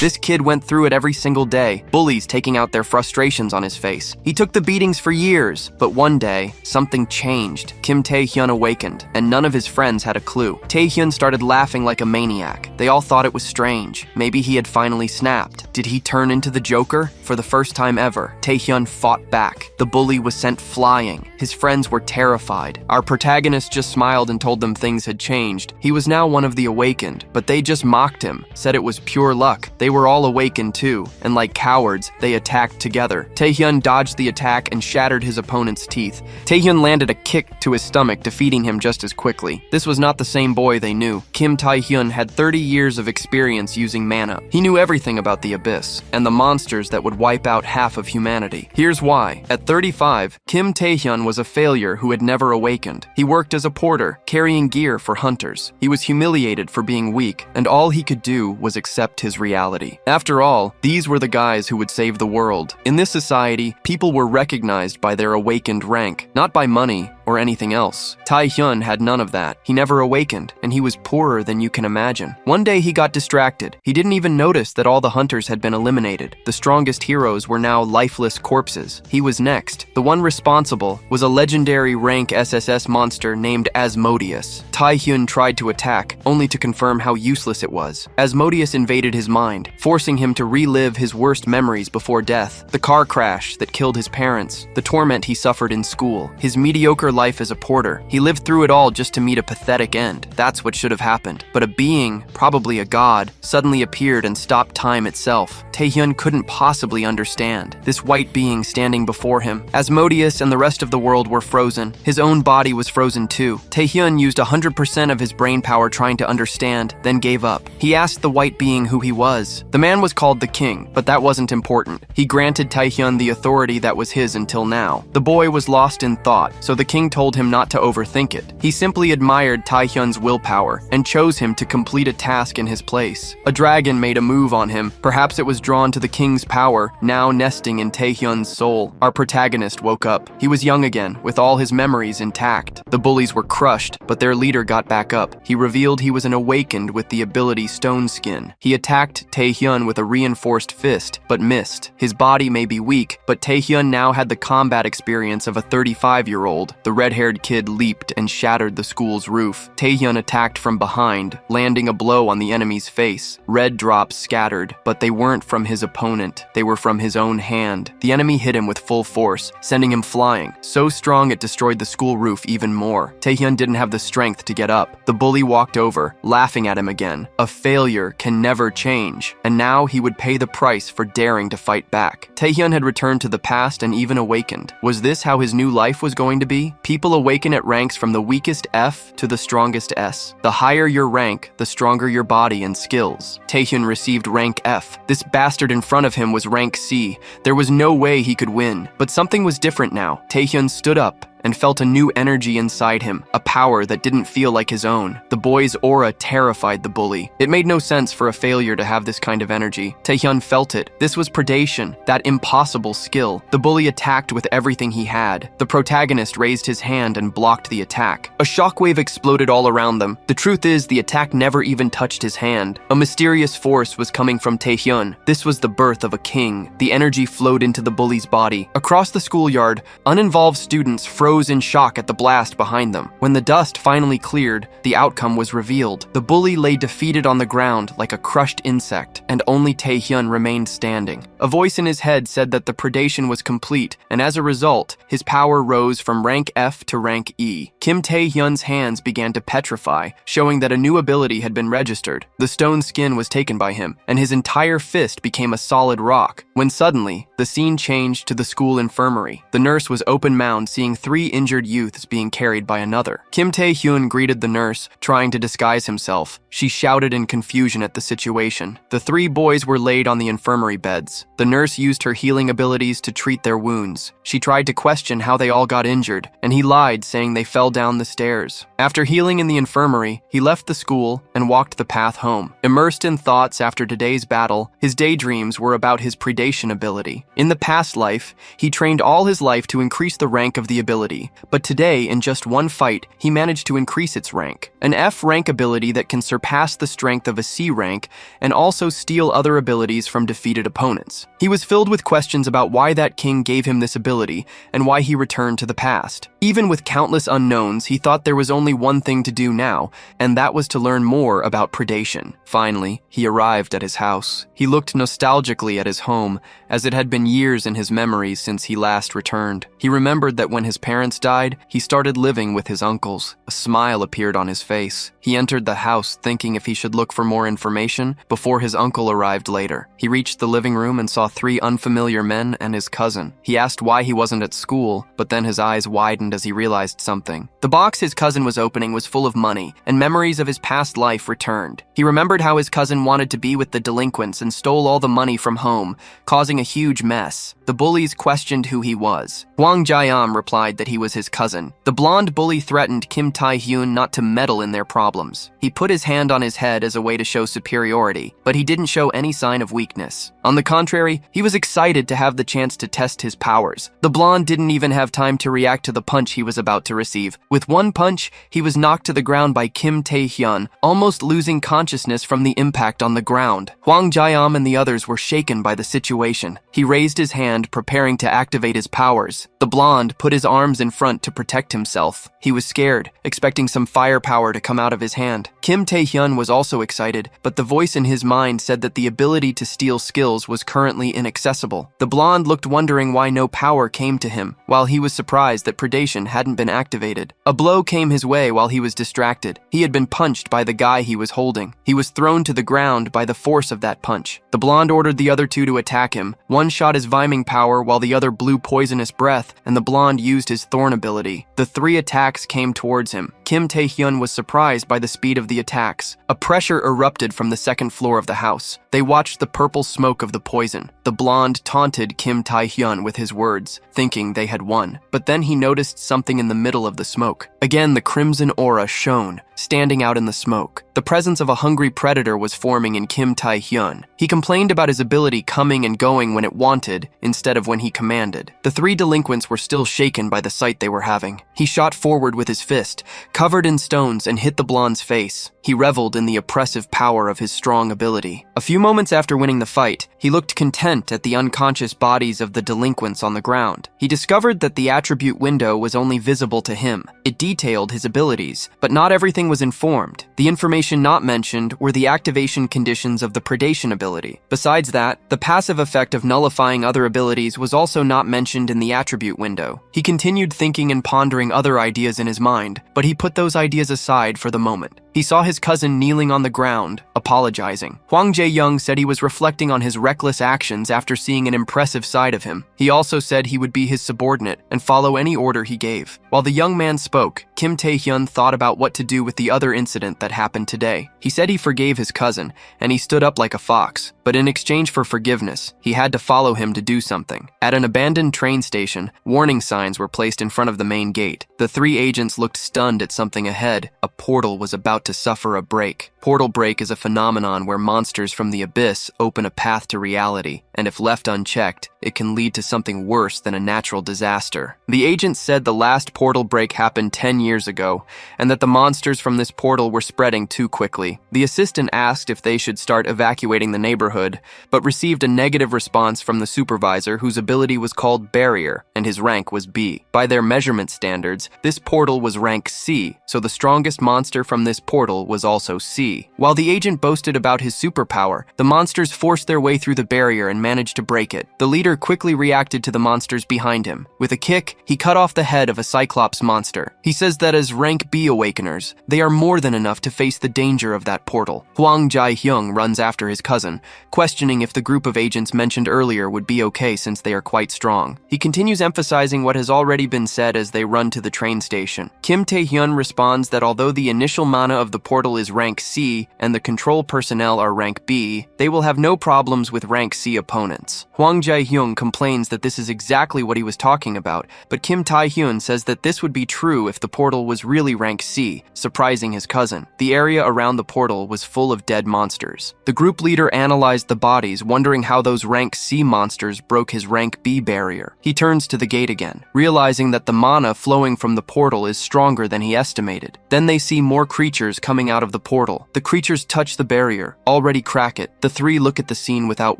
This kid went through it every single day, bullies taking out their frustrations on his face. He took the beatings for years, but one day, something changed. Kim Tae-hyun awakened, and none of his friends had a clue. Tae-hyun started laughing like a maniac. They all thought it was strange. Maybe he had finally snapped. Did he turn into the Joker? For the first time ever, Tae-hyun fought back. The bully was sent flying. His friends were terrified. Our protagonist just smiled and told them things had changed. He was now one of the awakened, but they just mocked him, said it was pure luck. They were all awakened too, and like cowards, they attacked together. Tae-hyun dodged the attack and shattered his opponent's teeth. Tae-hyun landed a kick to his stomach, defeating him just as quickly. This was not the same boy they knew. Kim Tae-hyun had 30 years of experience using mana. He knew everything about the abyss, and the monsters that would wipe out half of humanity. Here's why. At 35, Kim Tae-hyun was a failure who had never awakened. He worked as a porter, carrying gear for hunters. He was humiliated for being weak, and all he could do was accept his reality. After all, these were the guys who would save the world. In this society, people were recognized by their awakened rank, not by money or anything else. Tae-hyun had none of that. He never awakened, and he was poorer than you can imagine. One day he got distracted. He didn't even notice that all the hunters had been eliminated. The strongest heroes were now lifeless corpses. He was next. The one responsible was a legendary rank SSS monster named Asmodeus. Tae-hyun tried to attack, only to confirm how useless it was. Asmodeus invaded his mind, forcing him to relive his worst memories before death. The car crash that killed his parents, the torment he suffered in school, his mediocre life as a porter. He lived through it all just to meet a pathetic end. That's what should have happened. But a being, probably a god, suddenly appeared and stopped time itself. Tae-hyun couldn't possibly understand. This white being standing before him. Asmodeus and the rest of the world were frozen. His own body was frozen too. Tae-hyun used 100% of his brain power trying to understand, then gave up. He asked the white being who he was. The man was called the king, but that wasn't important. He granted Tae-hyun the authority that was his until now. The boy was lost in thought, so the king told him not to overthink it. He simply admired Tae-hyun's willpower and chose him to complete a task in his place. A dragon made a move on him. Perhaps it was drawn to the king's power, now nesting in Tae-hyun's soul. Our protagonist woke up. He was young again, with all his memories intact. The bullies were crushed, but their leader got back up. He revealed he was an awakened with the ability Stone Skin. He attacked Tae-hyun with a reinforced fist, but missed. His body may be weak, but Tae-hyun now had the combat experience of a 35-year-old. The red-haired kid leaped and shattered the school's roof. Tae-hyun attacked from behind, landing a blow on the enemy's face. Red drops scattered, but they weren't from his opponent. They were from his own hand. The enemy hit him with full force, sending him flying. So strong it destroyed the school roof even more. Tae-hyun didn't have the strength to get up. The bully walked over, laughing at him again. A failure can never change, and now he would pay the price for daring to fight back. Tae-hyun had returned to the past and even awakened. Was this how his new life was going to be? People awaken at ranks from the weakest F to the strongest S. The higher your rank, the stronger your body and skills. Tae-hyun received rank F. This bastard in front of him was rank C. There was no way he could win. But something was different now. Tae-hyun stood up and felt a new energy inside him, a power that didn't feel like his own. The boy's aura terrified the bully. It made no sense for a failure to have this kind of energy. Tae-hyun felt it. This was predation, that impossible skill. The bully attacked with everything he had. The protagonist raised his hand and blocked the attack. A shockwave exploded all around them. The truth is, the attack never even touched his hand. A mysterious force was coming from Tae-hyun. This was the birth of a king. The energy flowed into the bully's body. Across the schoolyard, uninvolved students froze in shock at the blast behind them. When the dust finally cleared, the outcome was revealed. The bully lay defeated on the ground like a crushed insect, and only Tae-hyun remained standing. A voice in his head said that the predation was complete, and as a result, his power rose from rank F to rank E. Kim Tae-hyun's hands began to petrify, showing that a new ability had been registered. The stone skin was taken by him, and his entire fist became a solid rock, when suddenly, the scene changed to the school infirmary. The nurse was open-mouthed, seeing 3 injured youths being carried by another. Kim Tae-hyun greeted the nurse, trying to disguise himself. She shouted in confusion at the situation. The 3 boys were laid on the infirmary beds. The nurse used her healing abilities to treat their wounds. She tried to question how they all got injured, and he lied, saying they fell down the stairs. After healing in the infirmary, he left the school and walked the path home. Immersed in thoughts after today's battle, his daydreams were about his predation ability. In the past life, he trained all his life to increase the rank of the ability ability, but today, in just one fight, he managed to increase its rank. An F rank ability that can surpass the strength of a C rank and also steal other abilities from defeated opponents. He was filled with questions about why that king gave him this ability and why he returned to the past. Even with countless unknowns, he thought there was only one thing to do now, and that was to learn more about Predation. Finally, he arrived at his house. He looked nostalgically at his home, as it had been years in his memories since he last returned. He remembered that when his parents died, he started living with his uncles. A smile appeared on his face. He entered the house thinking if he should look for more information before his uncle arrived later. He reached the living room and saw 3 unfamiliar men and his cousin. He asked why he wasn't at school, but then his eyes widened as he realized something. The box his cousin was opening was full of money, and memories of his past life returned. He remembered how his cousin wanted to be with the delinquents and stole all the money from home, causing a huge mess. The bullies questioned who he was. Hwang Jae-am replied that he was his cousin. The blonde bully threatened Kim Tae-hyun not to meddle in their problems. He put his hand on his head as a way to show superiority, but he didn't show any sign of weakness. On the contrary, he was excited to have the chance to test his powers. The blonde didn't even have time to react to the punch he was about to receive. With one punch, he was knocked to the ground by Kim Tae-hyun, almost losing consciousness from the impact on the ground. Hwang Jae-am and the others were shaken by the situation. He raised his hand, preparing to activate his powers. The blonde put his arms in front to protect himself. He was scared, expecting some firepower to come out of his hand. Kim Tae-hyun was also excited, but the voice in his mind said that the ability to steal skills was currently inaccessible. The blonde looked wondering why no power came to him, while he was surprised that Predation hadn't been activated. A blow came his way while he was distracted. He had been punched by the guy he was holding. He was thrown to the ground by the force of that punch. The blonde ordered the other 2 to attack him. One shot his viming power while the other blew poisonous breath, and the blonde used his thorn ability. The 3 attacks came towards him. Kim Tae-hyun was surprised by the speed of the attacks. A pressure erupted from the 2nd floor of the house. They watched the purple smoke of the poison. The blonde taunted Kim Tae-hyun with his words, thinking they had won. But then he noticed something in the middle of the smoke. Again, the crimson aura shone, standing out in the smoke. The presence of a hungry predator was forming in Kim Tae-hyun. He complained about his ability coming and going when it wanted, instead of when he commanded. The 3 delinquents were still shaken by the sight they were having. He shot forward with his fist, covered in stones, and hit the blonde's face. He reveled in the oppressive power of his strong ability. A few moments after winning the fight, he looked content at the unconscious bodies of the delinquents on the ground. He discovered that the attribute window was only visible to him. It detailed his abilities, but not everything was informed. The information not mentioned were the activation conditions of the Predation ability. Besides that, the passive effect of nullifying other abilities was also not mentioned in the attribute window. He continued thinking and pondering other ideas in his mind, but he put those ideas aside for the moment. He saw his cousin kneeling on the ground, apologizing. Hwang Jae-young said he was reflecting on his reckless actions after seeing an impressive side of him. He also said he would be his subordinate and follow any order he gave. While the young man spoke, Kim Tae-hyun thought about what to do with the other incident that happened today. He said he forgave his cousin, and he stood up like a fox. But in exchange for forgiveness, he had to follow him to do something. At an abandoned train station, warning signs were placed in front of the main gate. The 3 agents looked stunned at something ahead. A portal was about to suffer a break. Portal break is a phenomenon where monsters from the abyss open a path to reality, and if left unchecked, it can lead to something worse than a natural disaster. The agents said the last portal break happened 10 years ago, and that the monsters from this portal were spreading too quickly. The assistant asked if they should start evacuating the neighborhood, but received a negative response from the supervisor, whose ability was called Barrier, and his rank was B. By their measurement standards, this portal was rank C, so the strongest monster from this portal was also C. While the agent boasted about his superpower, the monsters forced their way through the barrier and managed to break it. The leader quickly reacted to the monsters behind him. With a kick, he cut off the head of a Cyclops monster. He says that as rank B awakeners, they are more than enough to face the danger of that portal. Hwang Jae-hyung runs after his cousin, questioning if the group of agents mentioned earlier would be okay since they are quite strong. He continues emphasizing what has already been said as they run to the train station. Kim Tae-hyun responds that although the initial mana of the portal is rank C and the control personnel are rank B, they will have no problems with rank C opponents. opponents. Hwang Jae-hyung complains that this is exactly what he was talking about, but Kim Tae-hyun says that this would be true if the portal was really rank C, surprising his cousin. The area around the portal was full of dead monsters. The group leader analyzed the bodies, wondering how those rank C monsters broke his rank B barrier. He turns to the gate again, realizing that the mana flowing from the portal is stronger than he estimated. Then they see more creatures coming out of the portal. The creatures touch the barrier, already crack it. The three look at the scene without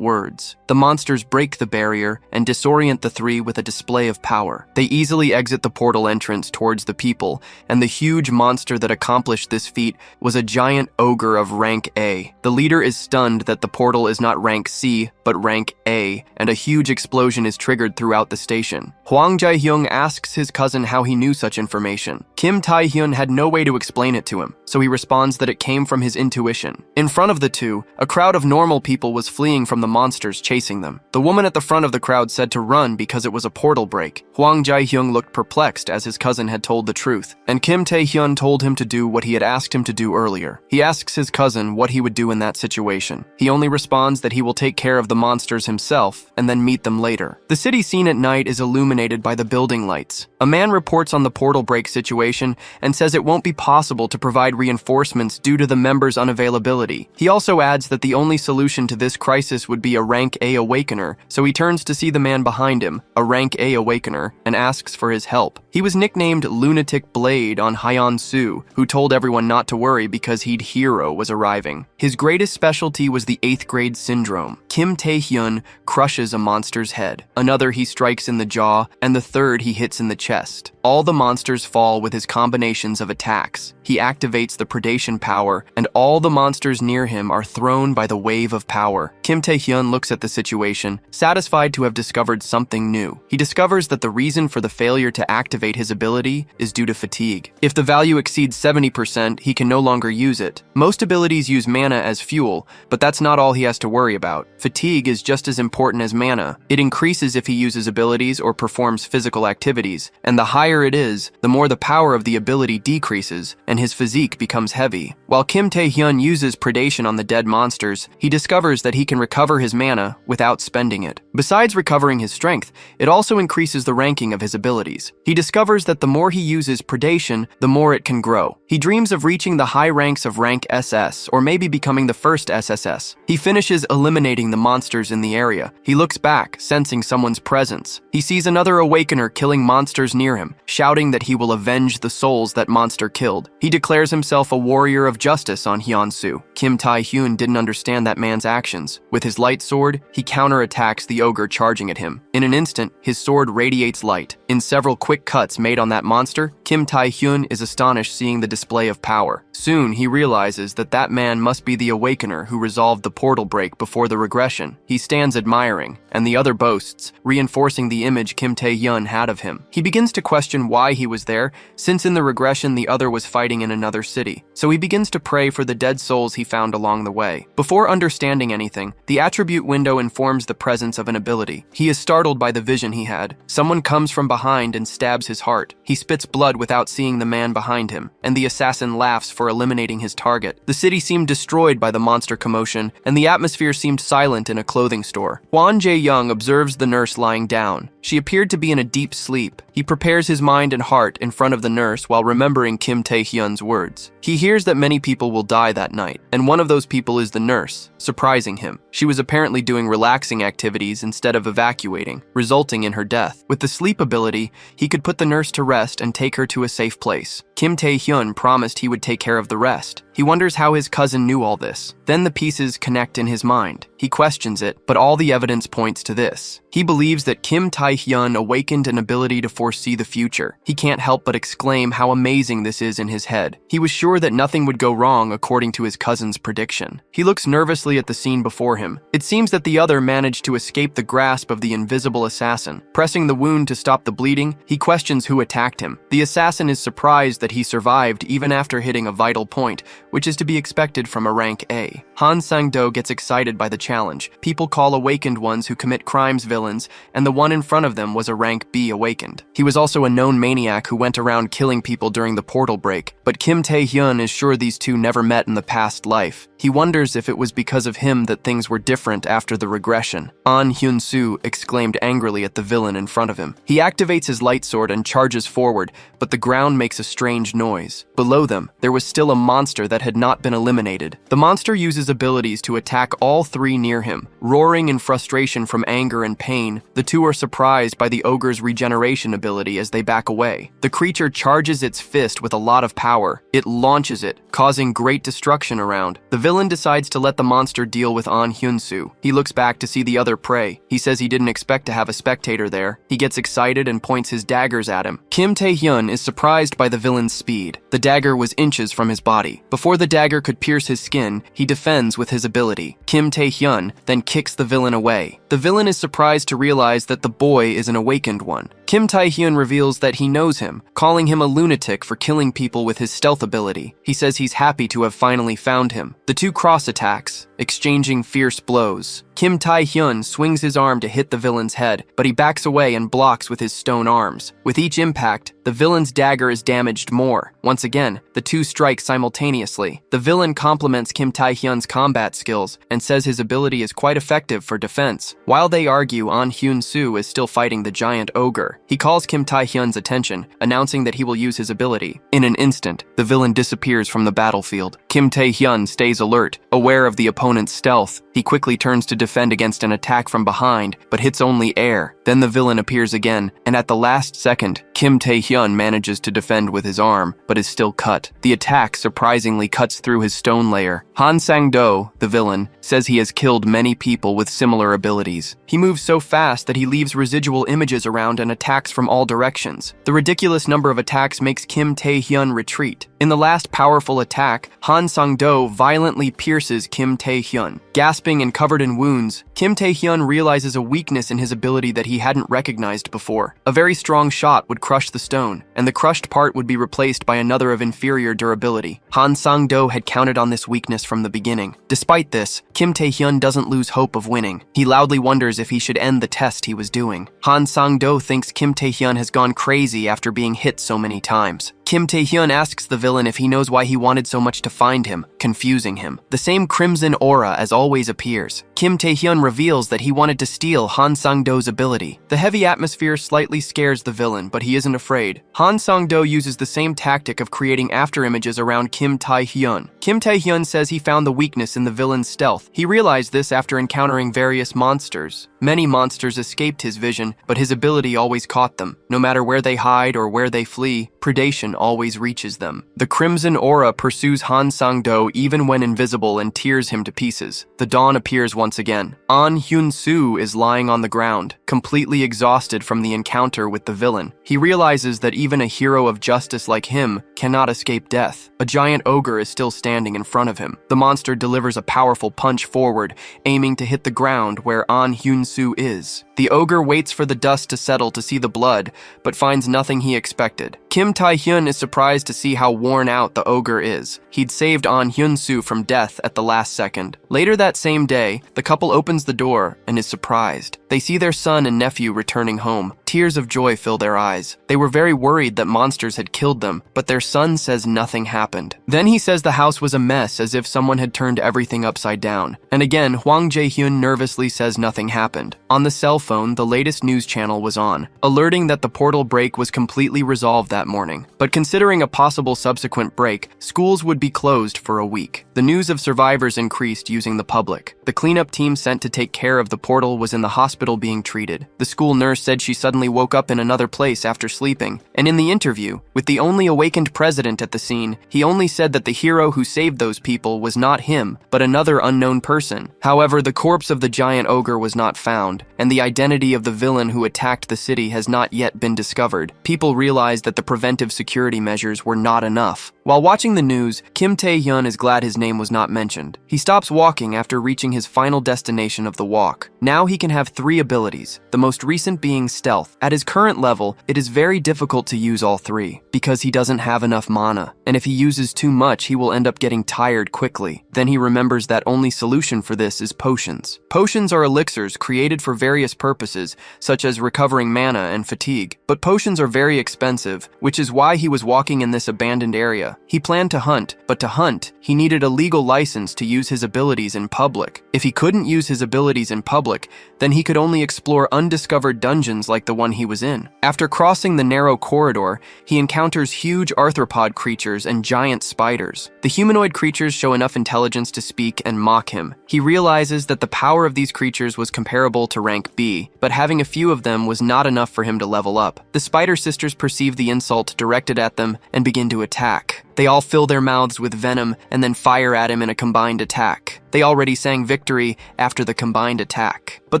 words. The monsters break the barrier and disorient the three with a display of power. They easily exit the portal entrance towards the people, and the huge monster that accomplished this feat was a giant ogre of rank A. The leader is stunned that the portal is not rank C, but rank A, and a huge explosion is triggered throughout the station. Hwang Jae-hyung asks his cousin how he knew such information. Kim Tae-hyun had no way to explain it to him, so he responds that it came from his intuition. In front of the two, a crowd of normal people was fleeing from the monsters chasing them. The woman at the front of the crowd said to run because it was a portal break. Hwang Jae-hyung looked perplexed as his cousin had told the truth, and Kim Tae-hyun told him to do what he had asked him to do earlier. He asks his cousin what he would do in that situation. He only responds that he will take care of the monsters himself and then meet them later. The city scene at night is illuminated by the building lights. A man reports on the portal break situation and says it won't be possible to provide reinforcements due to the members' unavailability. He also adds that the only solution to this crisis would be a rank A awakener, so he turns to see the man behind him, a rank A awakener, and asks for his help. He was nicknamed Lunatic Blade on Hyeon-soo, who told everyone not to worry because he'd Hero was arriving. His greatest specialty was the 8th grade syndrome. Kim Tae-hyun crushes a monster's head. Another he strikes in the jaw, and the third he hits in the chest. All the monsters fall with his combinations of attacks. He activates the Predation power, and all the monsters near him are thrown by the wave of power. Kim Tae-hyun looks at the situation, satisfied to have discovered something new. He discovers that the reason for the failure to activate his ability is due to fatigue. If the value exceeds 70%, he can no longer use it. Most abilities use mana as fuel, but that's not all he has to worry about. Fatigue is just as important as mana. It increases if he uses abilities or performs physical activities, and the higher it is, the more the power of the ability decreases, and his physique becomes heavy. While Kim Tae-hyun uses Predation on the dead monsters, he discovers that he can recover his mana without spending it. Besides recovering his strength, it also increases the ranking of his abilities. He discovers that the more he uses Predation, the more it can grow. He dreams of reaching the high ranks of rank SS, or maybe becoming the first SSS. He finishes eliminating the monsters in the area. He looks back, sensing someone's presence. He sees another awakener killing monsters near him, shouting that he will avenge the souls that monster killed. He declares himself a warrior of justice on Hyeon-soo. Kim Tae-hyun didn't understand that man's actions. With his light sword, he counterattacks the ogre charging at him. In an instant, his sword radiates light. In several quick cuts made on that monster, Kim Tae-hyun is astonished seeing the display of power. Soon, he realizes that that man must be the awakener who resolved the portal break before the regression. He stands admiring, and the other boasts, reinforcing the image Kim Tae-hyun had of him. He begins to question why he was there, since in the regression the other was fighting in another city. So he begins to pray for the dead souls he found along the way. Before understanding anything, the attribute window informs the presence of an ability. He is startled by the vision he had. Someone comes from behind and stabs his heart. He spits blood without seeing the man behind him, and the assassin laughs for eliminating his target. The city seemed destroyed by the monster commotion, and the atmosphere seemed silent in a clothing store. Hwan Jae-young observes the nurse lying down. She appeared to be in a deep sleep. He prepares his mind and heart in front of the nurse while remembering Kim Tae-hyun's words. He hears that many people will die that night, and one of those people is the nurse, surprising him. She was apparently doing relaxing activities instead of evacuating, resulting in her death. With the sleep ability, he could put the nurse to rest and take her to a safe place. Kim Tae-hyun promised he would take care of the rest. He wonders how his cousin knew all this. Then the pieces connect in his mind. He questions it, but all the evidence points to this. He believes that Kim Tae-hyun awakened an ability to foresee the future. He can't help but exclaim how amazing this is in his head. He was sure that nothing would go wrong according to his cousin's prediction. He looks nervously at the scene before him. It seems that the other managed to escape the grasp of the invisible assassin. Pressing the wound to stop the bleeding, he questions who attacked him. The assassin is surprised that he survived even after hitting a vital point, which is to be expected from a rank A. Han Sang-do gets excited by the challenge. People call awakened ones who commit crimes villains, and the one in front of them was a rank B awakened. He was also a known maniac who went around killing people during the portal break, but Kim Tae-hyun is sure these two never met in the past life. He wonders if it was because of him that things were different after the regression. An Hyun-soo exclaimed angrily at the villain in front of him. He activates his light sword and charges forward, but the ground makes a strange noise. Below them, there was still a monster that had not been eliminated. The monster uses abilities to attack all three near him. Roaring in frustration from anger and pain, the two are surprised by the ogre's regeneration ability as they back away. The creature charges its fist with a lot of power. It launches it, causing great destruction around. The villain decides to let the monster deal with An Hyun-soo. He looks back to see the other prey. He says he didn't expect to have a spectator there. He gets excited and points his daggers at him. Kim Tae-hyun is surprised by the villain's speed. The dagger was inches from his body. Before the dagger could pierce his skin, he defends with his ability. Kim Tae-hyun then kicks the villain away. The villain is surprised to realize that the boy is an awakened one. Kim Tae-hyun reveals that he knows him, calling him a lunatic for killing people with his stealth ability. He says he's happy to have finally found him. The two cross attacks, exchanging fierce blows. Kim Tae-hyun swings his arm to hit the villain's head, but he backs away and blocks with his stone arms. With each impact, the villain's dagger is damaged more. Once again, the two strike simultaneously. The villain compliments Kim Tae-hyun's combat skills and says his ability is quite effective for defense. While they argue, An Hyun-soo is still fighting the giant ogre. He calls Kim Tae-hyun's attention, announcing that he will use his ability. In an instant, the villain disappears from the battlefield. Kim Tae-hyun stays alert, aware of the opponent's stealth. He quickly turns to defend against an attack from behind, but hits only air. Then the villain appears again, and at the last second, Kim Tae-hyun manages to defend with his arm, but is still cut. The attack surprisingly cuts through his stone layer. Han Sang-do, the villain, says he has killed many people with similar abilities. He moves so fast that he leaves residual images around and attacks from all directions. The ridiculous number of attacks makes Kim Tae-hyun retreat. In the last powerful attack, Han Sang-do violently pierces Kim Tae-hyun. Gasping and covered in wounds, Kim Tae-hyun realizes a weakness in his ability that he hadn't recognized before. A very strong shot would crush the stone, and the crushed part would be replaced by another of inferior durability. Han Sang-do had counted on this weakness from the beginning. Despite this, Kim Tae-hyun doesn't lose hope of winning. He loudly wonders if he should end the test he was doing. Han Sang-do thinks Kim Tae-hyun has gone crazy after being hit so many times. Kim Tae-hyun asks the villain if he knows why he wanted so much to find him, confusing him. The same crimson aura as always appears. Kim Tae-hyun reveals that he wanted to steal Han Sang-do's ability. The heavy atmosphere slightly scares the villain, but he isn't afraid. Han Sang-do uses the same tactic of creating afterimages around Kim Tae-hyun. Kim Tae-hyun says he found the weakness in the villain's stealth. He realized this after encountering various monsters. Many monsters escaped his vision, but his ability always caught them. No matter where they hide or where they flee, Predation always reaches them. The crimson aura pursues Han Sang-do even when invisible and tears him to pieces. The dawn appears once again. An Hyun-soo is lying on the ground, completely exhausted from the encounter with the villain. He realizes that even a hero of justice like him cannot escape death. A giant ogre is still standing in front of him. The monster delivers a powerful punch forward, aiming to hit the ground where An Hyun-soo is. The ogre waits for the dust to settle to see the blood, but finds nothing he expected. Kim Tae-hyun is surprised to see how worn out the ogre is. He'd saved An Hyun-soo from death at the last second. Later that same day, the couple opens the door and is surprised. They see their son and nephew returning home. Tears of joy fill their eyes. They were very worried that monsters had killed them, but their son says nothing happened. Then he says the house was a mess, as if someone had turned everything upside down. And again, Hwang Jae-hyun nervously says nothing happened. On the cell phone, the latest news channel was on, alerting that the portal break was completely resolved that morning. But considering a possible subsequent break, schools would be closed for a week. The news of survivors increased using the public. The cleanup team sent to take care of the portal was in the hospital being treated. The school nurse said she suddenly woke up in another place after sleeping. And in the interview, with the only awakened president at the scene, he only said that the hero who saved those people was not him, but another unknown person. However, the corpse of the giant ogre was not found, and the identity of the villain who attacked the city has not yet been discovered. People realized that the preventive security measures were not enough. While watching the news, Kim Tae-hyun is glad his name was not mentioned. He stops walking after reaching his final destination of the walk. Now he can have 3 abilities, the most recent being stealth. At his current level, it is very difficult to use all 3, because he doesn't have enough mana, and if he uses too much, he will end up getting tired quickly. Then he remembers that only solution for this is potions. Potions are elixirs created for various purposes, such as recovering mana and fatigue, but potions are very expensive, which is why he was walking in this abandoned area. Korea. He planned to hunt, but to hunt, he needed a legal license to use his abilities in public. If he couldn't use his abilities in public, then he could only explore undiscovered dungeons like the one he was in. After crossing the narrow corridor, he encounters huge arthropod creatures and giant spiders. The humanoid creatures show enough intelligence to speak and mock him. He realizes that the power of these creatures was comparable to rank B, but having a few of them was not enough for him to level up. The Spider Sisters perceive the insult directed at them and begin to attack. They all fill their mouths with venom and then fire at him in a combined attack. They already sang victory after the combined attack. But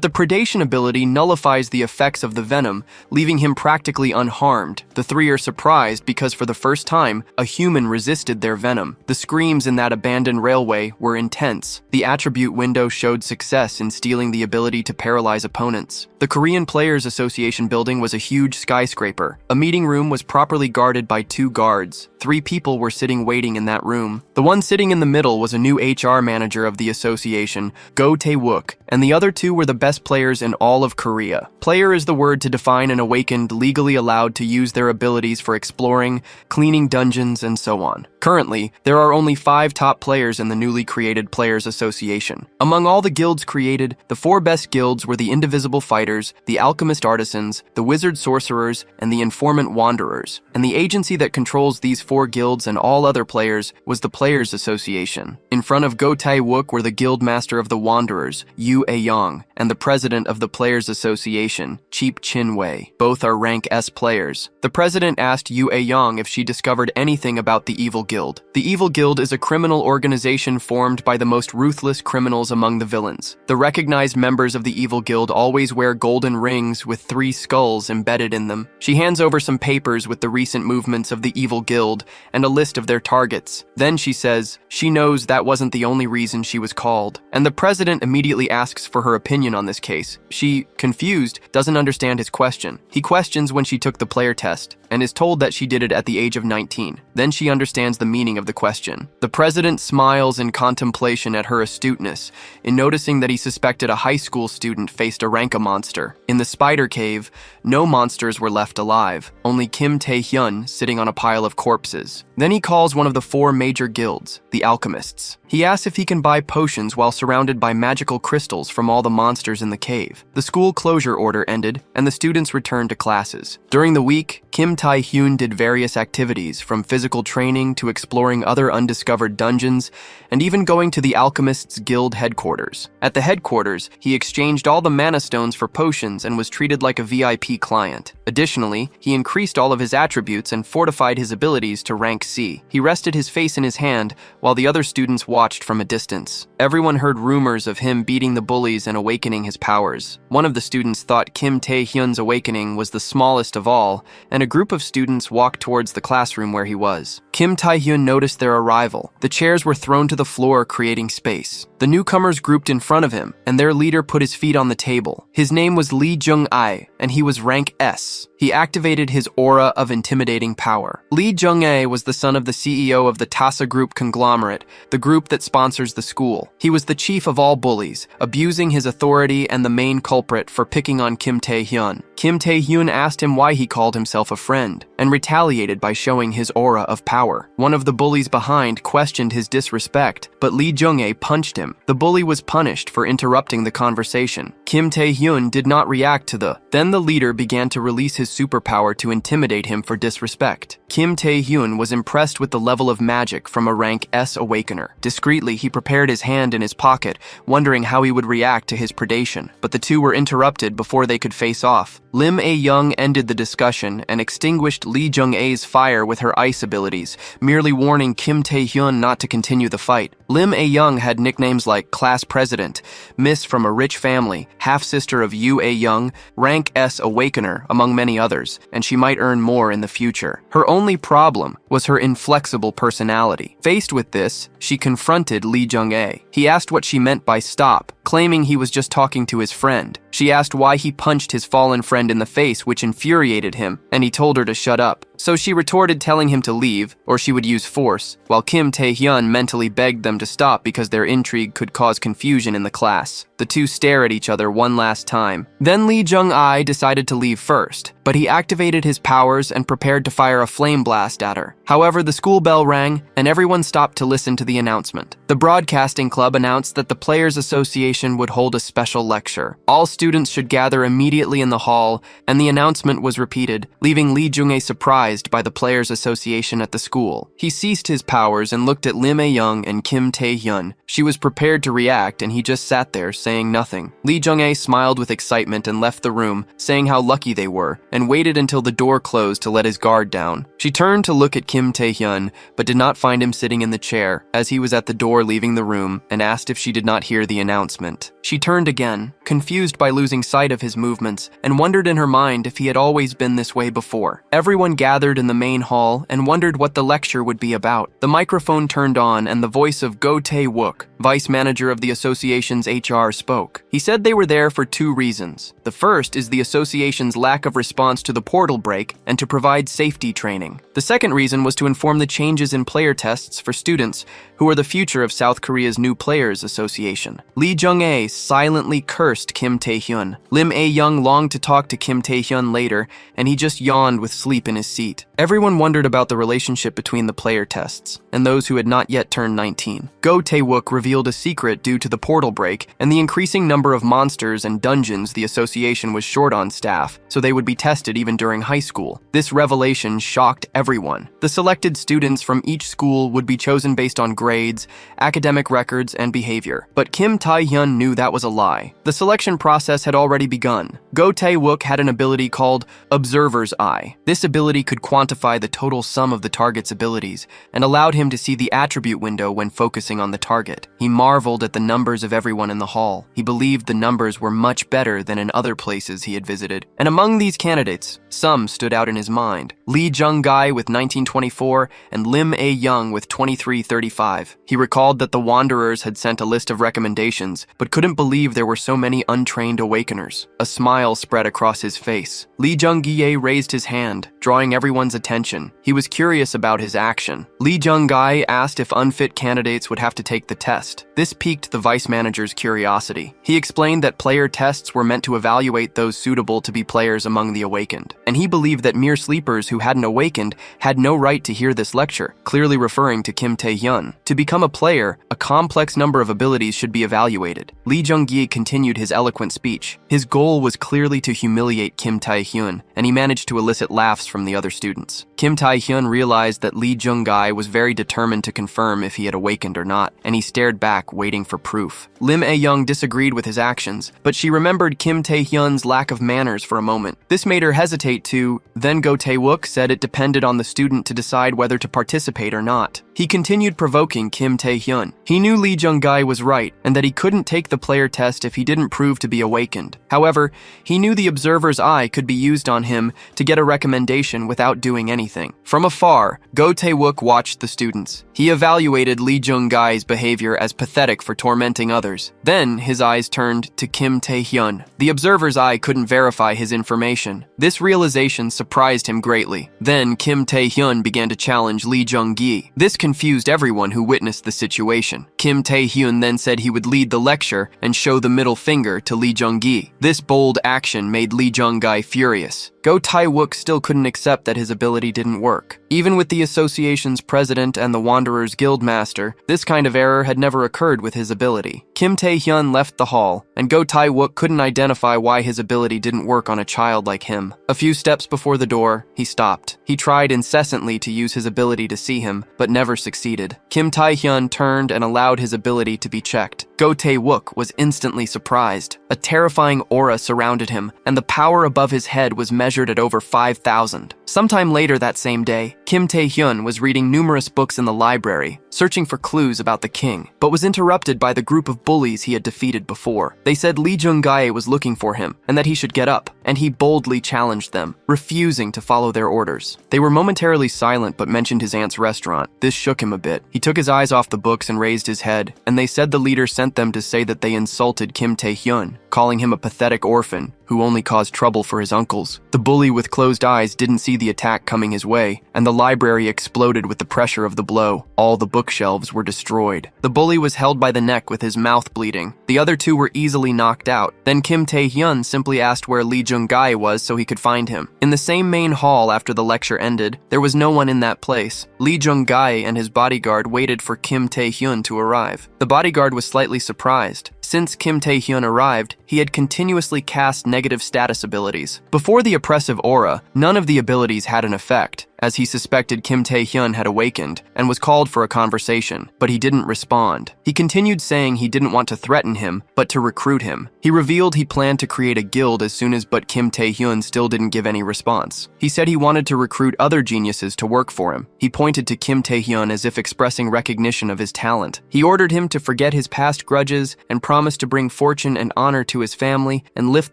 the Predation ability nullifies the effects of the venom, leaving him practically unharmed. The three are surprised because for the first time, a human resisted their venom. The screams in that abandoned railway were intense. The attribute window showed success in stealing the ability to paralyze opponents. The Korean Players Association building was a huge skyscraper. A meeting room was properly guarded by 2 guards. 3 people were sitting waiting in that room. The one sitting in the middle was a new HR manager of the association, Go Tae-wook, and the other 2 were the best players in all of Korea. Player is the word to define an awakened legally allowed to use their abilities for exploring, cleaning dungeons, and so on. Currently, there are only 5 top players in the newly created Players Association. Among all the guilds created, the 4 best guilds were the Indivisible Fighters, the Alchemist Artisans, the Wizard Sorcerers, and the Informant Wanderers. And the agency that controls these 4 guilds and all other players was the Players Association. In front of Go Tae-wook were the Guild Master of the Wanderers, Liu Ayong, and the President of the Players Association, Cheap Chin-wei. Both are rank S players. The President asked Liu Ayong if she discovered anything about the Evil Guild. The Evil Guild is a criminal organization formed by the most ruthless criminals among the villains. The recognized members of the Evil Guild always wear golden rings with 3 skulls embedded in them. She hands over some papers with the recent movements of the Evil Guild and a list of their targets. Then she says she knows that wasn't the only reason she was called. And the President immediately asks for her opinion on this case. She, confused, doesn't understand his question. He questions when she took the player test and is told that she did it at the age of 19. Then she understands the meaning of the question. The President smiles in contemplation at her astuteness, in noticing that he suspected a high school student faced a Ranka-monster. In the spider cave, no monsters were left alive, only Kim Tae-hyun sitting on a pile of corpses. Then he calls one of the 4 major guilds, the Alchemists. He asks if he can buy potions while surrounded by magical crystals from all the monsters in the cave. The school closure order ended, and the students returned to classes. During the week, Kim Tae-hyun did various activities, from physical training to exploring other undiscovered dungeons, and even going to the Alchemists Guild headquarters. At the headquarters, he exchanged all the mana stones for potions and was treated like a VIP client. Additionally, he increased all of his attributes and fortified his abilities to rank C. He rested his face in his hand while the other students watched from a distance. Everyone heard rumors of him beating the bullies and awakening his powers. One of the students thought Kim Tae-hyun's awakening was the smallest of all, and a group of students walked towards the classroom where he was. Kim Tae-hyun noticed their arrival. The chairs were thrown to the floor, creating space. The newcomers grouped in front of him, and their leader put his feet on the table. His name was Lee Jungai, and he was rank S. He activated his aura of intimidating power. Lee Jungai was the son of the CEO of the Tasa Group conglomerate, the group that sponsors the school. He was the chief of all bullies, abusing his authority and the main culprit for picking on Kim Tae-hyun. Kim Tae-hyun asked him why he called himself a friend, and retaliated by showing his aura of power. One of the bullies behind questioned his disrespect, but Lee Jungai punched him. The bully was punished for interrupting the conversation. Kim Tae-hyun did not react to Then the leader began to release his superpower to intimidate him for disrespect. Kim Tae-hyun was impressed with the level of magic from a rank S awakener. Discreetly, he prepared his hand in his pocket, wondering how he would react to his predation, but the two were interrupted before they could face off. Lim Ayong ended the discussion and extinguished Lee Jung-ae's fire with her ice abilities, merely warning Kim Tae-hyun not to continue the fight. Lim Ayong had nicknames like Class President, Miss from a rich family, half-sister of Yu Ayong, rank S awakener, among many others, and she might earn more in the future. Her only problem was her inflexible personality. Faced with this, she confronted Lee Jung-ae. He asked what she meant by stop, claiming he was just talking to his friend. She asked why he punched his fallen friend in the face, which infuriated him, and he told her to shut up. So she retorted, telling him to leave, or she would use force, while Kim Tae-hyun mentally begged them to stop because their intrigue could cause confusion in the class. The two stare at each other one last time. Then Lee Jung-ae decided to leave first, but he activated his powers and prepared to fire a flame blast at her. However, the school bell rang, and everyone stopped to listen to the announcement. The broadcasting club announced that the Players Association would hold a special lecture. All students should gather immediately in the hall, and the announcement was repeated, leaving Lee Jungai surprised by the Players Association at the school. He ceased his powers and looked at Lim Ayong and Kim Tae-hyun. She was prepared to react, and he just sat there, saying nothing. Lee Jungai smiled with excitement and left the room, saying how lucky they were, and waited until the door closed to let his guard down. She turned to look at Kim Tae-hyun, but did not find him sitting in the chair, as he was at the door leaving the room, and asked if she did not hear the announcement. She turned again, confused by losing sight of his movements, and wondered in her mind if he had always been this way before. Everyone gathered in the main hall and wondered what the lecture would be about. The microphone turned on, and the voice of Go Tae-wook, vice manager of the association's HR, spoke. He said they were there for two reasons. The first is the association's lack of response to the portal break and to provide safety training. The second reason was to inform the changes in player tests for students who are the future of South Korea's new Players Association. Lee Jungai silently cursed Kim Tae-hyun. Lim Ayong longed to talk to Kim Tae-hyun later, and he just yawned with sleep in his seat. Everyone wondered about the relationship between the player tests and those who had not yet turned 19. Go Tae-wook revealed a secret due to the portal break and the increasing number of monsters and dungeons the association was short on staff, so they would be tested even during high school. This revelation shocked everyone. The selected students from each school would be chosen based on grades, academic records, and behavior. But Kim Tae-hyun knew that was a lie. The selection process had already begun. Go Tae-wook had an ability called Observer's Eye. This ability could quantify the total sum of the target's abilities and allowed him to see the attribute window when focusing on the target. He marveled at the numbers of everyone in the hall. He believed the numbers were much better than in other places he had visited. And among these candidates, some stood out in his mind. Lee Jungai with 1924 and Lim Ayong with 2335. He recalled that the Wanderers had sent a list of recommendations, but couldn't believe there were so many untrained awakeners. A smile spread across his face. Lee Jungai raised his hand, drawing everyone's attention. He was curious about his action. Lee Jungai asked if unfit candidates would have to take the test. This piqued the vice manager's curiosity. He explained that player tests were meant to evaluate those suitable to be players among the awakened, and he believed that mere sleepers who hadn't awakened had no right to hear this lecture, clearly referring to Kim Tae-hyun. To become a player, a complex number of abilities should be evaluated. Lee Jungai continued his eloquent speech. His goal was clearly to humiliate Kim Tae-hyun, and he managed to elicit laughs from the other students. Kim Tae-hyun realized that Lee Jungai was very determined to confirm if he had awakened or not, and he stared back, waiting for proof. Lim Ayong disagreed with his actions, but she remembered Kim Tae-hyun's lack of manners for a moment. This made her hesitate to. Then Go Tae-wook said it depended on the student to decide whether to participate or not. He continued provoking Kim Tae-hyun. He knew Lee Jungai was right, and that he couldn't take the player test if he didn't prove to be awakened. However, he knew the Observer's Eye could be used on him to get a recommendation without doing anything. From afar, Go Tae-wook watched the students. He evaluated Lee Jungai's behavior as pathetic for tormenting others. Then, his eyes turned to Kim Tae-hyun. The Observer's Eye couldn't verify his information. This realization surprised him greatly. Then, Kim Tae-hyun began to challenge Lee Jungai. This confused everyone who witnessed the situation. Kim Tae-hyun then said he would lead the lecture and show the middle finger to Lee Jungai. This bold action made Lee Jungai furious. Go Tae-wook still couldn't accept that his ability didn't work. Even with the association's president and the Wanderer's guildmaster, this kind of error had never occurred with his ability. Kim Tae-hyun left the hall, and Go Tae-wook couldn't identify why his ability didn't work on a child like him. A few steps before the door, he stopped. He tried incessantly to use his ability to see him, but never succeeded. Kim Tae-hyun turned and allowed his ability to be checked. Go Tae-wook was instantly surprised. A terrifying aura surrounded him, and the power above his head was measured at over 5,000. Sometime later that same day, Kim Tae-hyun was reading numerous books in the library, searching for clues about the king, but was interrupted by the group of bullies he had defeated before. They said Lee Jungai was looking for him, and that he should get up, and he boldly challenged them, refusing to follow their orders. They were momentarily silent but mentioned his aunt's restaurant. This shook him a bit. He took his eyes off the books and raised his head, and they said the leader sent them to say that they insulted Kim Tae-hyun, calling him a pathetic orphan who only caused trouble for his uncles. The bully with closed eyes didn't see the attack coming his way, and the library exploded with the pressure of the blow. All the bookshelves were destroyed. The bully was held by the neck with his mouth bleeding. The other two were easily knocked out. Then Kim Tae-hyun simply asked where Lee Jungai was so he could find him. In the same main hall after the lecture ended, there was no one in that place. Lee Jungai and his bodyguard waited for Kim Tae-hyun to arrive. The bodyguard was slightly surprised. Since Kim Tae-hyun arrived, he had continuously cast negative status abilities. Before the oppressive aura, none of the abilities had an effect, as he suspected Kim Tae-hyun had awakened and was called for a conversation, but he didn't respond. He continued saying he didn't want to threaten him, but to recruit him. He revealed he planned to create a guild as soon as but Kim Tae-hyun still didn't give any response. He said he wanted to recruit other geniuses to work for him. He pointed to Kim Tae-hyun as if expressing recognition of his talent. He ordered him to forget his past grudges and promised to bring fortune and honor to his family and lift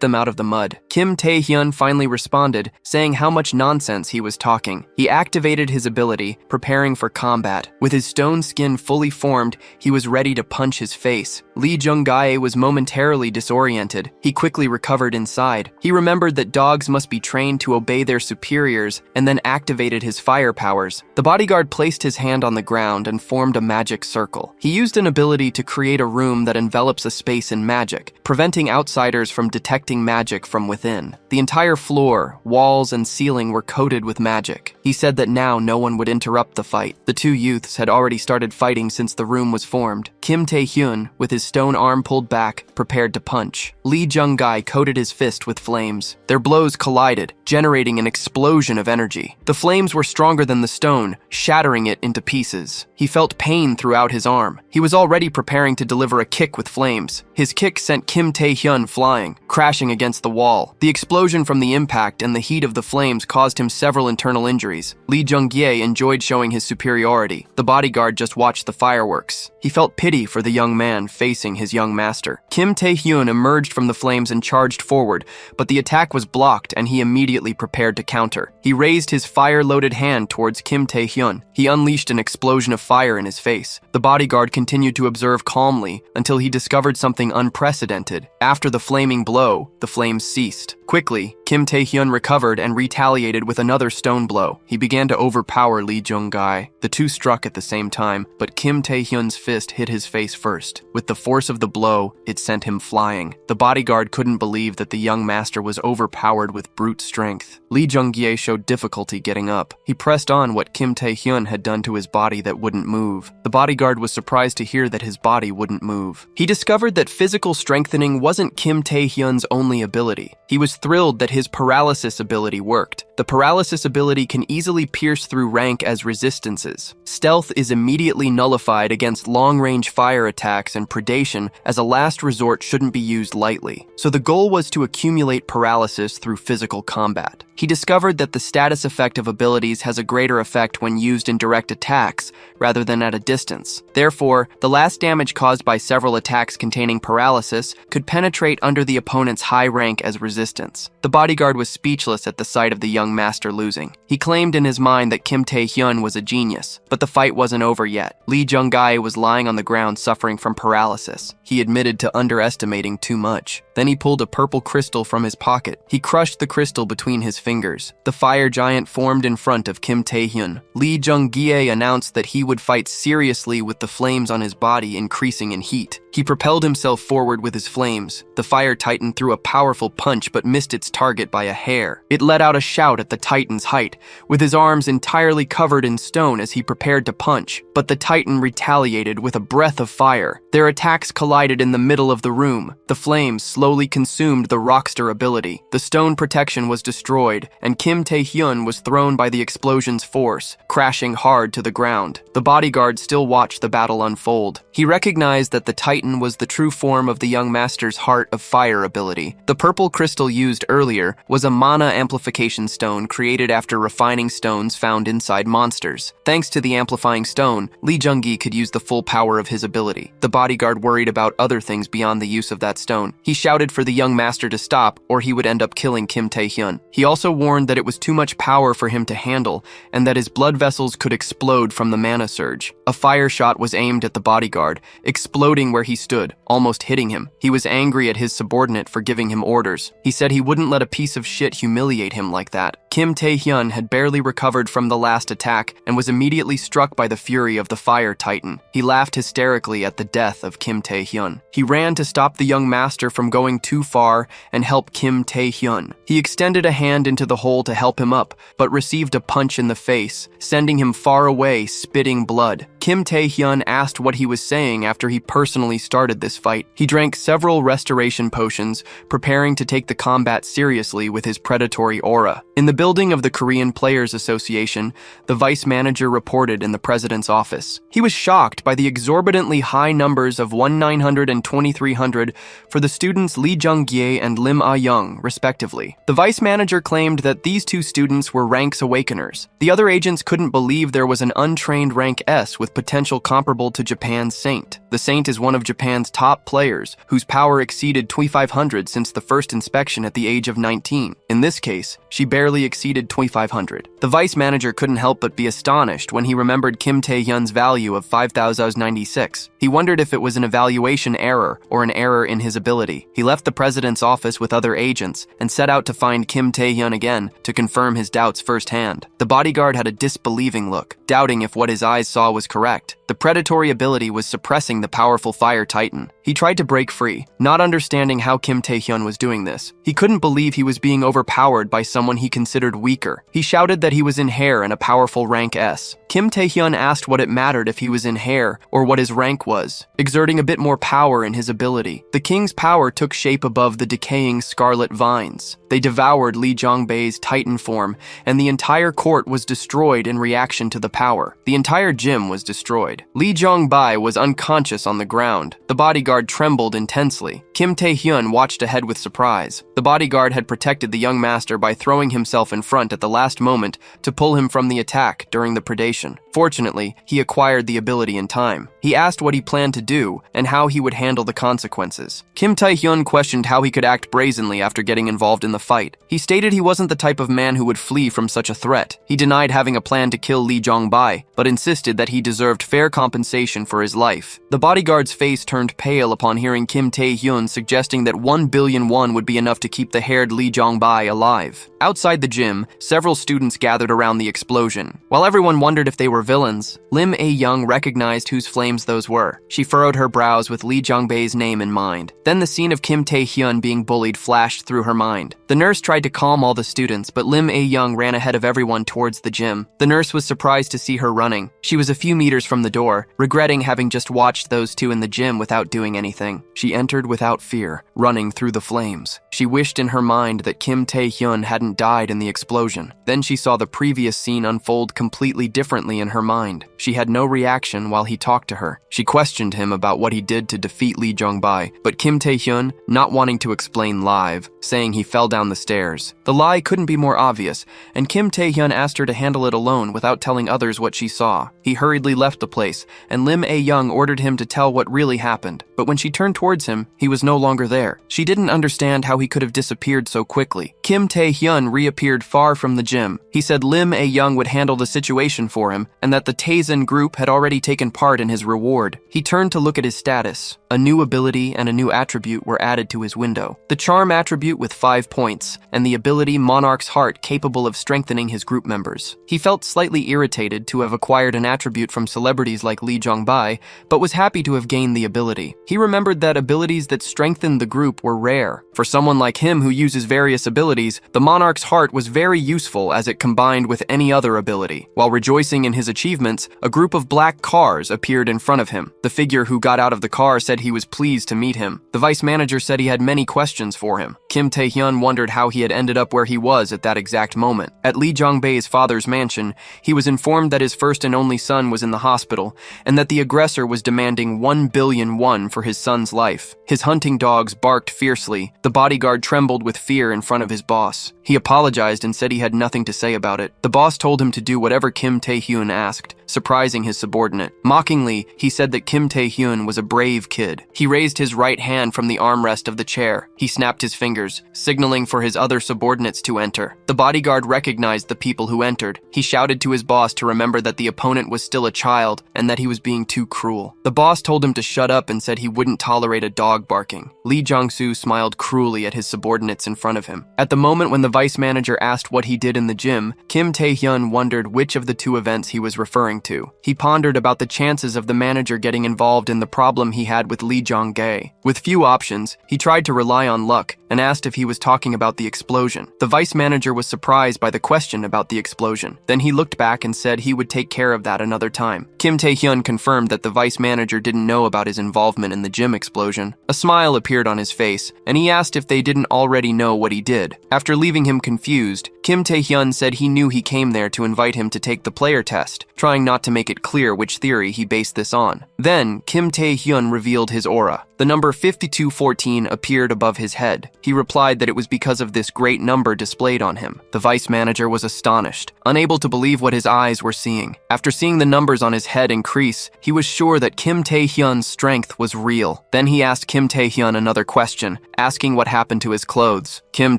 them out of the mud. Kim Tae-hyun finally responded, saying how much nonsense he was talking. He activated his ability, preparing for combat. With his stone skin fully formed, he was ready to punch his face. Lee Jungai was momentarily disoriented. He quickly recovered inside. He remembered that dogs must be trained to obey their superiors and then activated his fire powers. The bodyguard placed his hand on the ground and formed a magic circle. He used an ability to create a room that envelops a space in magic, preventing outsiders from detecting magic from within. The entire floor, walls, and ceiling were coated with magic. He said that now no one would interrupt the fight. The two youths had already started fighting since the room was formed. Kim Tae-hyun, with his stone arm pulled back, prepared to punch. Lee Jungai coated his fist with flames. Their blows collided, generating an explosion of energy. The flames were stronger than the stone, shattering it into pieces. He felt pain throughout his arm. He was already preparing to deliver a kick with flames. His kick sent Kim Tae-hyun flying, crashing against the wall. The explosion from the impact and the heat of the flames caused him several internal injuries. Lee Jungai enjoyed showing his superiority. The bodyguard just watched the fireworks. He felt pity for the young man facing his young master. Kim Tae-hyun emerged from the flames and charged forward, but the attack was blocked and he immediately prepared to counter. He raised his fire-loaded hand towards Kim Tae-hyun. He unleashed an explosion of fire in his face. The bodyguard continued to observe calmly until he discovered something unprecedented. After the flaming blow, the flames ceased. Quickly, Kim Tae-hyun recovered and retaliated with another stone blow. He began to overpower Lee Jungai. The two struck at the same time, but Kim Tae-hyun's fist hit his face first. With the force of the blow, it sent him flying. The bodyguard couldn't believe that the young master was overpowered with brute strength. Lee Jungai showed difficulty getting up. He pressed on what Kim Tae-hyun had done to his body that wouldn't move. The bodyguard was surprised to hear that his body wouldn't move. He discovered that physical strengthening wasn't Kim Tae-hyun's only ability. He was thrilled that his paralysis ability worked. The paralysis ability can easily pierce through rank as resistances. Stealth is immediately nullified against long-range fire attacks, and predation as a last resort shouldn't be used lightly. So the goal was to accumulate paralysis through physical combat. He discovered that the status effect of abilities has a greater effect when used in direct attacks rather than at a distance. Therefore, the last damage caused by several attacks containing paralysis could penetrate under the opponent's high rank as resistance. The bodyguard was speechless at the sight of the young master losing. He claimed in his mind that Kim Tae-hyun was a genius, but the fight wasn't over yet. Lee Jungai was lying on the ground suffering from paralysis. He admitted to underestimating too much. Then he pulled a purple crystal from his pocket. He crushed the crystal between his fingers. The fire giant formed in front of Kim Tae-hyun. Lee Jungai announced that he would fight seriously with the flames on his body increasing in heat. He propelled himself forward with his flames. The fire titan threw a powerful punch but missed its target by a hair. It let out a shout at the titan's height, with his arms entirely covered in stone as he prepared to punch. But the titan retaliated with a breath of fire. Their attacks collided in the middle of the room. The flames slowly consumed the rockster ability. The stone protection was destroyed, and Kim Tae-hyun was thrown by the explosion's force, crashing hard to the ground. The bodyguard still watched the battle unfold. He recognized that the titan was the true form of the young master's Heart of Fire ability. The purple crystal used earlier was a mana amplification stone created after refining stones found inside monsters. Thanks to the amplifying stone, Lee Jungai could use the full power of his ability. The bodyguard worried about other things beyond the use of that stone. He shouted for the young master to stop, or he would end up killing Kim Tae-hyun. He also warned that it was too much power for him to handle, and that his blood vessels could explode from the mana surge. A fire shot was aimed at the bodyguard, exploding where he stood, almost hitting him. He was angry at his subordinate for giving him orders. He said he wouldn't let a piece of shit humiliate him like that. Kim Tae-hyun had barely recovered from the last attack and was immediately struck by the fury of the fire titan. He laughed hysterically at the death of Kim Tae-hyun. He ran to stop the young master from going too far and help Kim Tae-hyun. He extended a hand into the hole to help him up, but received a punch in the face, sending him far away, spitting blood. Kim Tae-hyun asked what he was saying after he personally started this fight. He drank several restoration potions, preparing to take the combat seriously with his predatory aura. In the building of the Korean Players Association, the vice manager reported in the president's office. He was shocked by the exorbitantly high numbers of 1900 and 2300 for the students Lee Jungai and Lim Ayong, respectively. The vice manager claimed that these two students were ranks awakeners. The other agents couldn't believe there was an untrained rank S with potential comparable to Japan's Saint. The Saint is one of Japan's top players, whose power exceeded 2500 since the first inspection at the age of 19. In this case, she barely exceeded 2500. The vice manager couldn't help but be astonished when he remembered Kim Tae-hyun's value of 5096. He wondered if it was an evaluation error or an error in his ability. He left the president's office with other agents and set out to find Kim Tae-hyun again to confirm his doubts firsthand. The bodyguard had a disbelieving look, doubting if what his eyes saw was correct. The predatory ability was suppressing the powerful fire titan. He tried to break free, not understanding how Kim Tae-hyun was doing this. He couldn't believe he was being overpowered by someone he considered weaker. He shouted that he was in hair and a powerful rank S. Kim Tae-hyun asked what it mattered if he was in hair or what his rank was, exerting a bit more power in his ability. The king's power took shape above the decaying scarlet vines. They devoured Lee Jungbai's titan form, and the entire court was destroyed in reaction to the power. The entire gym was destroyed. Lee Jungai was unconscious on the ground. The bodyguard trembled intensely. Kim Tae-hyun watched ahead with surprise. The bodyguard had protected the young master by throwing himself in front at the last moment to pull him from the attack during the predation. Fortunately, he acquired the ability in time. He asked what he planned to do and how he would handle the consequences. Kim Tae-hyun questioned how he could act brazenly after getting involved in the fight. He stated he wasn't the type of man who would flee from such a threat. He denied having a plan to kill Lee Jungai, but insisted that he deserved fair compensation for his life. The bodyguard's face turned pale upon hearing Kim Tae-hyun suggesting that 1 billion won would be enough to keep the haired Lee Jungai alive. Outside the gym, several students gathered around the explosion. While everyone wondered if they were villains, Lim Ayong recognized whose flames those were. She furrowed her brows with Lee Jungbai's name in mind. Then the scene of Kim Tae-hyun being bullied flashed through her mind. The nurse tried to calm all the students, but Lim Ayong ran ahead of everyone towards the gym. The nurse was surprised to see her running. She was a few meters from the door, regretting having just watched those two in the gym without doing anything. She entered without fear, running through the flames. She wished in her mind that Kim Tae-hyun hadn't died in the explosion. Then she saw the previous scene unfold completely differently in her mind. She had no reaction while he talked to her. She questioned him about what he did to defeat Lee Jungai, but Kim Tae-hyun, not wanting to explain, lied, saying he fell down the stairs. The lie couldn't be more obvious, and Kim Tae-hyun asked her to handle it alone without telling others what she saw. He hurriedly left the place, and Lim Ayong ordered him to tell what really happened. But when she turned towards him, he was no longer there. She didn't understand how he could have disappeared so quickly. Kim Tae-hyun reappeared far from the gym. He said Lim Ayong would handle the situation for him, and that the Taesin group had already taken part in his reward. He turned to look at his status. A new ability and a new attribute were added to his window. The charm attribute with 5 points, and the ability Monarch's Heart capable of strengthening his group members. He felt slightly irritated to have acquired an attribute from celebrities like Lee Jungai, but was happy to have gained the ability. He remembered that abilities that strengthened the group were rare. For someone like him who uses various abilities, the Monarch's Heart was very useful as it combined with any other ability. While rejoicing in his achievements, a group of black cars appeared in front of him. The figure who got out of the car said he was pleased to meet him. The vice manager said he had many questions for him. Kim Tae-hyun wondered how he had ended up where he was at that exact moment. At Lee Jungbai's father's mansion, he was informed that his first and only son was in the hospital, and that the aggressor was demanding 1 billion won for his son's life. His hunting dogs barked fiercely. The bodyguard trembled with fear in front of his boss. He apologized and said he had nothing to say about it. The boss told him to do whatever Kim Tae-hyun asked, surprising his subordinate. Mockingly, he said that Kim Tae-hyun was a brave kid. He raised his right hand from the armrest of the chair. He snapped his fingers, signaling for his other subordinates to enter. The bodyguard recognized the people who entered. He shouted to his boss to remember that the opponent was still a child and that he was being too cruel. The boss told him to shut up and said he wouldn't tolerate a dog barking. Lee Jong-soo smiled cruelly at his subordinates in front of him. At the moment when the vice manager asked what he did in the gym, Kim Tae-hyun wondered which of the two events he was referring to. He pondered about the chances of the manager getting involved in the problem he had with Lee Jungai. With few options, he tried to rely on luck and asked if he was talking about the explosion. The vice manager was surprised by the question about the explosion. Then he looked back and said he would take care of that another time. Kim Tae-hyun confirmed that the vice manager didn't know about his involvement in the gym explosion. A smile appeared on his face, and he asked if they didn't already know what he did. After leaving him confused, Kim Tae-hyun said he knew he came there to invite him to take the player test, trying not to make it clear which theory he based this on. Then, Kim Tae-hyun revealed his aura. The number 5214 appeared above his head. He replied that it was because of this great number displayed on him. The vice manager was astonished, unable to believe what his eyes were seeing. After seeing the numbers on his head increase, he was sure that Kim Tae-hyun's strength was real. Then he asked Kim Tae-hyun another question, asking what happened to his clothes. Kim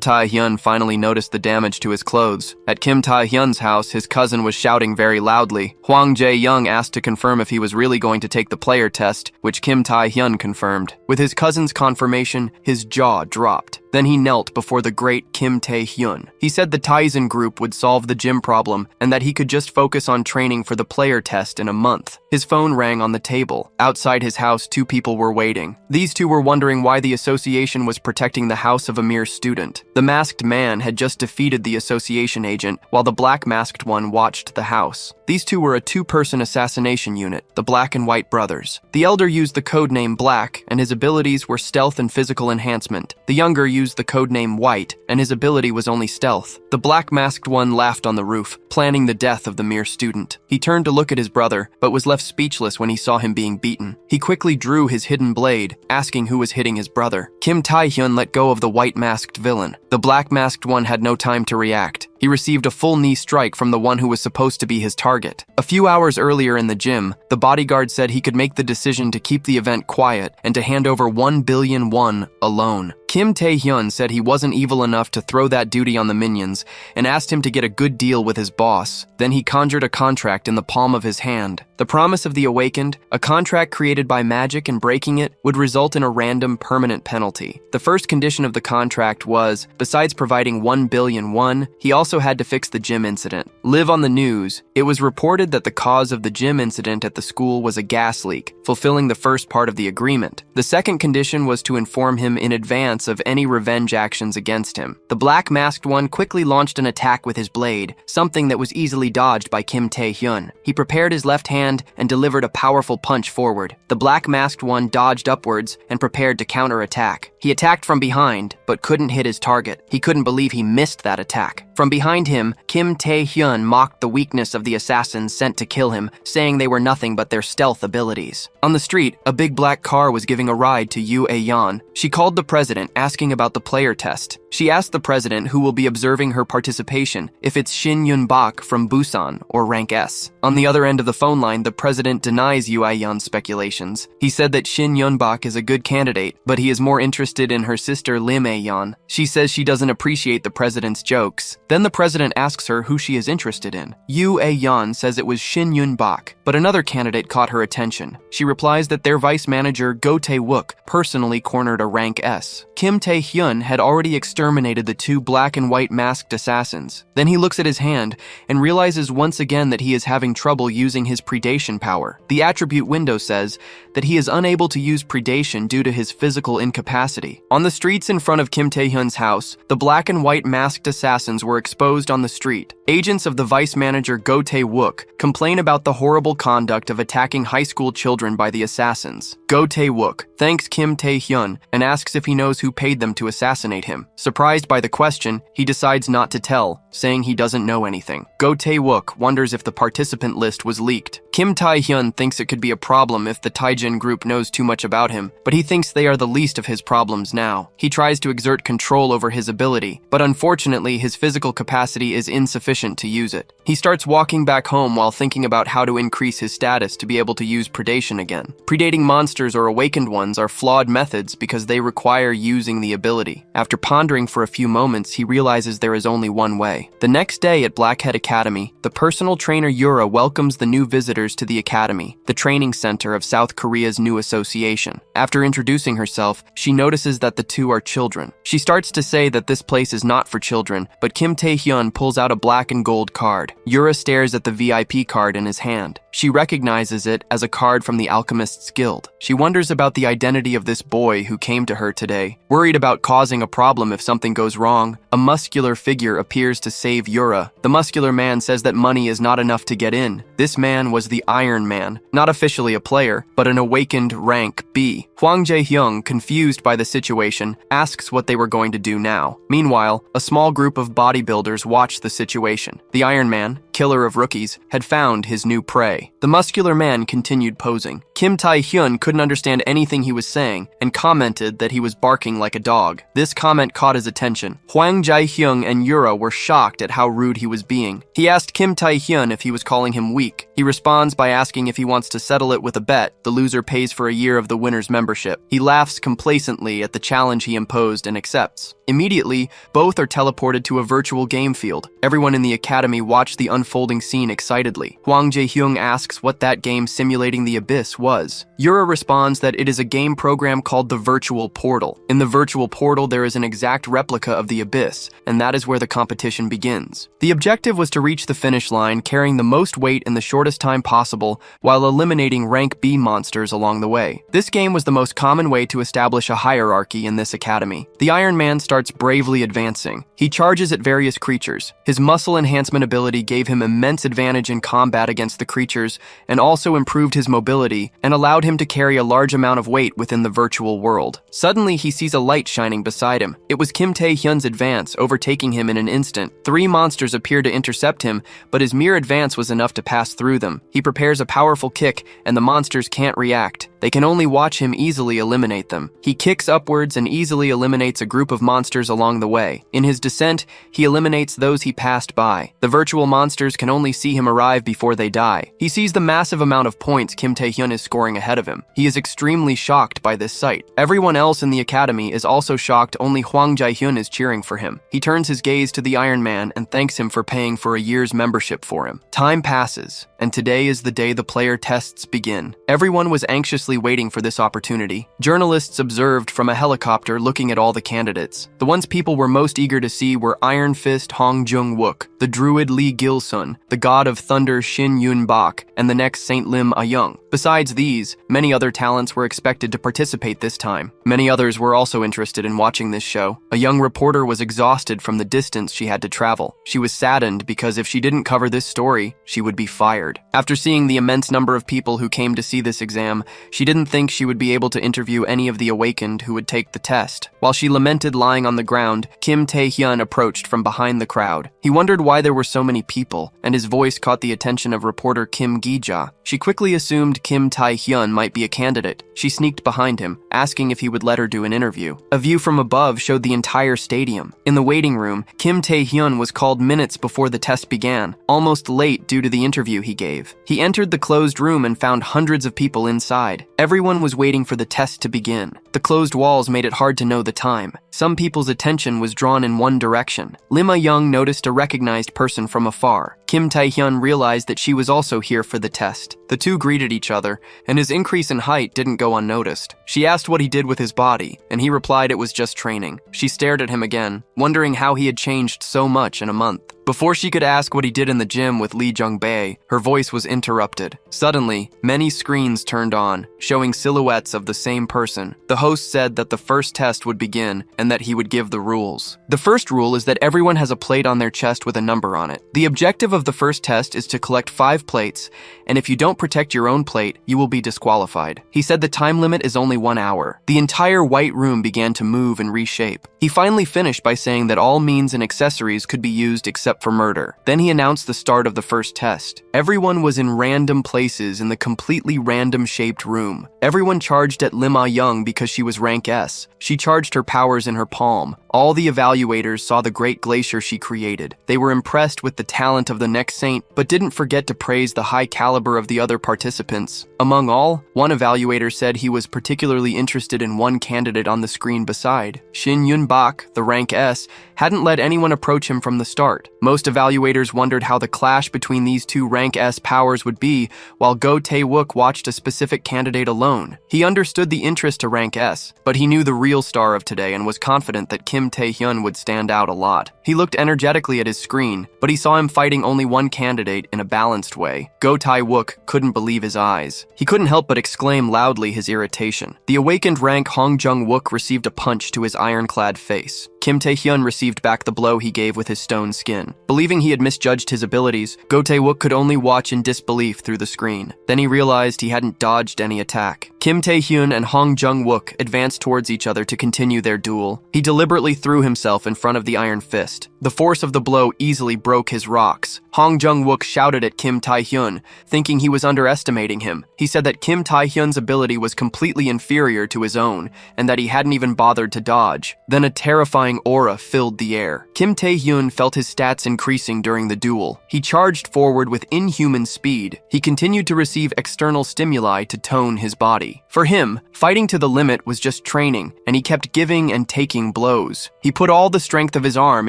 Tae-hyun finally noticed the damage to his clothes. At Kim Tae-hyun's house, his cousin was shouting very loudly. Hwang Jae-young asked to confirm if he was really going to take the player test, which Kim Tae-hyun confirmed. With his cousin's confirmation, his jaw dropped. Then he knelt before the great Kim Tae-hyun. He said the Tizen group would solve the gym problem and that he could just focus on training for the player test in a month. His phone rang on the table. Outside his house, two people were waiting. These two were wondering why the association was protecting the house of a mere student. The masked man had just defeated the association agent, while the black masked one watched the house. These two were a two-person assassination unit, the Black and White brothers. The elder used the codename Black, and his abilities were stealth and physical enhancement. The younger used the codename White, and his ability was only stealth. The black masked one laughed on the roof, planning the death of the mere student. He turned to look at his brother, but was left speechless when he saw him being beaten. He quickly drew his hidden blade, asking who was hitting his brother. Kim Tae-hyun let go of the white masked villain. The black masked one had no time to react. He received a full knee strike from the one who was supposed to be his target. A few hours earlier in the gym, the bodyguard said he could make the decision to keep the event quiet and to hand over 1 billion won alone. Kim Tae-hyun said he wasn't evil enough to throw that duty on the minions and asked him to get a good deal with his boss. Then he conjured a contract in the palm of his hand. The promise of the awakened, a contract created by magic, and breaking it would result in a random permanent penalty. The first condition of the contract was, besides providing 1 billion won, he also had to fix the gym incident. Live on the news, it was reported that the cause of the gym incident at the school was a gas leak, fulfilling the first part of the agreement. The second condition was to inform him in advance of any revenge actions against him. The black masked one quickly launched an attack with his blade, something that was easily dodged by Kim Tae-hyun. He prepared his left hand and delivered a powerful punch forward. The black masked one dodged upwards and prepared to counterattack. He attacked from behind, but couldn't hit his target. He couldn't believe he missed that attack. From behind him, Kim Tae-hyun mocked the weakness of the assassins sent to kill him, saying they were nothing but their stealth abilities. On the street, a big black car was giving a ride to Liu Ayong. She called the president, asking about the player test. She asked the president who will be observing her participation if it's Shin Yunbach from Busan or Rank S. On the other end of the phone line, the president denies Liu Ayong's speculations. He said that Shin Yunbach is a good candidate, but he is more interested in her sister Lim Ayong. She says she doesn't appreciate the president's jokes. Then the president asks her who she is interested in. Liu Ayong says it was Shin Yunbach, but another candidate caught her attention. She replies that their vice manager Go Tae-wook personally cornered a Rank S. Kim Tae-hyun had already exterminated the two black and white masked assassins. Then he looks at his hand and realizes once again that he is having trouble using his predation power. The attribute window says that he is unable to use predation due to his physical incapacity. On the streets in front of Kim Tae-hyun's house, the black and white masked assassins were exposed on the street. Agents of the vice manager Go Tae-wook complain about the horrible conduct of attacking high school children by the assassins. Go Tae-wook thanks Kim Tae-hyun and asks if he knows who paid them to assassinate him. Surprised by the question, he decides not to tell, saying he doesn't know anything. Go Tae-wook wonders if the participant list was leaked. Kim Tae-hyun thinks it could be a problem if the Taijin group knows too much about him, but he thinks they are the least of his problems now. He tries to exert control over his ability, but unfortunately his physical capacity is insufficient to use it. He starts walking back home while thinking about how to increase his status to be able to use predation again. Predating monsters or awakened ones are flawed methods because they require using the ability. After pondering wondering for a few moments, he realizes there is only one way. The next day at Blackhead Academy, the personal trainer Yura welcomes the new visitors to the academy, the training center of South Korea's new association. After introducing herself, she notices that the two are children. She starts to say that this place is not for children, but Kim Tae-hyun pulls out a black and gold card. Yura stares at the VIP card in his hand. She recognizes it as a card from the Alchemist's Guild. She wonders about the identity of this boy who came to her today. Worried about causing a problem if something goes wrong, a muscular figure appears to save Yura. The muscular man says that money is not enough to get in. This man was the Iron Man, not officially a player, but an awakened rank B. Hwang Jae-hyung, confused by the situation, asks what they were going to do now. Meanwhile, a small group of bodybuilders watch the situation. The Iron Man, killer of rookies, had found his new prey. The muscular man continued posing. Kim Tae-hyun couldn't understand anything he was saying and commented that he was barking like a dog. This comment caught his attention. Hwang Jae-hyung and Yura were shocked at how rude he was being. He asked Kim Tae-hyun if he was calling him weak. He responds by asking if he wants to settle it with a bet. The loser pays for a year of the winner's membership. He laughs complacently at the challenge he imposed and accepts. Immediately, both are teleported to a virtual game field. Everyone in the academy watched the unfolding scene excitedly. Hwang Jae-hyung asks what that game simulating the abyss was. Yura responds that it is a game program called the Virtual Portal. In the Virtual Portal, there is an exact replica of the abyss, and that is where the competition begins. The objective was to reach the finish line carrying the most weight in the shortest time possible while eliminating rank B monsters along the way. This game was the most common way to establish a hierarchy in this academy. The Iron Man starts bravely advancing. He charges at various creatures. His muscle enhancement ability gave him immense advantage in combat against the creatures and also improved his mobility and allowed him to carry a large amount of weight within the virtual world. Suddenly, he sees a light shining beside him. It was Kim Tae-hyun's advance, overtaking him in an instant. 3 monsters appeared to intercept him, but his mere advance was enough to pass through them. He prepares a powerful kick, and the monsters can't react. They can only watch him easily eliminate them. He kicks upwards and easily eliminates a group of monsters along the way. In his descent, he eliminates those he passed by. The virtual monsters can only see him arrive before they die. He sees the massive amount of points Kim Tae-hyun is scoring ahead of him. He is extremely shocked by this sight. Everyone else in the academy is also shocked. Only Hwang Jae-hyun is cheering for him. He turns his gaze to the Iron Man and thanks him for paying for a year's membership for him. Time passes, and today is the day the player tests begin. Everyone was anxiously waiting for this opportunity. Journalists observed from a helicopter looking at all the candidates. The ones people were most eager to see were Iron Fist Hong Jung-wook, the druid Lee Gil-sun, the god of thunder Shin Yunbach, and the next Saint Lim Ayong. Besides these, many other talents were expected to participate this time. Many others were also interested in watching this show. A young reporter was exhausted from the distance she had to travel. She was saddened because if she didn't cover this story, she would be fired. After seeing the immense number of people who came to see this exam, she didn't think she would be able to interview any of the awakened who would take the test. While she lamented lying on the ground, Kim Tae-hyun approached from behind the crowd. He wondered why there were so many people, and his voice caught the attention of reporter Kim Gi-ja. She quickly assumed Kim Tae-hyun might be a candidate. She sneaked behind him, asking if he would let her do an interview. A view from above showed the entire stadium. In the waiting room, Kim Tae-hyun was called minutes before the test began, almost late due to the interview he gave. He entered the closed room and found hundreds of people inside. Everyone was waiting for the test to begin. The closed walls made it hard to know the time. Some people's attention was drawn in one direction. Lim Ayong noticed a recognized person from afar. Kim Tae-hyun realized that she was also here for the test. The two greeted each other, and his increase in height didn't go unnoticed. She asked what he did with his body, and he replied it was just training. She stared at him again, wondering how he had changed so much in a month. Before she could ask what he did in the gym with Lee Jungai, her voice was interrupted. Suddenly, many screens turned on, showing silhouettes of the same person. The host said that the first test would begin and that he would give the rules. The first rule is that everyone has a plate on their chest with a number on it. The objective of the first test is to collect 5 plates, and if you don't protect your own plate, you will be disqualified. He said the time limit is only 1 hour. The entire white room began to move and reshape. He finally finished by saying that all means and accessories could be used except for murder. Then he announced the start of the first test. Everyone was in random places in the completely random-shaped room. Everyone charged at Lim Ayong because she was rank S. She charged her powers in her palm. All the evaluators saw the great glacier she created. They were impressed with the talent of the next saint, but didn't forget to praise the high caliber of the other participants. Among all, one evaluator said he was particularly interested in one candidate on the screen beside. Shin Yunbach, the rank S, hadn't let anyone approach him from the start. Most evaluators wondered how the clash between these two rank S powers would be, while Go Tae-wook watched a specific candidate alone. He understood the interest to rank S, but he knew the real star of today and was confident that Kim Tae-hyun would stand out a lot. He looked energetically at his screen, but he saw him fighting only one candidate in a balanced way. Go Tae-wook couldn't believe his eyes. He couldn't help but exclaim loudly his irritation. The awakened rank Hong Jung-wook received a punch to his ironclad face. Kim Tae-hyun received back the blow he gave with his stone skin. Believing he had misjudged his abilities, Go Tae-wook could only watch in disbelief through the screen. Then he realized he hadn't dodged any attack. Kim Tae-hyun and Hong Jung-wook advanced towards each other to continue their duel. He deliberately threw himself in front of the iron fist. The force of the blow easily broke his rocks. Hong Jung-wook shouted at Kim Tae-hyun, thinking he was underestimating him. He said that Kim Tae-hyun's ability was completely inferior to his own, and that he hadn't even bothered to dodge. Then a terrifying aura filled the air. Kim Tae-hyun felt his stats increasing during the duel. He charged forward with inhuman speed. He continued to receive external stimuli to tone his body. For him, fighting to the limit was just training, and he kept giving and taking blows. He put all the strength of his arm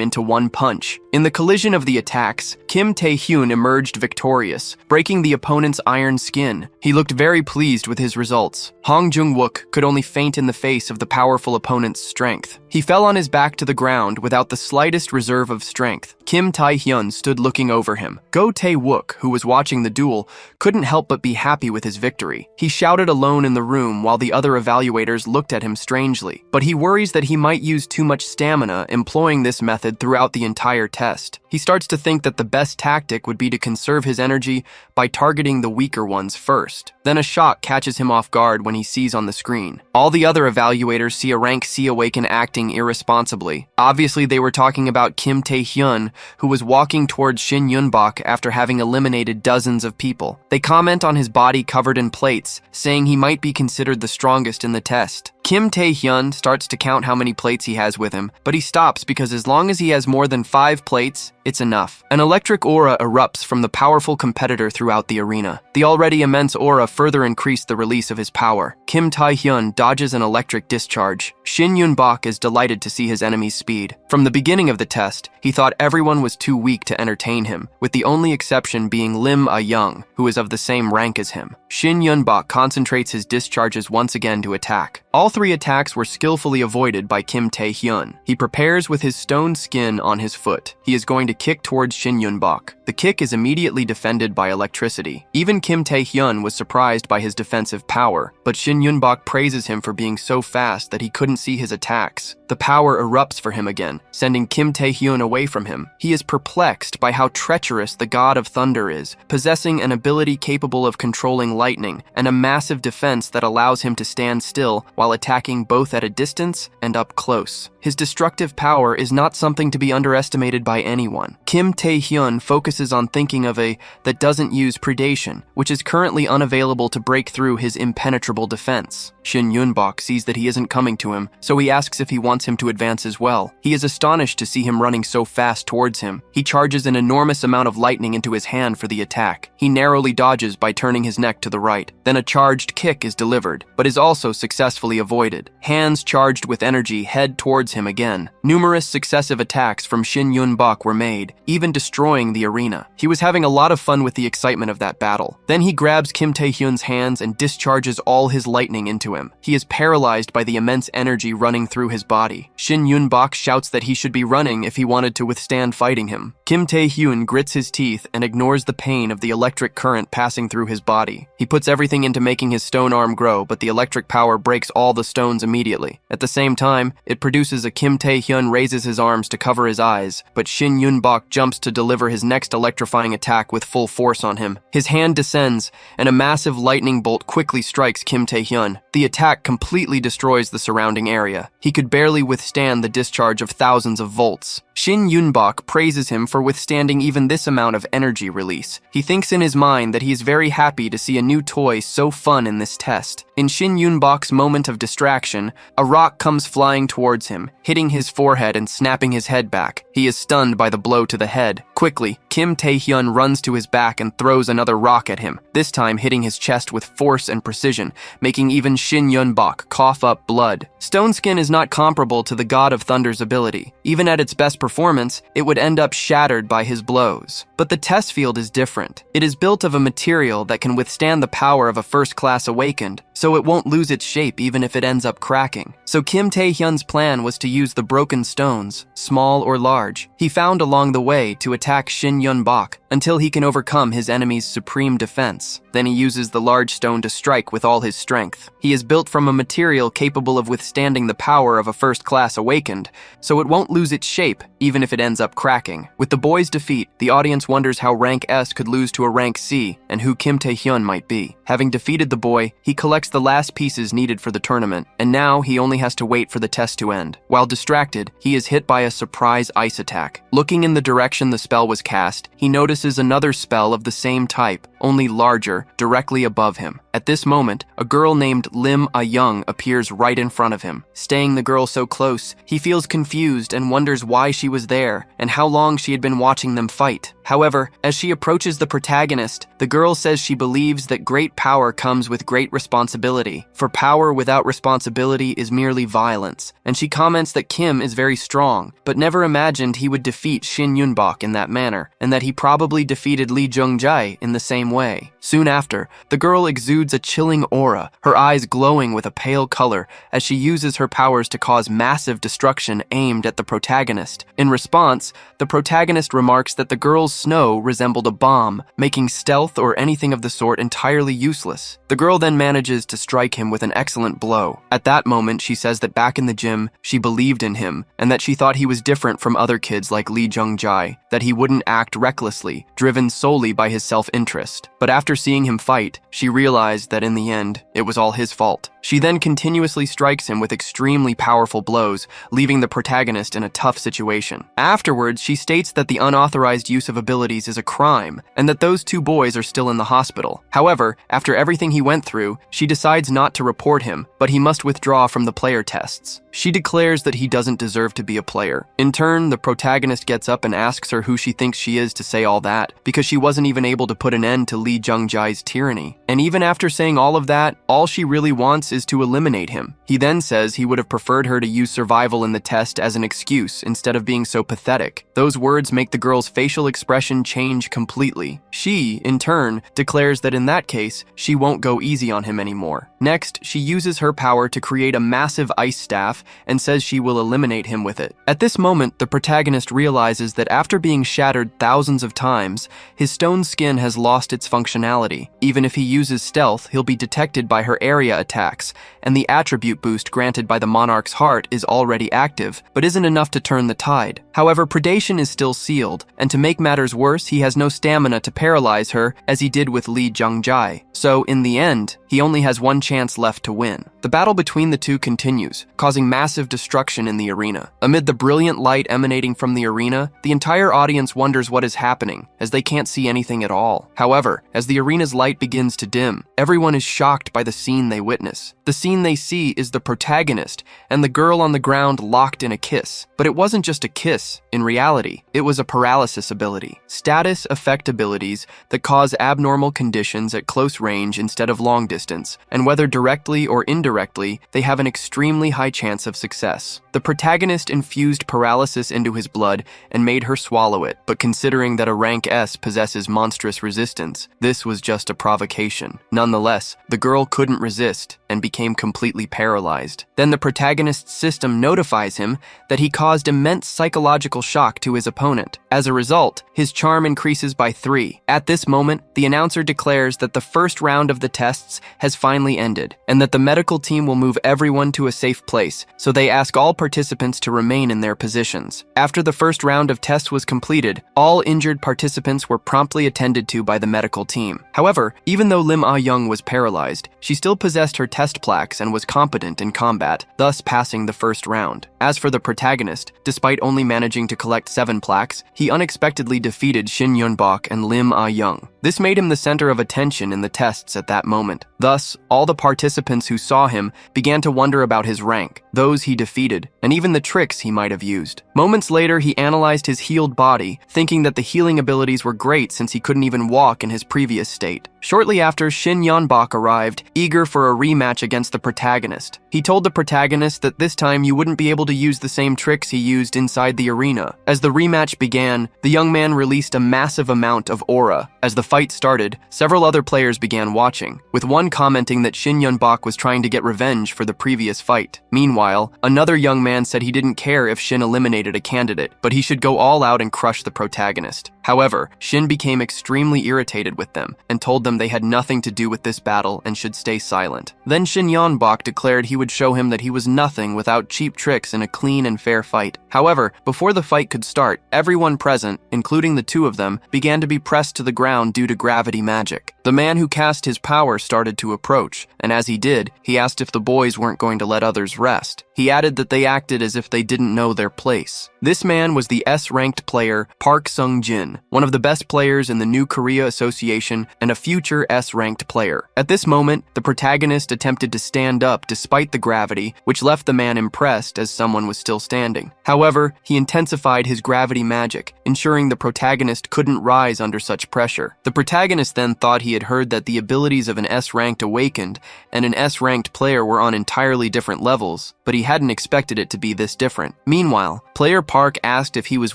into one punch. In the collision of the attacks, Kim Tae-hyun emerged victorious, breaking the opponent's iron skin. He looked very pleased with his results. Hong Jung-wook could only faint in the face of the powerful opponent's strength. He fell on his back to the ground without the slightest reserve of strength. Kim Tae-hyun stood looking over him. Go Tae-wook, who was watching the duel, couldn't help but be happy with his victory. He shouted alone in the room while the other evaluators looked at him strangely, but he worries that he might use too much stamina employing this method throughout the entire test. He starts to think that the best tactic would be to conserve his energy by targeting the weaker ones first. Then a shock catches him off guard when he sees on the screen. All the other evaluators see a rank C awaken acting irresponsibly. Obviously, they were talking about Kim Tae-hyun, who was walking towards Shin Yunbach after having eliminated dozens of people. They comment on his body covered in plates, saying he might be considered the strongest in the test. Kim Tae-hyun starts to count how many plates he has with him, but he stops because as long as he has more than 5 plates, it's enough. An electric aura erupts from the powerful competitor throughout the arena. The already immense aura further increased the release of his power. Kim Tae-hyun dodges an electric discharge. Shin Yunbach is delighted to see his enemy's speed. From the beginning of the test, he thought everyone was too weak to entertain him, with the only exception being Lim Ayong, who is of the same rank as him. Shin Yunbach concentrates his discharges once again to attack. All 3 attacks were skillfully avoided by Kim Tae-hyun. He prepares with his stone skin on his foot. He is going to kick towards Shin Yunbach. The kick is immediately defended by electricity. Even Kim Tae-hyun was surprised by his defensive power, but Shin Yunbach praises him for being so fast that he couldn't see his attacks. The power erupts for him again, sending Kim Tae-hyun away from him. He is perplexed by how treacherous the god of thunder is, possessing an ability capable of controlling lightning, and a massive defense that allows him to stand still while attacking both at a distance and up close. His destructive power is not something to be underestimated by anyone. Kim Tae-hyun focuses on thinking of a that doesn't use predation, which is currently unavailable to break through his impenetrable defense. Shin Yunbach sees that he isn't coming to him, so he asks if he wants him to advance as well. He is astonished to see him running so fast towards him. He charges an enormous amount of lightning into his hand for the attack. He narrowly dodges by turning his neck to the right. Then a charged kick is delivered, but is also successfully avoided. Hands charged with energy head towards him again. Numerous successive attacks from Shin Yunbach were made, even destroying the arena. He was having a lot of fun with the excitement of that battle. Then he grabs Kim Tae-hyun's hands and discharges all his lightning into him. He is paralyzed by the immense energy running through his body. Shin Yunbach shouts that he should be running if he wanted to withstand fighting him. Kim Tae-hyun grits his teeth and ignores the pain of the electric current passing through his body. He puts everything into making his stone arm grow, but the electric power breaks all the stones immediately. At the same time, it produces a Kim Tae-hyun raises his arms to cover his eyes, but Shin Yunbach jumps to deliver his next electrifying attack with full force on him. His hand descends, and a massive lightning bolt quickly strikes Kim Tae-hyun. The attack completely destroys the surrounding area. He could barely withstand the discharge of thousands of volts. Shin Yunbach praises him for withstanding even this amount of energy release. He thinks in his mind that he is very happy to see a new toy so fun in this test. In Shin Yunbach's moment of distraction, a rock comes flying towards him, hitting his forehead and snapping his head back. He is stunned by the blow to the head. Quickly, Kim Tae-hyun runs to his back and throws another rock at him, this time hitting his chest with force and precision, making even Shin Yunbach cough up blood. Stone Skin is not comparable to the God of Thunder's ability. Even at its best performance, it would end up shattered by his blows. But the test field is different. It is built of a material that can withstand the power of a first-class awakened, so it won't lose its shape even if it ends up cracking. So Kim Tae-hyun's plan was to use the broken stones, small or large, he found along the way to attack Shin Yunbach until he can overcome his enemy's supreme defense. Then he uses the large stone to strike with all his strength. He is built from a material capable of withstanding the power of a first-class awakened, so it won't lose its shape even if it ends up cracking. With the boy's defeat, the audience wonders how rank S could lose to a rank C and who Kim Tae-hyun might be. Having defeated the boy, he collects the last pieces needed for the tournament, and now he only has to wait for the test to end. While distracted, he is hit by a surprise ice attack. Looking in the direction the spell was cast, he notices another spell of the same type, only larger, directly above him. At this moment, a girl named Lim Ayong appears right in front of him. Staying the girl so close, he feels confused and wonders why she was there and how long she had been watching them fight. However, as she approaches the protagonist, the girl says she believes that great power comes with great responsibility, for power without responsibility is merely violence, and she comments that Kim is very strong, but never imagined he would defeat Shin Yunbach in that manner, and that he probably defeated Lee Jungai in the same way. Soon after, the girl exudes a chilling aura, her eyes glowing with a pale color as she uses her powers to cause massive destruction aimed at the protagonist. In response, the protagonist remarks that the girl's snow resembled a bomb, making stealth or anything of the sort entirely useless. The girl then manages to strike him with an excellent blow. At that moment, she says that back in the gym, she believed in him, and that she thought he was different from other kids like Lee Jungai, that he wouldn't act recklessly, driven solely by his self-interest. But after seeing him fight, she realized that in the end, it was all his fault. She then continuously strikes him with extremely powerful blows, leaving the protagonist in a tough situation. Afterwards, she states that the unauthorized use of abilities is a crime, and that those two boys are still in the hospital. However, after everything he went through, she decides not to report him, but he must withdraw from the player tests. She declares that he doesn't deserve to be a player. In turn, the protagonist gets up and asks her who she thinks she is to say all that, because she wasn't even able to put an end to Lee Jungjai's tyranny. And even after saying all of that, all she really wants is to eliminate him. He then says he would have preferred her to use survival in the test as an excuse instead of being so pathetic. Those words make the girl's facial expression change completely. She, in turn, declares that in that case, she won't go easy on him anymore. Next, she uses her power to create a massive ice staff and says she will eliminate him with it. At this moment, the protagonist realizes that after being shattered thousands of times, his stone skin has lost its functionality. Even if he uses stealth, he'll be detected by her area attacks, and the attribute boost granted by the monarch's heart is already active, but isn't enough to turn the tide. However, Predation is still sealed, and to make matters worse, he has no stamina to paralyze her, as he did with Lee Jungjai. So, in the end, he only has one chance left to win. The battle between the two continues, causing massive destruction in the arena. Amid the brilliant light emanating from the arena, the entire audience wonders what is happening, as they can't see anything at all. However, as the arena's light begins to dim, everyone is shocked by the scene they witness. The scene they see is the protagonist and the girl on the ground locked in a kiss. But it wasn't just a kiss. In reality, it was a paralysis ability. Status effect abilities that cause abnormal conditions at close range instead of long distance, and whether directly or indirectly, they have an extremely high chance of success. The protagonist infused paralysis into his blood and made her swallow it, but considering that a rank S possesses monstrous resistance, this was just a provocation. Nonetheless, the girl couldn't resist and became completely paralyzed. Then the protagonist's system notifies him that he caused immense psychological shock to his opponent. As a result, his charm increases by 3. At this moment, the announcer declares that the first round of the tests has finally ended, and that the medical team will move everyone to a safe place, so they ask all participants to remain in their positions. After the first round of tests was completed, all injured participants were promptly attended to by the medical team. However, even though Lim Ayong was paralyzed, she still possessed her test plaques and was competent in combat, thus passing the first round. As for the protagonist, despite only managing to collect 7 plaques, he unexpectedly defeated Shin Yunbach and Lim Ayong. This made him the center of attention in the tests at that moment. Thus, all the participants who saw him began to wonder about his rank, those he defeated, and even the tricks he might have used. Moments later, he analyzed his healed body, thinking that the healing abilities were great since he couldn't even walk in his previous state. Shortly after, Shin Yunbach arrived, eager for a rematch against the protagonist. He told the protagonist that this time you wouldn't be able to use the same tricks he used inside the arena. As the rematch began, the young man released a massive amount of aura. As the fight started, several other players began watching, with one commenting that Shin Yunbach was trying to get revenge for the previous fight. Meanwhile, another young man said he didn't care if Shin eliminated a candidate, but he should go all out and crush the protagonist. However, Shin became extremely irritated with them and told them they had nothing to do with this battle and should stay silent. Then Shin Yunbach declared he would show him that he was nothing without cheap tricks in a clean and fair fight. However, before the fight could start, everyone present, including the two of them, began to be pressed to the ground due to gravity magic. The man who cast his power started to approach, and as he did, he asked if the boys weren't going to let others rest. He added that they acted as if they didn't know their place. This man was the S-ranked player Park Sung-jin, one of the best players in the New Korea Association and a future S-ranked player. At this moment, the protagonist attempted to stand up despite the gravity, which left the man impressed as someone was still standing. However, he intensified his gravity magic, ensuring the protagonist couldn't rise under such pressure. The protagonist then thought he had heard that the abilities of an S-ranked awakened and an S-ranked player were on entirely different levels, but he hadn't expected it to be this different. Meanwhile, player Park asked if he was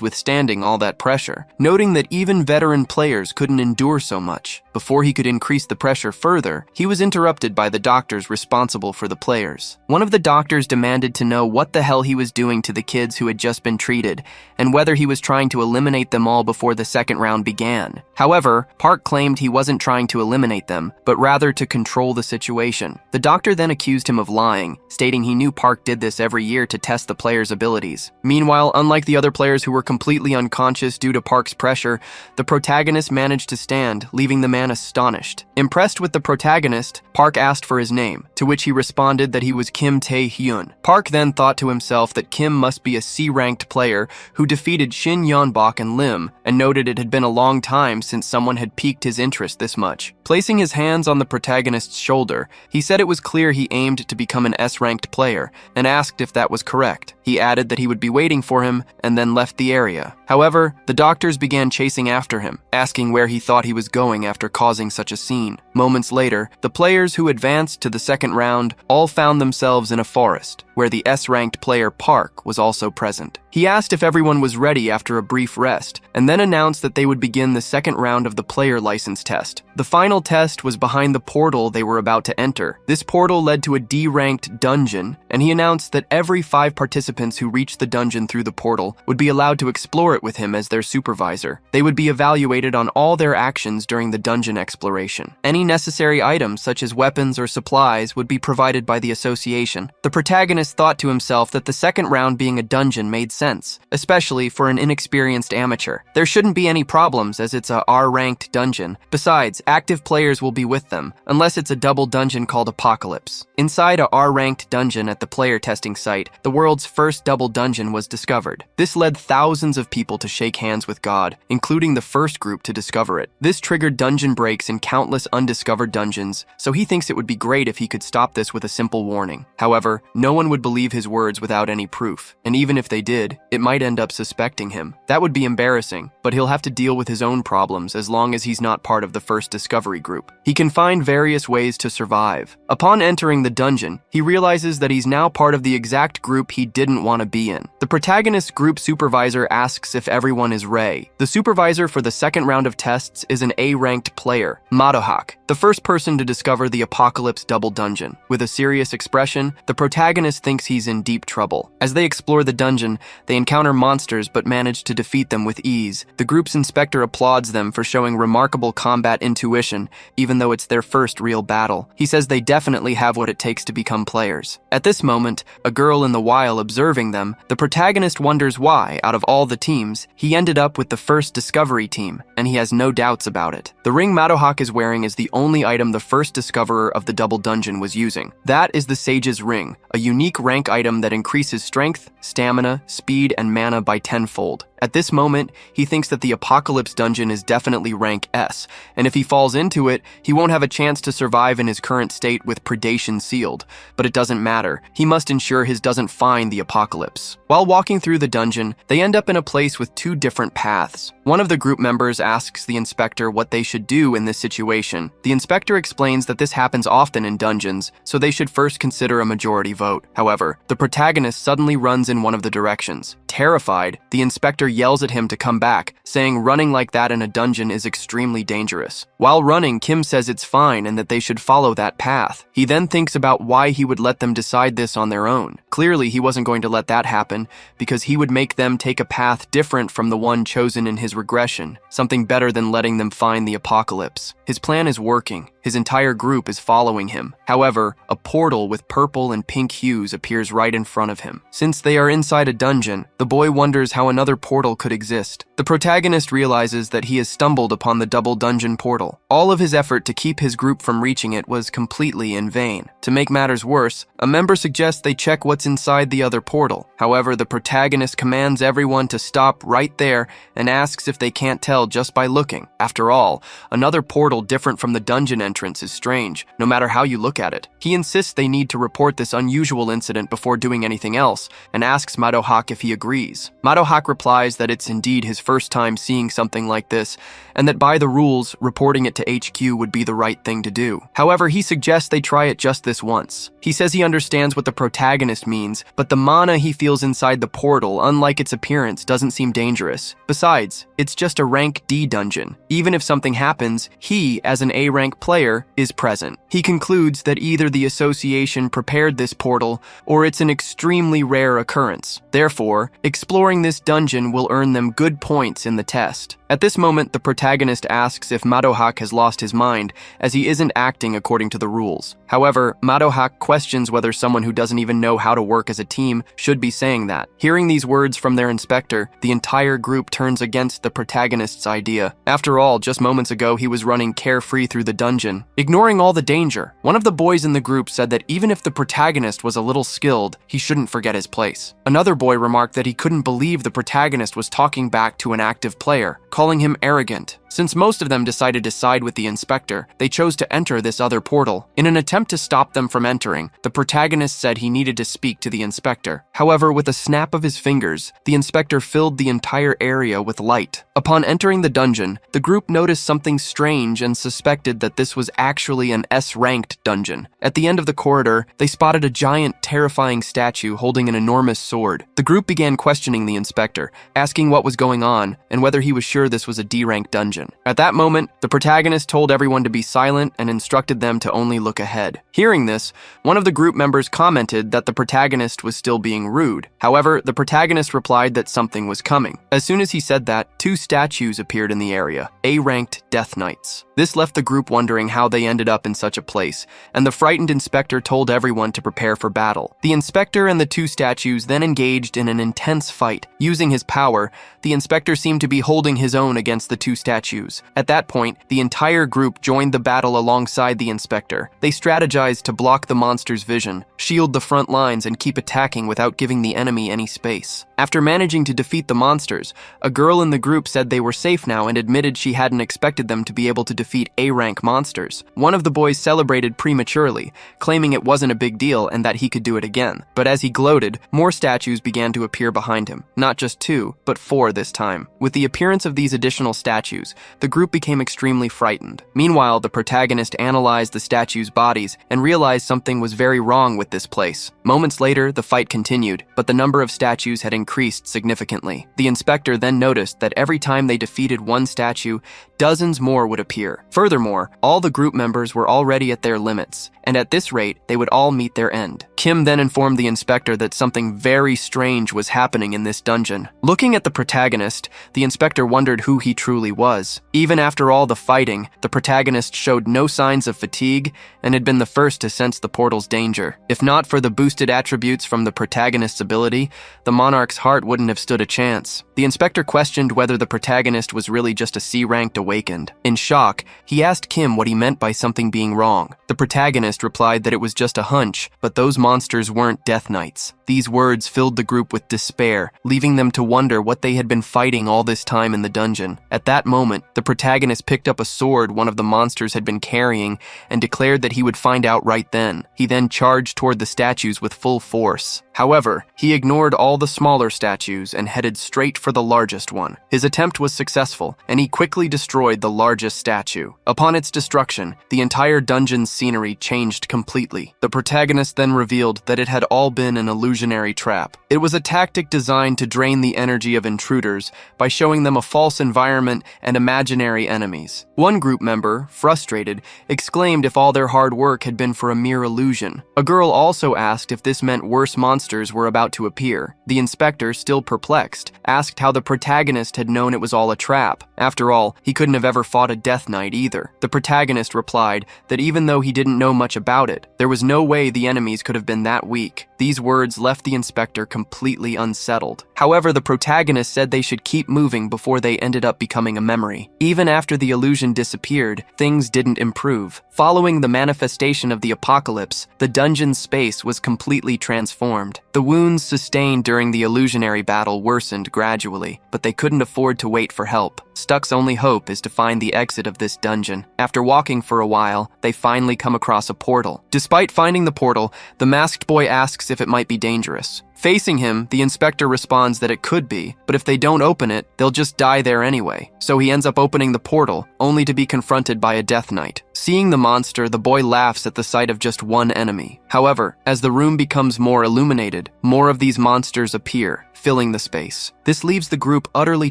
withstanding all that pressure, noting that even veteran players couldn't endure so much. Before he could increase the pressure further, he was interrupted by the doctors responsible for the players. One of the doctors demanded to know what the hell he was doing to the kids who had just been treated, and whether he was trying to eliminate them all before the second round began. However, Park claimed he wasn't trying to eliminate them, but rather to control the situation. The doctor then accused him of lying, stating he knew Park did this every year to test the players' abilities. Meanwhile, unlike the other players who were completely unconscious due to Park's pressure, the protagonist managed to stand, leaving the man astonished. Impressed with the protagonist, Park asked for his name, to which he responded that he was Kim Tae-hyun. Park then thought to himself that Kim must be a C-ranked player who defeated Shin Yunbach and Lim, and noted it had been a long time since someone had piqued his interest this much. Placing his hands on the protagonist's shoulder, he said it was clear he aimed to become an S-ranked player, and asked if that was correct. He added that he would be waiting for him, and then left the area. However, the doctors began chasing after him, asking where he thought he was going after causing such a scene. Moments later, the players who advanced to the second round all found themselves in a forest, where the S-ranked player Park was also present. He asked if everyone was ready after a brief rest, and then announced that they would begin the second round of the player license test. The final test was behind the portal they were about to enter. This portal led to a D-ranked dungeon, and he announced that every 5 participants who reached the dungeon through the portal would be allowed to explore it with him as their supervisor. They would be evaluated on all their actions during the dungeon exploration. Any necessary items, such as weapons or supplies, would be provided by the association. The protagonist thought to himself that the second round being a dungeon made sense, especially for an inexperienced amateur. There shouldn't be any problems as it's a R-ranked dungeon. Besides, active players will be with them, unless it's a double dungeon called Apocalypse. Inside a R-ranked dungeon at the player testing site, the world's first double dungeon was discovered. This led thousands of people to shake hands with God, including the first group to discover it. This triggered dungeon breaks in countless undiscovered dungeons, so he thinks it would be great if he could stop this with a simple warning. However, no one would believe his words without any proof, and even if they did, it might end up suspecting him. That would be embarrassing, but he'll have to deal with his own problems as long as he's not part of the first discovery group. He can find various ways to survive. Upon entering the dungeon, he realizes that he's now part of the exact group he didn't want to be in. The protagonist's group supervisor asks if everyone is Rei. The supervisor for the second round of tests is an A-ranked player, Madohak, the first person to discover the Apocalypse double dungeon. With a serious expression, the protagonist thinks he's in deep trouble. As they explore the dungeon, they encounter monsters but manage to defeat them with ease. The group's inspector applauds them for showing remarkable combat intuition, even though it's their first real battle. He says they definitely have what it takes to become players. At this moment, a girl in the while observing them, the protagonist wonders why, out of all the teams, he ended up with the first discovery team, and he has no doubts about it. The ring Madohak is wearing is the only item the first discoverer of the double dungeon was using. That is the Sage's Ring, a unique rank item that increases strength, stamina, speed, and mana by tenfold. At this moment, he thinks that the Apocalypse dungeon is definitely rank S, and if he falls into it, he won't have a chance to survive in his current state with Predation sealed. But it doesn't matter. He must ensure his doesn't find the Apocalypse. While walking through the dungeon, they end up in a place with two different paths. One of the group members asks the inspector what they should do in this situation. The inspector explains that this happens often in dungeons, so they should first consider a majority vote. However, the protagonist suddenly runs in one of the directions. Terrified, the inspector yells at him to come back, saying running like that in a dungeon is extremely dangerous. While running, Kim says it's fine and that they should follow that path. He then thinks about why he would let them decide this on their own. Clearly, he wasn't going to let that happen because he would make them take a path different from the one chosen in his regression, something better than letting them find the Apocalypse. His plan is working. His entire group is following him. However, a portal with purple and pink hues appears right in front of him. Since they are inside a dungeon, the boy wonders how another portal could exist. The protagonist realizes that he has stumbled upon the double dungeon portal. All of his effort to keep his group from reaching it was completely in vain. To make matters worse, a member suggests they check what's inside the other portal. However, the protagonist commands everyone to stop right there and asks if they can't tell just by looking. After all, another portal different from the dungeon entrance is strange, no matter how you look at it. He insists they need to report this unusual incident before doing anything else, and asks Madohak if he agrees. Madohak replies that it's indeed his first time seeing something like this, and that by the rules, reporting it to HQ would be the right thing to do. However, he suggests they try it just this once. He says he understands what the protagonist means, but the mana he feels inside the portal, unlike its appearance, doesn't seem dangerous. Besides, it's just a rank D dungeon. Even if something happens, he, as an A rank player, is present. He concludes that either the association prepared this portal, or it's an extremely rare occurrence. Therefore, exploring this dungeon will earn them good points in the test. At this moment, the protagonist asks if Madohak has lost his mind, as he isn't acting according to the rules. However, Madohak questions whether someone who doesn't even know how to work as a team should be saying that. Hearing these words from their inspector, the entire group turns against the protagonist's idea. After all, just moments ago, he was running carefree through the dungeon, ignoring all the danger. One of the boys in the group said that even if the protagonist was a little skilled, he shouldn't forget his place. Another boy remarked that he couldn't believe the protagonist was talking back to an active player, calling him arrogant. Since most of them decided to side with the inspector, they chose to enter this other portal. In an attempt to stop them from entering, the protagonist said he needed to speak to the inspector. However, with a snap of his fingers, the inspector filled the entire area with light. Upon entering the dungeon, the group noticed something strange and suspected that this was actually an S-ranked dungeon. At the end of the corridor, they spotted a giant, terrifying statue holding an enormous sword. The group began questioning the inspector, asking what was going on and whether he was sure this was a D-ranked dungeon. At that moment, the protagonist told everyone to be silent and instructed them to only look ahead. Hearing this, one of the group members commented that the protagonist was still being rude. However, the protagonist replied that something was coming. As soon as he said that, two statues appeared in the area, A-ranked Death Knights. This left the group wondering how they ended up in such a place, and the frightened inspector told everyone to prepare for battle. The inspector and the two statues then engaged in an intense fight. Using his power, the inspector seemed to be holding his own against the two statues. At that point, the entire group joined the battle alongside the inspector. They strategized to block the monster's vision, shield the front lines, and keep attacking without giving the enemy any space. After managing to defeat the monsters, a girl in the group said they were safe now and admitted she hadn't expected them to be able to defeat A-rank monsters. One of the boys celebrated prematurely, claiming it wasn't a big deal and that he could do it again. But as he gloated, more statues began to appear behind him. Not just two, but four this time. With the appearance of these additional statues, the group became extremely frightened. Meanwhile, the protagonist analyzed the statues' bodies and realized something was very wrong with this place. Moments later, the fight continued, but the number of statues had increased significantly. The inspector then noticed that every time they defeated one statue, dozens more would appear. Furthermore, all the group members were already at their limits, and at this rate, they would all meet their end. Kim then informed the inspector that something very strange was happening in this dungeon. Looking at the protagonist, the inspector wondered who he truly was. Even after all the fighting, the protagonist showed no signs of fatigue and had been the first to sense the portal's danger. If not for the boosted attributes from the protagonist's ability, the monarch's heart wouldn't have stood a chance. The inspector questioned whether the protagonist was really just a C-ranked awakened. In shock, he asked Kim what he meant by something being wrong. The protagonist replied that it was just a hunch, but those monsters weren't Death Knights. These words filled the group with despair, leaving them to wonder what they had been fighting all this time in the dungeon. At that moment, the protagonist picked up a sword one of the monsters had been carrying and declared that he would find out right then. He then charged toward the statues with full force. However, he ignored all the smaller statues and headed straight for the largest one. His attempt was successful, and he quickly destroyed the largest statue. Upon its destruction, the entire dungeon's scenery changed completely. The protagonist then revealed that it had all been an illusionary trap. It was a tactic designed to drain the energy of intruders by showing them a false environment and imaginary enemies. One group member, frustrated, exclaimed if all their hard work had been for a mere illusion. A girl also asked if this meant worse monsters were about to appear. The inspector, still perplexed, asked how the protagonist had known it was all a trap. After all, he couldn't have ever fought a Death Knight either. The protagonist replied that even though he didn't know much about it, there was no way the enemies could have been that weak. These words left the inspector completely unsettled. However, the protagonist said they should keep moving before they ended up becoming a memory. Even after the illusion disappeared, things didn't improve. Following the manifestation of the apocalypse, the dungeon's space was completely transformed. The wounds sustained during the illusionary battle worsened gradually, but they couldn't afford to wait for help. Stuck's only hope is to find the exit of this dungeon. After walking for a while, they finally come across a portal. Despite finding the portal, the masked boy asks if it might be dangerous. Facing him, the inspector responds that it could be, but if they don't open it, they'll just die there anyway. So he ends up opening the portal, only to be confronted by a Death Knight. Seeing the monster, the boy laughs at the sight of just one enemy. However, as the room becomes more illuminated, more of these monsters appear, filling the space. This leaves the group utterly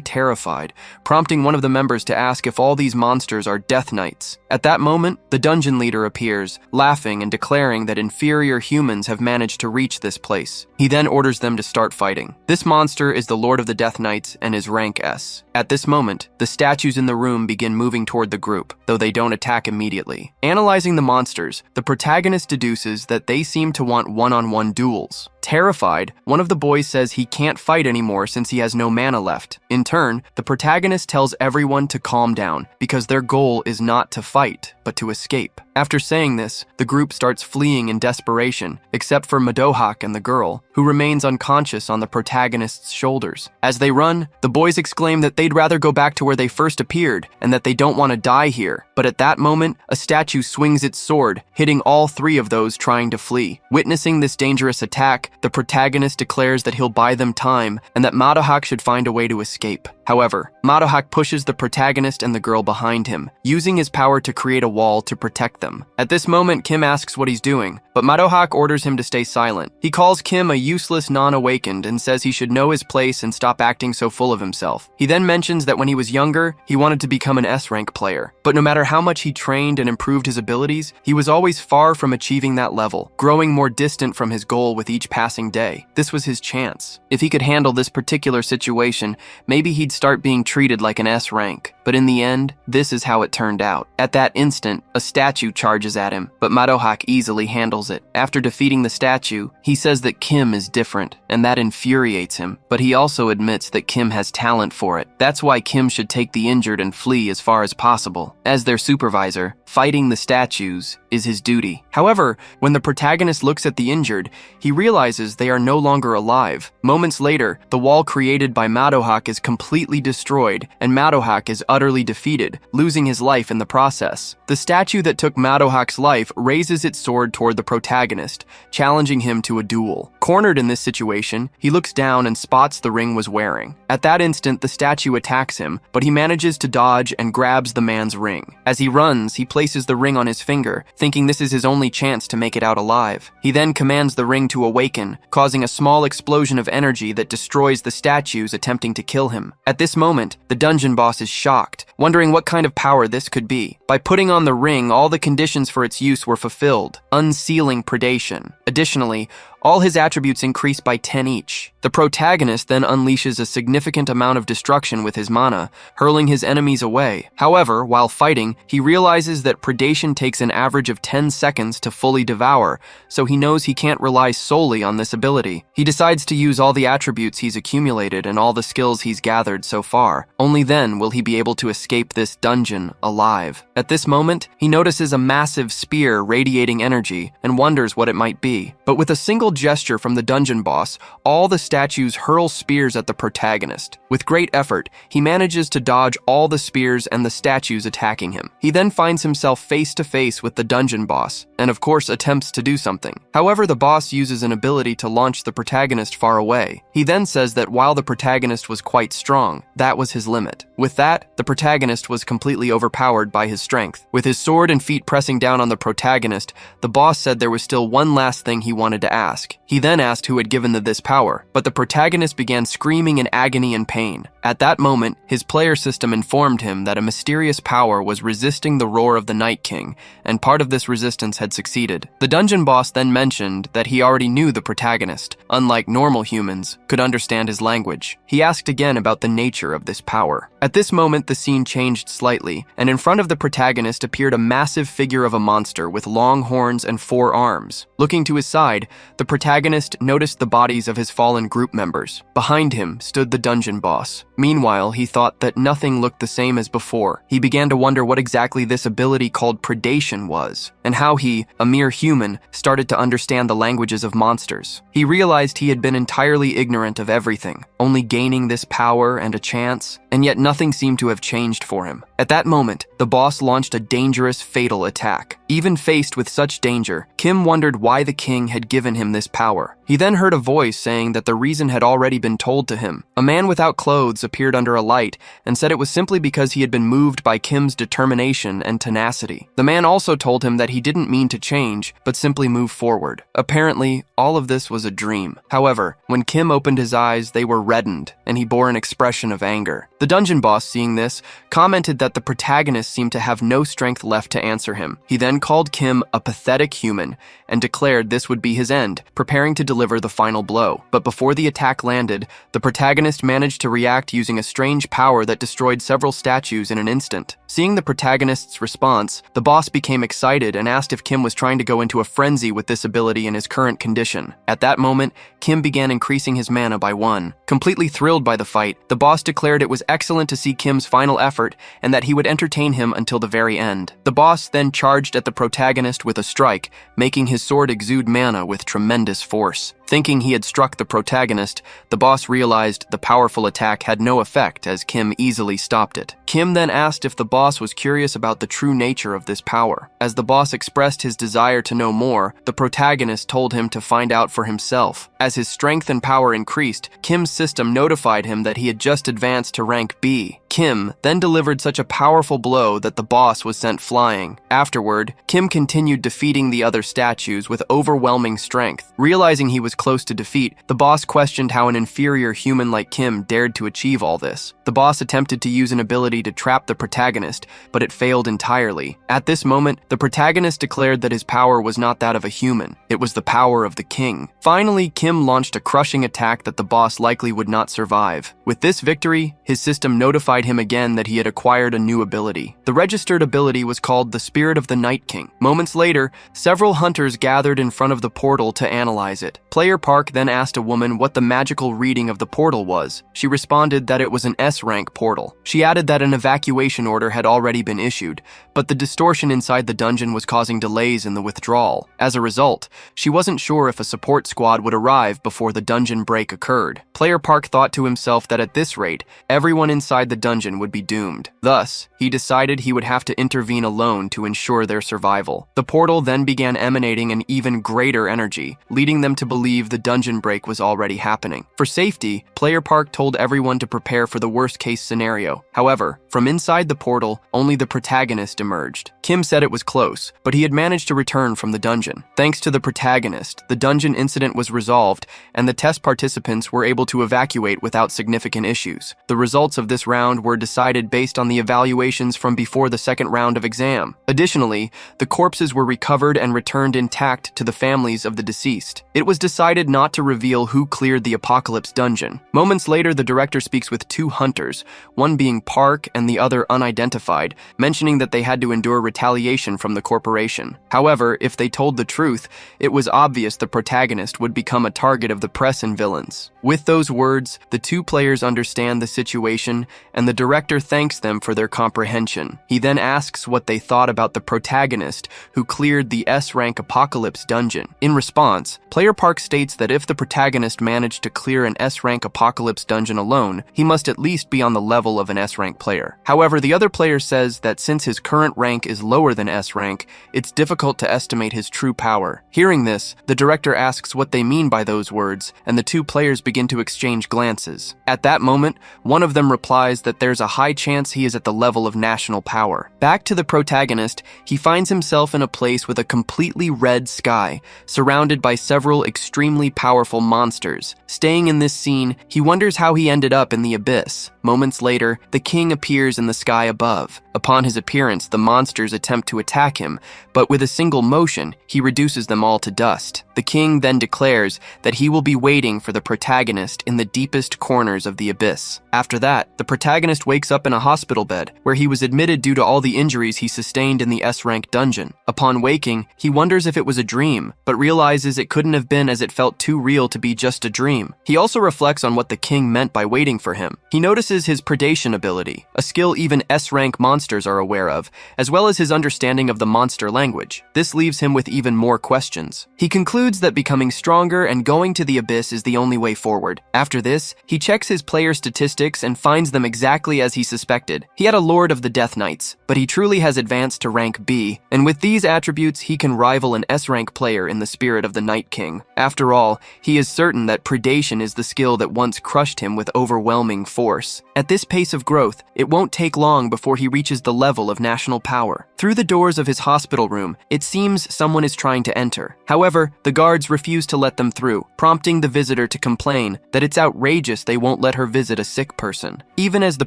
terrified, prompting one of the members to ask if all these monsters are Death Knights. At that moment, the dungeon leader appears, laughing and declaring that inferior humans have managed to reach this place. He then orders them to start fighting. This monster is the Lord of the Death Knights and is rank S. At this moment, the statues in the room begin moving toward the group, though they don't attack immediately. Analyzing the monsters, the protagonist deduces that they seem to want one-on-one duels. Terrified, one of the boys says he can't fight anymore since he has no mana left. In turn, the protagonist tells everyone to calm down because their goal is not to fight, but to escape. After saying this, the group starts fleeing in desperation, except for Madohak and the girl, who remains unconscious on the protagonist's shoulders. As they run, the boys exclaim that they'd rather go back to where they first appeared and that they don't want to die here. But at that moment, a statue swings its sword, hitting all three of those trying to flee. Witnessing this dangerous attack, the protagonist declares that he'll buy them time and that Madohak should find a way to escape. However, Madohak pushes the protagonist and the girl behind him, using his power to create a wall to protect them. At this moment, Kim asks what he's doing, but Madohak orders him to stay silent. He calls Kim a useless non-awakened and says he should know his place and stop acting so full of himself. He then mentions that when he was younger, he wanted to become an S-rank player, but no matter how much he trained and improved his abilities, he was always far from achieving that level, growing more distant from his goal with each passing day. This was his chance. If he could handle this particular situation, maybe he'd start being treated like an S rank. But in the end, this is how it turned out. At that instant, a statue charges at him, but Madohak easily handles it. After defeating the statue, he says that Kim is different, and that infuriates him, but he also admits that Kim has talent for it. That's why Kim should take the injured and flee as far as possible. As their supervisor, fighting the statues is his duty. However, when the protagonist looks at the injured, he realizes they are no longer alive. Moments later, the wall created by Madohak is completely destroyed, and Madohak is utterly defeated, losing his life in the process. The statue that took Madohak's life raises its sword toward the protagonist, challenging him to a duel. Cornered in this situation, he looks down and spots the ring was wearing. At that instant, the statue attacks him, but he manages to dodge and grabs the man's ring. As he runs, he places the ring on his finger, thinking this is his only chance to make it out alive. He then commands the ring to awaken, causing a small explosion of energy that destroys the statues attempting to kill him. At this moment, the dungeon boss is shocked, wondering what kind of power this could be. By putting on the ring, all the conditions for its use were fulfilled, unsealing predation. Additionally, All his attributes increase by 10 each. The protagonist then unleashes a significant amount of destruction with his mana, hurling his enemies away. However, while fighting, he realizes that Predation takes an average of 10 seconds to fully devour, so he knows he can't rely solely on this ability. He decides to use all the attributes he's accumulated and all the skills he's gathered so far. Only then will he be able to escape this dungeon alive. At this moment, he notices a massive spear radiating energy and wonders what it might be. But with a single gesture from the dungeon boss, all the statues hurl spears at the protagonist. With great effort, he manages to dodge all the spears and the statues attacking him. He then finds himself face to face with the dungeon boss, and of course attempts to do something. However, the boss uses an ability to launch the protagonist far away. He then says that while the protagonist was quite strong, that was his limit. With that, the protagonist was completely overpowered by his strength. With his sword and feet pressing down on the protagonist, the boss said there was still one last thing he wanted to ask. He then asked who had given this power, but the protagonist began screaming in agony and pain. At that moment, his player system informed him that a mysterious power was resisting the roar of the Night King, and part of this resistance had succeeded. The dungeon boss then mentioned that he already knew the protagonist, unlike normal humans, could understand his language. He asked again about the nature of this power. At this moment, the scene changed slightly, and in front of the protagonist appeared a massive figure of a monster with long horns and 4 arms. Looking to his side, the protagonist noticed the bodies of his fallen group members. Behind him stood the dungeon boss. Meanwhile, he thought that nothing looked the same as before. He began to wonder what exactly this ability called Predation was, and how he, a mere human, started to understand the languages of monsters. He realized he had been entirely ignorant of everything, only gaining this power and a chance, and yet nothing seemed to have changed for him. At that moment, the boss launched a dangerous, fatal attack. Even faced with such danger, Kim wondered why the king had given him this power. He then heard a voice saying that the reason had already been told to him. A man without clothes appeared under a light and said it was simply because he had been moved by Kim's determination and tenacity. The man also told him that he didn't mean to change, but simply move forward. Apparently, all of this was a dream. However, when Kim opened his eyes, they were reddened, and he bore an expression of anger. The dungeon boss, seeing this, commented that the protagonist seemed to have no strength left to answer him. He then called Kim a pathetic human and declared this would be his end, preparing to deliver the final blow. But before the attack landed, the protagonist managed to react using a strange power that destroyed several statues in an instant. Seeing the protagonist's response, the boss became excited and asked if Kim was trying to go into a frenzy with this ability in his current condition. At that moment, Kim began increasing his mana by 1. Completely thrilled by the fight, the boss declared it was excellent to see Kim's final effort and that he would entertain him until the very end. The boss then charged at the protagonist with a strike, making his sword exude mana with tremendous force. Thinking he had struck the protagonist, the boss realized the powerful attack had no effect as Kim easily stopped it. Kim then asked if the boss was curious about the true nature of this power. As the boss expressed his desire to know more, the protagonist told him to find out for himself. As his strength and power increased, Kim's system notified him that he had just advanced to rank B. Kim then delivered such a powerful blow that the boss was sent flying. Afterward, Kim continued defeating the other statues with overwhelming strength. Realizing he was close to defeat, the boss questioned how an inferior human like Kim dared to achieve all this. The boss attempted to use an ability to trap the protagonist, but it failed entirely. At this moment, the protagonist declared that his power was not that of a human. It was the power of the king. Finally, Kim launched a crushing attack that the boss likely would not survive. With this victory, his system notified him again that he had acquired a new ability. The registered ability was called the Spirit of the Night King. Moments later, several hunters gathered in front of the portal to analyze it. Player Park then asked a woman what the magical reading of the portal was. She responded that it was an S-rank portal. She added that an evacuation order had already been issued, but the distortion inside the dungeon was causing delays in the withdrawal. As a result, she wasn't sure if a support squad would arrive before the dungeon break occurred. Player Park thought to himself that at this rate, everyone inside the dungeon would be doomed. Thus, he decided he would have to intervene alone to ensure their survival. The portal then began emanating an even greater energy, leading them to believe the dungeon break was already happening. For safety, Player Park told everyone to prepare for the worst-case scenario. However, from inside the portal, only the protagonist emerged. Kim said it was close, but he had managed to return from the dungeon. Thanks to the protagonist, the dungeon incident was resolved, and the test participants were able to evacuate without significant issues. The results of this round were decided based on the evaluations from before the second round of exam. Additionally, the corpses were recovered and returned intact to the families of the deceased. It was decided decided not to reveal who cleared the Apocalypse dungeon. Moments later, the director speaks with two hunters, one being Park and the other unidentified, mentioning that they had to endure retaliation from the corporation. However, if they told the truth, it was obvious the protagonist would become a target of the press and villains. With those words, the two players understand the situation, and the director thanks them for their comprehension. He then asks what they thought about the protagonist who cleared the S-rank Apocalypse dungeon. In response, Player Park states that if the protagonist managed to clear an S-rank Apocalypse dungeon alone, he must at least be on the level of an S-rank player. However, the other player says that since his current rank is lower than S-rank, it's difficult to estimate his true power. Hearing this, the director asks what they mean by those words, and the two players begin to exchange glances. At that moment, one of them replies that there's a high chance he is at the level of national power. Back to the protagonist, he finds himself in a place with a completely red sky, surrounded by several extremely powerful monsters. Staying in this scene, he wonders how he ended up in the abyss. Moments later, the king appears in the sky above. Upon his appearance, the monsters attempt to attack him, but with a single motion, he reduces them all to dust. The king then declares that he will be waiting for the protagonist in the deepest corners of the abyss. After that, the protagonist wakes up in a hospital bed, where he was admitted due to all the injuries he sustained in the S-rank dungeon. Upon waking, he wonders if it was a dream, but realizes it couldn't have been as it felt too real to be just a dream. He also reflects on what the king meant by waiting for him. He notices his Predation ability, a skill even S-rank monsters are aware of, as well as his understanding of the monster language. This leaves him with even more questions. He concludes that becoming stronger and going to the abyss is the only way forward. After this, he checks his player statistics and finds them exactly as he suspected. He had a Lord of the Death Knights, but he truly has advanced to rank B, and with these attributes he can rival an S-rank player in the spirit of the Night King. After all, he is certain that Predation is the skill that once crushed him with overwhelming force. At this pace of growth, it won't take long before he reaches the level of national power. Through the doors of his hospital room, it seems someone is trying to enter. However, the guards refuse to let them through, prompting the visitor to complain that it's outrageous they won't let her visit a sick person. Even as the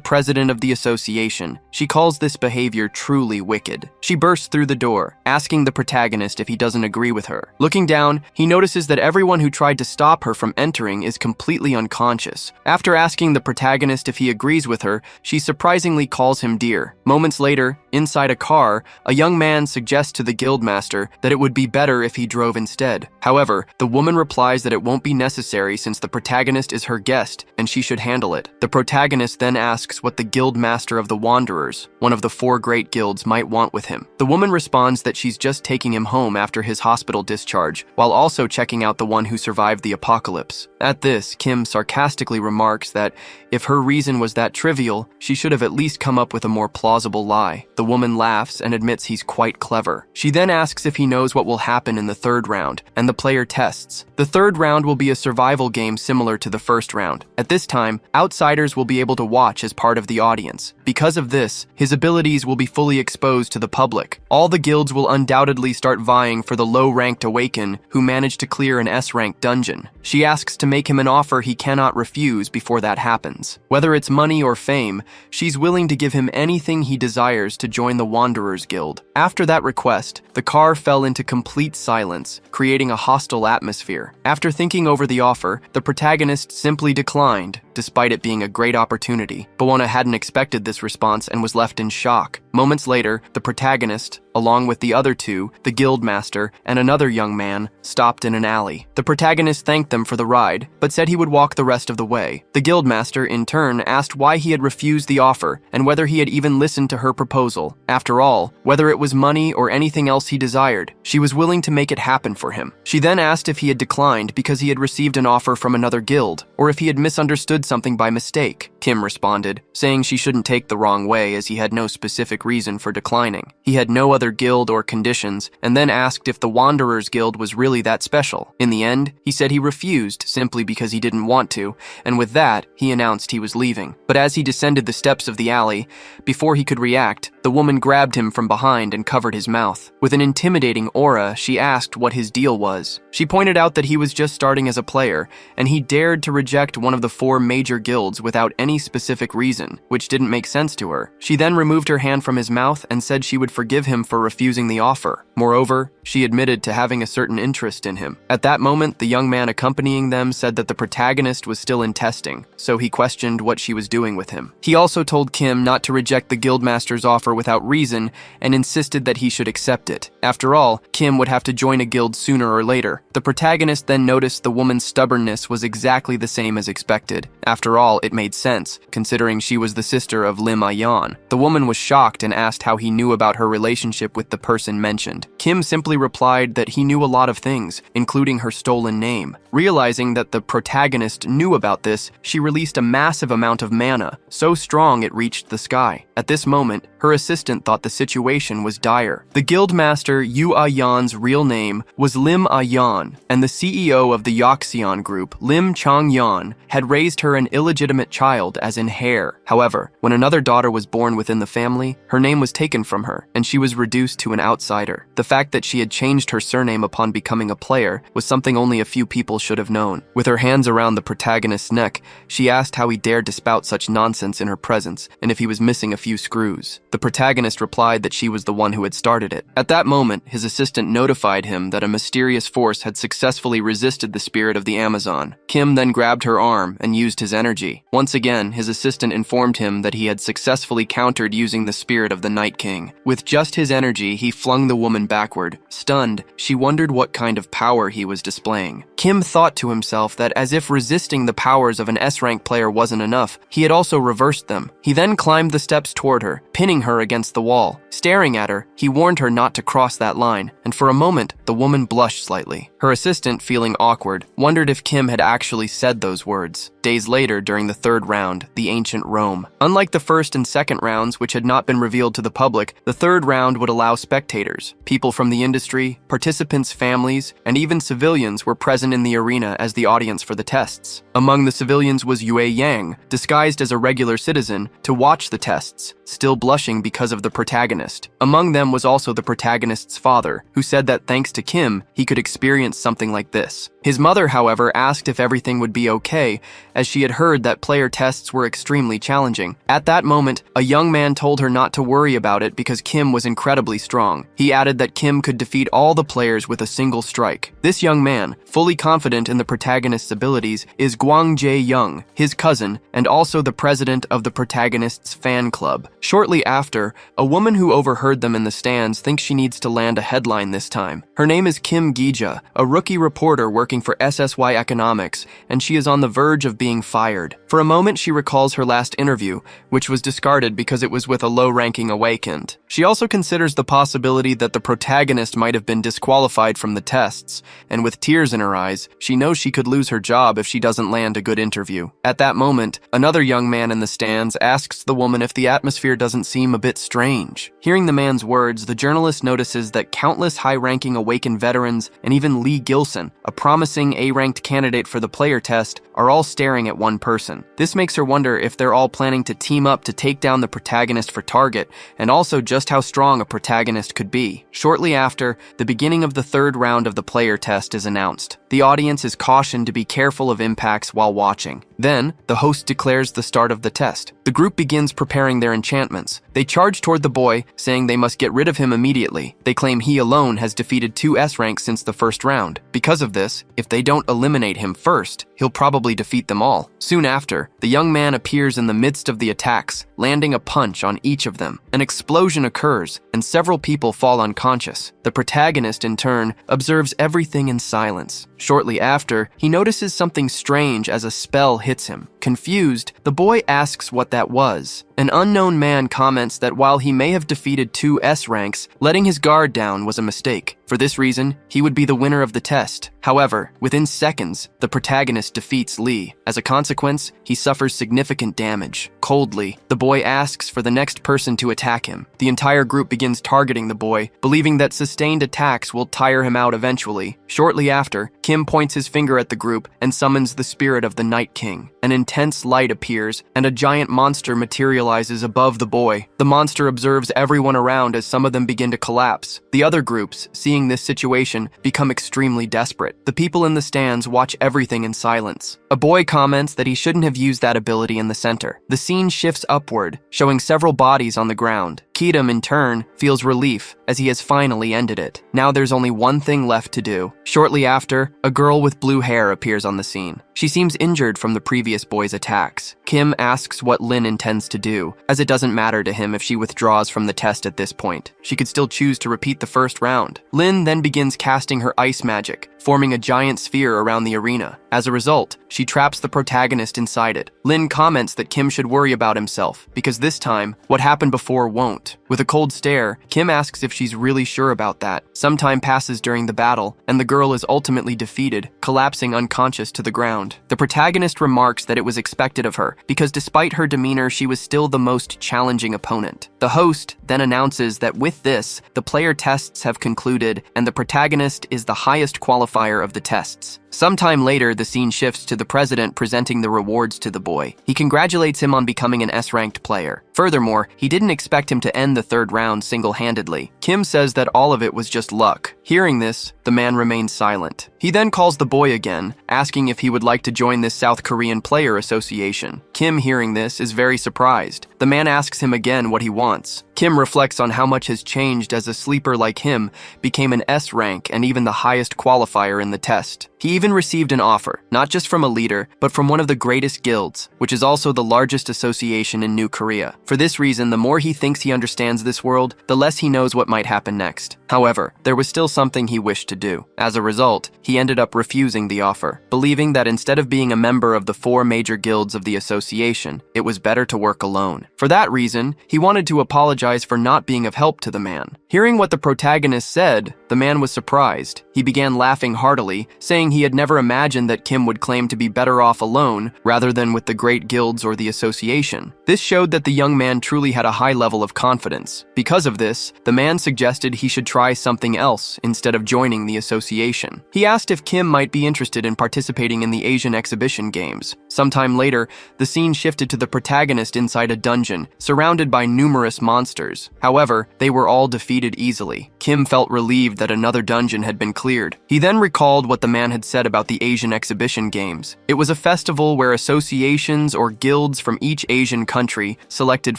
president of the association, she calls this behavior truly wicked. She bursts through the door, asking the protagonist if he doesn't agree with her. Looking down, he notices that everyone who tried to stop her from entering is completely unconscious. After asking the protagonist if he agrees with her, she surprisingly calls him dear. Moments later, inside a car, a young man suggests to the guildmaster that it would be better if he drove instead. However, the woman replies that it won't be necessary since the protagonist is her guest and she should handle it. The protagonist then asks what the guildmaster of the Wanderers, one of the 4 great guilds, might want with him. The woman responds that she's just taking him home after his hospital discharge, while also checking out the one who survived the apocalypse. At this, Kim sarcastically remarks that if her reason was that trivial, she should have at least come up with a more plausible lie. The woman laughs and admits he's quite clever. She then asks if he knows what will happen in the 3rd round, and the player tests. The 3rd round will be a survival game similar to the 1st round. At this time, outsiders will be able to watch as part of the audience. Because of this, his abilities will be fully exposed to the public. All the guilds will undoubtedly start vying for the low-ranked Awaken who managed to clear an S-rank dungeon. She asks to make him an offer he cannot refuse before that happens. Whether it's money or fame, she's willing to give him anything he desires to join the Wanderers Guild. After that request, the car fell into complete silence, creating a hostile atmosphere. After thinking over the offer, the protagonist simply declined, despite it being a great opportunity. Bawana hadn't expected this response and was left in shock. Moments later, the protagonist, along with the other two, the guildmaster, and another young man, stopped in an alley. The protagonist thanked them for the ride, but said he would walk the rest of the way. The guildmaster, in turn, asked why he had refused the offer, and whether he had even listened to her proposal. After all, whether it was money or anything else he desired, she was willing to make it happen for him. She then asked if he had declined because he had received an offer from another guild, or if he had misunderstood something by mistake. Kim responded, saying she shouldn't take the wrong way as he had no specific reason for declining. He had no other guild or conditions, and then asked if the Wanderers Guild was really that special. In the end, he said he refused simply because he didn't want to, and with that, he announced he was leaving. But as he descended the steps of the alley, before he could react, the woman grabbed him from behind and covered his mouth. With an intimidating aura, she asked what his deal was. She pointed out that he was just starting as a player, and he dared to reject one of the 4 major major guilds without any specific reason, which didn't make sense to her. She then removed her hand from his mouth and said she would forgive him for refusing the offer. Moreover, she admitted to having a certain interest in him. At that moment, the young man accompanying them said that the protagonist was still in testing, so he questioned what she was doing with him. He also told Kim not to reject the guildmaster's offer without reason and insisted that he should accept it. After all, Kim would have to join a guild sooner or later. The protagonist then noticed the woman's stubbornness was exactly the same as expected. After all, it made sense, considering she was the sister of Lim Ayong. The woman was shocked and asked how he knew about her relationship with the person mentioned. Kim simply replied that he knew a lot of things, including her stolen name. Realizing that the protagonist knew about this, she released a massive amount of mana, so strong it reached the sky. At this moment, her assistant thought the situation was dire. The guildmaster Yu Ayon's real name was Lim Ayong, and the CEO of the Yoxion group, Lim Changyon, had raised her an illegitimate child as in heir. However, when another daughter was born within the family, her name was taken from her, and she was reduced to an outsider. The fact that she had changed her surname upon becoming a player was something only a few people should have known. With her hands around the protagonist's neck, she asked how he dared to spout such nonsense in her presence, and if he was missing a few screws. The protagonist replied that she was the one who had started it. At that moment, his assistant notified him that a mysterious force had successfully resisted the spirit of the Amazon. Kim then grabbed her arm and used his energy. Once again, his assistant informed him that he had successfully countered using the spirit of the Night King. With just his energy, he flung the woman backward. Stunned, she wondered what kind of power he was displaying. Kim thought to himself that as if resisting the powers of an S-rank player wasn't enough, he had also reversed them. He then climbed the steps toward her, pinning her against the wall. Staring at her, he warned her not to cross that line, and for a moment, the woman blushed slightly. Her assistant, feeling awkward, wondered if Kim had actually said those words. Days later, during the third round, the ancient Rome. Unlike the first and second rounds, which had not been revealed to the public, the third round would allow spectators. People from the industry, participants' families, and even civilians were present in the arena as the audience for the tests. Among the civilians was Yue Yang, disguised as a regular citizen, to watch the tests, still blushing because of the protagonist. Among them was also the protagonist's father, who said that thanks to Kim, he could experience something like this. His mother, however, asked if everything would be okay, as she had heard that player tests were extremely challenging. At that moment, a young man told her not to worry about it because Kim was incredibly strong. He added that Kim could defeat all the players with a single strike. This young man, fully confident in the protagonist's abilities, is Guang Jae-young, his cousin, and also the president of the protagonist's fan club. Shortly after, a woman who overheard them in the stands thinks she needs to land a headline this time. Her name is Kim Gija, a rookie reporter working for SSY Economics, and she is on the verge of being fired. For a moment, she recalls her last interview, which was discarded because it was with a low-ranking awakened. She also considers the possibility that the protagonist might have been disqualified from the tests, and with tears in her eyes, she knows she could lose her job if she doesn't land a good interview. At that moment, another young man in the stands asks the woman if the atmosphere doesn't seem a bit strange. Hearing the man's words, the journalist notices that countless high-ranking awakened veterans and even Lee Gilson, a promising A-ranked candidate for the player test, are all staring at one person. This makes her wonder if they're all planning to team up to take down the protagonist for target, and also just how strong a protagonist could be. Shortly after, the beginning of the third round of the player test is announced. The audience is cautioned to be careful of impacts while watching. Then, the host declares the start of the test. The group begins preparing their enchantments. They charge toward the boy, saying they must get rid of him immediately. They claim he alone has defeated 2 S ranks since the first round. Because of this, if they don't eliminate him first, he'll probably defeat them all. Soon after, the young man appears in the midst of the attacks, landing a punch on each of them. An explosion occurs, and several people fall unconscious. The protagonist, in turn, observes everything in silence. Shortly after, he notices something strange as a spell hits him. Confused, the boy asks what that was. An unknown man comments that while he may have defeated 2 S ranks, letting his guard down was a mistake. For this reason, he would be the winner of the test. However, within seconds, the protagonist defeats Lee. As a consequence, he suffers significant damage. Coldly, the boy asks for the next person to attack him. The entire group begins targeting the boy, believing that sustained attacks will tire him out eventually. Shortly after, Kim points his finger at the group and summons the spirit of the Night King. An intense light appears, and a giant monster materializes materializes above the boy. The monster observes everyone around as some of them begin to collapse. The other groups, seeing this situation, become extremely desperate. The people in the stands watch everything in silence. A boy comments that he shouldn't have used that ability in the center. The scene shifts upward, showing several bodies on the ground. Kidam, in turn, feels relief as he has finally ended it. Now there's only one thing left to do. Shortly after, a girl with blue hair appears on the scene. She seems injured from the previous boy's attacks. Kim asks what Lin intends to do, as it doesn't matter to him if she withdraws from the test at this point. She could still choose to repeat the first round. Lin then begins casting her ice magic, forming a giant sphere around the arena. As a result, she traps the protagonist inside it. Lin comments that Kim should worry about himself, because this time, what happened before won't. With a cold stare, Kim asks if she's really sure about that. Some time passes during the battle, and the girl is ultimately defeated, collapsing unconscious to the ground. The protagonist remarks that it was expected of her, because despite her demeanor, she was still the most challenging opponent. The host then announces that with this, the player tests have concluded, and the protagonist is the highest qualifier of the tests. Sometime later, the scene shifts to the president presenting the rewards to the boy. He congratulates him on becoming an S-ranked player. Furthermore, he didn't expect him to end the third round single-handedly. Kim says that all of it was just luck. Hearing this, the man remains silent. He then calls the boy again, asking if he would like to join this South Korean player association. Kim, hearing this, is very surprised. The man asks him again what he wants. Kim reflects on how much has changed as a sleeper like him became an S rank and even the highest qualifier in the test. He even received an offer, not just from a leader, but from one of the greatest guilds, which is also the largest association in New Korea. For this reason, the more he thinks he understands this world, the less he knows what might happen next. However, there was still something he wished to do. As a result, he ended up refusing the offer, believing that instead of being a member of the 4 major guilds of the association, it was better to work alone. For that reason, he wanted to apologize for not being of help to the man. Hearing what the protagonist said, the man was surprised. He began laughing heartily, saying he had never imagined that Kim would claim to be better off alone rather than with the great guilds or the association. This showed that the young man truly had a high level of confidence. Because of this, the man suggested he should try something else instead of joining the association. He asked if Kim might be interested in participating in the Asian exhibition games. Sometime later, the scene shifted to the protagonist inside a dungeon, surrounded by numerous monsters. However, they were all defeated easily. Kim felt relieved that another dungeon had been cleared. He then recalled what the man had said about the Asian exhibition games. It was a festival where associations or guilds from each Asian country selected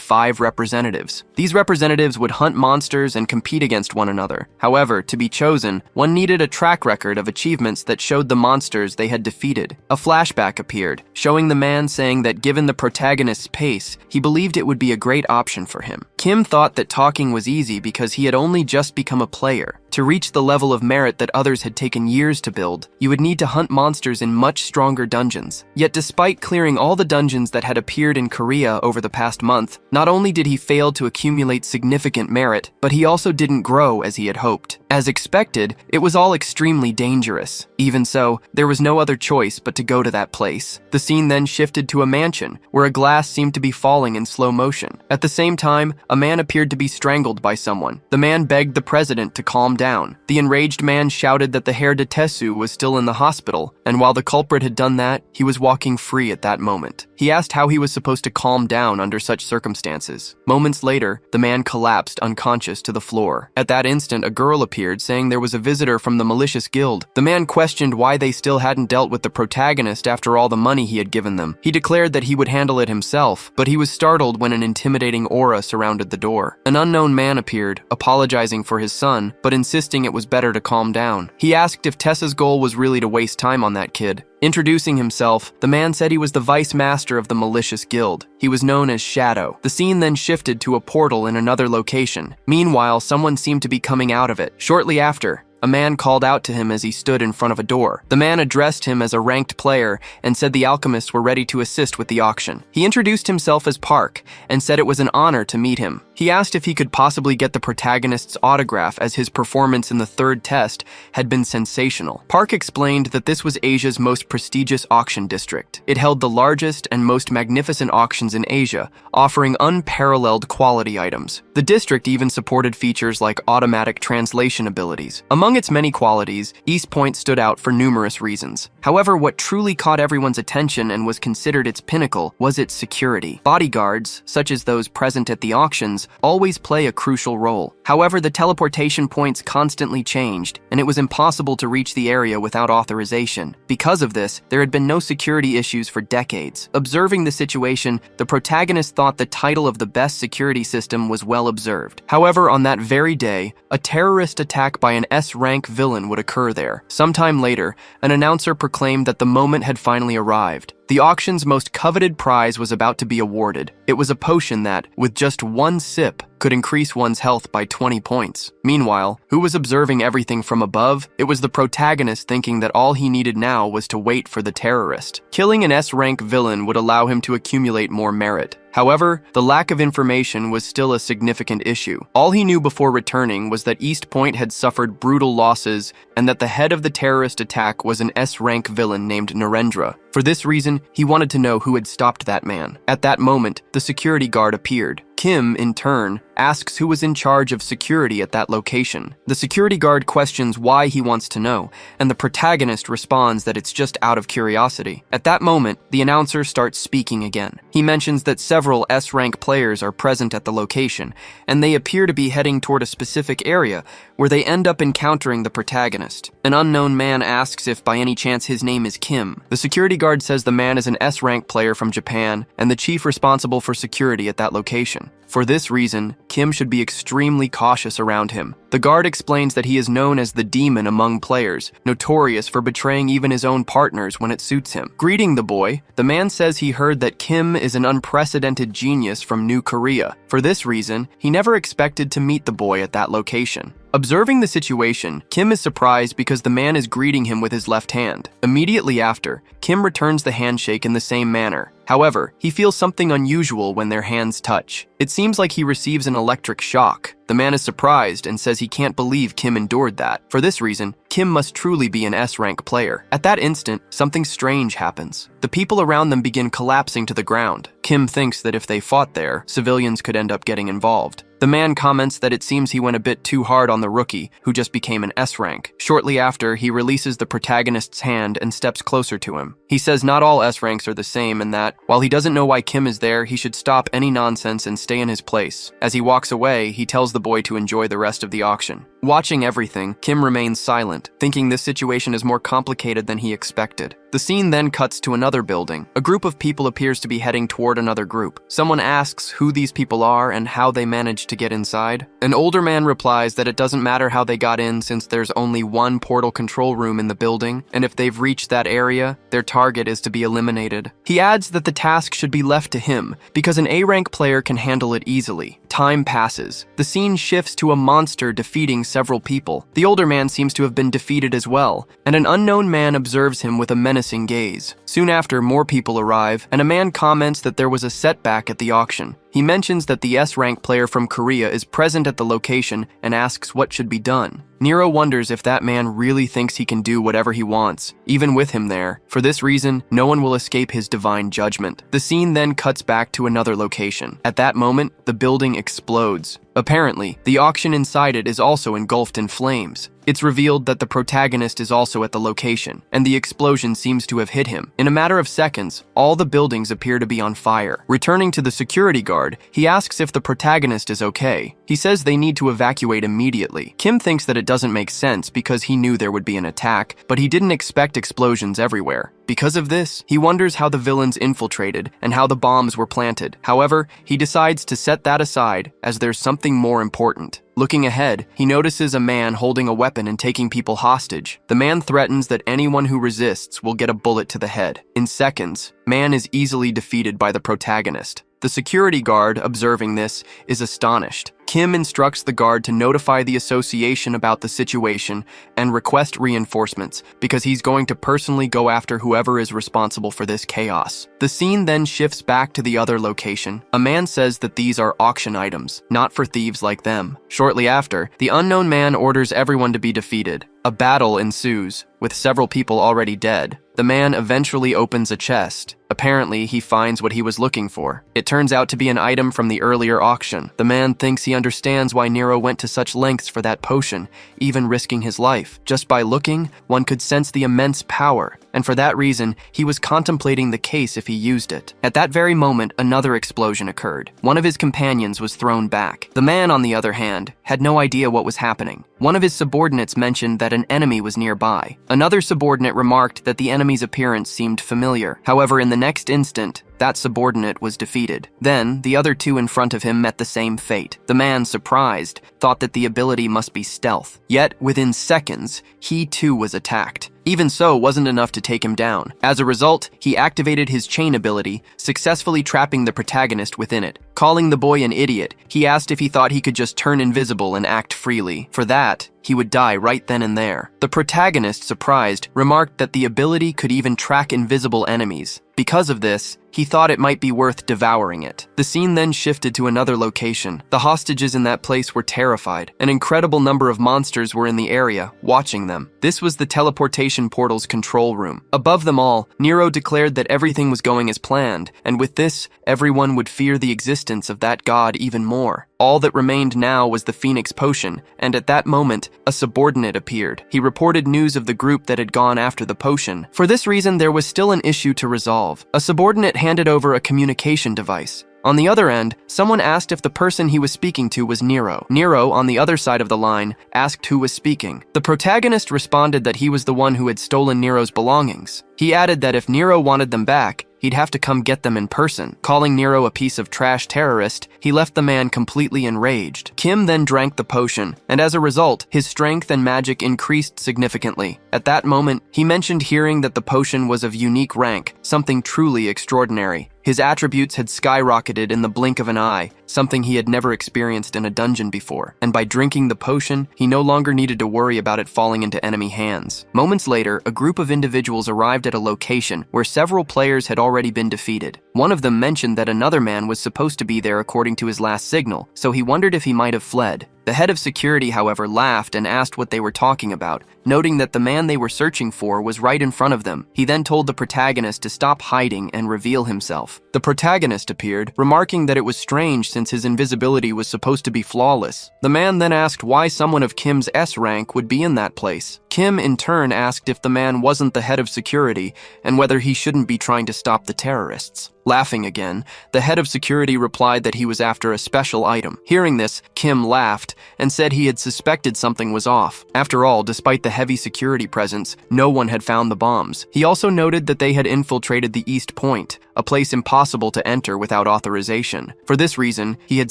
5 representatives. These representatives would hunt monsters and compete against one another. However, to be chosen, one needed a track record of achievements that showed the monsters they had defeated. A flashback appeared, showing the man saying that given the protagonist's pace, he believed it would be a great option for him. Kim thought that talking was easy because he had only just become a player. To reach the level of merit that others had taken years to build, you would need to hunt monsters in much stronger dungeons. Yet despite clearing all the dungeons that had appeared in Korea over the past month, not only did he fail to accumulate significant merit, but he also didn't grow as he had hoped. As expected, it was all extremely dangerous. Even so, there was no other choice but to go to that place. The scene then shifted to a mansion, where a glass seemed to be falling in slow motion. At the same time, a man appeared to be strangled by someone. The man begged the president to calm down. The enraged man shouted that the Herr de Tessu was still in the hospital, and while the culprit had done that, he was walking free at that moment. He asked how he was supposed to calm down under such circumstances. Moments later, the man collapsed unconscious to the floor. At that instant, a girl appeared, saying there was a visitor from the malicious guild. The man questioned why they still hadn't dealt with the protagonist after all the money he had given them. He declared that he would handle it himself, but he was startled when an intimidating aura surrounded the door. An unknown man appeared, apologizing for his son, but insisting it was better to calm down. He asked if Tessa's goal was really to waste time on that kid. Introducing himself, the man said he was the vice master of the malicious guild. He was known as Shadow. The scene then shifted to a portal in another location. Meanwhile, someone seemed to be coming out of it. Shortly after, a man called out to him as he stood in front of a door. The man addressed him as a ranked player and said the alchemists were ready to assist with the auction. He introduced himself as Park and said it was an honor to meet him. He asked if he could possibly get the protagonist's autograph, as his performance in the third test had been sensational. Park explained that this was Asia's most prestigious auction district. It held the largest and most magnificent auctions in Asia, offering unparalleled quality items. The district even supported features like automatic translation abilities. Among its many qualities, East Point stood out for numerous reasons. However, what truly caught everyone's attention and was considered its pinnacle was its security. Bodyguards, such as those present at the auctions, always play a crucial role. However, the teleportation points constantly changed, and it was impossible to reach the area without authorization. Because of this, there had been no security issues for decades. Observing the situation, the protagonist thought the title of the best security system was well observed. However, on that very day, a terrorist attack by an S-rank villain would occur there. Sometime later, an announcer proclaimed that the moment had finally arrived. The auction's most coveted prize was about to be awarded. It was a potion that, with just one sip, could increase one's health by 20 points. Meanwhile, who was observing everything from above? It was the protagonist, thinking that all he needed now was to wait for the terrorist. Killing an S-rank villain would allow him to accumulate more merit. However, the lack of information was still a significant issue. All he knew before returning was that East Point had suffered brutal losses and that the head of the terrorist attack was an S-rank villain named Narendra. For this reason, he wanted to know who had stopped that man. At that moment, the security guard appeared. Kim, in turn, asks who was in charge of security at that location. The security guard questions why he wants to know, and the protagonist responds that it's just out of curiosity. At that moment, the announcer starts speaking again. He mentions that several S-rank players are present at the location, and they appear to be heading toward a specific area where they end up encountering the protagonist. An unknown man asks if by any chance his name is Kim. The security guard says the man is an S-rank player from Japan and the chief responsible for security at that location. For this reason, Kim should be extremely cautious around him. The guard explains that he is known as the demon among players, notorious for betraying even his own partners when it suits him. Greeting the boy, the man says he heard that Kim is an unprecedented genius from New Korea. For this reason, he never expected to meet the boy at that location. Observing the situation, Kim is surprised because the man is greeting him with his left hand. Immediately after, Kim returns the handshake in the same manner. However, he feels something unusual when their hands touch. It seems like he receives an electric shock. The man is surprised and says he can't believe Kim endured that. For this reason, Kim must truly be an S-rank player. At that instant, something strange happens. The people around them begin collapsing to the ground. Kim thinks that if they fought there, civilians could end up getting involved. The man comments that it seems he went a bit too hard on the rookie, who just became an S-rank. Shortly after, he releases the protagonist's hand and steps closer to him. He says not all S-ranks are the same and that, while he doesn't know why Kim is there, he should stop any nonsense and stay in his place. As he walks away, he tells the boy to enjoy the rest of the auction. Watching everything, Kim remains silent, thinking this situation is more complicated than he expected. The scene then cuts to another building. A group of people appears to be heading toward another group. Someone asks who these people are and how they managed to get inside. An older man replies that it doesn't matter how they got in since there's only one portal control room in the building, and if they've reached that area, their target is to be eliminated. He adds that the task should be left to him, because an A-rank player can handle it easily. Time passes. The scene shifts to a monster defeating several people. The older man seems to have been defeated as well, and an unknown man observes him with a menacing gaze. Soon after, more people arrive, and a man comments that there was a setback at the auction. He mentions that the S-rank player from Korea is present at the location and asks what should be done. Nero wonders if that man really thinks he can do whatever he wants, even with him there. For this reason, no one will escape his divine judgment. The scene then cuts back to another location. At that moment, the building explodes. Apparently, the auction inside it is also engulfed in flames. It's revealed that the protagonist is also at the location, and the explosion seems to have hit him. In a matter of seconds, all the buildings appear to be on fire. Returning to the security guard, he asks if the protagonist is okay. He says they need to evacuate immediately. Kim thinks that it doesn't make sense because he knew there would be an attack, but he didn't expect explosions everywhere. Because of this, he wonders how the villains infiltrated and how the bombs were planted. However, he decides to set that aside as there's something more important. Looking ahead, he notices a man holding a weapon and taking people hostage. The man threatens that anyone who resists will get a bullet to the head. In seconds, man is easily defeated by the protagonist. The security guard, observing this, is astonished. Kim instructs the guard to notify the association about the situation and request reinforcements because he's going to personally go after whoever is responsible for this chaos. The scene then shifts back to the other location. A man says that these are auction items, not for thieves like them. Shortly after, the unknown man orders everyone to be defeated. A battle ensues, with several people already dead. The man eventually opens a chest. Apparently, he finds what he was looking for. It turns out to be an item from the earlier auction. The man thinks he understands why Nero went to such lengths for that potion, even risking his life. Just by looking, one could sense the immense power, and for that reason, he was contemplating the case if he used it. At that very moment, another explosion occurred. One of his companions was thrown back. The man, on the other hand, had no idea what was happening. One of his subordinates mentioned that an enemy was nearby. Another subordinate remarked that the enemy's appearance seemed familiar. However, in the next instant, that subordinate was defeated. Then, the other two in front of him met the same fate. The man, surprised, thought that the ability must be stealth. Yet, within seconds, he too was attacked. Even so, wasn't enough to take him down. As a result, he activated his chain ability, successfully trapping the protagonist within it. Calling the boy an idiot, he asked if he thought he could just turn invisible and act freely. For that, he would die right then and there. The protagonist, surprised, remarked that the ability could even track invisible enemies. Because of this, he thought it might be worth devouring it. The scene then shifted to another location. The hostages in that place were terrified. An incredible number of monsters were in the area, watching them. This was the teleportation portal's control room. Above them all, Nero declared that everything was going as planned, and with this, everyone would fear the existence of that god even more. All that remained now was the Phoenix Potion, and at that moment, a subordinate appeared. He reported news of the group that had gone after the potion. For this reason, there was still an issue to resolve. A subordinate handed over a communication device. On the other end, someone asked if the person he was speaking to was Nero. Nero, on the other side of the line, asked who was speaking. The protagonist responded that he was the one who had stolen Nero's belongings. He added that if Nero wanted them back, he'd have to come get them in person. Calling Nero a piece of trash terrorist, he left the man completely enraged. Kim then drank the potion, and as a result, his strength and magic increased significantly. At that moment, he mentioned hearing that the potion was of unique rank, something truly extraordinary. His attributes had skyrocketed in the blink of an eye, something he had never experienced in a dungeon before. And by drinking the potion, he no longer needed to worry about it falling into enemy hands. Moments later, a group of individuals arrived at a location where several players had already been defeated. One of them mentioned that another man was supposed to be there according to his last signal, so he wondered if he might have fled. The head of security, however, laughed and asked what they were talking about, noting that the man they were searching for was right in front of them. He then told the protagonist to stop hiding and reveal himself. The protagonist appeared, remarking that it was strange since his invisibility was supposed to be flawless. The man then asked why someone of Kim's S rank would be in that place. Kim, in turn, asked if the man wasn't the head of security and whether he shouldn't be trying to stop the terrorists. Laughing again, the head of security replied that he was after a special item. Hearing this, Kim laughed and said he had suspected something was off. After all, despite the heavy security presence, no one had found the bombs. He also noted that they had infiltrated the East Point, a place impossible to enter without authorization. For this reason, he had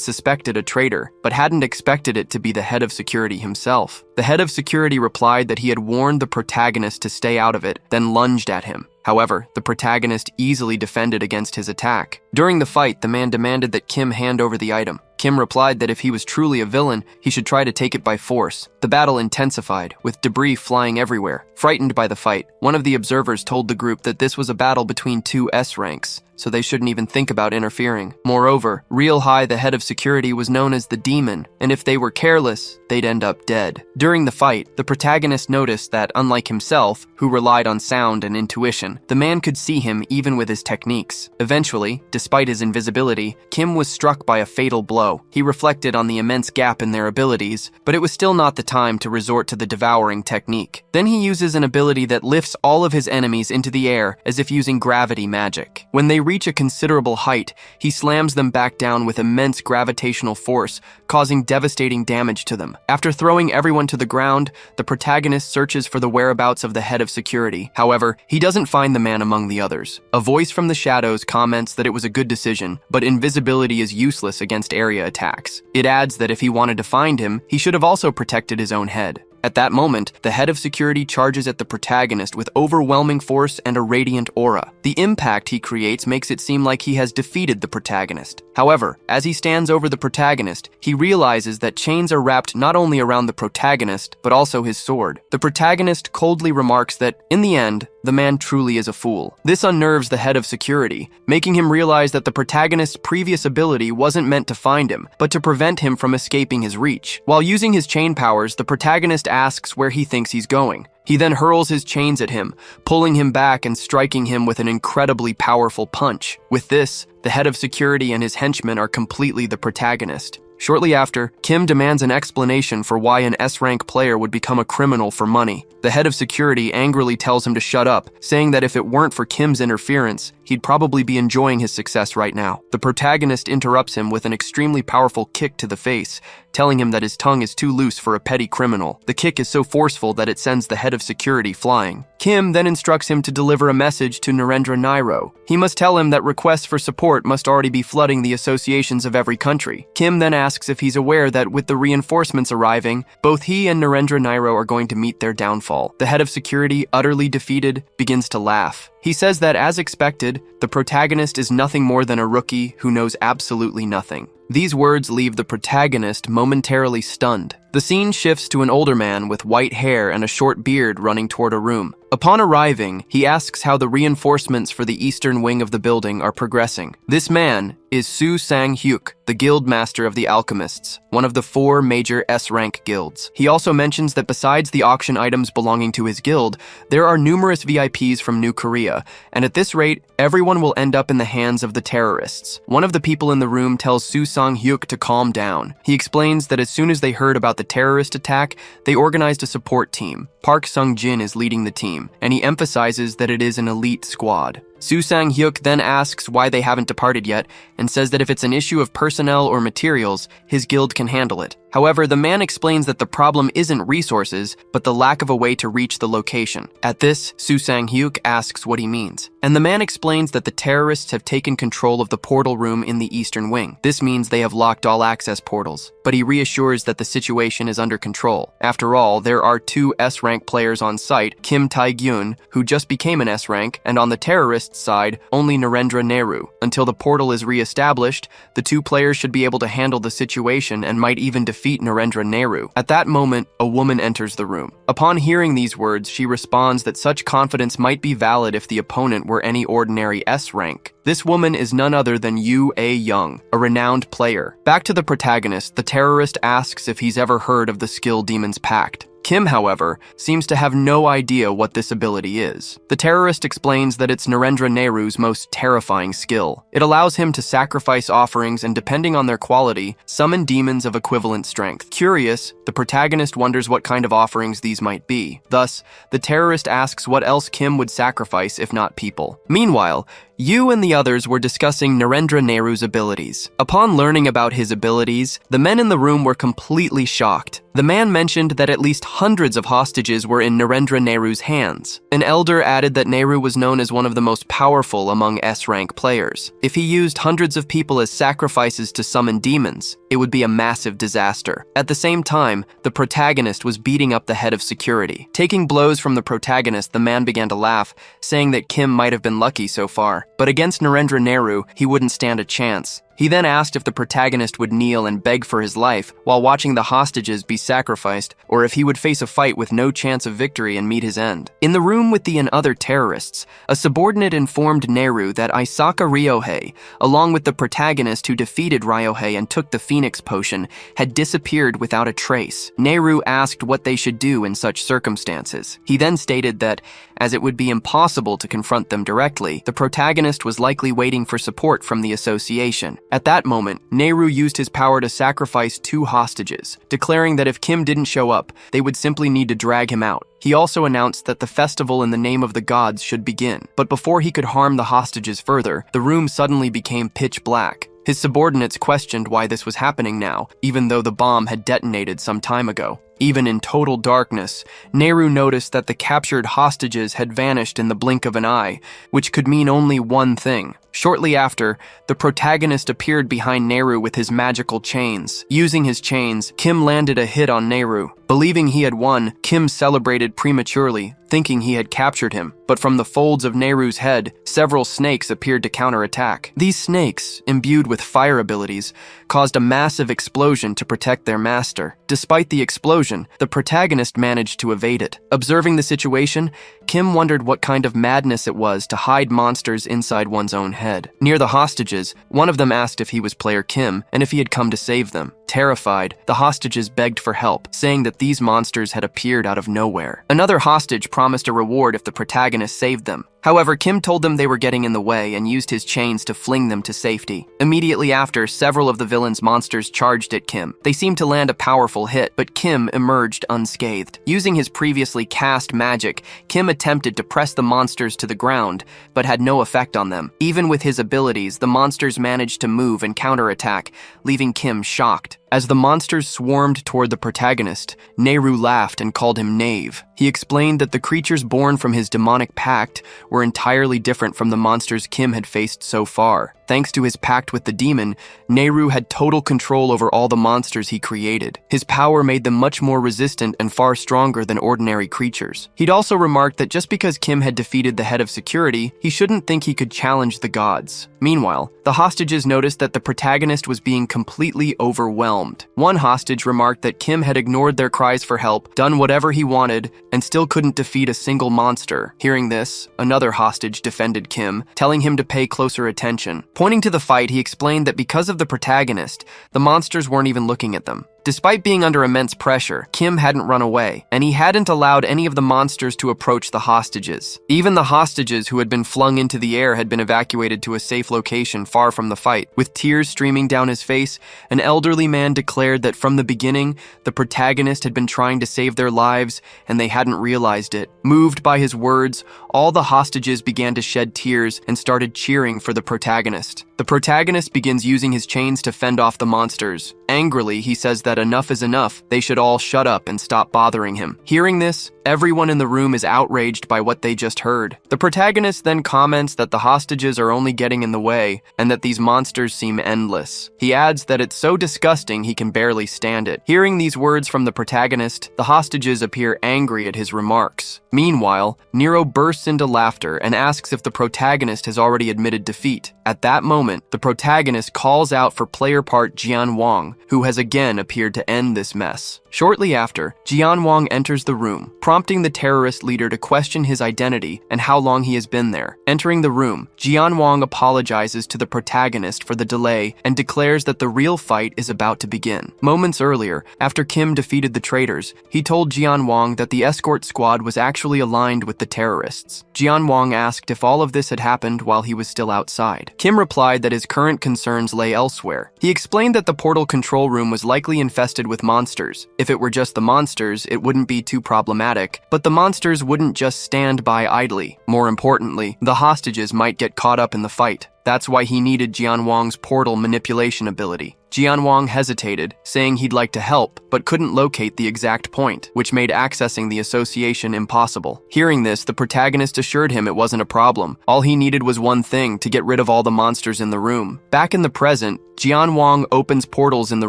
suspected a traitor, but hadn't expected it to be the head of security himself. The head of security replied that he had warned the protagonist to stay out of it, then lunged at him. However, the protagonist easily defended against his attack. During the fight, the man demanded that Kim hand over the item. Kim replied that if he was truly a villain, he should try to take it by force. The battle intensified, with debris flying everywhere. Frightened by the fight, one of the observers told the group that this was a battle between two S ranks, so they shouldn't even think about interfering. Moreover, Real High, the head of security, was known as the Demon, and if they were careless, they'd end up dead. During the fight, the protagonist noticed that, unlike himself, who relied on sound and intuition, the man could see him even with his techniques. Eventually, despite his invisibility, Kim was struck by a fatal blow. He reflected on the immense gap in their abilities, but it was still not the time to resort to the devouring technique. Then he uses an ability that lifts all of his enemies into the air as if using gravity magic. When they reach a considerable height, he slams them back down with immense gravitational force, causing devastating damage to them. After throwing everyone to the ground, the protagonist searches for the whereabouts of the head of security. However, he doesn't find the man among the others. A voice from the shadows comments that it was a good decision, but invisibility is useless against area attacks. It adds that if he wanted to find him, he should have also protected his own head. At that moment, the head of security charges at the protagonist with overwhelming force and a radiant aura. The impact he creates makes it seem like he has defeated the protagonist. However, as he stands over the protagonist, he realizes that chains are wrapped not only around the protagonist, but also his sword. The protagonist coldly remarks that, in the end, the man truly is a fool. This unnerves the head of security, making him realize that the protagonist's previous ability wasn't meant to find him, but to prevent him from escaping his reach. While using his chain powers, the protagonist asks where he thinks he's going. He then hurls his chains at him, pulling him back and striking him with an incredibly powerful punch. With this, the head of security and his henchmen are completely the protagonist. Shortly after, Kim demands an explanation for why an S-rank player would become a criminal for money. The head of security angrily tells him to shut up, saying that if it weren't for Kim's interference, he'd probably be enjoying his success right now. The protagonist interrupts him with an extremely powerful kick to the face, telling him that his tongue is too loose for a petty criminal. The kick is so forceful that it sends the head of security flying. Kim then instructs him to deliver a message to Nero. He must tell him that requests for support must already be flooding the associations of every country. Kim then asks if he's aware that with the reinforcements arriving, both he and Nero are going to meet their downfall. The head of security, utterly defeated, begins to laugh. He says that, as expected, the protagonist is nothing more than a rookie who knows absolutely nothing. These words leave the protagonist momentarily stunned. The scene shifts to an older man with white hair and a short beard running toward a room. Upon arriving, he asks how the reinforcements for the eastern wing of the building are progressing. This man is Su Sang-hyuk, the guild master of the alchemists, one of the 4 major S-rank guilds. He also mentions that besides the auction items belonging to his guild, there are numerous VIPs from New Korea, and at this rate, everyone will end up in the hands of the terrorists. One of the people in the room tells Su Sang-hyuk to calm down. He explains that as soon as they heard about the terrorist attack, they organized a support team. Park Sung-jin is leading the team, and he emphasizes that it is an elite squad. Su Sang-hyuk then asks why they haven't departed yet, and says that if it's an issue of personnel or materials, his guild can handle it. However, the man explains that the problem isn't resources, but the lack of a way to reach the location. At this, Su Sang-hyuk asks what he means, and the man explains that the terrorists have taken control of the portal room in the eastern wing. This means they have locked all access portals, but he reassures that the situation is under control. After all, there are 2 S-rank players on site, Kim Tae-gyun, who just became an S-rank, and on the terrorists' side, only Nero. Until the portal is re-established, the 2 players should be able to handle the situation and might even defeat Nero. At that moment, a woman enters the room. Upon hearing these words, she responds that such confidence might be valid if the opponent were any ordinary S-rank. This woman is none other than Yu A-young, a renowned player. Back to the protagonist, the terrorist asks if he's ever heard of the Skill Demon's Pact. Kim, however, seems to have no idea what this ability is. The terrorist explains that it's Nero's most terrifying skill. It allows him to sacrifice offerings and, depending on their quality, summon demons of equivalent strength. Curious, the protagonist wonders what kind of offerings these might be. Thus, the terrorist asks what else Kim would sacrifice if not people. Meanwhile, Yu and the others were discussing Nero's abilities. Upon learning about his abilities, the men in the room were completely shocked. The man mentioned that at least hundreds of hostages were in Nero's hands. An elder added that Nero was known as one of the most powerful among S-rank players. If he used hundreds of people as sacrifices to summon demons, it would be a massive disaster. At the same time, the protagonist was beating up the head of security. Taking blows from the protagonist, the man began to laugh, saying that Kim might have been lucky so far. But against Nero, he wouldn't stand a chance. He then asked if the protagonist would kneel and beg for his life while watching the hostages be sacrificed, or if he would face a fight with no chance of victory and meet his end. In the room with the other terrorists, a subordinate informed Nero that Isaka Ryohei, along with the protagonist who defeated Ryohei and took the Phoenix Potion, had disappeared without a trace. Nero asked what they should do in such circumstances. He then stated that, as it would be impossible to confront them directly, the protagonist was likely waiting for support from the association. At that moment, Nero used his power to sacrifice 2 hostages, declaring that if Kim didn't show up, they would simply need to drag him out. He also announced that the festival in the name of the gods should begin. But before he could harm the hostages further, the room suddenly became pitch black. His subordinates questioned why this was happening now, even though the bomb had detonated some time ago. Even in total darkness, Nero noticed that the captured hostages had vanished in the blink of an eye, which could mean only one thing. Shortly after, the protagonist appeared behind Nero with his magical chains. Using his chains, Kim landed a hit on Nero. Believing he had won, Kim celebrated prematurely, thinking he had captured him. But from the folds of Neru's head, several snakes appeared to counterattack. These snakes, imbued with fire abilities, caused a massive explosion to protect their master. Despite the explosion, the protagonist managed to evade it. Observing the situation, Kim wondered what kind of madness it was to hide monsters inside one's own head. Near the hostages, one of them asked if he was player Kim and if he had come to save them. Terrified, the hostages begged for help, saying that these monsters had appeared out of nowhere. Another hostage promised a reward if the protagonist saved them. However, Kim told them they were getting in the way and used his chains to fling them to safety. Immediately after, several of the villain's monsters charged at Kim. They seemed to land a powerful hit, but Kim emerged unscathed. Using his previously cast magic, Kim attempted to press the monsters to the ground, but had no effect on them. Even with his abilities, the monsters managed to move and counterattack, leaving Kim shocked. As the monsters swarmed toward the protagonist, Nero laughed and called him knave. He explained that the creatures born from his demonic pact were entirely different from the monsters Kim had faced so far. Thanks to his pact with the demon, Nero had total control over all the monsters he created. His power made them much more resistant and far stronger than ordinary creatures. He'd also remarked that just because Kim had defeated the head of security, he shouldn't think he could challenge the gods. Meanwhile, the hostages noticed that the protagonist was being completely overwhelmed. One hostage remarked that Kim had ignored their cries for help, done whatever he wanted, and still couldn't defeat a single monster. Hearing this, another hostage defended Kim, telling him to pay closer attention. Pointing to the fight, he explained that because of the protagonist, the monsters weren't even looking at them. Despite being under immense pressure, Kim hadn't run away, and he hadn't allowed any of the monsters to approach the hostages. Even the hostages who had been flung into the air had been evacuated to a safe location far from the fight. With tears streaming down his face, an elderly man declared that from the beginning, the protagonist had been trying to save their lives, and they hadn't realized it. Moved by his words, all the hostages began to shed tears and started cheering for the protagonist. The protagonist begins using his chains to fend off the monsters. Angrily, he says that enough is enough. They should all shut up and stop bothering him. Hearing this, everyone in the room is outraged by what they just heard. The protagonist then comments that the hostages are only getting in the way and that these monsters seem endless. He adds that it's so disgusting he can barely stand it. Hearing these words from the protagonist, the hostages appear angry at his remarks. Meanwhile, Nero bursts into laughter and asks if the protagonist has already admitted defeat. At that moment, the protagonist calls out for player part Jian Wang, who has again appeared to end this mess. Shortly after, Jian Wang enters the room, prompting the terrorist leader to question his identity and how long he has been there. Entering the room, Jian Wang apologizes to the protagonist for the delay and declares that the real fight is about to begin. Moments earlier, after Kim defeated the traitors, he told Jian Wang that the escort squad was actually aligned with the terrorists. Jian Wang asked if all of this had happened while he was still outside. Kim replied that his current concerns lay elsewhere. He explained that the portal control room was likely infested with monsters. If it were just the monsters, it wouldn't be too problematic, but the monsters wouldn't just stand by idly. More importantly, the hostages might get caught up in the fight. That's why he needed Jian Wang's portal manipulation ability. Jian Wang hesitated, saying he'd like to help, but couldn't locate the exact point, which made accessing the association impossible. Hearing this, the protagonist assured him it wasn't a problem. All he needed was one thing, to get rid of all the monsters in the room. Back in the present, Jian Wang opens portals in the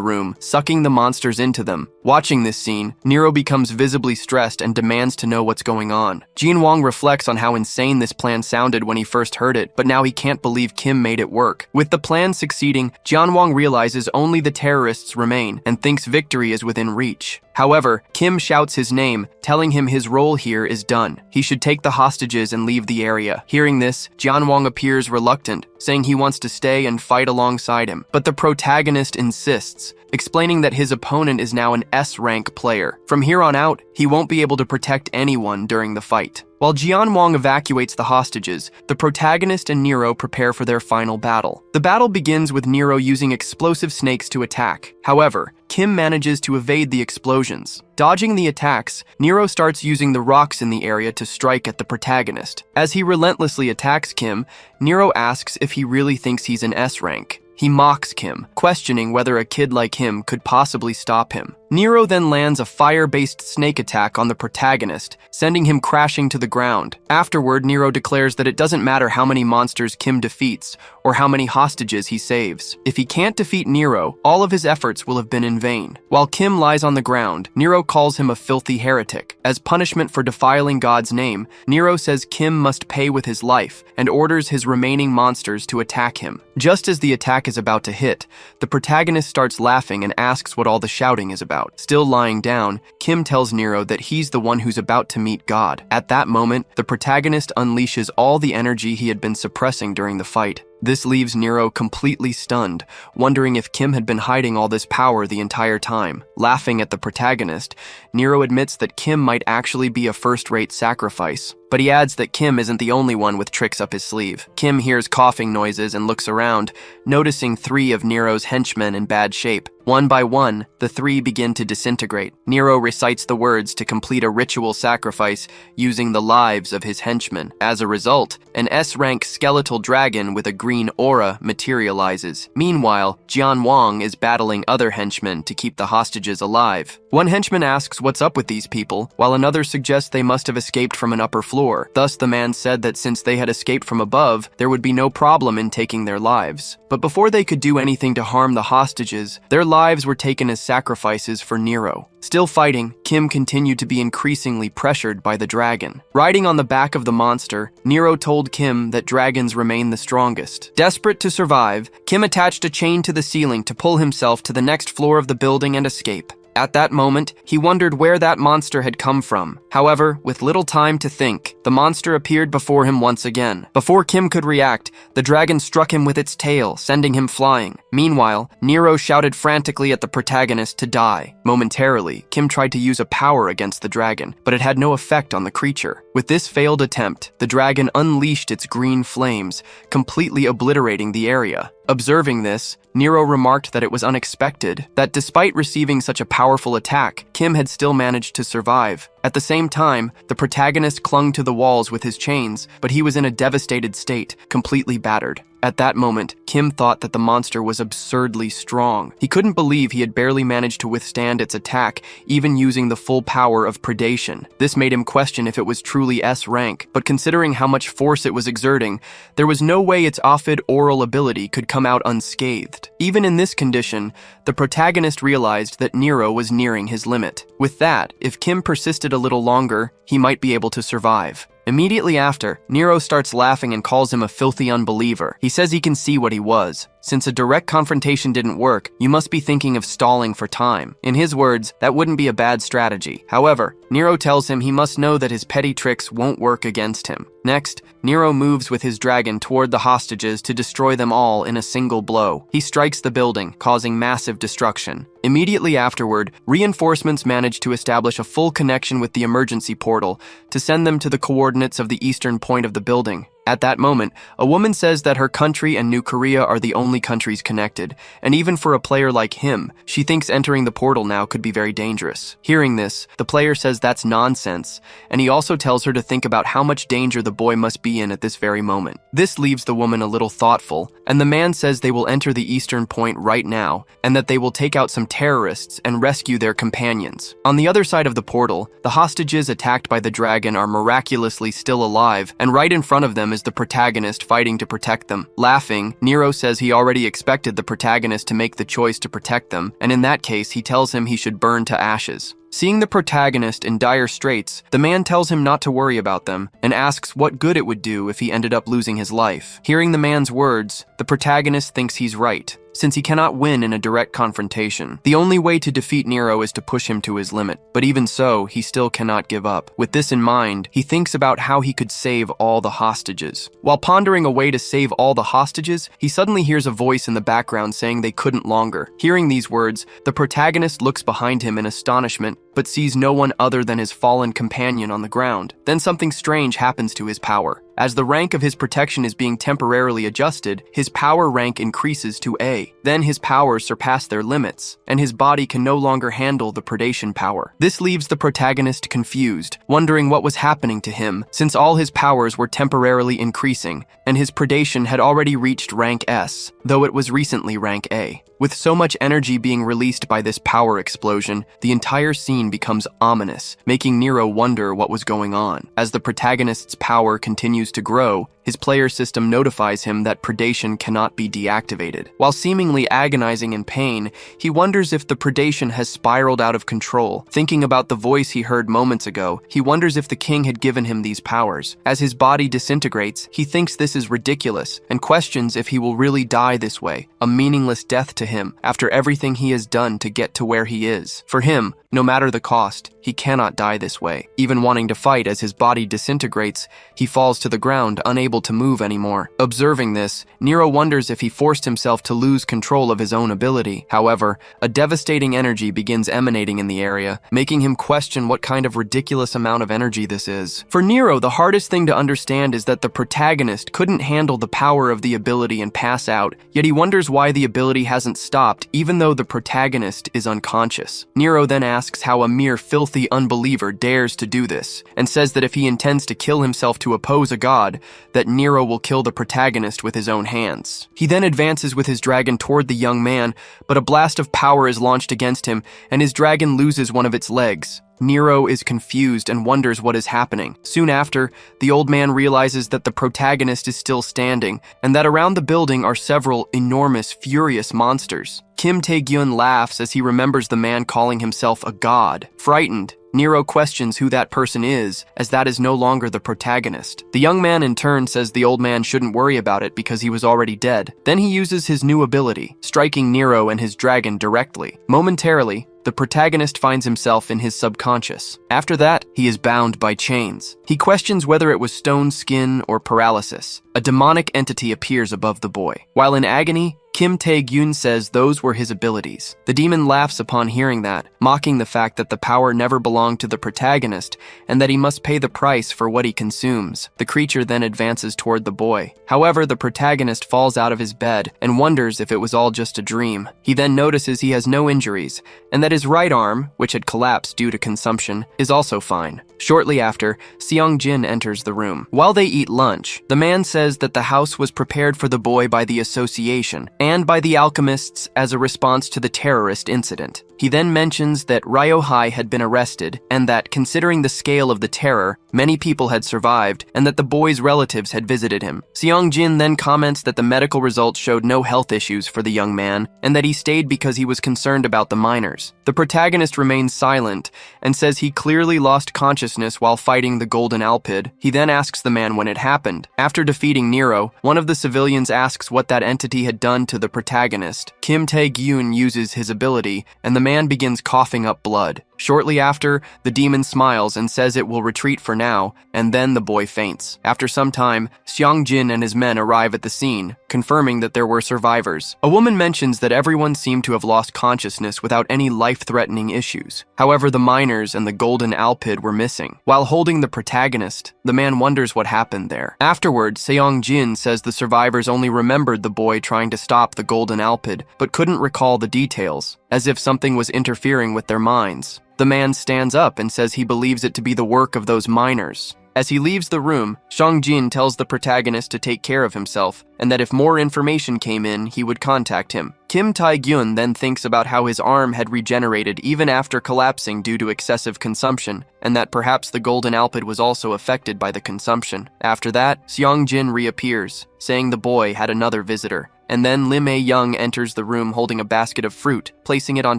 room, sucking the monsters into them. Watching this scene, Nero becomes visibly stressed and demands to know what's going on. Jian Wang reflects on how insane this plan sounded when he first heard it, but now he can't believe Kim made it work. With the plan succeeding, Jian Wang realizes only the terrorists remain and thinks victory is within reach. However, Kim shouts his name, telling him his role here is done. He should take the hostages and leave the area. Hearing this, Jian Wang appears reluctant, saying he wants to stay and fight alongside him. But the protagonist insists, explaining that his opponent is now an S-rank player. From here on out, he won't be able to protect anyone during the fight. While Jian Wang evacuates the hostages, the protagonist and Nero prepare for their final battle. The battle begins with Nero using explosive snakes to attack. However, Kim manages to evade the explosions. Dodging the attacks, Nero starts using the rocks in the area to strike at the protagonist. As he relentlessly attacks Kim, Nero asks if he really thinks he's an S rank. He mocks Kim, questioning whether a kid like him could possibly stop him. Nero then lands a fire-based snake attack on the protagonist, sending him crashing to the ground. Afterward, Nero declares that it doesn't matter how many monsters Kim defeats or how many hostages he saves. If he can't defeat Nero, all of his efforts will have been in vain. While Kim lies on the ground, Nero calls him a filthy heretic. As punishment for defiling God's name, Nero says Kim must pay with his life and orders his remaining monsters to attack him. Just as the attack is about to hit, the protagonist starts laughing and asks what all the shouting is about. Still lying down, Kim tells Nero that he's the one who's about to meet God. At that moment, the protagonist unleashes all the energy he had been suppressing during the fight. This leaves Nero completely stunned, wondering if Kim had been hiding all this power the entire time. Laughing at the protagonist, Nero admits that Kim might actually be a first-rate sacrifice. But he adds that Kim isn't the only one with tricks up his sleeve. Kim hears coughing noises and looks around, noticing 3 of Nero's henchmen in bad shape. One by one, the 3 begin to disintegrate. Nero recites the words to complete a ritual sacrifice using the lives of his henchmen. As a result, an S-rank skeletal dragon with a green aura materializes. Meanwhile, Jian Wang is battling other henchmen to keep the hostages alive. One henchman asks what's up with these people, while another suggests they must have escaped from an upper floor. Thus, the man said that since they had escaped from above, there would be no problem in taking their lives. But before they could do anything to harm the hostages, their lives were taken as sacrifices for Nero. Still fighting, Kim continued to be increasingly pressured by the dragon. Riding on the back of the monster, Nero told Kim that dragons remain the strongest. Desperate to survive, Kim attached a chain to the ceiling to pull himself to the next floor of the building and escape. At that moment, he wondered where that monster had come from. However, with little time to think, the monster appeared before him once again. Before Kim could react, the dragon struck him with its tail, sending him flying. Meanwhile, Nero shouted frantically at the protagonist to die. Momentarily, Kim tried to use a power against the dragon, but it had no effect on the creature. With this failed attempt, the dragon unleashed its green flames, completely obliterating the area. Observing this, Nero remarked that it was unexpected, that despite receiving such a powerful attack, Kim had still managed to survive. At the same time, the protagonist clung to the walls with his chains, but he was in a devastated state, completely battered. At that moment, Kim thought that the monster was absurdly strong. He couldn't believe he had barely managed to withstand its attack, even using the full power of Predation. This made him question if it was truly S rank, but considering how much force it was exerting, there was no way its Ophid oral ability could come out unscathed. Even in this condition, the protagonist realized that Nero was nearing his limit. With that, if Kim persisted a little longer, he might be able to survive. Immediately after, Nero starts laughing and calls him a filthy unbeliever. He says he can see what he was. Since a direct confrontation didn't work, you must be thinking of stalling for time. In his words, that wouldn't be a bad strategy. However, Nero tells him he must know that his petty tricks won't work against him. Next, Nero moves with his dragon toward the hostages to destroy them all in a single blow. He strikes the building, causing massive destruction. Immediately afterward, reinforcements manage to establish a full connection with the emergency portal to send them to the coordinates of the eastern point of the building. At that moment, a woman says that her country and New Korea are the only countries connected, and even for a player like him, she thinks entering the portal now could be very dangerous. Hearing this, the player says that's nonsense, and he also tells her to think about how much danger the boy must be in at this very moment. This leaves the woman a little thoughtful, and the man says they will enter the eastern point right now, and that they will take out some terrorists and rescue their companions. On the other side of the portal, the hostages attacked by the dragon are miraculously still alive, and right in front of them is the protagonist fighting to protect them. Laughing, Nero says he already expected the protagonist to make the choice to protect them, and in that case, he tells him he should burn to ashes. Seeing the protagonist in dire straits, the man tells him not to worry about them and asks what good it would do if he ended up losing his life. Hearing the man's words, the protagonist thinks he's right, since he cannot win in a direct confrontation. The only way to defeat Nero is to push him to his limit, but even so, he still cannot give up. With this in mind, he thinks about how he could save all the hostages. While pondering a way to save all the hostages, he suddenly hears a voice in the background saying they couldn't longer. Hearing these words, the protagonist looks behind him in astonishment but sees no one other than his fallen companion on the ground. Then something strange happens to his power. As the rank of his protection is being temporarily adjusted, his power rank increases to A. Then his powers surpass their limits, and his body can no longer handle the predation power. This leaves the protagonist confused, wondering what was happening to him, since all his powers were temporarily increasing, and his predation had already reached rank S, though it was recently rank A. With so much energy being released by this power explosion, the entire scene becomes ominous, making Nero wonder what was going on. As the protagonist's power continues to grow, his player system notifies him that predation cannot be deactivated. While seemingly agonizing in pain, he wonders if the predation has spiraled out of control. Thinking about the voice he heard moments ago, he wonders if the king had given him these powers. As his body disintegrates, he thinks this is ridiculous and questions if he will really die this way, a meaningless death to him after everything he has done to get to where he is. For him, no matter the cost, he cannot die this way. Even wanting to fight as his body disintegrates, he falls to the ground, unable to move anymore. Observing this, Nero wonders if he forced himself to lose control of his own ability. However, a devastating energy begins emanating in the area, making him question what kind of ridiculous amount of energy this is. For Nero, the hardest thing to understand is that the protagonist couldn't handle the power of the ability and pass out, yet he wonders why the ability hasn't stopped even though the protagonist is unconscious. Nero then asks how a mere filthy unbeliever dares to do this, and says that if he intends to kill himself to oppose a god, that Nero will kill the protagonist with his own hands. He then advances with his dragon toward the young man, but a blast of power is launched against him, and his dragon loses one of its legs. Nero is confused and wonders what is happening. Soon after, the old man realizes that the protagonist is still standing, and that around the building are several enormous, furious monsters. Kim Tae-gyun laughs as he remembers the man calling himself a god. Frightened, Nero questions who that person is, as that is no longer the protagonist. The young man in turn says the old man shouldn't worry about it because he was already dead. Then he uses his new ability, striking Nero and his dragon directly. Momentarily, the protagonist finds himself in his subconscious. After that, he is bound by chains. He questions whether it was stone skin or paralysis. A demonic entity appears above the boy. While in agony, Kim Tae-gyun says those were his abilities. The demon laughs upon hearing that, mocking the fact that the power never belonged to the protagonist and that he must pay the price for what he consumes. The creature then advances toward the boy. However, the protagonist falls out of his bed and wonders if it was all just a dream. He then notices he has no injuries and that his right arm, which had collapsed due to consumption, is also fine. Shortly after, Seong-jin enters the room. While they eat lunch, the man says that the house was prepared for the boy by the association and by the alchemists as a response to the terrorist incident. He then mentions that Ryo-hai had been arrested and that, considering the scale of the terror, many people had survived and that the boy's relatives had visited him. Seong-jin then comments that the medical results showed no health issues for the young man and that he stayed because he was concerned about the minors. The protagonist remains silent and says he clearly lost consciousness while fighting the Golden Alpid. He then asks the man when it happened. After defeating Nero, one of the civilians asks what that entity had done to the protagonist. Kim Tae-gyun uses his ability, and the man begins coughing up blood. Shortly after, the demon smiles and says it will retreat for now, and then the boy faints. After some time, Seong-jin and his men arrive at the scene, confirming that there were survivors. A woman mentions that everyone seemed to have lost consciousness without any life-threatening issues. However, the miners and the Golden Alpid were missing. While holding the protagonist, the man wonders what happened there. Afterward, Seong-jin says the survivors only remembered the boy trying to stop the Golden Alpid, but couldn't recall the details, as if something was interfering with their minds. The man stands up and says he believes it to be the work of those miners. As he leaves the room, Seong-jin tells the protagonist to take care of himself, and that if more information came in, he would contact him. Kim Tae-gyun then thinks about how his arm had regenerated even after collapsing due to excessive consumption, and that perhaps the Golden Alpid was also affected by the consumption. After that, Seong-jin reappears, saying the boy had another visitor. And then Lim Ayong enters the room holding a basket of fruit, placing it on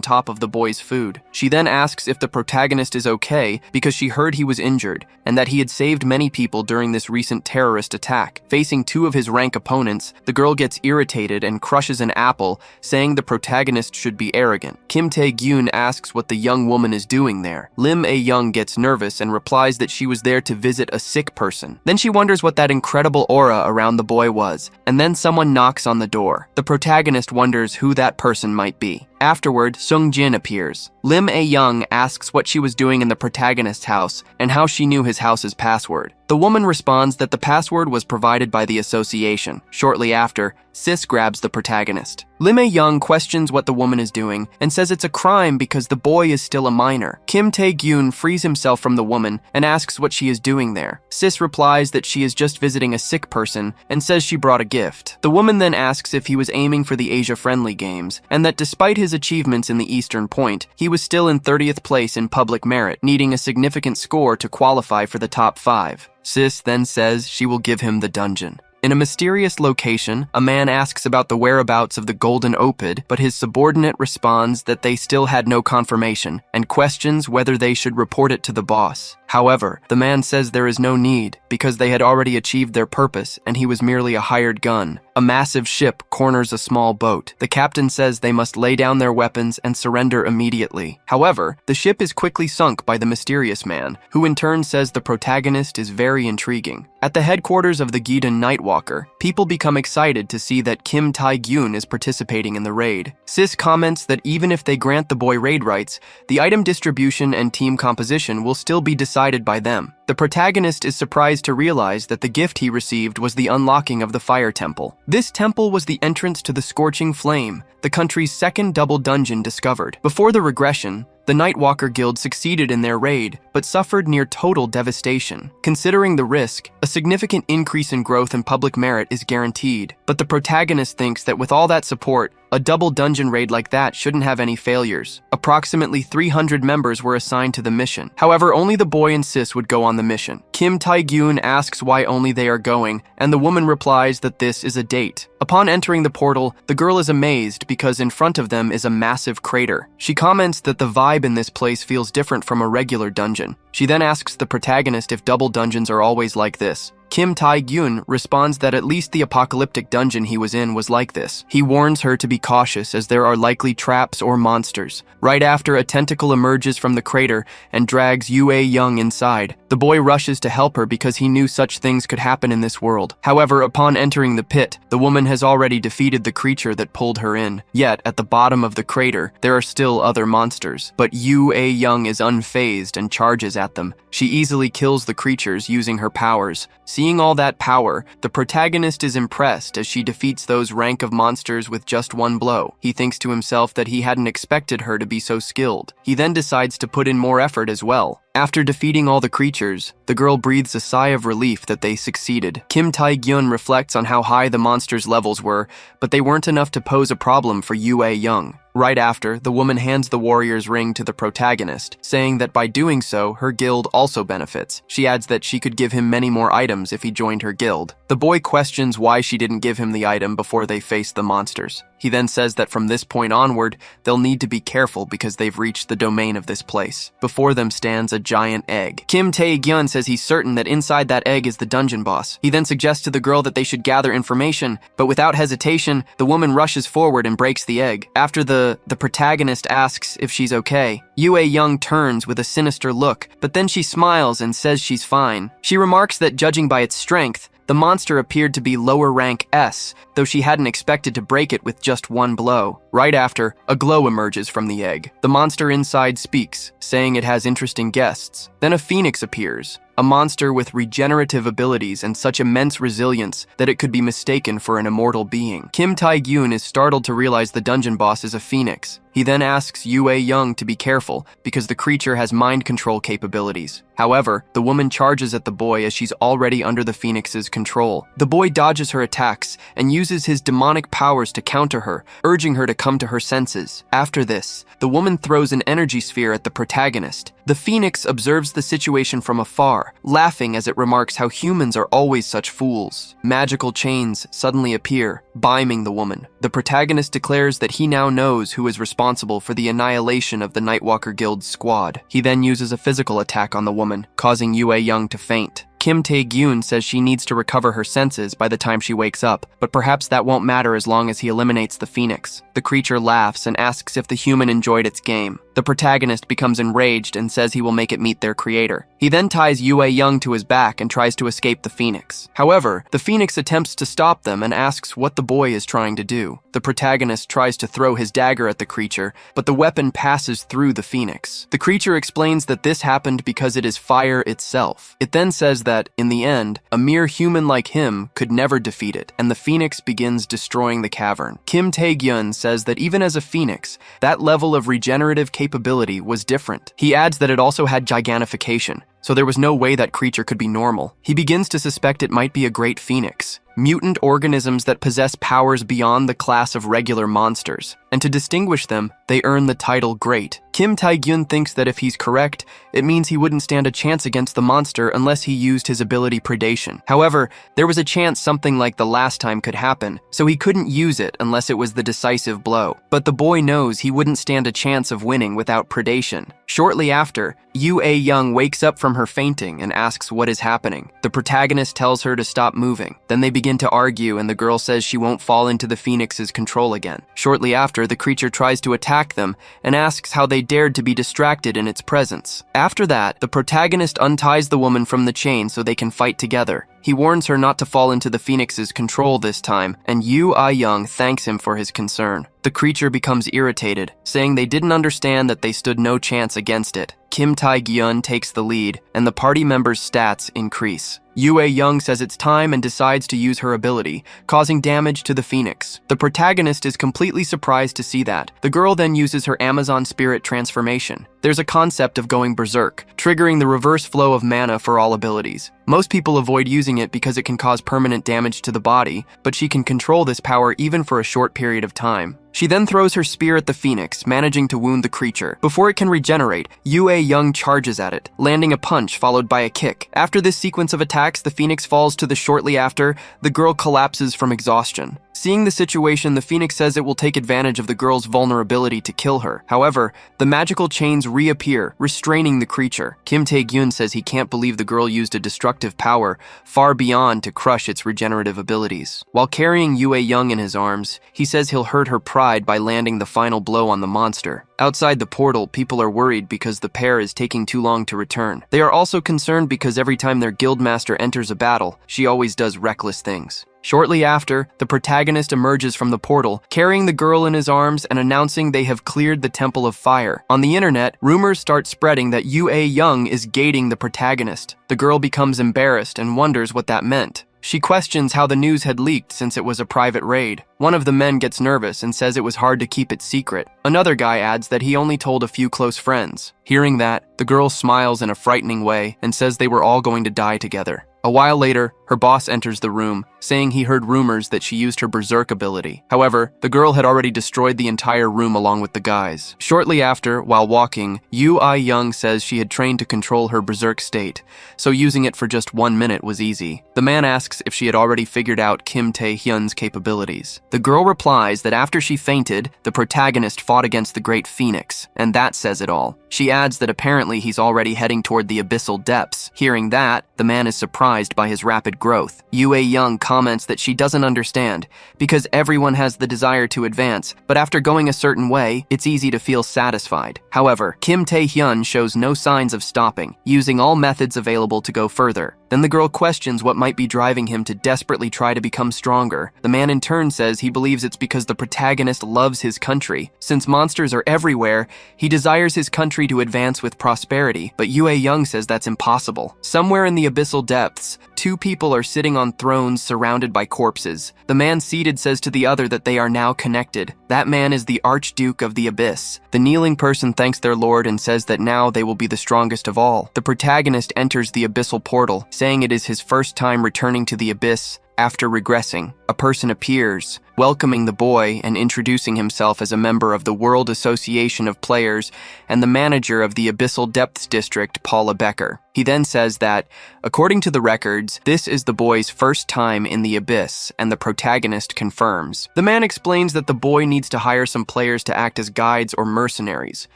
top of the boy's food. She then asks if the protagonist is okay because she heard he was injured and that he had saved many people during this recent terrorist attack. Facing two of his rank opponents, the girl gets irritated and crushes an apple, saying the protagonist should be arrogant. Kim Tae-gyun asks what the young woman is doing there. Lim Ayong gets nervous and replies that she was there to visit a sick person. Then she wonders what that incredible aura around the boy was, and then someone knocks on the door. The protagonist wonders who that person might be. Afterward, Sung Jin appears. Lim Ayong asks what she was doing in the protagonist's house and how she knew his house's password. The woman responds that the password was provided by the association. Shortly after, Sis grabs the protagonist. Lim Ayong questions what the woman is doing and says it's a crime because the boy is still a minor. Kim Tae-gyun frees himself from the woman and asks what she is doing there. Sis replies that she is just visiting a sick person and says she brought a gift. The woman then asks if he was aiming for the Asia-friendly games and that despite his achievements in the Eastern Point, he was still in 30th place in public merit, needing a significant score to qualify for the top 5. Sis then says she will give him the dungeon. In a mysterious location, a man asks about the whereabouts of the Golden Opid, but his subordinate responds that they still had no confirmation and questions whether they should report it to the boss. However, the man says there is no need because they had already achieved their purpose and he was merely a hired gun. A massive ship corners a small boat. The captain says they must lay down their weapons and surrender immediately. However, the ship is quickly sunk by the mysterious man, who in turn says the protagonist is very intriguing. At the headquarters of the Gidan Nightwalker, people become excited to see that Kim Tae-gyun is participating in the raid. Sis comments that even if they grant the boy raid rights, the item distribution and team composition will still be decided by them. The protagonist is surprised to realize that the gift he received was the unlocking of the Fire Temple. This temple was the entrance to the Scorching Flame, the country's second double dungeon discovered. Before the regression, the Nightwalker Guild succeeded in their raid, but suffered near total devastation. Considering the risk, a significant increase in growth and public merit is guaranteed, but the protagonist thinks that with all that support, a double dungeon raid like that shouldn't have any failures. Approximately 300 members were assigned to the mission. However, only the boy and Sis would go on the mission. Kim Tae-gyun asks why only they are going, and the woman replies that this is a date. Upon entering the portal, the girl is amazed because in front of them is a massive crater. She comments that the vibe in this place feels different from a regular dungeon. She then asks the protagonist if double dungeons are always like this. Kim Tae-gyun responds that at least the apocalyptic dungeon he was in was like this. He warns her to be cautious as there are likely traps or monsters. Right after, a tentacle emerges from the crater and drags Yu Young inside. The boy rushes to help her because he knew such things could happen in this world. However, upon entering the pit, the woman has already defeated the creature that pulled her in. Yet, at the bottom of the crater, there are still other monsters. But Yu Young is unfazed and charges at them. She easily kills the creatures using her powers. Seeing all that power, the protagonist is impressed as she defeats those rank of monsters with just one blow. He thinks to himself that he hadn't expected her to be so skilled. He then decides to put in more effort as well. After defeating all the creatures, the girl breathes a sigh of relief that they succeeded. Kim Tae-gyun reflects on how high the monsters' levels were, but they weren't enough to pose a problem for Yu Young. Right after, the woman hands the warrior's ring to the protagonist, saying that by doing so, her guild also benefits. She adds that she could give him many more items if he joined her guild. The boy questions why she didn't give him the item before they faced the monsters. He then says that from this point onward, they'll need to be careful because they've reached the domain of this place. Before them stands a giant egg. Kim Tae-gyun says he's certain that inside that egg is the dungeon boss. He then suggests to the girl that they should gather information, but without hesitation, the woman rushes forward and breaks the egg. After the protagonist asks if she's okay, Yu Young turns with a sinister look, but then she smiles and says she's fine. She remarks that judging by its strength, the monster appeared to be lower rank S, though she hadn't expected to break it with just one blow. Right after, a glow emerges from the egg. The monster inside speaks, saying it has interesting guests. Then a phoenix appears, a monster with regenerative abilities and such immense resilience that it could be mistaken for an immortal being. Kim Tae-gyun is startled to realize the dungeon boss is a phoenix. He then asks Yu Young to be careful because the creature has mind control capabilities. However, the woman charges at the boy as she's already under the phoenix's control. The boy dodges her attacks and uses his demonic powers to counter her, urging her to come to her senses. After this, the woman throws an energy sphere at the protagonist. The phoenix observes the situation from afar, laughing as it remarks how humans are always such fools. Magical chains suddenly appear, binding the woman. The protagonist declares that he now knows who is responsible for the annihilation of the Nightwalker Guild's squad. He then uses a physical attack on the woman, causing Yu Young to faint. Kim Tae-gyun says she needs to recover her senses by the time she wakes up, but perhaps that won't matter as long as he eliminates the phoenix. The creature laughs and asks if the human enjoyed its game. The protagonist becomes enraged and says he will make it meet their creator. He then ties Liu Ayong to his back and tries to escape the phoenix. However, the phoenix attempts to stop them and asks what the boy is trying to do. The protagonist tries to throw his dagger at the creature, but the weapon passes through the phoenix. The creature explains that this happened because it is fire itself. It then says that, in the end, a mere human like him could never defeat it, and the phoenix begins destroying the cavern. Kim Tae-gyun says that even as a phoenix, that level of regenerative capability was different. He adds that it also had gigantification, so there was no way that creature could be normal. He begins to suspect it might be a great phoenix, mutant organisms that possess powers beyond the class of regular monsters, and to distinguish them, they earn the title Great. Kim Tae-gyun thinks that if he's correct, it means he wouldn't stand a chance against the monster unless he used his ability Predation. However, there was a chance something like the last time could happen, so he couldn't use it unless it was the decisive blow. But the boy knows he wouldn't stand a chance of winning without Predation. Shortly after, Liu Ayong wakes up from her fainting and asks what is happening. The protagonist tells her to stop moving. Then they begin to argue and the girl says she won't fall into the phoenix's control again. Shortly after, the creature tries to attack them and asks how they dared to be distracted in its presence. After that, the protagonist unties the woman from the chain so they can fight together. He warns her not to fall into the phoenix's control this time, and Liu Ayong thanks him for his concern. The creature becomes irritated, saying they didn't understand that they stood no chance against it. Kim Tae-gyun takes the lead, and the party members' stats increase. Liu Ayong says it's time and decides to use her ability, causing damage to the phoenix. The protagonist is completely surprised to see that. The girl then uses her Amazon spirit transformation. There's a concept of going berserk, triggering the reverse flow of mana for all abilities. Most people avoid using it because it can cause permanent damage to the body, but she can control this power even for a short period of time. She then throws her spear at the phoenix, managing to wound the creature. Before it can regenerate, Liu Ayong charges at it, landing a punch followed by a kick. After this sequence of attacks, the phoenix falls to the shortly after, the girl collapses from exhaustion. Seeing the situation, the phoenix says it will take advantage of the girl's vulnerability to kill her. However, the magical chains reappear, restraining the creature. Kim Tae-gyun says he can't believe the girl used a destructive power far beyond to crush its regenerative abilities. While carrying Liu Ayong in his arms, he says he'll hurt her pride by landing the final blow on the monster. Outside the portal, people are worried because the pair is taking too long to return. They are also concerned because every time their guildmaster enters a battle, she always does reckless things. Shortly after, the protagonist emerges from the portal, carrying the girl in his arms and announcing they have cleared the Temple of Fire. On the internet, rumors start spreading that Liu Ayong is gating the protagonist. The girl becomes embarrassed and wonders what that meant. She questions how the news had leaked since it was a private raid. One of the men gets nervous and says it was hard to keep it secret. Another guy adds that he only told a few close friends. Hearing that, the girl smiles in a frightening way and says they were all going to die together. A while later, her boss enters the room, saying he heard rumors that she used her berserk ability. However, the girl had already destroyed the entire room along with the guys. Shortly after, while walking, Liu Ayong says she had trained to control her berserk state, so using it for just 1 minute was easy. The man asks if she had already figured out Kim Tae-hyun's capabilities. The girl replies that after she fainted, the protagonist fought against the Great Phoenix, and that says it all. She adds that apparently he's already heading toward the abyssal depths. Hearing that, the man is surprised by his rapid growth. Liu Ayong comments that she doesn't understand, because everyone has the desire to advance, but after going a certain way, it's easy to feel satisfied. However, Kim Tae-hyun shows no signs of stopping, using all methods available to go further. Then the girl questions what might be driving him to desperately try to become stronger. The man in turn says he believes it's because the protagonist loves his country. Since monsters are everywhere, he desires his country to advance with prosperity, but Liu Ayong says that's impossible. Somewhere in the abyssal depths, two people are sitting on thrones surrounded by corpses. The man seated says to the other that they are now connected. That man is the Archduke of the Abyss. The kneeling person thanks their lord and says that now they will be the strongest of all. The protagonist enters the abyssal portal, saying it is his first time returning to the abyss after regressing. A person appears, welcoming the boy and introducing himself as a member of the World Association of Players and the manager of the Abyssal Depths District, Paula Becker. He then says that, according to the records, this is the boy's first time in the Abyss, and the protagonist confirms. The man explains that the boy needs to hire some players to act as guides or mercenaries.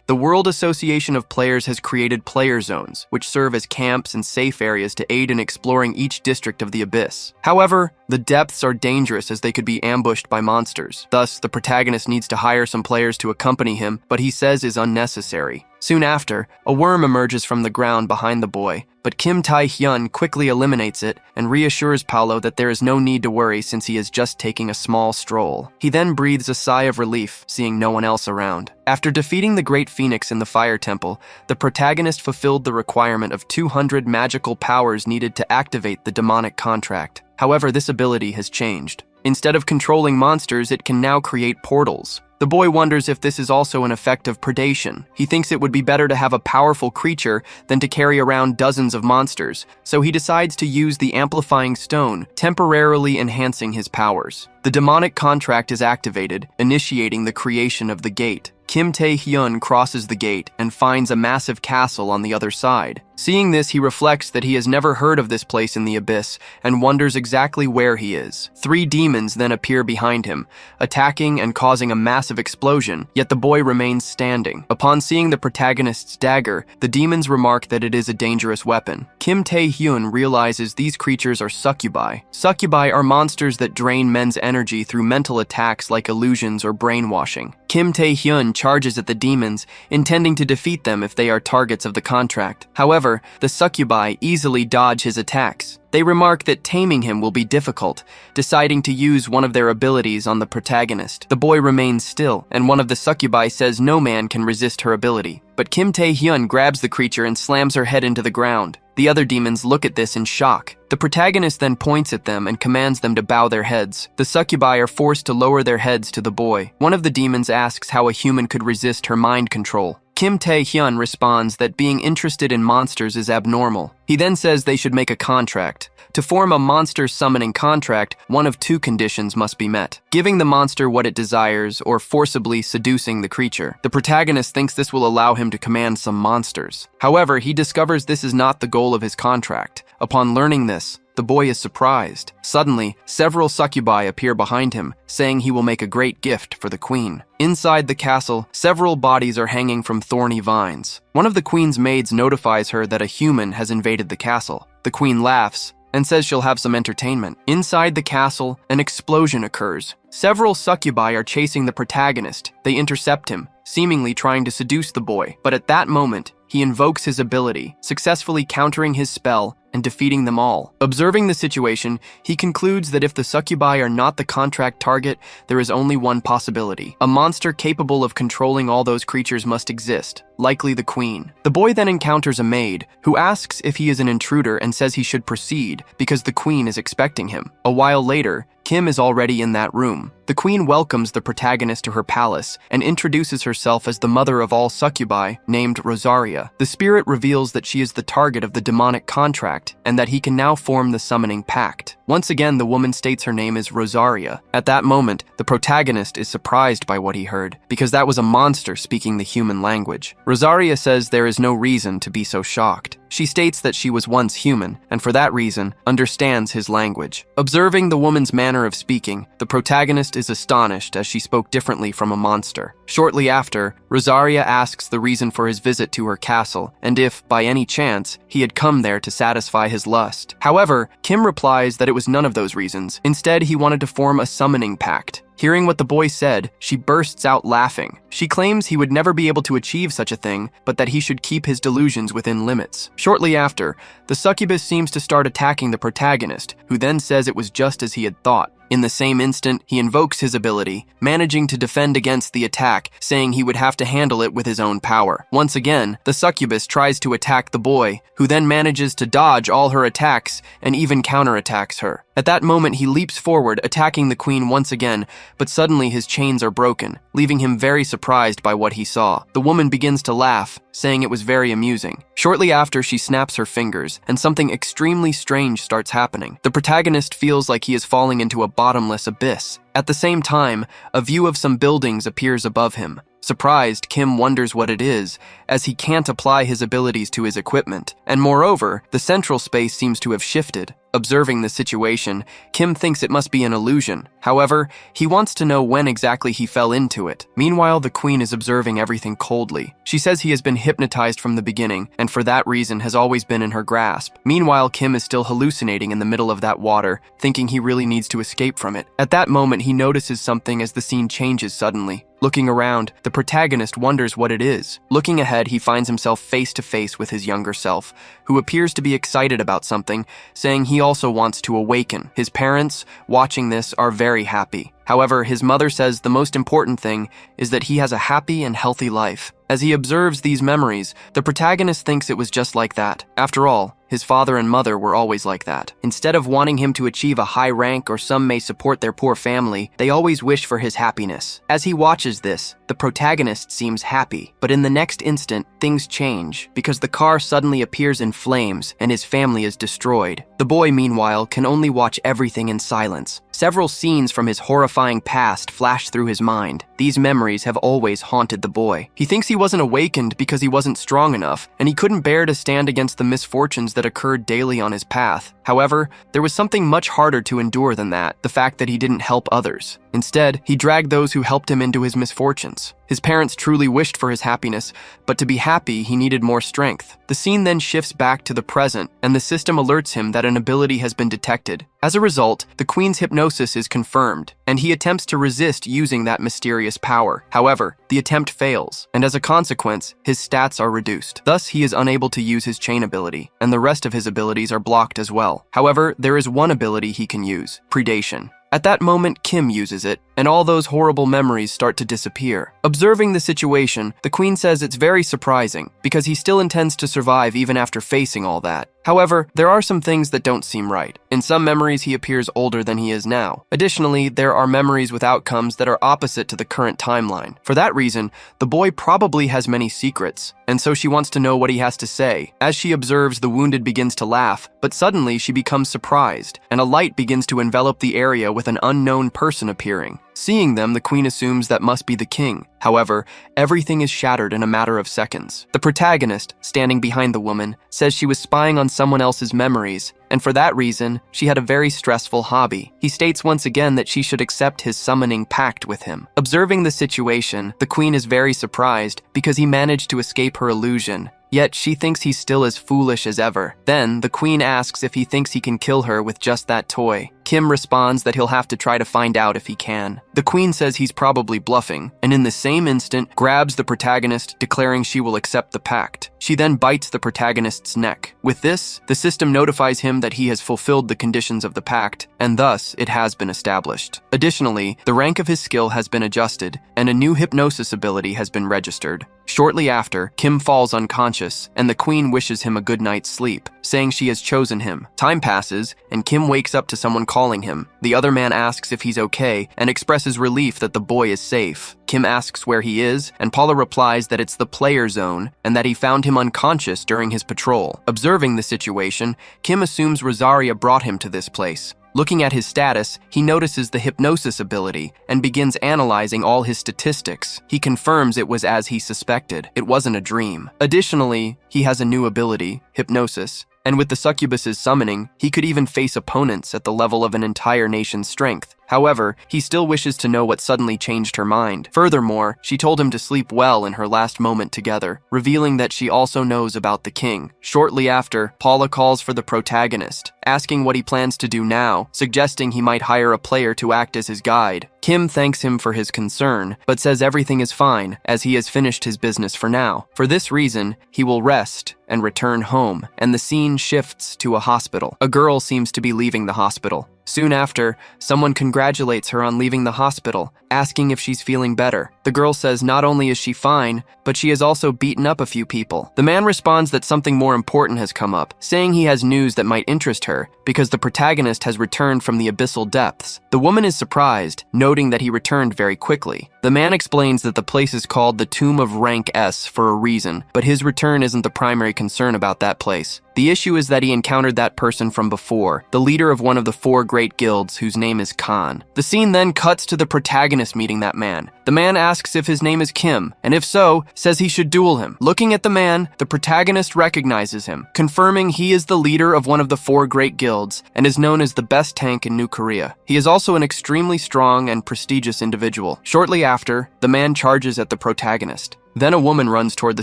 The World Association of Players has created player zones, which serve as camps and safe areas to aid in exploring each district of the Abyss. However, the depths are dangerous as they could be ambushed by monsters. Thus, the protagonist needs to hire some players to accompany him, but he says is unnecessary. Soon after, a worm emerges from the ground behind the boy, but Kim Tae-hyun quickly eliminates it and reassures Paolo that there is no need to worry since he is just taking a small stroll. He then breathes a sigh of relief, seeing no one else around. After defeating the Great Phoenix in the Fire Temple, the protagonist fulfilled the requirement of 200 magical powers needed to activate the demonic contract. However, this ability has changed. Instead of controlling monsters, it can now create portals. The boy wonders if this is also an effect of predation. He thinks it would be better to have a powerful creature than to carry around dozens of monsters, so he decides to use the amplifying stone, temporarily enhancing his powers. The demonic contract is activated, initiating the creation of the gate. Kim Tae-hyun crosses the gate and finds a massive castle on the other side. Seeing this, he reflects that he has never heard of this place in the Abyss and wonders exactly where he is. 3 demons then appear behind him, attacking and causing a massive explosion, yet the boy remains standing. Upon seeing the protagonist's dagger, the demons remark that it is a dangerous weapon. Kim Tae-hyun realizes these creatures are succubi. Succubi are monsters that drain men's energy through mental attacks like illusions or brainwashing. Kim Tae-hyun charges at the demons, intending to defeat them if they are targets of the contract. However, the succubi easily dodge his attacks. They remark that taming him will be difficult, deciding to use one of their abilities on the protagonist. The boy remains still, and one of the succubi says no man can resist her ability. But Kim Tae-hyun grabs the creature and slams her head into the ground. The other demons look at this in shock. The protagonist then points at them and commands them to bow their heads. The succubi are forced to lower their heads to the boy. One of the demons asks how a human could resist her mind control. Kim Tae-hyun responds that being interested in monsters is abnormal. He then says they should make a contract. To form a monster summoning contract, one of 2 conditions must be met: giving the monster what it desires or forcibly seducing the creature. The protagonist thinks this will allow him to command some monsters. However, he discovers this is not the goal of his contract. Upon learning this, the boy is surprised. Suddenly, several succubi appear behind him, saying he will make a great gift for the queen. Inside the castle, several bodies are hanging from thorny vines. One of the queen's maids notifies her that a human has invaded the castle. The queen laughs and says she'll have some entertainment. Inside the castle, an explosion occurs. Several succubi are chasing the protagonist. They intercept him, seemingly trying to seduce the boy. But at that moment, he invokes his ability, successfully countering his spell and defeating them all. Observing the situation, he concludes that if the succubi are not the contract target, there is only one possibility. A monster capable of controlling all those creatures must exist, likely the queen. The boy then encounters a maid, who asks if he is an intruder and says he should proceed because the queen is expecting him. A while later, Kim is already in that room. The queen welcomes the protagonist to her palace and introduces herself as the mother of all succubi, named Rosaria. The spirit reveals that she is the target of the demonic contract and that he can now form the summoning pact. Once again, the woman states her name is Rosaria. At that moment, the protagonist is surprised by what he heard, because that was a monster speaking the human language. Rosaria says there is no reason to be so shocked. She states that she was once human, and for that reason, understands his language. Observing the woman's manner of speaking, the protagonist is astonished as she spoke differently from a monster. Shortly after, Rosaria asks the reason for his visit to her castle, and if, by any chance, he had come there to satisfy his lust. However, Kim replies that it was none of those reasons. Instead, he wanted to form a summoning pact. Hearing what the boy said, she bursts out laughing. She claims he would never be able to achieve such a thing, but that he should keep his delusions within limits. Shortly after, the succubus seems to start attacking the protagonist, who then says it was just as he had thought. In the same instant, he invokes his ability, managing to defend against the attack, saying he would have to handle it with his own power. Once again, the succubus tries to attack the boy, who then manages to dodge all her attacks and even counterattacks her. At that moment, he leaps forward, attacking the queen once again, but suddenly his chains are broken, leaving him very surprised by what he saw. The woman begins to laugh, saying it was very amusing. Shortly after, she snaps her fingers, and something extremely strange starts happening. The protagonist feels like he is falling into a bottomless abyss. At the same time, a view of some buildings appears above him. Surprised, Kim wonders what it is, as he can't apply his abilities to his equipment, and moreover, the central space seems to have shifted. Observing the situation, Kim thinks it must be an illusion. However, he wants to know when exactly he fell into it. Meanwhile, the queen is observing everything coldly. She says he has been hypnotized from the beginning, and for that reason has always been in her grasp. Meanwhile, Kim is still hallucinating in the middle of that water, thinking he really needs to escape from it. At that moment, he notices something as the scene changes suddenly. Looking around, the protagonist wonders what it is. Looking ahead, he finds himself face to face with his younger self, who appears to be excited about something, saying he also wants to awaken. His parents, watching this, are very happy. However, his mother says the most important thing is that he has a happy and healthy life. As he observes these memories, the protagonist thinks it was just like that. After all, his father and mother were always like that. Instead of wanting him to achieve a high rank or some may support their poor family, they always wish for his happiness. As he watches this, the protagonist seems happy. But in the next instant, things change, because the car suddenly appears in flames and his family is destroyed. The boy, meanwhile, can only watch everything in silence. Several scenes from his horrifying past flash through his mind. These memories have always haunted the boy. He thinks he wasn't awakened because he wasn't strong enough, and he couldn't bear to stand against the misfortunes that occurred daily on his path. However, there was something much harder to endure than that, the fact that he didn't help others. Instead, he dragged those who helped him into his misfortunes. His parents truly wished for his happiness, but to be happy, he needed more strength. The scene then shifts back to the present, and the system alerts him that an ability has been detected. As a result, the queen's hypnosis is confirmed, and he attempts to resist using that mysterious power. However, the attempt fails, and as a consequence, his stats are reduced. Thus, he is unable to use his chain ability, and the rest of his abilities are blocked as well. However, there is one ability he can use: Predation. At that moment, Kim uses it, and all those horrible memories start to disappear. Observing the situation, the queen says it's very surprising, because he still intends to survive even after facing all that. However, there are some things that don't seem right. In some memories, he appears older than he is now. Additionally, there are memories with outcomes that are opposite to the current timeline. For that reason, the boy probably has many secrets, and so she wants to know what he has to say. As she observes, the wounded begins to laugh, but suddenly she becomes surprised, and a light begins to envelop the area with an unknown person appearing. Seeing them, the queen assumes that must be the king. However, everything is shattered in a matter of seconds. The protagonist, standing behind the woman, says she was spying on someone else's memories, and for that reason, she had a very stressful hobby. He states once again that she should accept his summoning pact with him. Observing the situation, the queen is very surprised because he managed to escape her illusion. Yet she thinks he's still as foolish as ever. Then, the queen asks if he thinks he can kill her with just that toy. Kim responds that he'll have to try to find out if he can. The queen says he's probably bluffing, and in the same instant, grabs the protagonist, declaring she will accept the pact. She then bites the protagonist's neck. With this, the system notifies him that he has fulfilled the conditions of the pact, and thus, it has been established. Additionally, the rank of his skill has been adjusted, and a new hypnosis ability has been registered. Shortly after, Kim falls unconscious, and the queen wishes him a good night's sleep, saying she has chosen him. Time passes, and Kim wakes up to someone calling him. The other man asks if he's okay, and expresses relief that the boy is safe. Kim asks where he is, and Paula replies that it's the player zone, and that he found him unconscious during his patrol. Observing the situation, Kim assumes Rosaria brought him to this place. Looking at his status, he notices the hypnosis ability and begins analyzing all his statistics. He confirms it was as he suspected. It wasn't a dream. Additionally, he has a new ability, hypnosis, and with the succubus's summoning, he could even face opponents at the level of an entire nation's strength. However, he still wishes to know what suddenly changed her mind. Furthermore, she told him to sleep well in her last moment together, revealing that she also knows about the king. Shortly after, Paula calls for the protagonist, asking what he plans to do now, suggesting he might hire a player to act as his guide. Kim thanks him for his concern, but says everything is fine, as he has finished his business for now. For this reason, he will rest and return home, and the scene shifts to a hospital. A girl seems to be leaving the hospital. Soon after, someone congratulates her on leaving the hospital, asking if she's feeling better. The girl says not only is she fine, but she has also beaten up a few people. The man responds that something more important has come up, saying he has news that might interest her because the protagonist has returned from the abyssal depths. The woman is surprised, noting that he returned very quickly. The man explains that the place is called the Tomb of Rank S for a reason, but his return isn't the primary concern about that place. The issue is that he encountered that person from before, the leader of one of the 4 great guilds whose name is Khan. The scene then cuts to the protagonist meeting that man. The man asks if his name is Kim, and if so, says he should duel him. Looking at the man, the protagonist recognizes him, confirming he is the leader of one of the 4 great guilds and is known as the best tank in New Korea. He is also an extremely strong and prestigious individual. Shortly after, the man charges at the protagonist. Then a woman runs toward the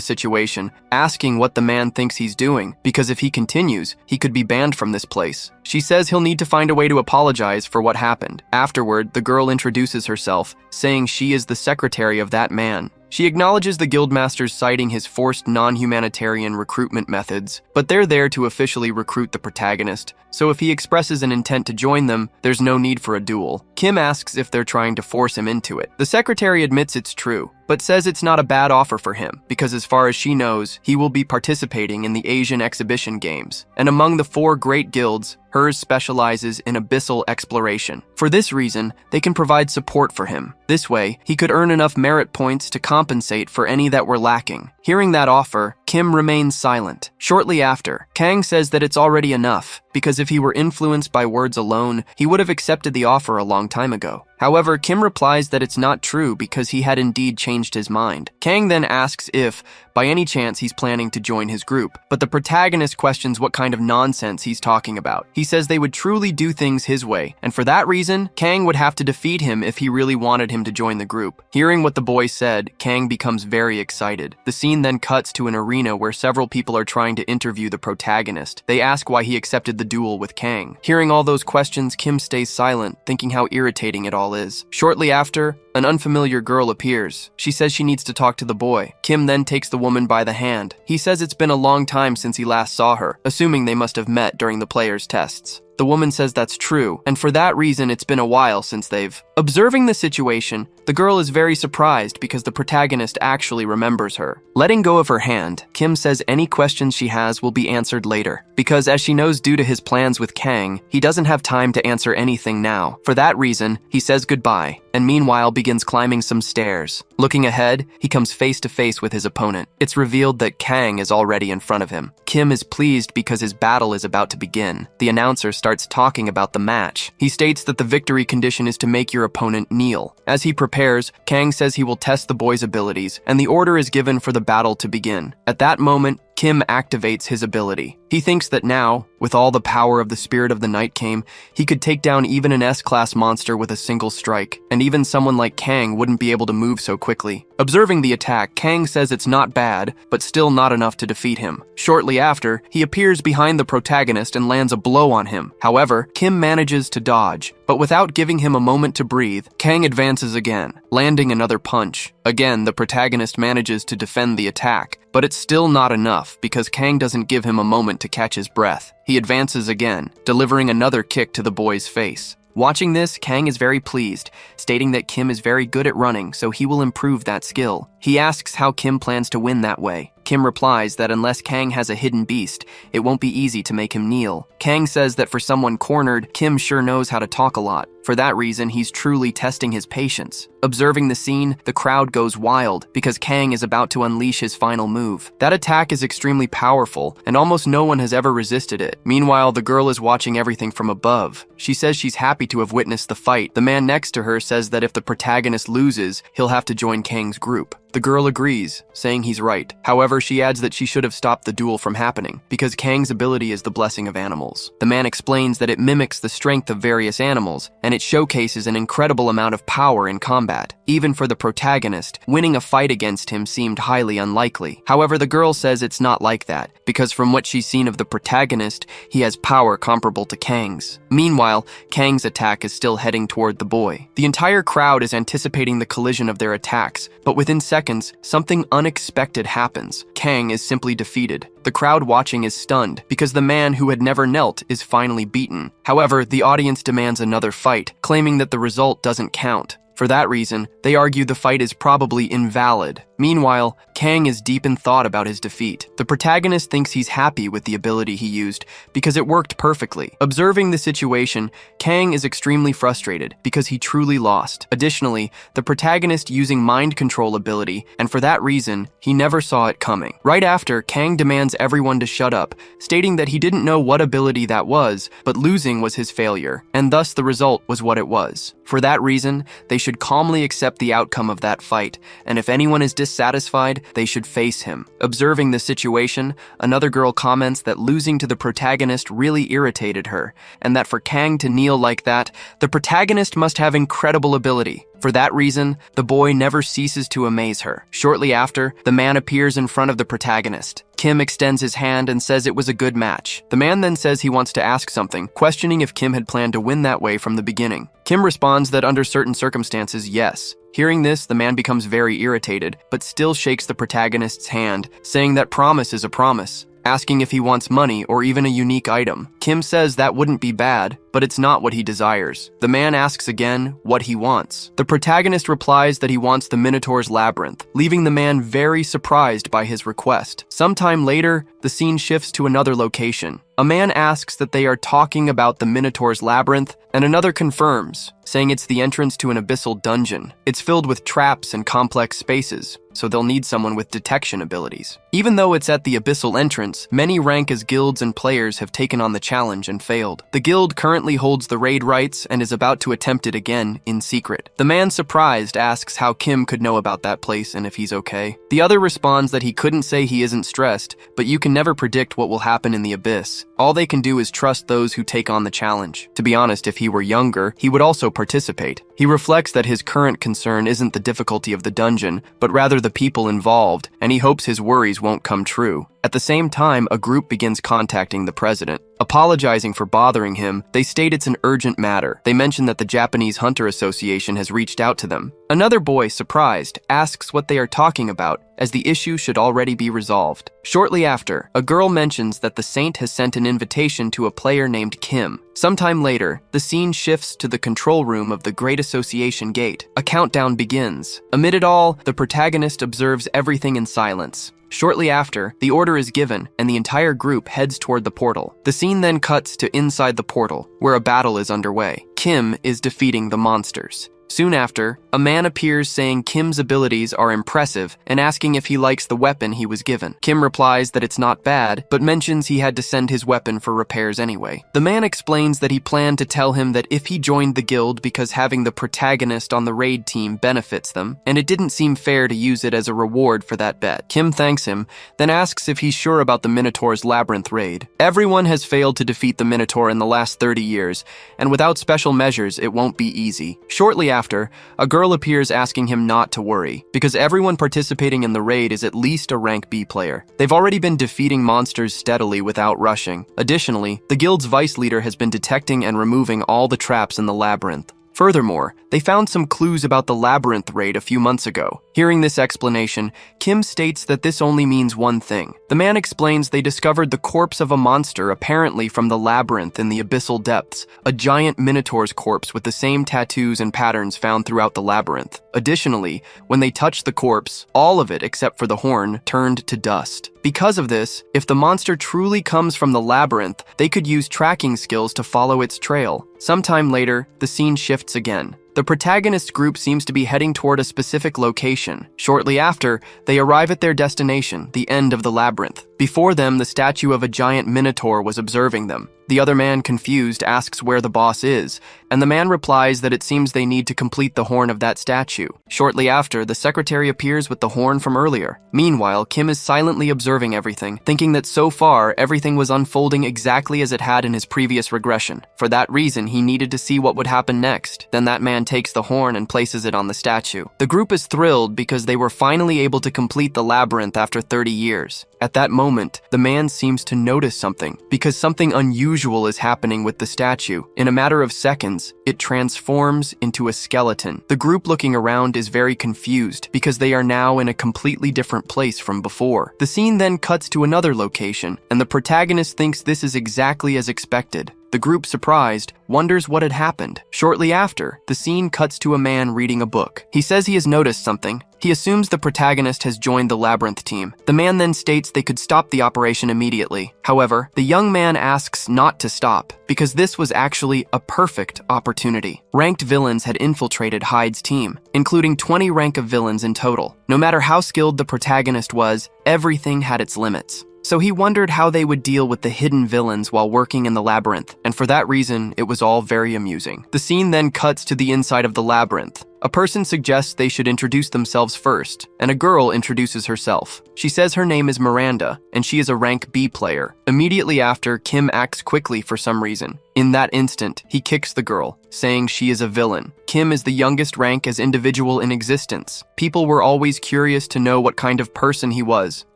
situation, asking what the man thinks he's doing, because if he continues, he could be banned from this place. She says he'll need to find a way to apologize for what happened. Afterward, the girl introduces herself, saying she is the secretary of that man. She acknowledges the guildmasters citing his forced non-humanitarian recruitment methods, but they're there to officially recruit the protagonist, so if he expresses an intent to join them, there's no need for a duel. Kim asks if they're trying to force him into it. The secretary admits it's true, but says it's not a bad offer for him, because as far as she knows, he will be participating in the Asian exhibition games. And among the 4 great guilds, hers specializes in abyssal exploration. For this reason, they can provide support for him. This way, he could earn enough merit points to compensate for any that were lacking. Hearing that offer, Kim remains silent. Shortly after, Kang says that it's already enough, because if he were influenced by words alone, he would have accepted the offer a long time ago. However, Kim replies that it's not true because he had indeed changed his mind. Kang then asks if, by any chance, he's planning to join his group, but the protagonist questions what kind of nonsense he's talking about. He says they would truly do things his way, and for that reason, Kang would have to defeat him if he really wanted him to join the group. Hearing what the boy said, Kang becomes very excited. The scene then cuts to an arena where several people are trying to interview the protagonist. They ask why he accepted the duel with Kang. Hearing all those questions, Kim stays silent, thinking how irritating it all is. Shortly after, an unfamiliar girl appears. She says she needs to talk to the boy. Kim then takes the woman by the hand. He says it's been a long time since he last saw her, assuming they must have met during the players' tests. The woman says that's true, and for that reason it's been a while since they've... Observing the situation, the girl is very surprised because the protagonist actually remembers her. Letting go of her hand, Kim says any questions she has will be answered later, because as she knows due to his plans with Kang, he doesn't have time to answer anything now. For that reason, he says goodbye, and meanwhile begins climbing some stairs. Looking ahead, he comes face to face with his opponent. It's revealed that Kang is already in front of him. Kim is pleased because his battle is about to begin. The announcer starts talking about the match. He states that the victory condition is to make your opponent kneel. As he prepares, Kang says he will test the boy's abilities, and the order is given for the battle to begin. At that moment, Kim activates his ability. He thinks that now, with all the power of the Spirit of the Night came, he could take down even an S-class monster with a single strike, and even someone like Kang wouldn't be able to move so quickly. Observing the attack, Kang says it's not bad, but still not enough to defeat him. Shortly after, he appears behind the protagonist and lands a blow on him. However, Kim manages to dodge, but without giving him a moment to breathe, Kang advances again, landing another punch. Again, the protagonist manages to defend the attack, but it's still not enough because Kang doesn't give him a moment to catch his breath. He advances again, delivering another kick to the boy's face. Watching this, Kang is very pleased, stating that Kim is very good at running, so he will improve that skill. He asks how Kim plans to win that way. Kim replies that unless Kang has a hidden beast, it won't be easy to make him kneel. Kang says that for someone cornered, Kim sure knows how to talk a lot. For that reason, he's truly testing his patience. Observing the scene, the crowd goes wild because Kang is about to unleash his final move. That attack is extremely powerful, and almost no one has ever resisted it. Meanwhile, the girl is watching everything from above. She says she's happy to have witnessed the fight. The man next to her says that if the protagonist loses, he'll have to join Kang's group. The girl agrees, saying he's right. However, she adds that she should have stopped the duel from happening, because Kang's ability is the blessing of animals. The man explains that it mimics the strength of various animals, and it showcases an incredible amount of power in combat. Even for the protagonist, winning a fight against him seemed highly unlikely. However, the girl says it's not like that, because from what she's seen of the protagonist, he has power comparable to Kang's. Meanwhile, Kang's attack is still heading toward the boy. The entire crowd is anticipating the collision of their attacks, but within seconds, seconds, something unexpected happens. Kang is simply defeated. The crowd watching is stunned because the man who had never knelt is finally beaten. However, the audience demands another fight, claiming that the result doesn't count. For that reason, they argue the fight is probably invalid. Meanwhile, Kang is deep in thought about his defeat. The protagonist thinks he's happy with the ability he used because it worked perfectly. Observing the situation, Kang is extremely frustrated because he truly lost. Additionally, the protagonist using mind control ability, and for that reason, he never saw it coming. Right after, Kang demands everyone to shut up, stating that he didn't know what ability that was, but losing was his failure, and thus the result was what it was. For that reason, they should calmly accept the outcome of that fight, and if anyone is dissatisfied, they should face him. Observing the situation, another girl comments that losing to the protagonist really irritated her, and that for Kang to kneel like that, the protagonist must have incredible ability. For that reason, the boy never ceases to amaze her. Shortly after, the man appears in front of the protagonist. Kim extends his hand and says it was a good match. The man then says he wants to ask something, questioning if Kim had planned to win that way from the beginning. Kim responds that under certain circumstances, yes. Hearing this, the man becomes very irritated, but still shakes the protagonist's hand, saying that promise is a promise, asking if he wants money or even a unique item. Kim says that wouldn't be bad, but it's not what he desires. The man asks again what he wants. The protagonist replies that he wants the Minotaur's labyrinth, leaving the man very surprised by his request. Sometime later, the scene shifts to another location. A man asks that they are talking about the Minotaur's labyrinth, and another confirms, saying it's the entrance to an abyssal dungeon. It's filled with traps and complex spaces, so they'll need someone with detection abilities. Even though it's at the abyssal entrance, many rank as guilds and players have taken on the challenge and failed. The guild currently holds the raid rights and is about to attempt it again in secret. The man, surprised, asks how Kim could know about that place and if he's okay. The other responds that he couldn't say he isn't stressed, but you can never predict what will happen in the abyss. All they can do is trust those who take on the challenge. To be honest, if he were younger, he would also participate. He reflects that his current concern isn't the difficulty of the dungeon, but rather the people involved, and he hopes his worries won't come true. At the same time, a group begins contacting the president. Apologizing for bothering him, they state it's an urgent matter. They mention that the Japanese Hunter Association has reached out to them. Another boy, surprised, asks what they are talking about, as the issue should already be resolved. Shortly after, a girl mentions that the saint has sent an invitation to a player named Kim. Sometime later, the scene shifts to the control room of the Great Association Gate. A countdown begins. Amid it all, the protagonist observes everything in silence. Shortly after, the order is given, and the entire group heads toward the portal. The scene then cuts to inside the portal, where a battle is underway. Kim is defeating the monsters. Soon after, a man appears saying Kim's abilities are impressive and asking if he likes the weapon he was given. Kim replies that it's not bad, but mentions he had to send his weapon for repairs anyway. The man explains that he planned to tell him that if he joined the guild because having the protagonist on the raid team benefits them, and it didn't seem fair to use it as a reward for that bet. Kim thanks him, then asks if he's sure about the Minotaur's labyrinth raid. Everyone has failed to defeat the Minotaur in the last 30 years, and without special measures, it won't be easy. Shortly after, a girl appears asking him not to worry, because everyone participating in the raid is at least a rank B player. They've already been defeating monsters steadily without rushing. Additionally, the guild's vice leader has been detecting and removing all the traps in the labyrinth. Furthermore, they found some clues about the labyrinth raid a few months ago. Hearing this explanation, Kim states that this only means one thing. The man explains they discovered the corpse of a monster apparently from the labyrinth in the abyssal depths, a giant minotaur's corpse with the same tattoos and patterns found throughout the labyrinth. Additionally, when they touched the corpse, all of it except for the horn turned to dust. Because of this, if the monster truly comes from the labyrinth, they could use tracking skills to follow its trail. Sometime later, the scene shifts again. The protagonist group seems to be heading toward a specific location. Shortly after, they arrive at their destination, the end of the labyrinth. Before them, the statue of a giant minotaur was observing them. The other man, confused, asks where the boss is, and the man replies that it seems they need to complete the horn of that statue. Shortly after, the secretary appears with the horn from earlier. Meanwhile, Kim is silently observing everything, thinking that so far, everything was unfolding exactly as it had in his previous regression. For that reason, he needed to see what would happen next. Then that man takes the horn and places it on the statue. The group is thrilled because they were finally able to complete the labyrinth after 30 years. At that moment, the man seems to notice something, because something unusual is happening with the statue. In a matter of seconds, it transforms into a skeleton. The group looking around is very confused, because they are now in a completely different place from before. The scene then cuts to another location, and the protagonist thinks this is exactly as expected. The group, surprised, wonders what had happened. Shortly after, the scene cuts to a man reading a book. He says he has noticed something. He assumes the protagonist has joined the Labyrinth team. The man then states they could stop the operation immediately. However, the young man asks not to stop, because this was actually a perfect opportunity. Ranked villains had infiltrated Hyde's team, including 20 rank of villains in total. No matter how skilled the protagonist was, everything had its limits. So he wondered how they would deal with the hidden villains while working in the labyrinth, and for that reason, it was all very amusing. The scene then cuts to the inside of the labyrinth. A person suggests they should introduce themselves first, and a girl introduces herself. She says her name is Miranda, and she is a rank B player. Immediately after, Kim acts quickly for some reason. In that instant, he kicks the girl, saying she is a villain. Kim is the youngest rank as individual in existence. People were always curious to know what kind of person he was.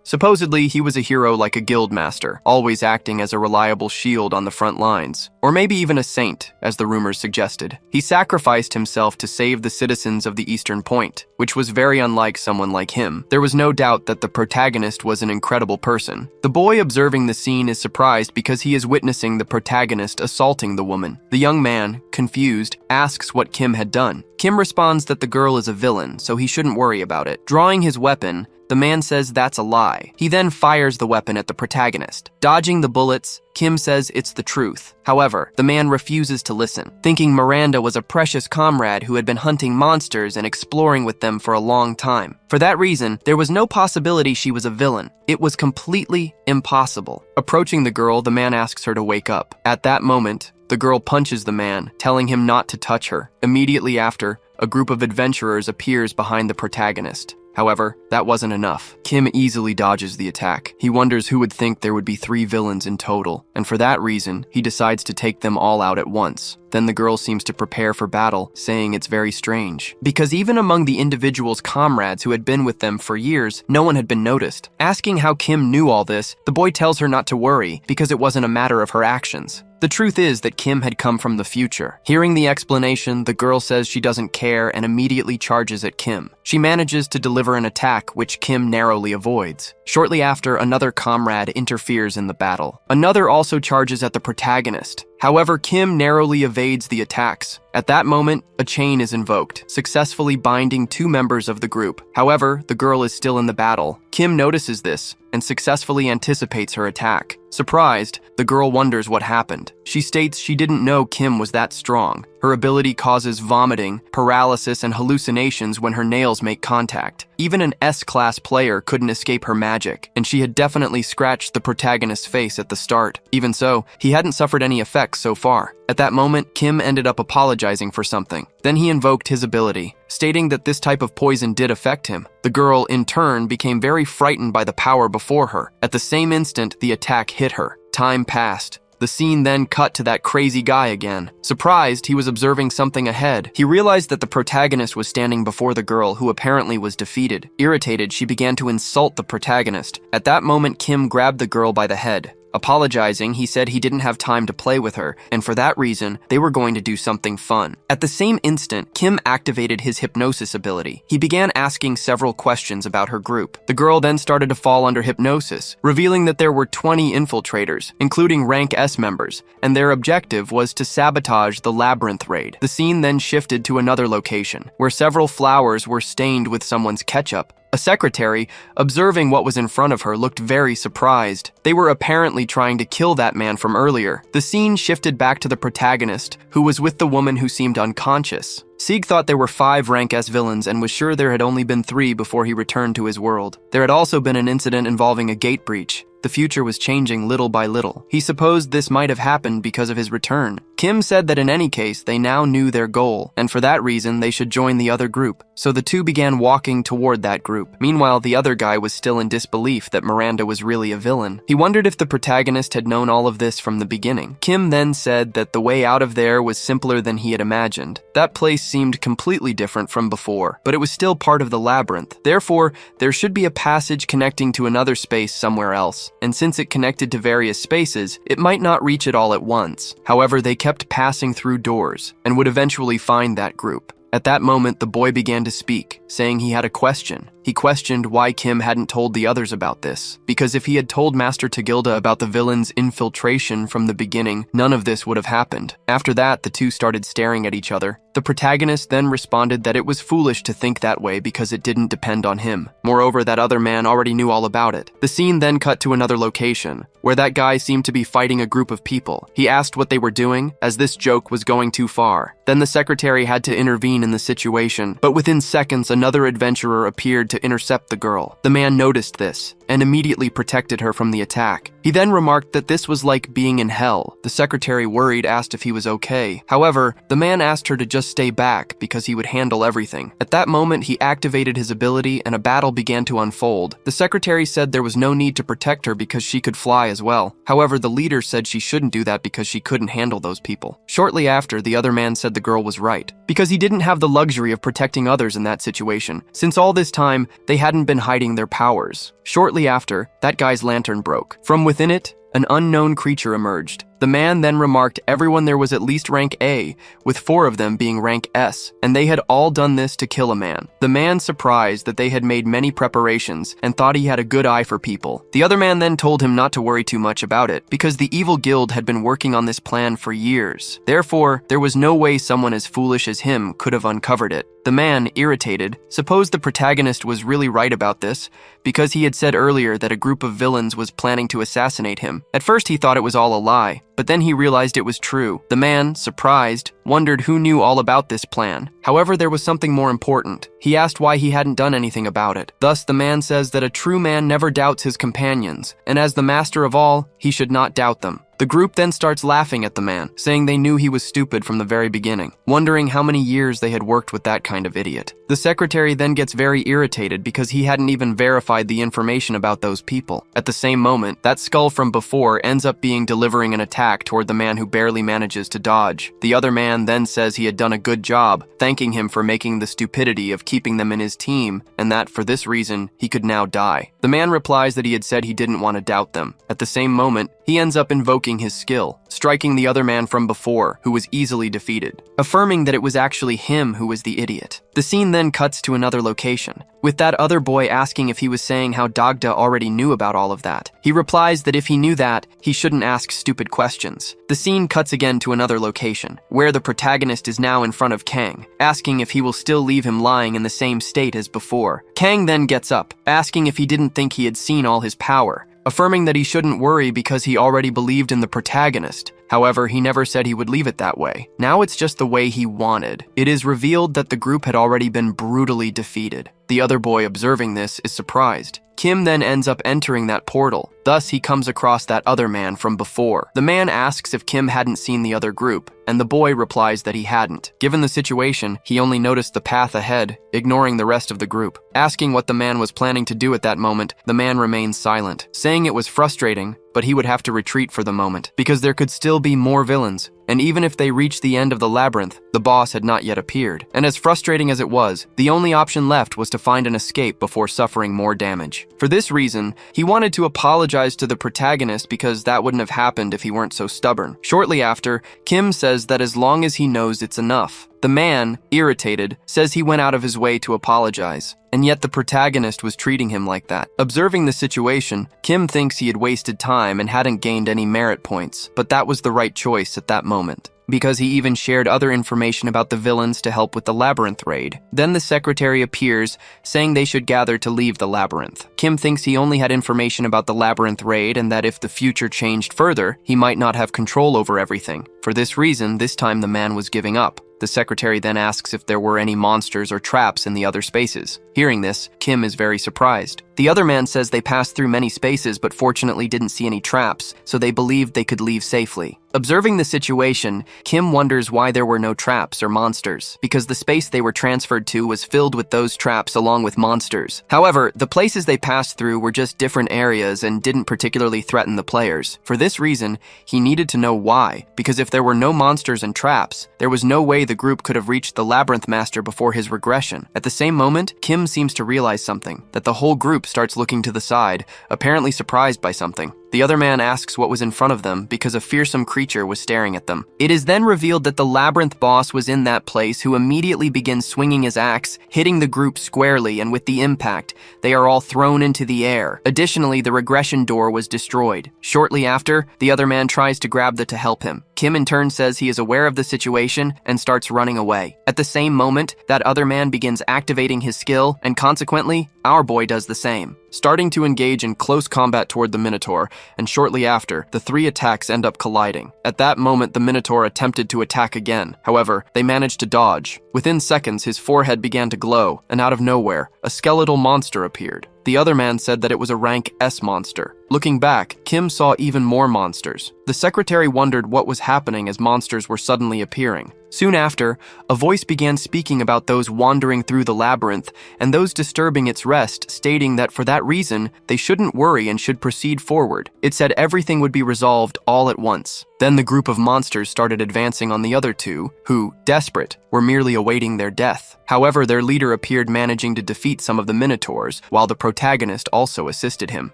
Supposedly, he was a hero like a guild master, always acting as a reliable shield on the front lines. Or maybe even a saint, as the rumors suggested. He sacrificed himself to save the citizens of the Eastern Point, which was very unlike someone like him. There was no doubt that the protagonist was an incredible person. The boy observing the scene is surprised because he is witnessing the protagonist assaulting the woman. The young man, confused, asks what Kim had done. Kim responds that the girl is a villain, so he shouldn't worry about it. Drawing his weapon, the man says that's a lie. He then fires the weapon at the protagonist. Dodging the bullets, Kim says it's the truth. However, the man refuses to listen, thinking Miranda was a precious comrade who had been hunting monsters and exploring with them for a long time. For that reason, there was no possibility she was a villain. It was completely impossible. Approaching the girl, the man asks her to wake up. At that moment, the girl punches the man, telling him not to touch her. Immediately after, a group of adventurers appears behind the protagonist. However, that wasn't enough. Kim easily dodges the attack. He wonders who would think there would be 3 villains in total, and for that reason, he decides to take them all out at once. Then the girl seems to prepare for battle, saying it's very strange. Because even among the individual's comrades who had been with them for years, no one had been noticed. Asking how Kim knew all this, the boy tells her not to worry, because it wasn't a matter of her actions. The truth is that Kim had come from the future. Hearing the explanation, the girl says she doesn't care and immediately charges at Kim. She manages to deliver an attack, which Kim narrowly avoids. Shortly after, another comrade interferes in the battle. Another also charges at the protagonist. However, Kim narrowly evades the attacks. At that moment, a chain is invoked, successfully binding 2 members of the group. However, the girl is still in the battle. Kim notices this and successfully anticipates her attack. Surprised, the girl wonders what happened. She states she didn't know Kim was that strong. Her ability causes vomiting, paralysis, and hallucinations when her nails make contact. Even an S-class player couldn't escape her magic, and she had definitely scratched the protagonist's face at the start. Even so, he hadn't suffered any effects so far. At that moment, Kim ended up apologizing for something. Then he invoked his ability, stating that this type of poison did affect him. The girl, in turn, became very frightened by the power before her. At the same instant, the attack hit her. Time passed. The scene then cut to that crazy guy again. Surprised, he was observing something ahead. He realized that the protagonist was standing before the girl, who apparently was defeated. Irritated, she began to insult the protagonist. At that moment, Kim grabbed the girl by the head. Apologizing, he said he didn't have time to play with her, and for that reason, they were going to do something fun. At the same instant, Kim activated his hypnosis ability. He began asking several questions about her group. The girl then started to fall under hypnosis, revealing that there were 20 infiltrators, including rank S members, and their objective was to sabotage the labyrinth raid. The scene then shifted to another location, where several flowers were stained with someone's ketchup. A secretary, observing what was in front of her, looked very surprised. They were apparently trying to kill that man from earlier. The scene shifted back to the protagonist, who was with the woman who seemed unconscious. Sieg thought there were 5 rank S villains and was sure there had only been 3 before he returned to his world. There had also been an incident involving a gate breach. The future was changing little by little. He supposed this might have happened because of his return. Kim said that in any case, they now knew their goal, and for that reason, they should join the other group. So the two began walking toward that group. Meanwhile, the other guy was still in disbelief that Miranda was really a villain. He wondered if the protagonist had known all of this from the beginning. Kim then said that the way out of there was simpler than he had imagined. That place seemed completely different from before, but it was still part of the labyrinth. Therefore, there should be a passage connecting to another space somewhere else, and since it connected to various spaces, it might not reach it all at once. However, they kept passing through doors, and would eventually find that group. At that moment, the boy began to speak, saying he had a question. He questioned why Kim hadn't told the others about this, because if he had told Master Tagilda about the villain's infiltration from the beginning, none of this would have happened. After that, the two started staring at each other. The protagonist then responded that it was foolish to think that way because it didn't depend on him. Moreover, that other man already knew all about it. The scene then cut to another location, where that guy seemed to be fighting a group of people. He asked what they were doing, as this joke was going too far. Then the secretary had to intervene in the situation, but within seconds, another adventurer appeared to intercept the girl. The man noticed this and immediately protected her from the attack. He then remarked that this was like being in hell. The secretary, worried, asked if he was okay. However, the man asked her to just stay back because he would handle everything. At that moment, he activated his ability and a battle began to unfold. The secretary said there was no need to protect her because she could fly as well. However, the leader said she shouldn't do that because she couldn't handle those people. Shortly after, the other man said the girl was right, because he didn't have the luxury of protecting others in that situation, since all this time, they hadn't been hiding their powers. Shortly after, that guy's lantern broke. From within it, an unknown creature emerged. The man then remarked everyone there was at least rank A, with 4 of them being rank S, and they had all done this to kill a man. The man surprised that they had made many preparations and thought he had a good eye for people. The other man then told him not to worry too much about it, because the evil guild had been working on this plan for years. Therefore, there was no way someone as foolish as him could have uncovered it. The man, irritated, supposed the protagonist was really right about this, because he had said earlier that a group of villains was planning to assassinate him. At first he thought it was all a lie, but then he realized it was true. The man, surprised, wondered who knew all about this plan. However, there was something more important. He asked why he hadn't done anything about it. Thus, the man says that a true man never doubts his companions, and as the master of all, he should not doubt them. The group then starts laughing at the man, saying they knew he was stupid from the very beginning, wondering how many years they had worked with that kind of idiot. The secretary then gets very irritated because he hadn't even verified the information about those people. At the same moment, that skull from before ends up being delivering an attack toward the man who barely manages to dodge. The other man then says he had done a good job, thanking him for making the stupidity of keeping them in his team, and that for this reason, he could now die. The man replies that he had said he didn't want to doubt them. At the same moment, he ends up invoking his skill, striking the other man from before, who was easily defeated, affirming that it was actually him who was the idiot. The scene then cuts to another location, with that other boy asking if he was saying how Dagda already knew about all of that. He replies that if he knew that, he shouldn't ask stupid questions. The scene cuts again to another location, where the protagonist is now in front of Kang, asking if he will still leave him lying in the same state as before. Kang then gets up, asking if he didn't think he had seen all his power, affirming that he shouldn't worry because he already believed in the protagonist. However, he never said he would leave it that way. Now it's just the way he wanted. It is revealed that the group had already been brutally defeated. The other boy observing this is surprised. Kim then ends up entering that portal. Thus, he comes across that other man from before. The man asks if Kim hadn't seen the other group, and the boy replies that he hadn't. Given the situation, he only noticed the path ahead, ignoring the rest of the group. Asking what the man was planning to do at that moment, the man remains silent, saying it was frustrating, but he would have to retreat for the moment, because there could still be more villains, and even if they reached the end of the labyrinth, the boss had not yet appeared. And as frustrating as it was, the only option left was to find an escape before suffering more damage. For this reason, he wanted to apologize to the protagonist because that wouldn't have happened if he weren't so stubborn. Shortly after, Kim says that as long as he knows it's enough. The man, irritated, says he went out of his way to apologize, and yet the protagonist was treating him like that. Observing the situation, Kim thinks he had wasted time and hadn't gained any merit points, but that was the right choice at that moment, because he even shared other information about the villains to help with the labyrinth raid. Then the secretary appears, saying they should gather to leave the labyrinth. Kim thinks he only had information about the labyrinth raid and that if the future changed further, he might not have control over everything. For this reason, this time the man was giving up. The secretary then asks if there were any monsters or traps in the other spaces. Hearing this, Kim is very surprised. The other man says they passed through many spaces but fortunately didn't see any traps, so they believed they could leave safely. Observing the situation, Kim wonders why there were no traps or monsters, because the space they were transferred to was filled with those traps along with monsters. However, the places they passed through were just different areas and didn't particularly threaten the players. For this reason, he needed to know why, because if there were no monsters and traps, there was no way the group could have reached the Labyrinth Master before his regression. At the same moment, Kim seems to realize something, that the whole group starts looking to the side, apparently surprised by something. The other man asks what was in front of them because a fearsome creature was staring at them. It is then revealed that the Labyrinth boss was in that place, who immediately begins swinging his axe, hitting the group squarely, and with the impact, they are all thrown into the air. Additionally, the regression door was destroyed. Shortly after, the other man tries to grab the to help him. Kim in turn says he is aware of the situation and starts running away. At the same moment, that other man begins activating his skill, and consequently, our boy does the same, starting to engage in close combat toward the Minotaur, and shortly after, the three attacks end up colliding. At that moment, the Minotaur attempted to attack again. However, they managed to dodge. Within seconds, his forehead began to glow, and out of nowhere, a skeletal monster appeared. The other man said that it was a rank S monster. Looking back, Kim saw even more monsters. The secretary wondered what was happening as monsters were suddenly appearing. Soon after, a voice began speaking about those wandering through the labyrinth and those disturbing its rest, stating that for that reason, they shouldn't worry and should proceed forward. It said everything would be resolved all at once. Then the group of monsters started advancing on the other two, who, desperate, were merely awaiting their death. However, their leader appeared managing to defeat some of the Minotaurs, while the protagonist also assisted him.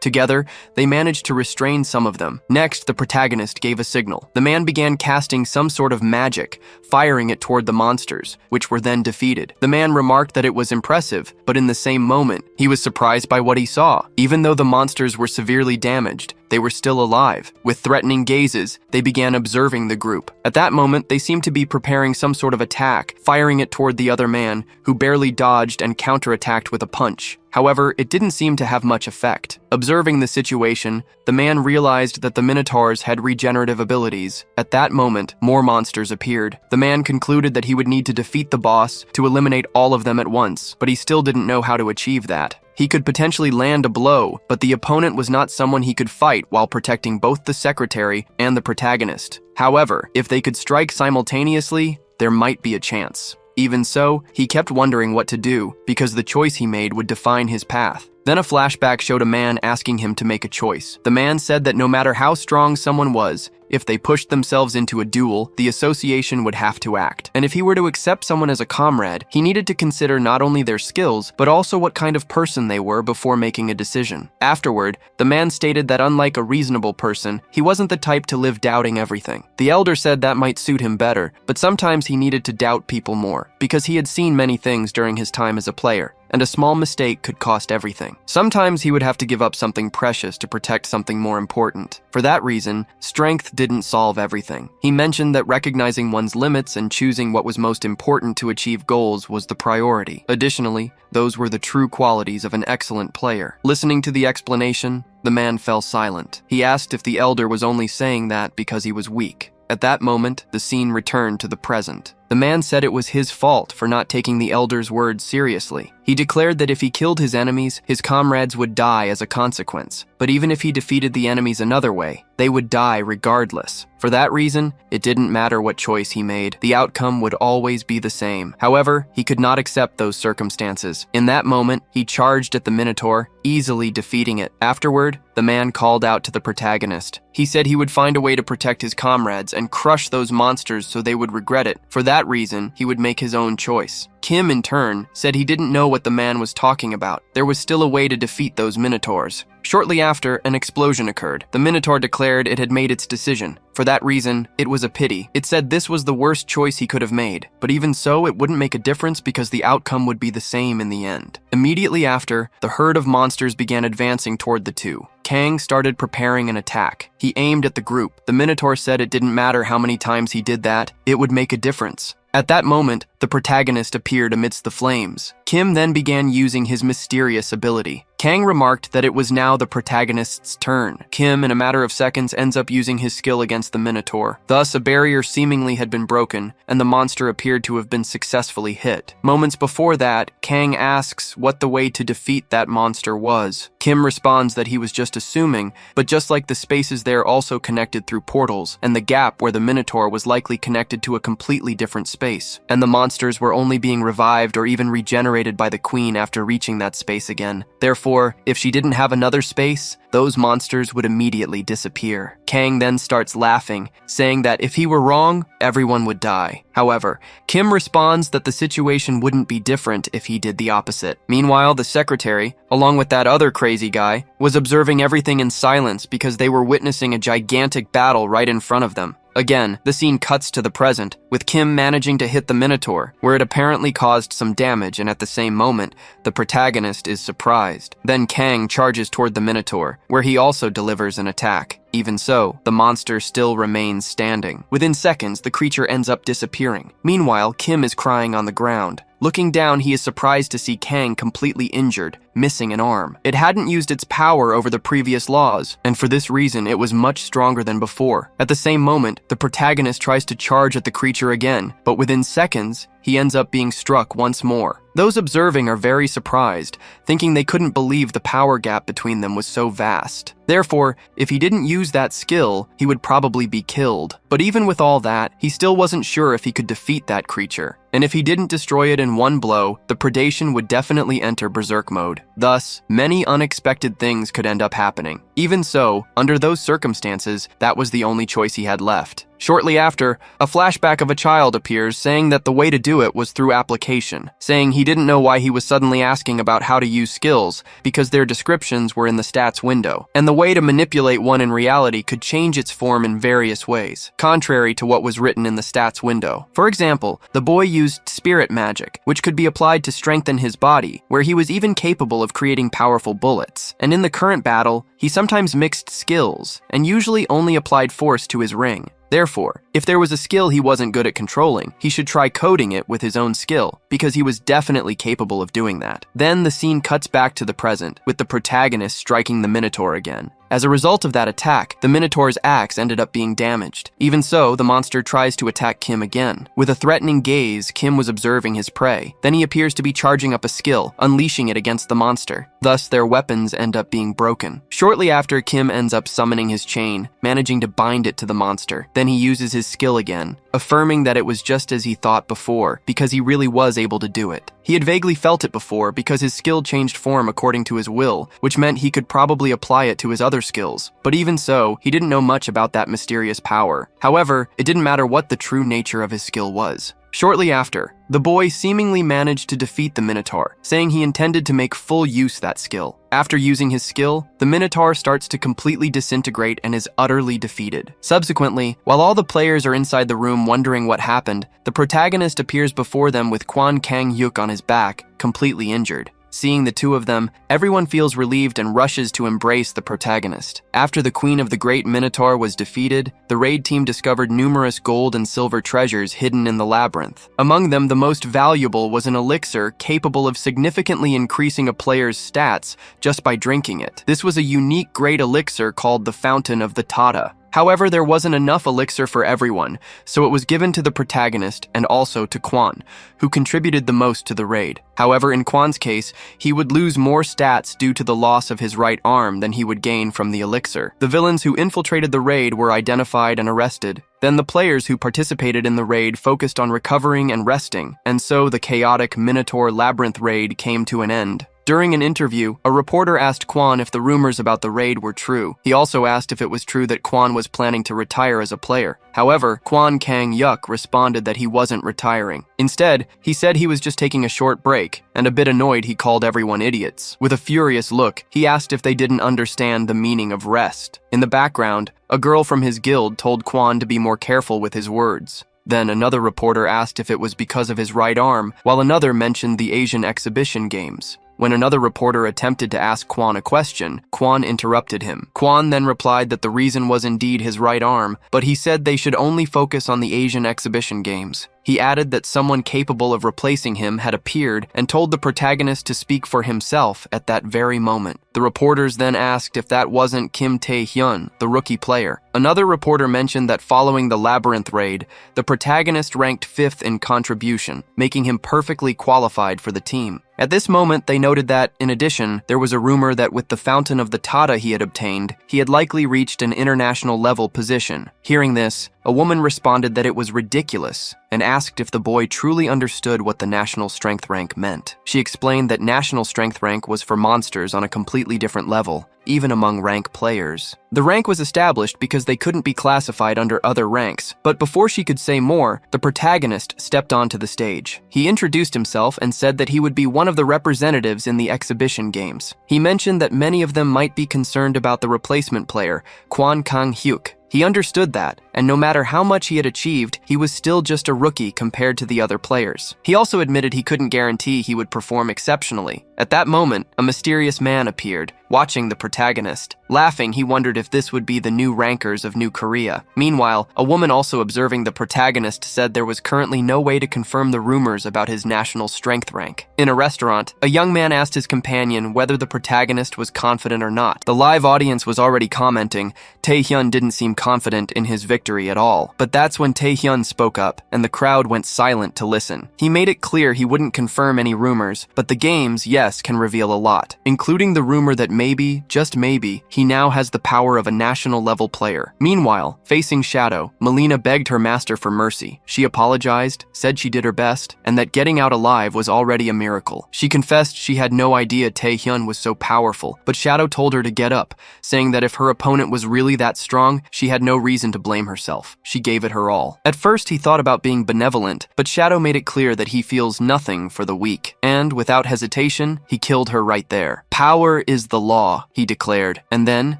Together, they managed to restrain some of them. Next, the protagonist gave a signal. The man began casting some sort of magic, firing it toward the monsters, which were then defeated. The man remarked that it was impressive, but in the same moment, he was surprised by what he saw. Even though the monsters were severely damaged, they were still alive. With threatening gazes, they began observing the group. At that moment, they seemed to be preparing some sort of attack, firing it toward the other man, who barely dodged and counterattacked with a punch. However, it didn't seem to have much effect. Observing the situation, the man realized that the Minotaurs had regenerative abilities. At that moment, more monsters appeared. The man concluded that he would need to defeat the boss to eliminate all of them at once, but he still didn't know how to achieve that. He could potentially land a blow, but the opponent was not someone he could fight while protecting both the secretary and the protagonist. However, if they could strike simultaneously, there might be a chance. Even so, he kept wondering what to do, because the choice he made would define his path. Then a flashback showed a man asking him to make a choice. The man said that no matter how strong someone was, if they pushed themselves into a duel, the association would have to act. And if he were to accept someone as a comrade, he needed to consider not only their skills, but also what kind of person they were before making a decision. Afterward, the man stated that unlike a reasonable person, he wasn't the type to live doubting everything. The elder said that might suit him better, but sometimes he needed to doubt people more, because he had seen many things during his time as a player, and a small mistake could cost everything. Sometimes he would have to give up something precious to protect something more important. For that reason, strength didn't solve everything. He mentioned that recognizing one's limits and choosing what was most important to achieve goals was the priority. Additionally, those were the true qualities of an excellent player. Listening to the explanation, the man fell silent. He asked if the elder was only saying that because he was weak. At that moment, the scene returned to the present. The man said it was his fault for not taking the elder's words seriously. He declared that if he killed his enemies, his comrades would die as a consequence. But even if he defeated the enemies another way, they would die regardless. For that reason, it didn't matter what choice he made. The outcome would always be the same. However, he could not accept those circumstances. In that moment, he charged at the Minotaur, easily defeating it. Afterward, the man called out to the protagonist. He said he would find a way to protect his comrades and crush those monsters so they would regret it. For that reason, he would make his own choice. Kim, in turn, said he didn't know what the man was talking about. There was still a way to defeat those Minotaurs. Shortly after, an explosion occurred. The Minotaur declared it had made its decision. For that reason, it was a pity. It said this was the worst choice he could have made. But even so, it wouldn't make a difference because the outcome would be the same in the end. Immediately after, the herd of monsters began advancing toward the two. Kang started preparing an attack. He aimed at the group. The Minotaur said it didn't matter how many times he did that, it would make a difference. At that moment, the protagonist appeared amidst the flames. Kim then began using his mysterious ability. Kang remarked that it was now the protagonist's turn. Kim, in a matter of seconds, ends up using his skill against the Minotaur. Thus, a barrier seemingly had been broken, and the monster appeared to have been successfully hit. Moments before that, Kang asks what the way to defeat that monster was. Kim responds that he was just assuming, but just like the spaces there also connected through portals, and the gap where the Minotaur was likely connected to a completely different space, and the monsters were only being revived or even regenerated by the queen after reaching that space again. Therefore, if she didn't have another space, those monsters would immediately disappear. Kang then starts laughing, saying that if he were wrong, everyone would die. However, Kim responds that the situation wouldn't be different if he did the opposite. Meanwhile, the secretary, along with that other crazy guy, was observing everything in silence because they were witnessing a gigantic battle right in front of them. Again, the scene cuts to the present, with Kim managing to hit the Minotaur, where it apparently caused some damage, and at the same moment, the protagonist is surprised. Then Kang charges toward the Minotaur, where he also delivers an attack. Even so, the monster still remains standing. Within seconds, the creature ends up disappearing. Meanwhile, Kim is crying on the ground. Looking down, he is surprised to see Kang completely injured, missing an arm. It hadn't used its power over the previous laws, and for this reason, it was much stronger than before. At the same moment, the protagonist tries to charge at the creature again, but within seconds, he ends up being struck once more. Those observing are very surprised, thinking they couldn't believe the power gap between them was so vast. Therefore, if he didn't use that skill, he would probably be killed. But even with all that, he still wasn't sure if he could defeat that creature. And if he didn't destroy it in one blow, the Predation would definitely enter Berserk mode. Thus, many unexpected things could end up happening. Even so, under those circumstances, that was the only choice he had left. Shortly after, a flashback of a child appears saying that the way to do it was through application, saying he didn't know why he was suddenly asking about how to use skills because their descriptions were in the stats window, and the way to manipulate one in reality could change its form in various ways, contrary to what was written in the stats window. For example, the boy used spirit magic, which could be applied to strengthen his body, where he was even capable of creating powerful bullets. And in the current battle, he sometimes mixed skills, and usually only applied force to his ring. Therefore, if there was a skill he wasn't good at controlling, he should try coding it with his own skill, because he was definitely capable of doing that. Then the scene cuts back to the present, with the protagonist striking the Minotaur again. As a result of that attack, the Minotaur's axe ended up being damaged. Even so, the monster tries to attack Kim again. With a threatening gaze, Kim was observing his prey. Then he appears to be charging up a skill, unleashing it against the monster. Thus, their weapons end up being broken. Shortly after, Kim ends up summoning his chain, managing to bind it to the monster. Then he uses his skill again, affirming that it was just as he thought before, because he really was able to do it. He had vaguely felt it before because his skill changed form according to his will, which meant he could probably apply it to his other skills. But even so, he didn't know much about that mysterious power. However, it didn't matter what the true nature of his skill was. Shortly after, the boy seemingly managed to defeat the Minotaur, saying he intended to make full use that skill. After using his skill, the Minotaur starts to completely disintegrate and is utterly defeated. Subsequently, while all the players are inside the room wondering what happened, the protagonist appears before them with Kwan Kang Yuk on his back, completely injured. Seeing the two of them, everyone feels relieved and rushes to embrace the protagonist. After the Queen of the Great Minotaur was defeated, the raid team discovered numerous gold and silver treasures hidden in the labyrinth. Among them, the most valuable was an elixir capable of significantly increasing a player's stats just by drinking it. This was a unique great elixir called the Fountain of the Tata. However, there wasn't enough elixir for everyone, so it was given to the protagonist and also to Quan, who contributed the most to the raid. However, in Quan's case, he would lose more stats due to the loss of his right arm than he would gain from the elixir. The villains who infiltrated the raid were identified and arrested. Then the players who participated in the raid focused on recovering and resting, and so the chaotic Minotaur Labyrinth raid came to an end. During an interview, a reporter asked Quan if the rumors about the raid were true. He also asked if it was true that Quan was planning to retire as a player. However, Kwan Kang Yuk responded that he wasn't retiring. Instead, he said he was just taking a short break, and a bit annoyed he called everyone idiots. With a furious look, he asked if they didn't understand the meaning of rest. In the background, a girl from his guild told Quan to be more careful with his words. Then another reporter asked if it was because of his right arm, while another mentioned the Asian exhibition games. When another reporter attempted to ask Kwon a question, Kwon interrupted him. Kwon then replied that the reason was indeed his right arm, but he said they should only focus on the Asian exhibition games. He added that someone capable of replacing him had appeared and told the protagonist to speak for himself at that very moment. The reporters then asked if that wasn't Kim Tae-hyun, the rookie player. Another reporter mentioned that following the Labyrinth raid, the protagonist ranked 5th in contribution, making him perfectly qualified for the team. At this moment, they noted that, in addition, there was a rumor that with the Fountain of the Tada he had obtained, he had likely reached an international level position. Hearing this, a woman responded that it was ridiculous and asked if the boy truly understood what the national strength rank meant. She explained that national strength rank was for monsters on a completely different level, even among rank players. The rank was established because they couldn't be classified under other ranks, but before she could say more, the protagonist stepped onto the stage. He introduced himself and said that he would be one of the representatives in the exhibition games. He mentioned that many of them might be concerned about the replacement player, Kwon Kang-hyuk. He understood that, and no matter how much he had achieved, he was still just a rookie compared to the other players. He also admitted he couldn't guarantee he would perform exceptionally. At that moment, a mysterious man appeared, watching the protagonist. Laughing, he wondered if this would be the new rankers of New Korea. Meanwhile, a woman also observing the protagonist said there was currently no way to confirm the rumors about his national strength rank. In a restaurant, a young man asked his companion whether the protagonist was confident or not. The live audience was already commenting, Tae-hyun didn't seem confident in his victory at all. But that's when Tae-hyun spoke up, and the crowd went silent to listen. He made it clear he wouldn't confirm any rumors, but the games, yes, can reveal a lot, including the rumor that maybe, just maybe, he now has the power of a national-level player. Meanwhile, facing Shadow, Melina begged her master for mercy. She apologized, said she did her best, and that getting out alive was already a miracle. She confessed she had no idea Tae-hyun was so powerful, but Shadow told her to get up, saying that if her opponent was really that strong, she had no reason to blame herself. She gave it her all. At first, he thought about being benevolent, but Shadow made it clear that he feels nothing for the weak, and without hesitation, he killed her right there. Power is the law, he declared, and then,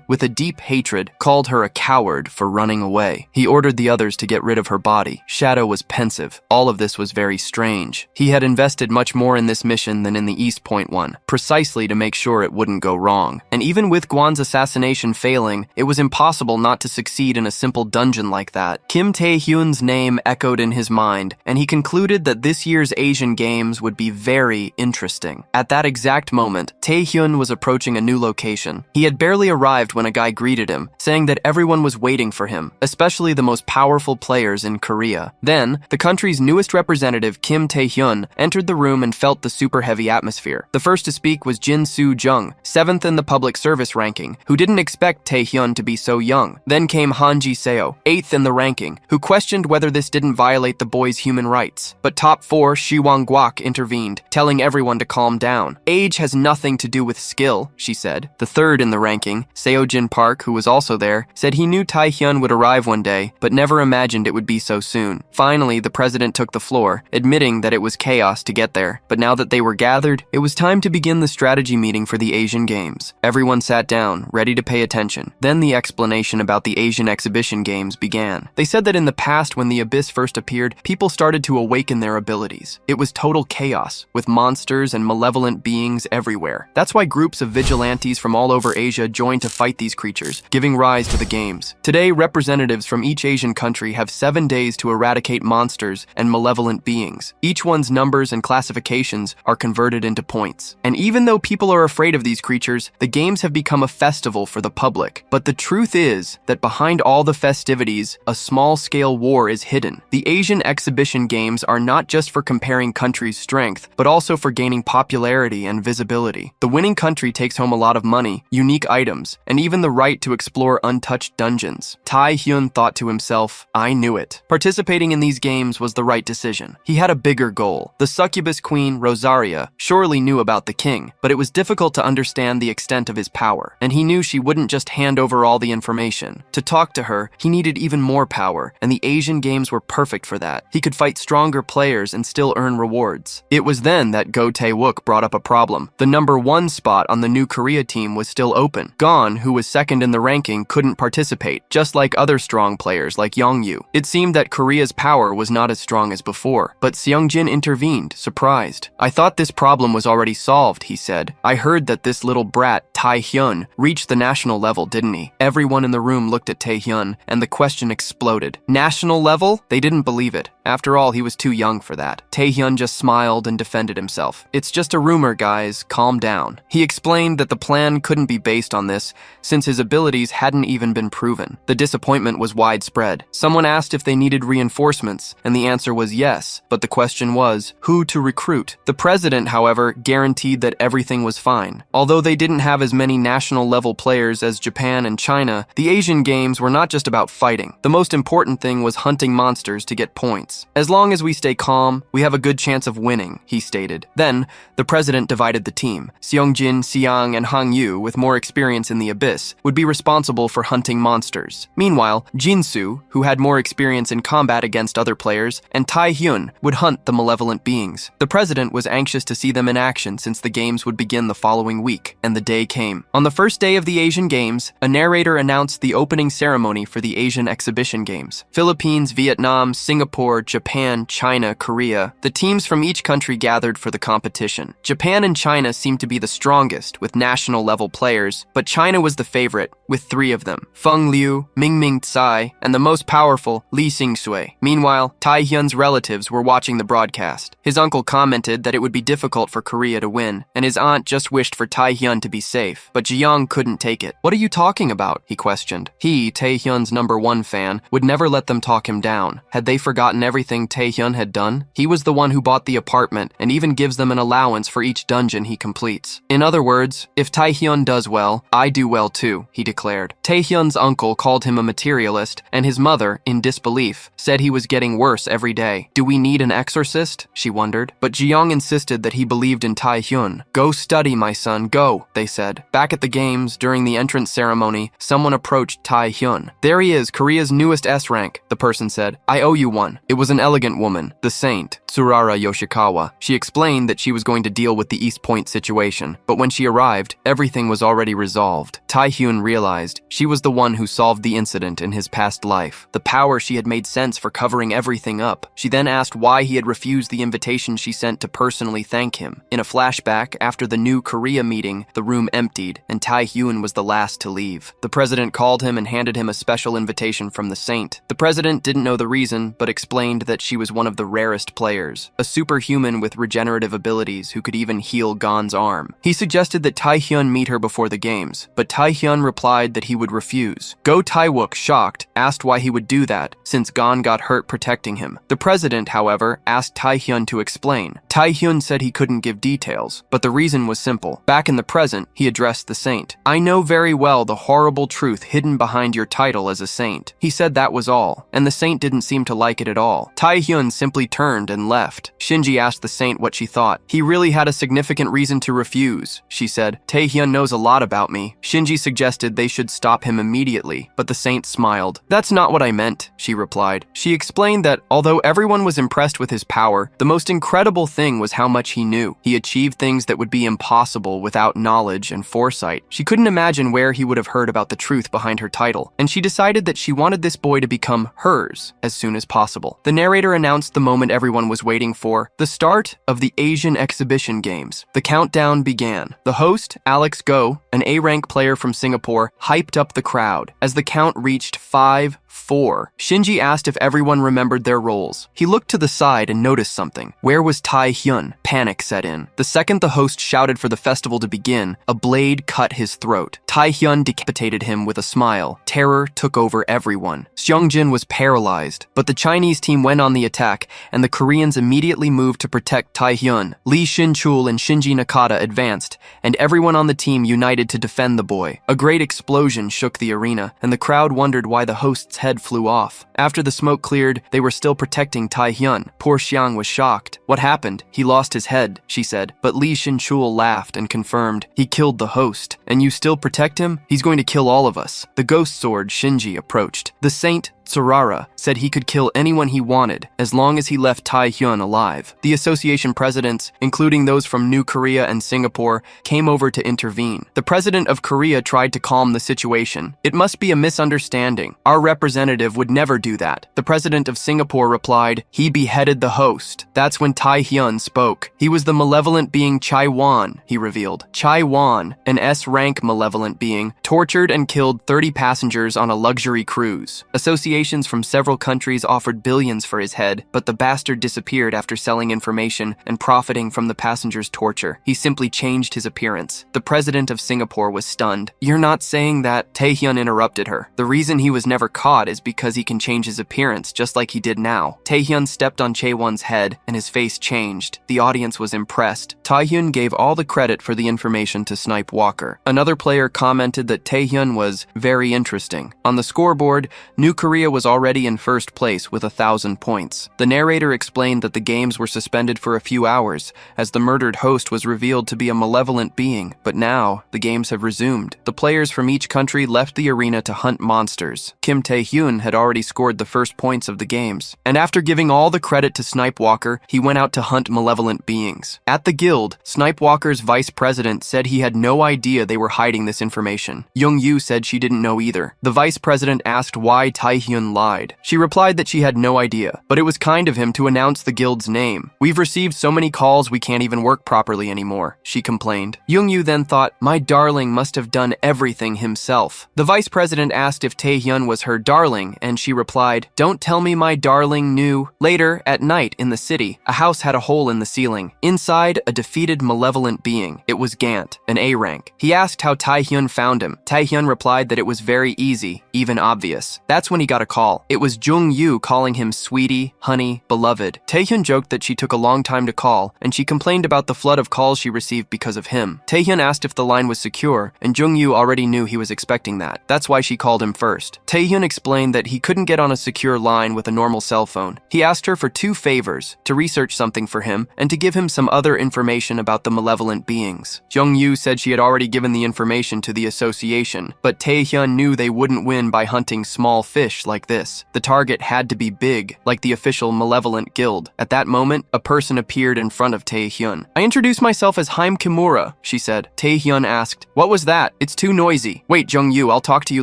with a deep hatred, called her a coward for running away. He ordered the others to get rid of her body. Shadow was pensive. All of this was very strange. He had invested much more in this mission than in the East Point one, precisely to make sure it wouldn't go wrong. And even with Gwan's assassination failing, it was impossible not to succeed in a simple dungeon like that. Kim Tae-hyun's name echoed in his mind, and he concluded that this year's Asian Games would be very interesting. At that exact moment, Tae-hyun was approaching a new location. He had barely arrived when a guy greeted him, saying that everyone was waiting for him, especially the most powerful players in Korea. Then, the country's newest representative, Kim Tae-hyun, entered the room and felt the super heavy atmosphere. The first to speak was Jin Soo-jung, 7th in the public service ranking, who didn't expect Tae-hyun to be so young. Then came Han Ji-seo, 8th in the ranking, who questioned whether this didn't violate the boy's human rights. But top 4, Shi Wang-guak, intervened, telling everyone to calm down. Age has nothing to do with skill, she said. The 3rd in the ranking, Seo Jin Park, who was also there, said he knew Tae-hyun would arrive one day, but never imagined it would be so soon. Finally, the president took the floor, admitting that it was chaos to get there. But now that they were gathered, it was time to begin the strategy meeting for the Asian Games. Everyone sat down, ready to pay attention. Then the explanation about the Asian exhibition games began. They said that in the past, when the Abyss first appeared, people started to awaken their abilities. It was total chaos, with monsters and malevolent beings everywhere. That's why groups of vigilantes from all over Asia joined to fight these creatures, giving rise to the games. Today, representatives from each Asian country have 7 days to eradicate monsters and malevolent beings. Each one's numbers and classifications are converted into points. And even though people are afraid of these creatures, the games have become a festival for the public. But the truth is that behind all the festivities, a small-scale war is hidden. The Asian exhibition games are not just for comparing countries' strength, but also for gaining popularity and visibility. The winning country takes home a lot of money, unique items, and even the right to explore untouched dungeons. Tae-hyun thought to himself, I knew it. Participating in these games was the right decision. He had a bigger goal. The succubus queen, Rosaria, surely knew about the king, but it was difficult to understand the extent of his power, and he knew she wouldn't just hand over all the information. To talk to her, he needed even more power, and the Asian Games were perfect for that. He could fight stronger players and still earn rewards. It was then that Go Tae-wook brought up a problem. The number 1 spot on the new Korea team was still open. Gon, who was second in the ranking, couldn't participate, just like other strong players like Yongyu. It seemed that Korea's power was not as strong as before, but Seongjin intervened, surprised. "I thought this problem was already solved," he said. "I heard that this little brat, Taehyun, reached the national level, didn't he?" Everyone in the room looked at Taehyun, and the question exploded. National level? They didn't believe it. After all, he was too young for that. Taehyun just smiled and defended himself. "It's just a rumor, guys. Calm down." He explained that the plan couldn't be based on this, since his abilities hadn't even been proven. The disappointment was widespread. Someone asked if they needed reinforcements, and the answer was yes, but the question was, who to recruit? The president, however, guaranteed that everything was fine. Although they didn't have as many national-level players as Japan and China, the Asian Games were not just about fighting. The most important thing was hunting monsters to get points. "As long as we stay calm, we have a good chance of winning," he stated. Then, the president divided the team. Seongjin, Siang, and Hangyu, with more experience in the Abyss, would be responsible for hunting monsters. Meanwhile, Jinsu, who had more experience in combat against other players, and Taehyun would hunt the malevolent beings. The president was anxious to see them in action since the games would begin the following week, and the day came. On the first day of the Asian Games, a narrator announced the opening ceremony for the Asian Exhibition Games. Philippines, Vietnam, Singapore, Japan, China, Korea. The teams from each country gathered for the competition. Japan and China seemed to be the strongest, with national-level players, but China was the favorite, with 3 of them: Feng Liu, Mingming Tsai, and the most powerful, Lee Singsui. Meanwhile, Taehyun's relatives were watching the broadcast. His uncle commented that it would be difficult for Korea to win, and his aunt just wished for Taehyun to be safe. But Jiyoung couldn't take it. "What are you talking about?" he questioned. He, Taehyun's #1 fan, would never let them talk him down. Had they forgotten everything Taehyun had done? He was the one who bought the apartment and even gives them an allowance for each dungeon he completes. In other words, if Taehyun does well, I do well too, he declared. Taehyun's uncle called him a materialist, and his mother, in disbelief, said he was getting worse every day. "Do we need an exorcist?" she wondered. But Jiyoung insisted that he believed in Taehyun. "Go study, my son, go," they said. Back at the games, during the entrance ceremony, someone approached Taehyun. "There he is, Korea's newest S rank," the person said. "I owe you one." It was an elegant woman, the saint, Tsurara Yoshikawa. She explained that she was going to deal with the East Point situation, but when she arrived, everything was already resolved. Taehyun realized she was the one who solved the incident in his past life. The power she had made sense for covering everything up. She then asked why he had refused the invitation she sent to personally thank him. In a flashback, after the new Korea meeting, the room emptied, and Taehyun was the last to leave. The president called him and handed him a special invitation from the saint. The president didn't know the reason, but explained that she was one of the rarest players, a superhuman with regenerative abilities who could even heal Gon's arm. He suggested that Taehyun meet her before the games, but Taehyun replied that he would refuse. Go Taewook, shocked, asked why he would do that, since Gon got hurt protecting him. The president, however, asked Taehyun to explain. Taehyun said he couldn't give details, but the reason was simple. Back in the present, he addressed the saint. "I know very well the horrible truth hidden behind your title as a saint." He said that was all, and the saint didn't seem to like it at all. Taehyun simply turned and left. Shinji asked the saint what she thought. "He really had a significant reason to refuse," she said. "Taehyun knows a lot about me." Shinji suggested they should stop him immediately, but the saint smiled. "That's not what I meant," she replied. She explained that although everyone was impressed with his power, the most incredible thing was how much he knew. He achieved things that would be impossible without knowledge and foresight. She couldn't imagine where he would have heard about the truth behind her title, and she decided that she wanted this boy to become hers as soon as possible. The narrator announced the moment everyone was waiting for, the start of the Asian Exhibition Games. The countdown began. The host, Alex Go, an A-rank player from Singapore, hyped up the crowd. As the count reached 5, 4, Shinji asked if everyone remembered their roles. He looked to the side and noticed something. Where was Taehyun? Panic set in. The second the host shouted for the festival to begin, a blade cut his throat. Taehyun decapitated him with a smile. Terror took over everyone. Seongjin was paralyzed, but the Chinese team went on the attack, and the Koreans immediately moved to protect Taehyun. Lee Shin-chul and Shinji Nakata advanced, and everyone on the team united to defend the boy. A great explosion shook the arena, and the crowd wondered why the host's head flew off. After the smoke cleared, they were still protecting Taehyun. Poor Xiang was shocked. "What happened? He lost his head," she said. But Lee Shin-chul laughed and confirmed, "He killed the host. And you still protect him? He's going to kill all of us." The ghost sword Shinji approached. The saint Rosaria, said he could kill anyone he wanted as long as he left Taehyun alive. The association presidents, including those from New Korea and Singapore, came over to intervene. The president of Korea tried to calm the situation. "It must be a misunderstanding. Our representative would never do that." The president of Singapore replied, "He beheaded the host." That's when Taehyun spoke. He was the malevolent being Chai Wan, he revealed. Chai Wan, an S-rank malevolent being, tortured and killed 30 passengers on a luxury cruise. Associations from several countries offered billions for his head, but the bastard disappeared after selling information and profiting from the passengers' torture. He simply changed his appearance. The president of Singapore was stunned. "You're not saying that?" Taehyun interrupted her. "The reason he was never caught is because he can change his appearance just like he did now." Taehyun stepped on Chaewon's head and his face changed. The audience was impressed. Taehyun gave all the credit for the information to Snipe Walker. Another player commented that Taehyun was very interesting. On the scoreboard, New Korea was already in first place with 1,000 points. The narrator explained that the games were suspended for a few hours as the murdered host was revealed to be a malevolent being, but now the games have resumed. The players from each country left the arena to hunt monsters. Kim Tae-hyun had already scored the first points of the games, and after giving all the credit to Snipe Walker, he went out to hunt malevolent beings. At the guild, Snipe Walker's vice president said he had no idea they were hiding this information. Young-yu said she didn't know either. The vice president asked why Tae-hyun lied. She replied that she had no idea, but it was kind of him to announce the guild's name. "We've received so many calls we can't even work properly anymore," she complained. Young-yu then thought, "My darling must have done everything himself." The vice president asked if Tae-hyun was her darling, and she replied, "Don't tell me my darling knew." Later, at night in the city, a house had a hole in the ceiling. Inside, a defeated malevolent being. It was Gant, an A rank. He asked how Tae-hyun found him. Tae-hyun replied that it was very easy, even obvious. That's when he got a call. It was Jung-yu calling him sweetie, honey, beloved. Tae-hyun joked that she took a long time to call, and she complained about the flood of calls she received because of him. Tae-hyun asked if the line was secure, and Jung-yu already knew he was expecting that. That's why she called him first. Tae-hyun explained that he couldn't get on a secure line with a normal cell phone. He asked her for 2 favors, to research something for him, and to give him some other information about the malevolent beings. Jung-yu said she had already given the information to the association, but Tae-hyun knew they wouldn't win by hunting small fish like this. The target had to be big, like the official malevolent guild. At that moment, a person appeared in front of Tae-hyun. "I introduced myself as Haim Kimura," she said. Tae-hyun asked, "What was that? It's too noisy." "Wait, Jung-yu, I'll talk to you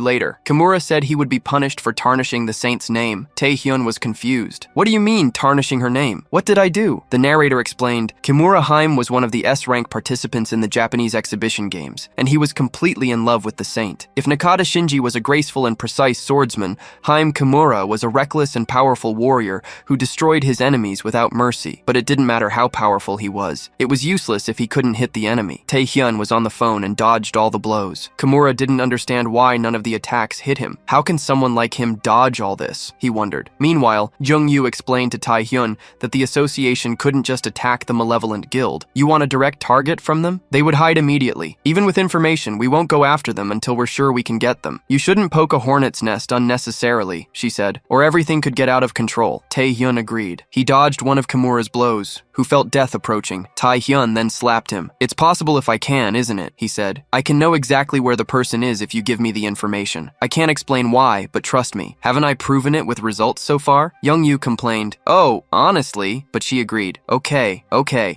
later." Kimura said he would be punished for tarnishing the saint's name. Tae-hyun was confused. "What do you mean, tarnishing her name? What did I do?" The narrator explained, Kimura Haim was one of the S-rank participants in the Japanese exhibition games, and he was completely in love with the saint. If Nakata Shinji was a graceful and precise swordsman, Haim Kimura was a reckless and powerful warrior who destroyed his enemies without mercy. But it didn't matter how powerful he was. It was useless if he couldn't hit the enemy. Tae-hyun was on the phone and dodged all the blows. Kimura didn't understand why none of the attacks hit him. How can someone like him dodge all this? He wondered. Meanwhile, Jung-yu explained to Tae-hyun that the association couldn't just attack the malevolent guild. "You want a direct target from them? They would hide immediately. Even with information, we won't go after them until we're sure we can get them. You shouldn't poke a hornet's nest unnecessarily," she said, "or everything could get out of control." Tae-hyun agreed. He dodged one of Kimura's blows, who felt death approaching. Tae-hyun then slapped him. "It's possible if I can, isn't it?" he said. "I can know exactly where the person is if you give me the information. I can't explain why, but trust me. Haven't I proven it with results so far?" Young-yu complained. "Oh, honestly," but she agreed. Okay.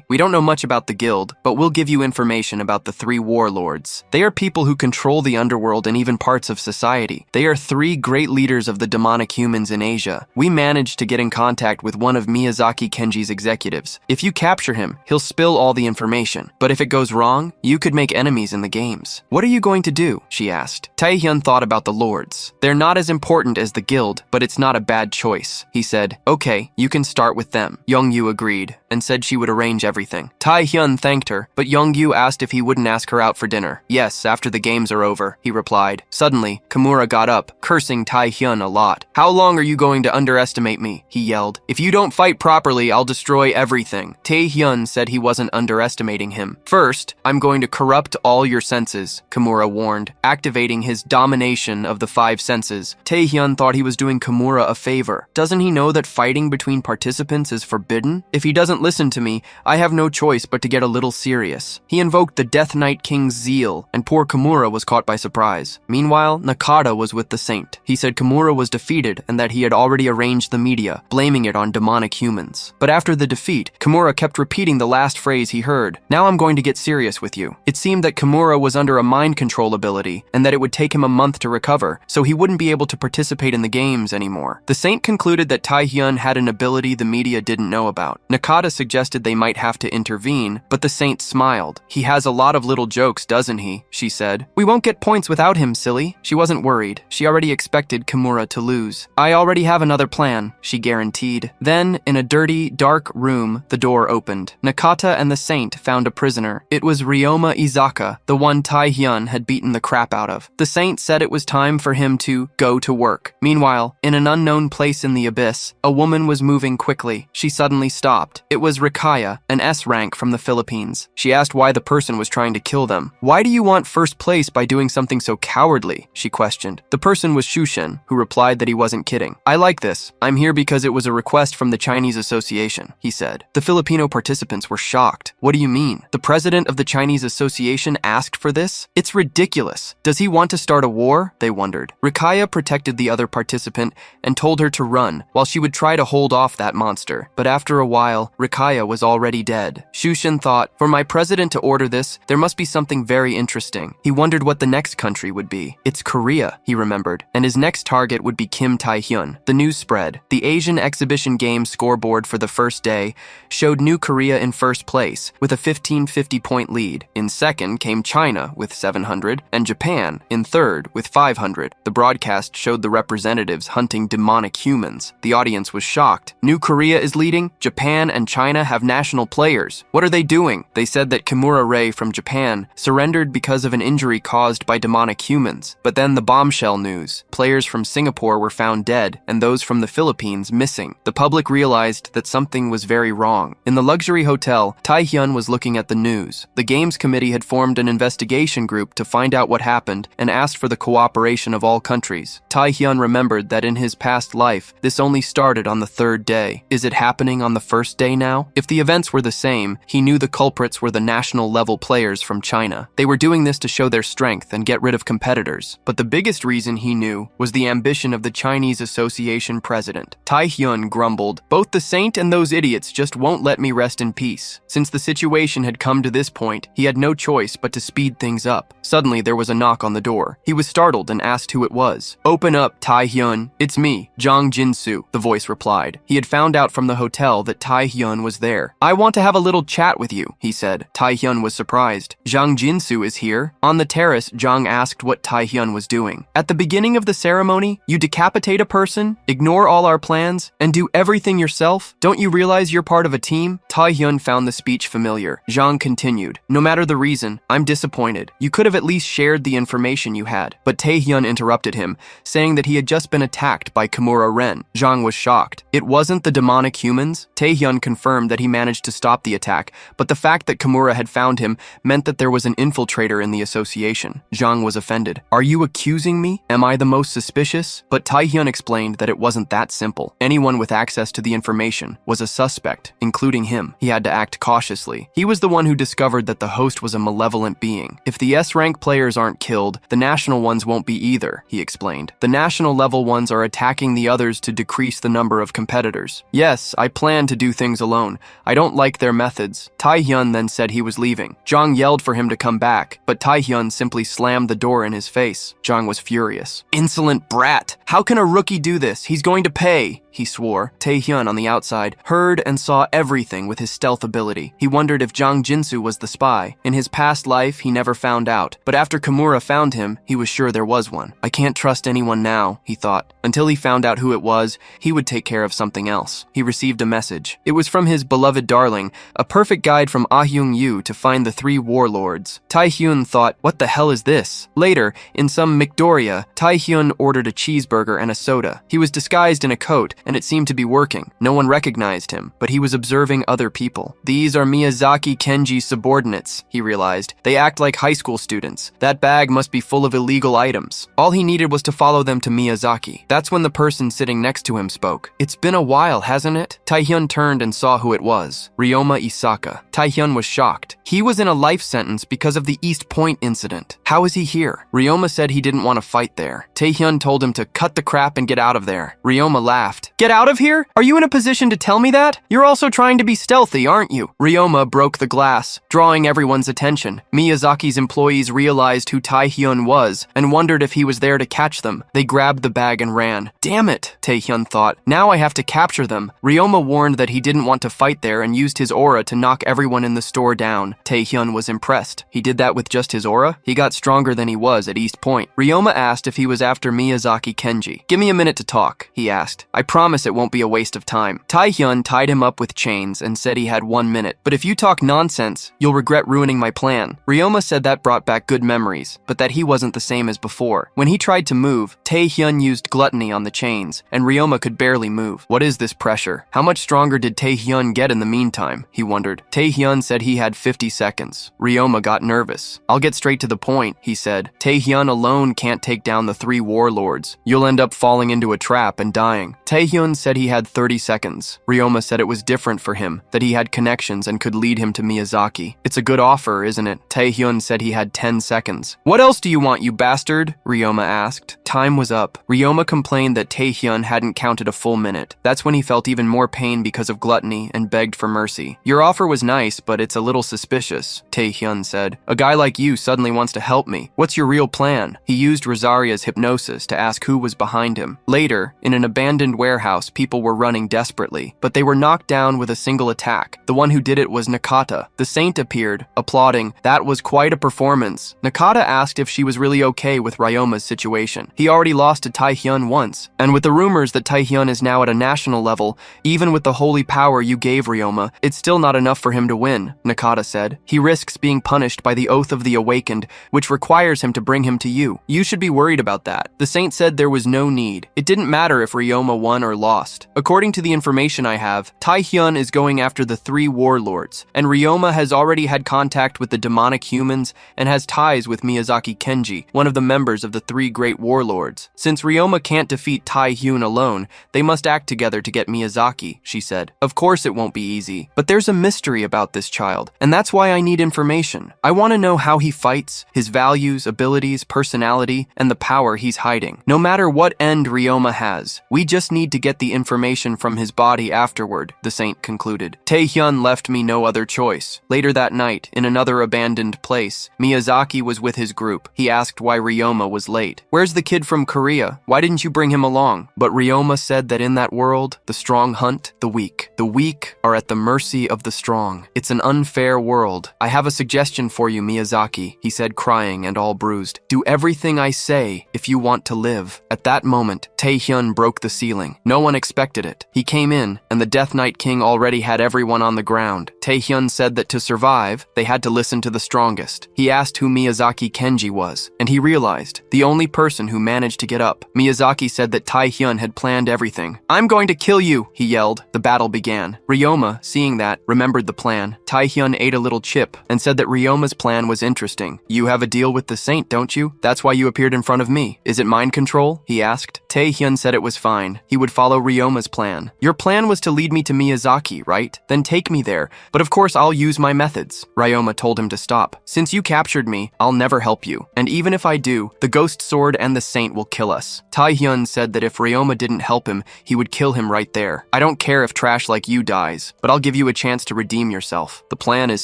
We don't know much about the guild, but we'll give you information about the 3 warlords. They are people who control the underworld and even parts of society. They are 3 great leaders of the demonic humans in Asia. We managed to get in contact with one of Miyazaki Kenji's executives. If you capture him, he'll spill all the information. But if it goes wrong, you could make enemies in the games. "What are you going to do?" she asked. Tae-hyun thought about the lords. "They're not as important as the guild, but it's not a bad choice," he said. "Okay, you can start with them." Young-yu agreed and said she would arrange everything. Tae-hyun thanked her, but Young-yu asked if he wouldn't ask her out for dinner. "Yes, after the games are over," he replied. Suddenly, Kimura got up, cursing Tae-hyun a lot. "How long are you going to underestimate me?" he yelled. "If you don't fight properly, I'll destroy everything." everything. Taehyun said he wasn't underestimating him. First, I'm going to corrupt all your senses, Kimura warned, activating his domination of the 5 senses. Taehyun thought he was doing Kimura a favor. Doesn't he know that fighting between participants is forbidden? If he doesn't listen to me, I have no choice but to get a little serious. He invoked the Death Knight King's zeal, and poor Kimura was caught by surprise. Meanwhile, Nakata was with the Saint. He said Kimura was defeated and that he had already arranged the media, blaming it on demonic humans. But after the defeat, Kimura kept repeating the last phrase he heard. Now I'm going to get serious with you. It seemed that Kimura was under a mind control ability and that it would take him a month to recover, so he wouldn't be able to participate in the games anymore. The Saint concluded that Taehyun had an ability the media didn't know about. Nakata suggested they might have to intervene, but the Saint smiled. He has a lot of little jokes, doesn't he? She said. We won't get points without him, silly. She wasn't worried. She already expected Kimura to lose. I already have another plan, she guaranteed. Then, in a dirty, dark room, the door opened. Nakata and the Saint found a prisoner. It was Ryoma Izaka, the one Taehyun had beaten the crap out of. The Saint said it was time for him to go to work. Meanwhile, in an unknown place in the abyss, a woman was moving quickly. She suddenly stopped. It was Rikaya, an S rank from the Philippines. She asked why the person was trying to kill them. Why do you want first place by doing something so cowardly? She questioned. The person was Shushin, who replied that he wasn't kidding. I like this. I'm here because it was a request from the Chinese Association, he said. The Filipino participants were shocked. What do you mean? The president of the Chinese Association asked for this? It's ridiculous. Does he want to start a war? They wondered. Rikaya protected the other participant and told her to run, while she would try to hold off that monster. But after a while, Rikaya was already dead. Shushin thought, for my president to order this, there must be something very interesting. He wondered what the next country would be. It's Korea, he remembered, and his next target would be Kim Taehyun. The news spread. The Asian Exhibition Games scoreboard for the first day showed New Korea in first place, with a 1550-point lead. In second came China with 700, and Japan in third with 500. The broadcast showed the representatives hunting demonic humans. The audience was shocked. New Korea is leading? Japan and China have national players. What are they doing? They said that Kimura Rei from Japan surrendered because of an injury caused by demonic humans. But then the bombshell news. Players from Singapore were found dead, and those from the Philippines missing. The public realized that something was very wrong. In the luxury hotel, Taehyun was looking at the news. The games committee had formed an investigation group to find out what happened and asked for the cooperation of all countries. Taehyun remembered that in his past life, this only started on the 3rd day. Is it happening on the 1st day now? If the events were the same, he knew the culprits were the national-level players from China. They were doing this to show their strength and get rid of competitors. But the biggest reason he knew was the ambition of the Chinese Association president. Taehyun grumbled, both the Saint and those idiots just won't let me rest in peace. Since the situation had come to this point, he had no choice but to speed things up. Suddenly, there was a knock on the door. He was startled and asked who it was. Open up, Taehyun. It's me, Jang Jinsu, the voice replied. He had found out from the hotel that Taehyun was there. I want to have a little chat with you, he said. Taehyun was surprised. Jang Jinsu is here? On the terrace, Jang asked what Taehyun was doing. At the beginning of the ceremony, you decapitate a person, ignore all our plans, and do everything yourself? Don't you realize you're part of a team? Taehyun found the speech familiar. Jang continued. No matter the reason, I'm disappointed. You could have at least shared the information you had. But Taehyun interrupted him, saying that he had just been attacked by Kimura Ren. Jang was shocked. It wasn't the demonic humans? Taehyun confirmed that he managed to stop the attack, but the fact that Kimura had found him meant that there was an infiltrator in the association. Jang was offended. Are you accusing me? Am I the most suspicious? But Taehyun explained that it wasn't that simple. Anyone with access to the information was a suspect, including him. He had to act cautiously. He was the one who discovered that the host was a malevolent being. If the S-rank players aren't killed, the national ones won't be either, he explained. The national level ones are attacking the others to decrease the number of competitors. Yes, I plan to do things alone. I don't like their methods. Taehyun then said he was leaving. Jang yelled for him to come back, but Taehyun simply slammed the door in his face. Jang was furious. Insolent brat! How can a rookie do this? He's going to pay! He swore. Taehyun on the outside heard and saw everything with his stealth ability. He wondered if Jang Jinsu was the spy. In his past life, he never found out. But after Kimura found him, he was sure there was one. I can't trust anyone now, he thought. Until he found out who it was, he would take care of something else. He received a message. It was from his beloved darling, a perfect guide from Ah-Hyung Yu to find the 3 warlords. Taehyun thought, what the hell is this? Later, in some McDoria, Taehyun ordered a cheeseburger and a soda. He was disguised in a coat, and it seemed to be working. No one recognized him, but he was observing other people. These are Miyazaki Kenji's subordinates, he realized. They act like high school students. That bag must be full of illegal items. All he needed was to follow them to Miyazaki. That's when the person sitting next to him spoke. It's been a while, hasn't it? Taehyun turned and saw who it was. Ryoma Isaka. Taehyun was shocked. He was in a life sentence because of the East Point incident. How is he here? Ryoma said he didn't want to fight there. Taehyun told him to cut the crap and get out of there. Ryoma laughed. Get out of here? Are you in a position to tell me that? You're also trying to be stealthy, aren't you? Ryoma broke the glass, drawing everyone's attention. Miyazaki's employees realized who Taehyun was and wondered if he was there to catch them. They grabbed the bag and ran. Damn it, Taehyun thought. Now I have to capture them. Ryoma warned that he didn't want to fight there and used his aura to knock everyone in the store down. Taehyun was impressed. He did that with just his aura? He got stronger than he was at East Point. Ryoma asked if he was after Miyazaki Kenji. Give me a minute to talk, he asked. I promise it won't be a waste of time. Taehyun tied him up with chains and said he had 1 minute. But if you talk nonsense, you'll regret ruining my plan. Ryoma said that brought back good memories, but that he wasn't the same as before. When he tried to move, Taehyun used gluttony on the chains, and Ryoma could barely move. What is this pressure? How much stronger did Taehyun get in the meantime? He wondered. Taehyun said he had 50 seconds. Ryoma got nervous. I'll get straight to the point, he said. Taehyun alone can't take down the 3 warlords. You'll end up falling into a trap and dying. Taehyun said he had 30 seconds. Ryoma said it was different for him, that he had connections and could lead him to Miyazaki. It's a good offer, isn't it? Taehyun said he had 10 seconds. What else do you want, you bastard? Ryoma asked. Time was up. Ryoma complained that Taehyun hadn't counted a full minute. That's when he felt even more pain because of gluttony and begged for mercy. Your offer was nice, but it's a little suspicious, Taehyun said. A guy like you suddenly wants to help me. What's your real plan? He used Rosaria's hypnosis to ask who was behind him. Later, in an abandoned warehouse, people were running desperately, but they were knocked down with a single attack. The one who did it was Nakata. The saint appeared, applauding. That was quite a performance. Nakata asked if she was really okay with Ryoma's situation. He already lost to Taehyun once, and with the rumors that Taehyun is now at a national level, even with the holy power you gave Ryoma, it's still not enough for him to win, Nakata said. He risks being punished by the Oath of the Awakened, which requires him to bring him to you. You should be worried about that. The saint said there was no need. It didn't matter if Ryoma won or lost. According to the information I have, Taehyun is going after the 3 warlords, and Ryoma has already had contact with the demonic humans and has ties with Miyazaki Kenji, one of the members of the 3 great warlords. Since Ryoma can't defeat Taehyun alone, they must act together to get Miyazaki, she said. Of course it won't be easy, but there's a mystery about this child, and that's why I need information. I want to know how he fights, his values, abilities, personality, and the power he's hiding. No matter what end Ryoma has, we just need to get the information from his body afterward, the saint concluded. Taehyun left me no other choice. Later that night, in another abandoned place, Miyazaki was with his group. He asked why Ryoma was late. Where's the kid from Korea? Why didn't you bring him along? But Ryoma said that in that world, the strong hunt the weak. The weak are at the mercy of the strong. It's an unfair world. I have a suggestion for you, Miyazaki, he said, crying and all bruised. Do everything I say if you want to live. At that moment, Taehyun broke the ceiling. No one expected it. He came in, and the Death Knight King already had everyone on the ground. Taehyun said that to survive, they had to listen to the strongest. He asked who Miyazaki Kenji was, and he realized, the only person who managed to get up. Miyazaki said that Taehyun had planned everything. I'm going to kill you, he yelled. The battle began. Ryoma, seeing that, remembered the plan. Taehyun ate a little chip and said that Ryoma's plan was interesting. You have a deal with the saint, don't you? That's why you appeared in front of me. Is it mind control? He asked. Taehyun said it was fine. He would follow Ryoma's plan. Your plan was to lead me to Miyazaki, right? Then take me there. But of course I'll use my methods. Ryoma told him to stop. Since you captured me, I'll never help you. And even if I do, the ghost sword and the saint will kill us. Taehyun said that if Ryoma didn't help him, he would kill him right there. I don't care if trash like you dies, but I'll give you a chance to redeem yourself. The plan is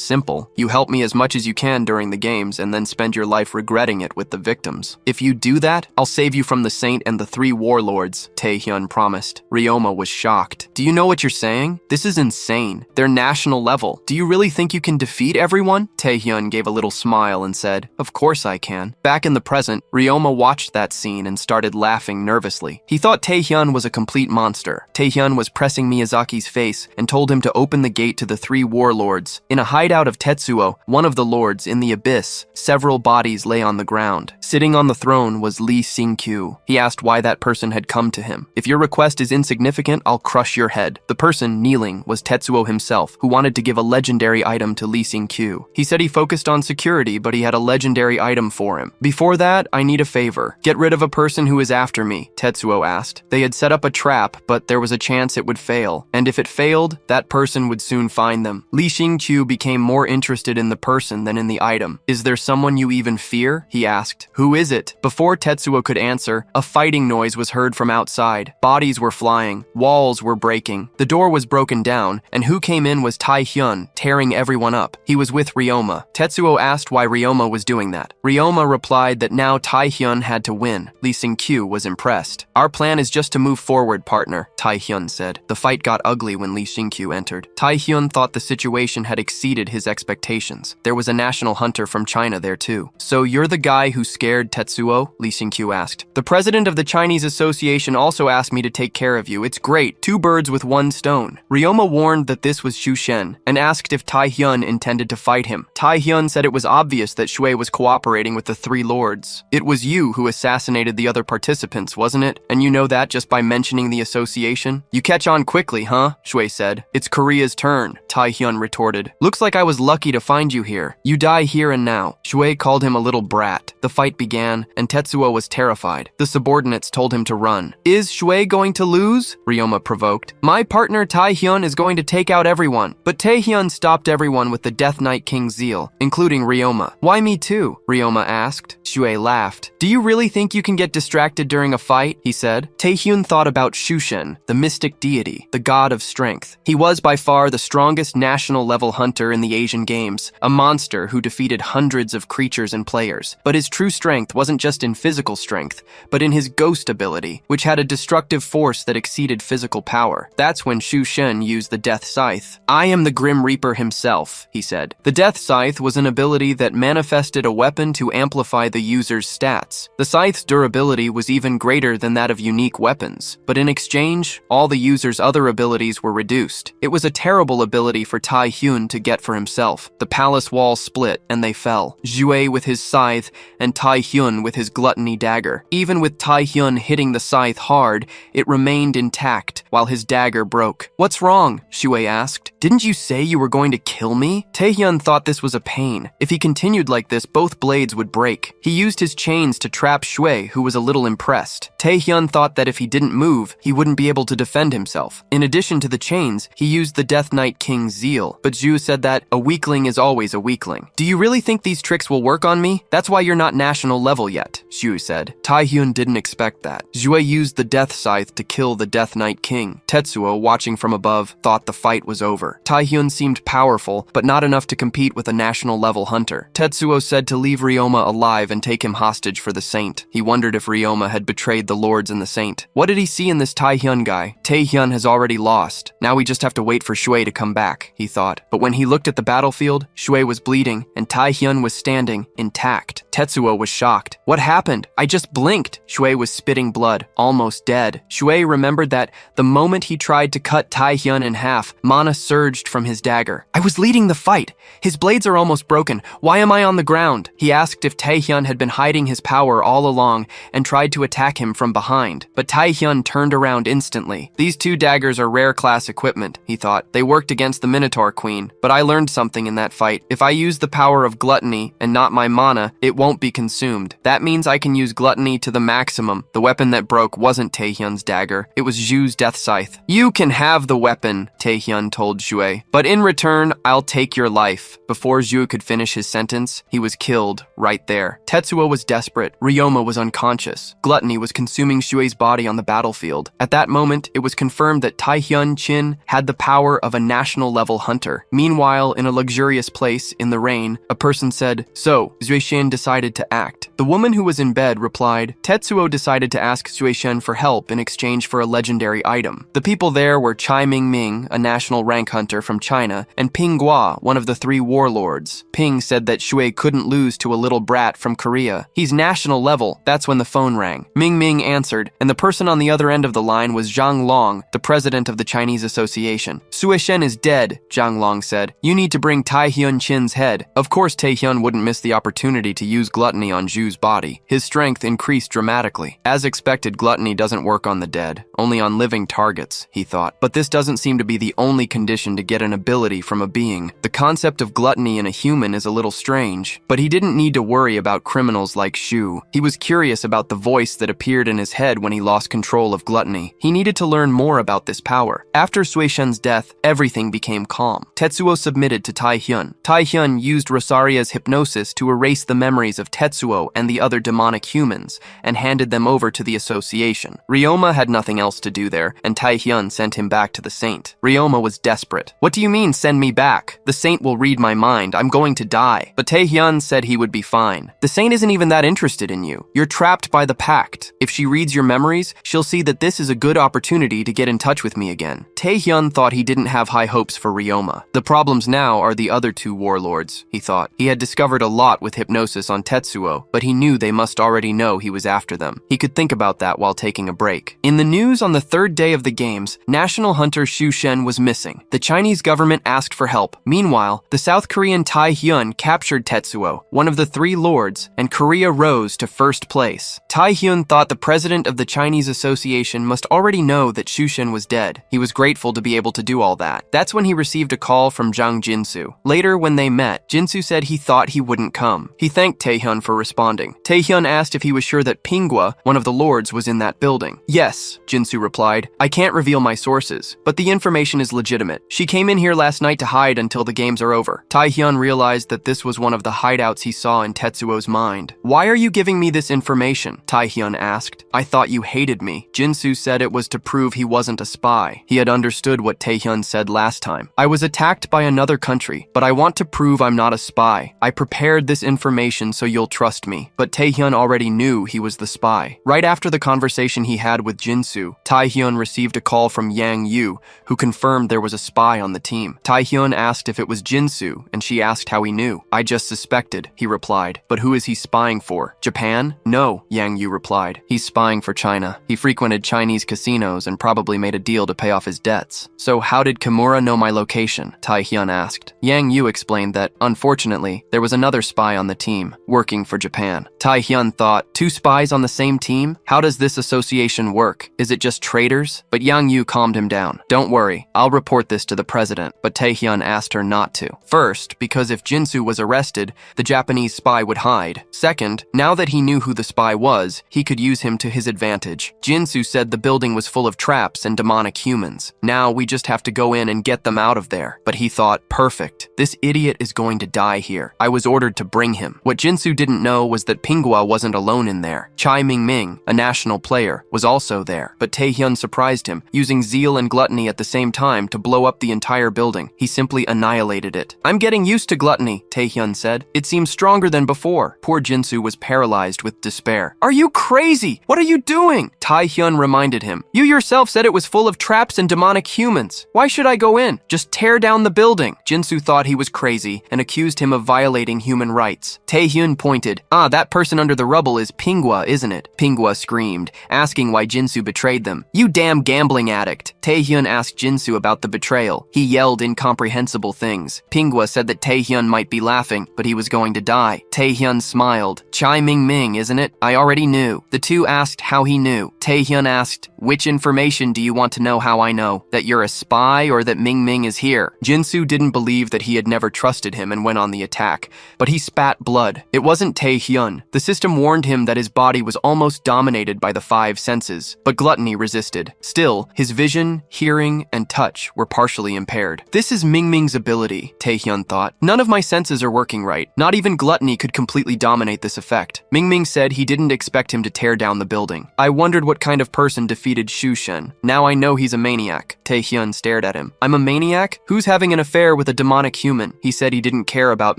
simple. You help me as much as you can during the games and then spend your life regretting it with the victims. If you do that, I'll save you from the saint and the 3 warlords, Taehyun promised. Ryoma was shocked. Do you know what you're saying? This is insane. They're national level. level. Do you really think you can defeat everyone? Taehyun gave a little smile and said, "Of course I can." Back in the present, Ryoma watched that scene and started laughing nervously. He thought Taehyun was a complete monster. Taehyun was pressing Miyazaki's face and told him to open the gate to the 3 warlords. In a hideout of Tetsuo, one of the lords, in the abyss, several bodies lay on the ground. Sitting on the throne was Lee Sing-kyu. He asked why that person had come to him. "If your request is insignificant, I'll crush your head." The person kneeling was Tetsuo himself, who wanted to give a legendary item to Lee Sing-kyu. He said he focused on security, but he had a legendary item for him. "Before that, I need a favor. Get rid of a person who is after me," Tetsuo asked. They had set up a trap, but there was a chance it would fail. And if it failed, that person would soon find them. Lee Sing-kyu became more interested in the person than in the item. "Is there someone you even fear?" he asked. "Who is it?" Before Tetsuo could answer, a fighting noise was heard from outside. Bodies were flying. Walls were breaking. The door was broken down, and who came in was Taehyun, tearing everyone up. He was with Ryoma. Tetsuo asked why Ryoma was doing that. Ryoma replied that now Taehyun had to win. Lee Sing-kyu was impressed. "Our plan is just to move forward, partner," Taehyun said. The fight got ugly when Lee Sing-kyu entered. Taehyun thought the situation had exceeded his expectations. There was a national hunter from China there too. "So you're the guy who scared Tetsuo?" Lee Sing-kyu asked. "The president of the Chinese Association also asked me to take care of you. It's great. 2 birds with 1 stone." Ryoma warned that this was Shu Shen and asked if Taehyun intended to fight him. Taehyun said it was obvious that Shui was cooperating with the 3 lords. "It was you who assassinated the other participants, wasn't it? And you know that just by mentioning the association? You catch on quickly, huh?" Shui said. "It's Korea's turn," Taehyun retorted. "Looks like I was lucky to find you here. You die here and now." Shui called him a little brat. The fight began, and Tetsuo was terrified. The subordinates told him to run. "Is Shui going to lose?" Ryoma provoked. "My partner Taehyun is going to take out everyone." But Taehyun stopped everyone with the Death Knight King's zeal, including Ryoma. "Why me too?" Ryoma asked. Shui laughed. "Do you really think you can get distracted during a fight?" he said. Taehyun thought about Shushen, the mystic deity, the god of strength. He was by far the strongest national-level hunter in the Asian Games, a monster who defeated hundreds of creatures and players. But his true strength wasn't just in physical strength, but in his ghost ability, which had a destructive force that exceeded physical power. That's when Shu Shen used the Death Scythe. "I am the Grim Reaper himself," he said. The Death Scythe was an ability that manifested a weapon to amplify the user's stats. The scythe's durability was even greater than that of unique weapons, but in exchange, all the user's other abilities were reduced. It was a terrible ability for Taehyun to get for himself. The palace wall split, and they fell. Jue with his scythe, and Taehyun with his gluttony dagger. Even with Taehyun hitting the scythe hard, it remained intact, while his dagger broke. "What's wrong?" Shui asked. "Didn't you say you were going to kill me?" Taehyun thought this was a pain. If he continued like this, both blades would break. He used his chains to trap Shui, who was a little impressed. Taehyun thought that if he didn't move, he wouldn't be able to defend himself. In addition to the chains, he used the Death Knight King's zeal, but Zhu said that a weakling is always a weakling. "Do you really think these tricks will work on me? That's why you're not national level yet," Zhu said. Taehyun didn't expect that. Zhu used the Death Scythe to kill the Death Knight King. Tetsuo, watching from above, thought the fight was over. Taehyun seemed powerful, but not enough to compete with a national level hunter. Tetsuo said to leave Ryoma alive and take him hostage for the Saint. He wondered if Ryoma had betrayed the lords and the Saint. What did he see in this Taehyun guy? Taehyun has already lost. Now we just have to wait for Shui to come back, he thought. But when he looked at the battlefield, Shui was bleeding and Taehyun was standing, intact. Tetsuo was shocked. "What happened? I just blinked." Shui was spitting blood, almost dead. Shui remembered that the moment he tried to cut Taehyun in half, mana surged from his dagger. "I was leading the fight. His blades are almost broken. Why am I on the ground?" He asked if Taehyun had been hiding his power all along and tried to attack him from behind. But Taehyun turned around instantly. "These 2 daggers are rare class equipment," he thought. "They worked against the Minotaur Queen, but I learned something in that fight. If I use the power of gluttony and not my mana, it won't be consumed. That means I can use gluttony to the maximum." The weapon that broke wasn't Taehyun's dagger. It was Zhu's Death Scythe. "You can have the weapon," Taehyun told Shui, "but in return, I'll take your life." Before Zhu could finish his sentence, he was killed right there. Tetsuo was desperate. Ryoma was unconscious. Gluttony was consuming Shui's body on the battlefield. At that moment, it was confirmed that Taehyun Chin had the power of a national-level hunter. Meanwhile, in a luxurious place in the rain, a person said, "So, Zuishin decided to act." The woman who was in bed replied, "Tetsuo decided to ask Zuishin for help in exchange for a legendary item." The people there were Chai Ming Ming, a national rank hunter, hunter from China, and Ping Gua, one of the 3 warlords. Ping said that Shui couldn't lose to a little brat from Korea. He's national level. That's when the phone rang. Ming Ming answered, and the person on the other end of the line was Zhang Long, the president of the Chinese Association. Sui Shen is dead, Zhang Long said. You need to bring Tai Hyun Chin's head. Of course, Tai Hyun wouldn't miss the opportunity to use gluttony on Zhu's body. His strength increased dramatically. As expected, gluttony doesn't work on the dead, only on living targets, he thought. But this doesn't seem to be the only condition to get an ability from a being. The concept of gluttony in a human is a little strange, but he didn't need to worry about criminals like Zhu. He was curious about the voice that appeared in his head when he lost control of gluttony. He needed to learn more about this power. After Sui Shen's death, everything became calm. Tetsuo submitted to Tai Hyun. Tai Hyun used Rosaria's hypnosis to erase the memories of Tetsuo and the other demonic humans, and handed them over to the association. Ryoma had nothing else to do there, and Tai Hyun sent him back to the Saint. Ryoma was desperate. What do you mean, send me back? The Saint will read my mind. I'm going to die. But Tai Hyun said he would be fine. The Saint isn't even that interested in you. You're trapped by the pact. If she reads your memories, she'll see that this is a good opportunity to get in touch with me again. Tai Hyun thought he didn't have high hopes for Ryoma. The problems now are the other 2 warlords, he thought. He had discovered a lot with hypnosis on Tetsuo, but he knew they must already know he was after them. He could think about that while taking a break. In the news on the 3rd day of the games, national hunter Xu Shen was missing. The Chinese government asked for help. Meanwhile, the South Korean Tai Hyun captured Tetsuo, one of the 3 lords, and Korea rose to 1st place. Tai Hyun thought the president of the Chinese Association must already know that Xu Shen was dead. He was grateful to be able to do all that. That's when he received a call from Zhang Jinsu. Later, when they met, Jinsu said he thought he wouldn't come. He thanked Taehyun for responding. Taehyun asked if he was sure that Pingwa, one of the lords, was in that building. Yes, Jinsu replied. I can't reveal my sources, but the information is legitimate. She came in here last night to hide until the games are over. Taehyun realized that this was one of the hideouts he saw in Tetsuo's mind. Why are you giving me this information? Taehyun asked. I thought you hated me. Jinsu said it was to prove he wasn't a spy. He had understood what Taehyun said last time. I was attacked by another country, but I want to prove I'm not a spy. I prepared this information so you'll trust me. But Taehyun already knew he was the spy. Right after the conversation he had with Jinsu, Taehyun received a call from Yang Yu, who confirmed there was a spy on the team. Taehyun asked if it was Jinsu, and she asked how he knew. I just suspected, he replied. But who is he spying for? Japan? No, Yang Yu replied. He's spying for China. He frequented Chinese casinos and probably made a deal to pay off his debts. So how did Kimura know my location? Taehyun asked. Yang Yu explained that, unfortunately, there was another spy on the team, working for Japan. Taehyun thought, 2 spies on the same team? How does this association work? Is it just traitors? But Yang Yu calmed him down. Don't worry, I'll report this to the president. But Taehyun asked her not to. First, because if Jinsu was arrested, the Japanese spy would hide. Second, now that he knew who the spy was, he could use him to his advantage. Jinsu said the building was full of traps and demonic humans. Now we just have to go in and get them out of there. But he thought, perfect. This idiot is going to die here. I was ordered to bring him. What Jinsu didn't know was that Pingwa wasn't alone in there. Chai Ming, a national player, was also there. But Taehyun surprised him, using zeal and gluttony at the same time to blow up the entire building. He simply annihilated it. I'm getting used to gluttony, Taehyun said. It seems stronger than before. Poor Jinsu was paralyzed with despair. Are you crazy? What are you doing? Taehyun reminded him. You yourself said it was full of traps and demonic humans. Why should I go in? Just tear down the building. Jinsu thought he was crazy and accused him of violating human rights. Taehyun pointed. That person under the rubble is Pingwa, isn't it? Pingwa screamed, asking why Jinsu betrayed them. You damn gambling addict. Taehyun asked Jinsu about the betrayal. He yelled incomprehensible things. Pingwa said that Taehyun might be laughing, but he was going to die. Taehyun smiled. Chai Ming, isn't it? I already knew. The two asked how he knew. Taehyun asked, which information do you want to know how I know? That you're a spy or that Ming is here? Jinsu didn't believe that he had never trusted him and went on the attack, but he spat blood. It wasn't Taehyun. The system warned him that his body was almost dominated by the 5 senses, but gluttony resisted. Still, his vision, hearing, and touch were partially impaired. This is Ming's ability, Taehyun thought. None of my senses are working right. Not even gluttony could completely dominate this effect. Ming said he didn't expect him to tear down the building. I wondered what kind of person defeated Xu Shen. Now I know he's a maniac. Taehyun stared at him. I'm a maniac? Who's having an affair with a demonic human? He said he didn't care about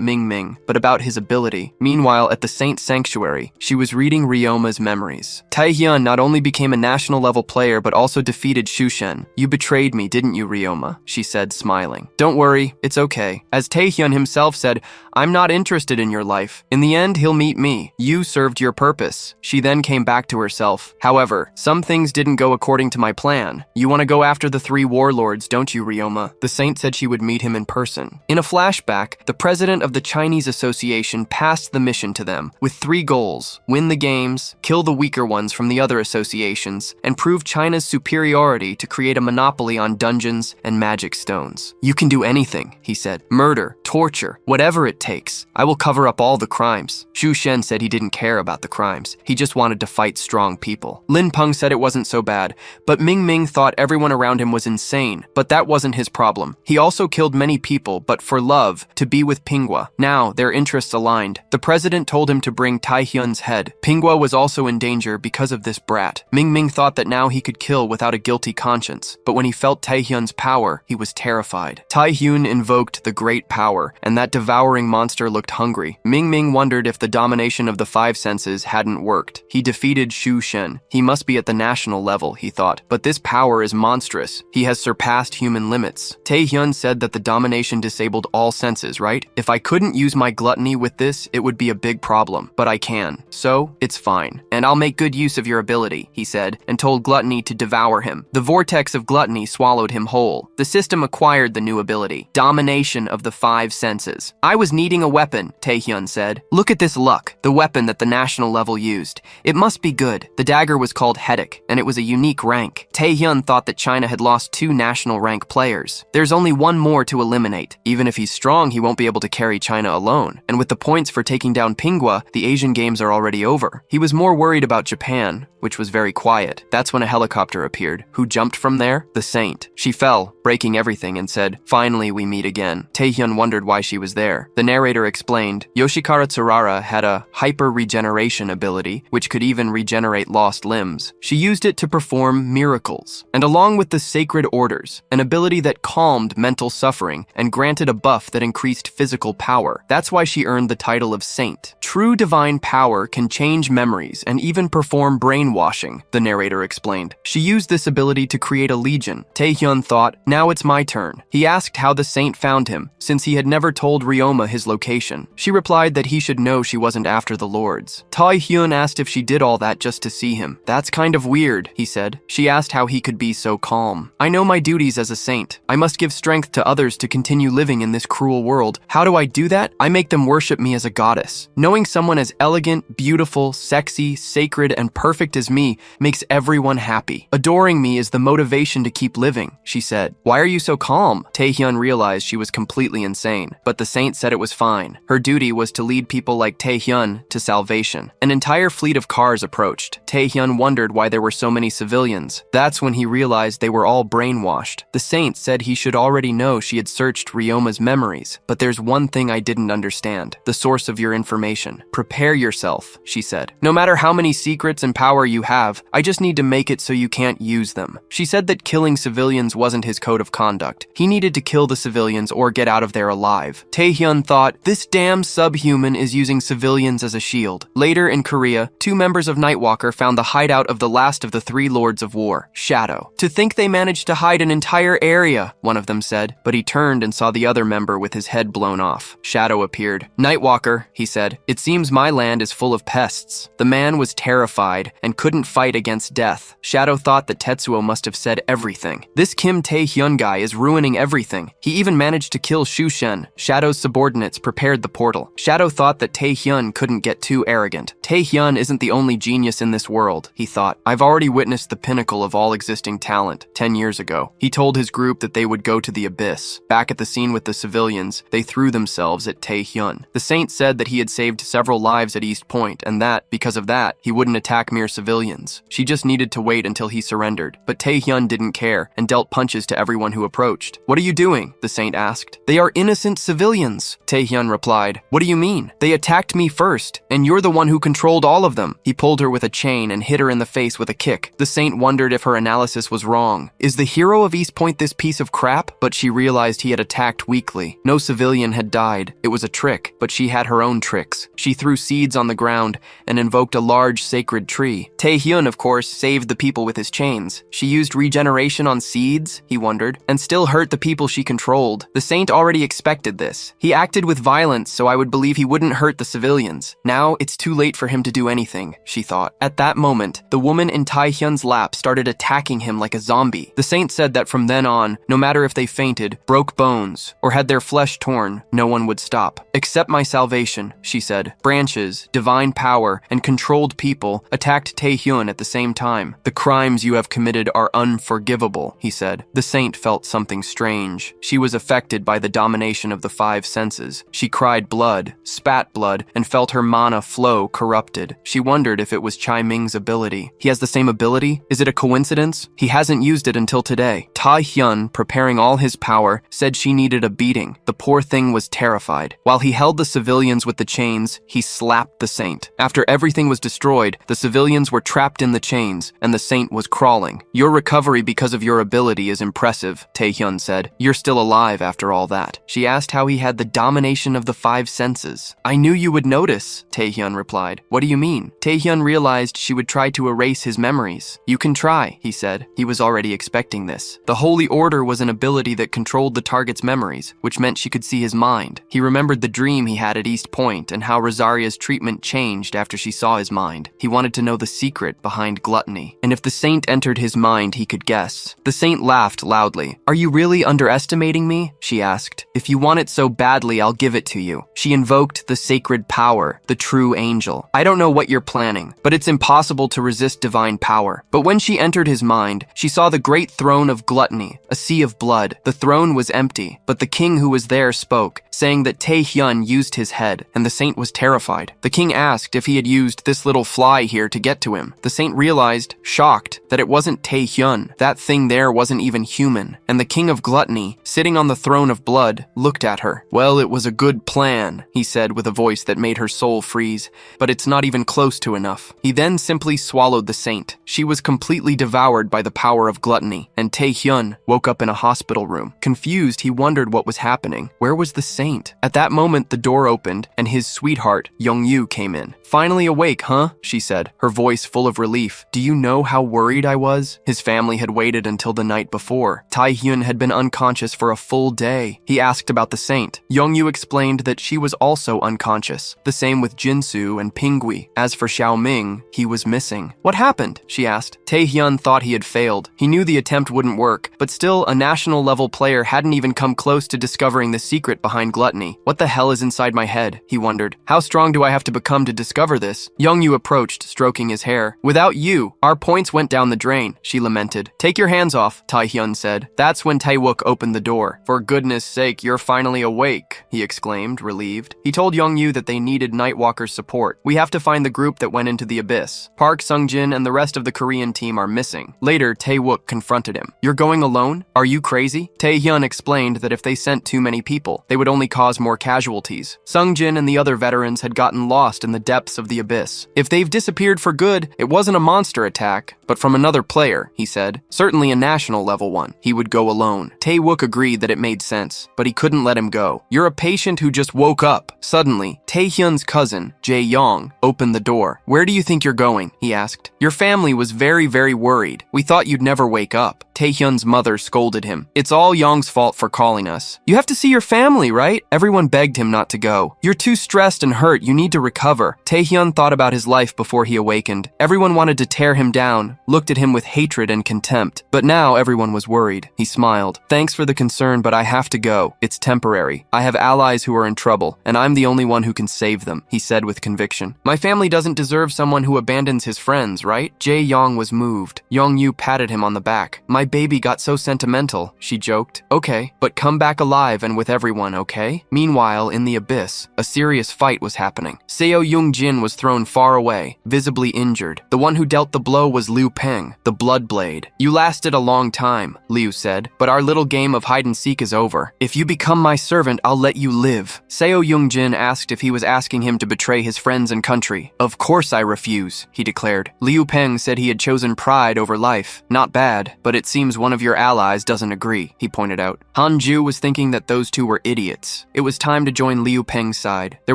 Ming, but about his ability. Meanwhile, at the Saint Sanctuary, she was reading Ryoma's memories. Taehyun not only became a national level player, but also defeated Xu Shen. You betrayed me, didn't you, Ryoma? she said, smiling. Don't worry, it's okay. As Taehyun himself said, I'm not interested in your life. In the end, he'll meet me. You served your purpose. She then came back to herself. However, some things didn't go according to my plan. You want to go after the 3 warlords, don't you, Ryoma? The saint said she would meet him in person. In a flashback, the president of the Chinese Association passed the mission to them with 3 goals: win the games, kill the weaker ones from the other associations, and prove China's superiority to create a monopoly on dungeons and magic stones. You can do anything, he said. Murder, torture, whatever it takes. I will cover up all the crimes. Xu Shen said he didn't care about the crimes. He just wanted to fight strong people. Lim Pang said it wasn't so bad, but Ming Ming thought everyone around him was insane. But that wasn't his problem. He also killed many people, but for love, to be with Pinghua. Now, their interests aligned. The president told him to bring Taehyun's head. Pinghua was also in danger because of this brat. Ming Ming thought that now he could kill without a guilty conscience, but when he felt Taehyun's power, he was terrified. Taehyun invoked the great power, and that devouring monster looked hungry. Ming Ming wondered if the domination of the 5 senses hadn't worked. He defeated Xu Shen. He must be at the national level, he thought. But this power is monstrous. He has surpassed human limits. Taehyun said that the domination disabled all senses, right? If I couldn't use my gluttony with this, it would be a big problem. But I can. So, it's fine. And I'll make good use of your ability, he said, and told gluttony to devour him. The vortex of gluttony swallowed him whole. The system acquired the new ability, domination of the 5 senses. I was needing a weapon, Taehyun said. Look at this luck, the weapon that the national level used. It must be good. The dagger was called Headache, and it was a unique rank. Taehyun thought that China had lost 2 national rank players. There's only one more to eliminate. Even if he's strong, he won't be able to carry China alone. And with the points for taking down Pinghua, the Asian games are already over. He was more worried about Japan, which was very quiet. That's when a helicopter appeared. Who jumped from there? The saint. She fell, breaking everything, and said, "Finally, we meet again." Taehyun wondered why she was there. The narrator explained, Yoshikara Tsurara had a hyper-regeneration ability, which could even regenerate lost limbs. She used it to perform miracles. And along with the sacred orders, an ability that calmed mental suffering and granted a buff that increased physical power. That's why she earned the title of saint. True divine power can change memories and even perform brainwashing, the narrator explained. She used this ability to create a legion. Taehyun thought, now it's my turn. He asked how the saint found him, since he had never told Ryoma his location. She replied that he should know she wasn't after the lords. Taehyun asked if she did all that just to see him. That's kind of weird, he said. She asked how he could be so calm. I know my duties as a saint. I must give strength to others to continue living in this cruel world. How do I do that? I make them worship me as a goddess. Knowing someone as elegant, beautiful, sexy, sacred, and perfect as me makes everyone happy. Adoring me is the motivation to keep living, she said. Why are you so calm? Taehyun realized she was completely insane, but the saint said it was fine. Her duty was to lead people like Taehyun to salvation. An entire fleet of cars approached. Taehyun wondered why there were so many civilians. That's when he realized they were all brainwashed. The saint said he should already know she had searched Ryoma's memories, but there's one thing I didn't understand. The source of your information. Prepare yourself, she said. No matter how many secrets and power you have, I just need to make it so you can't use them. She said that killing civilians wasn't his code of conduct. He needed to kill the civilians or get out of there alive. Taehyun thought, this damn subhuman is using civilians as a shield. Later in Korea, 2 members of Nightwalker found the hideout of the last of the 3 Lords of War, Shadow. To think they managed to hide an entire area, one of them said, but he turned and saw the other member with his head blown off. Shadow appeared. Nightwalker, he said, it seems my land is full of pests. The man was terrified and couldn't fight against death. Shadow thought that Tetsuo must have said everything. This Kim Tae-hyun guy is ruining everything. He even managed to kill Xu Shen. Shadow's subordinates prepared the portal. Shadow thought that Tae-hyun couldn't get too arrogant. Tae-hyun isn't the only genius in this world, he thought. I've already witnessed the pinnacle of all existing talent 10 years ago. He told his group that they would go to the abyss. Back at the scene with the civilians, they threw themselves at Tae-hyun. The saint said that he had saved several lives at East Point and that, because of that, he wouldn't attack mere civilians. She just needed to wait until he surrendered. But Tae-hyun didn't care and dealt punches to everyone who approached. What are you doing? The saint asked. They are innocent civilians, Tae-hyun replied. What do you mean? They attacked me first, and you're the one who controlled all of them. He pulled her with a chain and hit her in the face with a kick. The saint wondered if her analysis was wrong. Is the hero of East Point this piece of crap? But she realized he had attacked weakly. No civilian had died. It was a trick, but she had her own tricks. She threw seeds on the ground and invoked a large sacred tree. Taehyun, of course, saved the people with his chains. She used regeneration on seeds, he wondered, and still hurt the people she controlled. The saint already expected this. He acted with violence, so I would believe he wouldn't hurt the civilians. Now it's too late for him to do anything, she thought. At that moment, the woman in Taehyun's lap started attacking him like a zombie. The saint said that from then on, no matter if they fainted, broke bones, or had their flesh torn, no one would stop. Accept my salvation, she said. Branches, divine power, and controlled people attacked Taehyun at the same time. The crimes you have committed are unforgivable, he said. The saint felt something strange. She was affected by the domination of the five senses. She cried blood, spat blood, and felt her mana flow corrupted. She wondered if it was Chai Ming's ability. He has the same ability? Is it a coincidence? He hasn't used it until today. Taehyun, preparing all his power, said she needed a beating. The poor thing was terrified. While he held the civilians with the chains, he slapped the saint. After everything was destroyed, the civilians were trapped in the chains, and the saint was crawling. Your recovery because of your ability is impressive, Taehyun said. You're still alive after all that. She asked how he had the domination of the five senses. I knew you would notice, Taehyun replied. What do you mean? Taehyun realized she would try to erase his memories. You can try, he said. He was already expecting this. The Holy Order was an ability that controlled the target's memories, which meant she could see his mind. He remembered the dream he had at East Point and how Rosaria's treatment changed after she saw his mind. He wanted to know the secret behind gluttony, and if the saint entered his mind, he could guess. The saint laughed loudly. Are you really underestimating me? She asked. If you want it so badly, I'll give it to you. She invoked the sacred power, the true angel. I don't know what you're planning, but it's impossible to resist divine power. But when she entered his mind, she saw the great throne of gluttony, a sea of blood. The throne was empty, but the king who was there spoke, saying that Taehyun used his head, and the saint was terrified. The king asked if he had used this little fly here to get to him. The saint realized, shocked, that it wasn't Taehyun. That thing there wasn't even human. And the king of gluttony, sitting on the throne of blood, looked at her. Well, it was a good plan, he said with a voice that made her soul freeze, but it's not even close to enough. He then simply swallowed the saint. She was completely devoured by the power of gluttony, and Taehyun woke up in a hospital room. Confused, he wondered what was happening. Where was the saint? At that moment, the door opened, and his sweetheart, Young-yu, came in. Finally awake, huh? She said, her voice full of relief. Do you know how worried I was? His family had waited until the night before. Taehyun had been unconscious for a full day. He asked about the saint. Young-yu explained that she was also unconscious. The same with Jinsu and Pingui. As for Xiao Ming, he was missing. What happened? She asked. Taehyun thought he had failed. He knew the attempt wouldn't work, but still, a national-level player hadn't even come close to discovering the secret behind gluttony. What the hell is inside my head? He wondered. How strong do I have to become to discover this? Young-yu approached, stroking his hair. Without you, our points went down the drain, she lamented. Take your hands off, Taehyun said. That's when Taewook opened the door. For goodness sake, you're finally awake, he exclaimed, relieved. He told Young-yu that they needed Nightwalker's support. We have to find the group that went into the abyss. Park Sung-jin and the rest of the Korean team are missing. Later, Taewook confronted him. You're going alone? Are you crazy? Taehyun explained that if they sent too many people, they would only cause more casualties. Sung-jin and the other veterans had gotten lost in the depths of the abyss. If they've disappeared for good, it wasn't a monster attack, but from another player, he said. Certainly a national level one. He would go alone. Taewook agreed that it made sense, but he couldn't let him go. You're a patient who just woke up. Suddenly, Taehyun's cousin, Jae-young, opened the door. Where do you think you're going? He asked. Your family was very, very worried. We thought you'd never wake up. Taehyun's mother scolded him. It's all Young's fault for calling us. You have to see your family, right? Everyone begged him not to go. You're too stressed and hurt. You need to recover. Taehyun thought about his life before he awakened. Everyone wanted to tear him down, looked at him with hatred and contempt. But now everyone was worried. He smiled. Thanks for the concern, but I have to go. It's temporary. I have allies who are in trouble, and I'm the only one who can save them, he said with conviction. My family doesn't deserve someone who abandons his friends, right? Jae-young was moved. Young-yu patted him on the back. My baby got so sentimental, she joked. Okay, but come back alive and with everyone, okay? okay? Meanwhile, in the abyss, a serious fight was happening. Seo Young-jin was thrown far away, visibly injured. The one who dealt the blow was Liu Pang, the Blood Blade. You lasted a long time, Liu said, but our little game of hide-and-seek is over. If you become my servant, I'll let you live. Seo Young-jin asked if he was asking him to betray his friends and country. Of course I refuse, he declared. Liu Pang said he had chosen pride over life. Not bad, but it seems one of your allies doesn't agree, he pointed out. Hanju was thinking that those two were idiots. It was time to join Liu Pang's side. There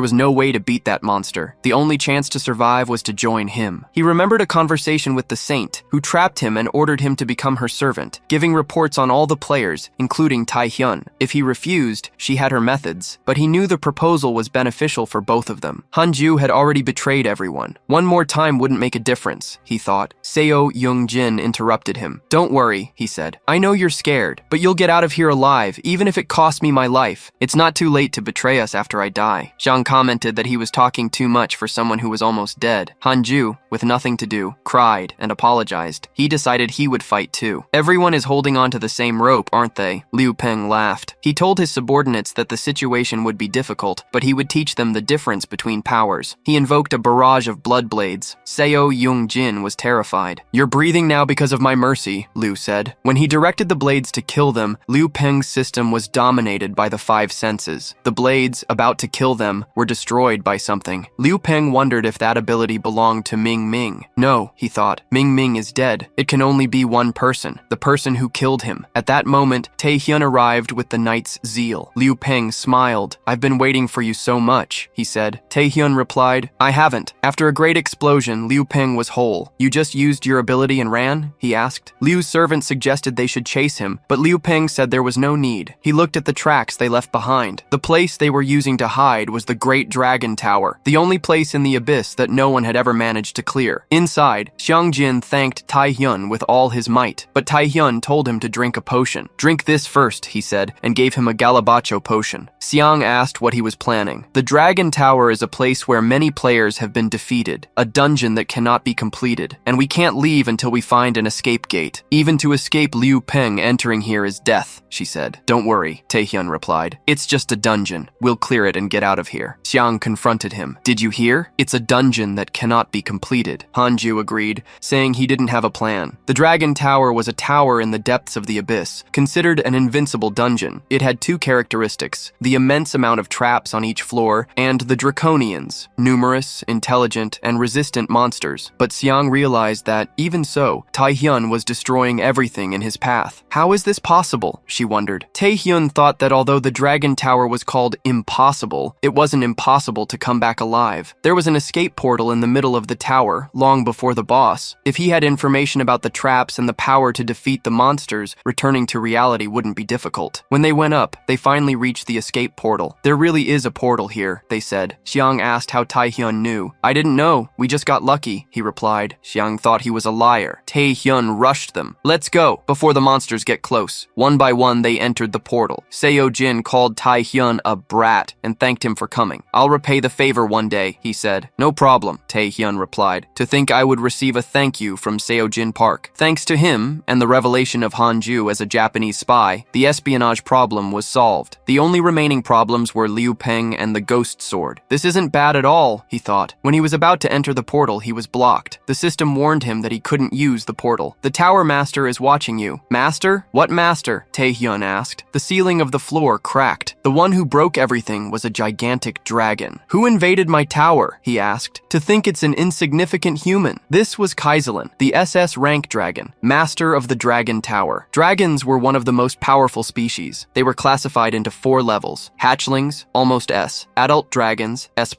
was no way to beat that monster. The only chance to survive was to join him. He remembered a conversation with the Saint, who trapped him and ordered him to become her servant, giving reports on all the players, including Tai-hyun. If he refused, she had her methods, but he knew the proposal was beneficial for both of them. Hanju had already betrayed everyone. One more time wouldn't make a difference, he thought. Seo Young-jin interrupted him. Don't worry, he said. I know you're scared, but you'll get out of here alive, even if it costs me my life. It's not too late to betray us after I die. Zhang commented that he was talking too much for someone who was almost dead. Hanju, with nothing to do, cried and apologized. He decided he would fight too. Everyone is holding on to the same rope, aren't they? Liu Pang laughed. He told his subordinates that the situation would be difficult, but he would teach them the difference between powers. He invoked a barrage of blood blades. Seo Young-jin was terrified. You're breathing now because of my mercy, Liu said. When he directed the blades to kill them, Liu Peng's system was dominated by the five senses. The blades, about to kill them, were destroyed by something. Liu Pang wondered if that ability belonged to Ming Ming. No, he thought. Ming Ming is dead. It can only be one person, the person who killed him. At that moment, Tae-hyun arrived with the knight's zeal. Liu Pang smiled. I've been waiting for you so much, he said. Tae-hyun replied, I haven't. After a great explosion, Liu Pang was whole. You just used your ability and ran? He asked. Liu's servant suggested they should chase him, but Liu Pang said there was no need. He looked at the tracks they left behind. The place they were using to hide was the Great Dragon Tower, the only place in the abyss that no one had ever managed to clear. Inside, Xiangjin thanked Tai-hyun with all his might, but Tai-hyun told him to drink a potion. Drink this first, he said, and gave him a Galabacho potion. Xiang asked what he was planning. The Dragon Tower is a place where many players have been defeated, a dungeon that cannot be completed, and we can't leave until we find an escape gate. Even to escape Liu Peng entering here is death, she said. Don't worry, Tae-hyun replied. It's just a dungeon. We'll clear it and get out of here. Xiang confronted him. Did you hear? It's a dungeon that cannot be completed. Hanju agreed, saying he didn't have a plan. The Dragon Tower was a tower in the depths of the abyss, considered an invincible dungeon. It had two characteristics, the immense amount of traps on each floor, and the Draconians, numerous, intelligent, and resistant monsters. But Xiang realized that, even so, Tae-hyun was destroying everything in his path. How is this possible? She wondered. Tae-hyun thought that although the Dragon Tower was called impossible, it wasn't impossible to come back alive. There was an escape portal in the middle of the tower, long before the boss. If he had information about the traps and the power to defeat the monsters, returning to reality wouldn't be difficult. When they went up, they finally reached the escape portal. There really is a portal here, they said. Xiang asked how Tae-hyun knew. I didn't know. We just got lucky, he replied. Xiang thought he was a liar. Tae-hyun rushed them. Let's go, before the monsters get close. One by one, they entered the portal. Seo-jin called Tae-hyun a brat and thanked him for coming. I'll repay the favor one day, he said. No problem, Tae-hyun replied. To think I would receive a thank you from Seo-jin Park. Thanks to him, and the revelation of Hanju as a Japanese spy, the espionage problem was solved. The only remaining problems were Liu Peng and the ghost sword. This isn't bad at all, he thought. When he was about to enter the portal, he was blocked. The system warned him that he couldn't use the portal. The Tower Master is watching you. Master? What master? Tae-hyun asked. The ceiling of the floor cracked. The one who broke everything was a gigantic dragon. Who invaded my tower? He asked. To think it's an insignificant human. This was Kaizelin, the SS rank dragon, master of the Dragon Tower. Dragons were one of the most powerful species. They were classified into 4 levels. Hatchlings, almost S, adult dragons, S+,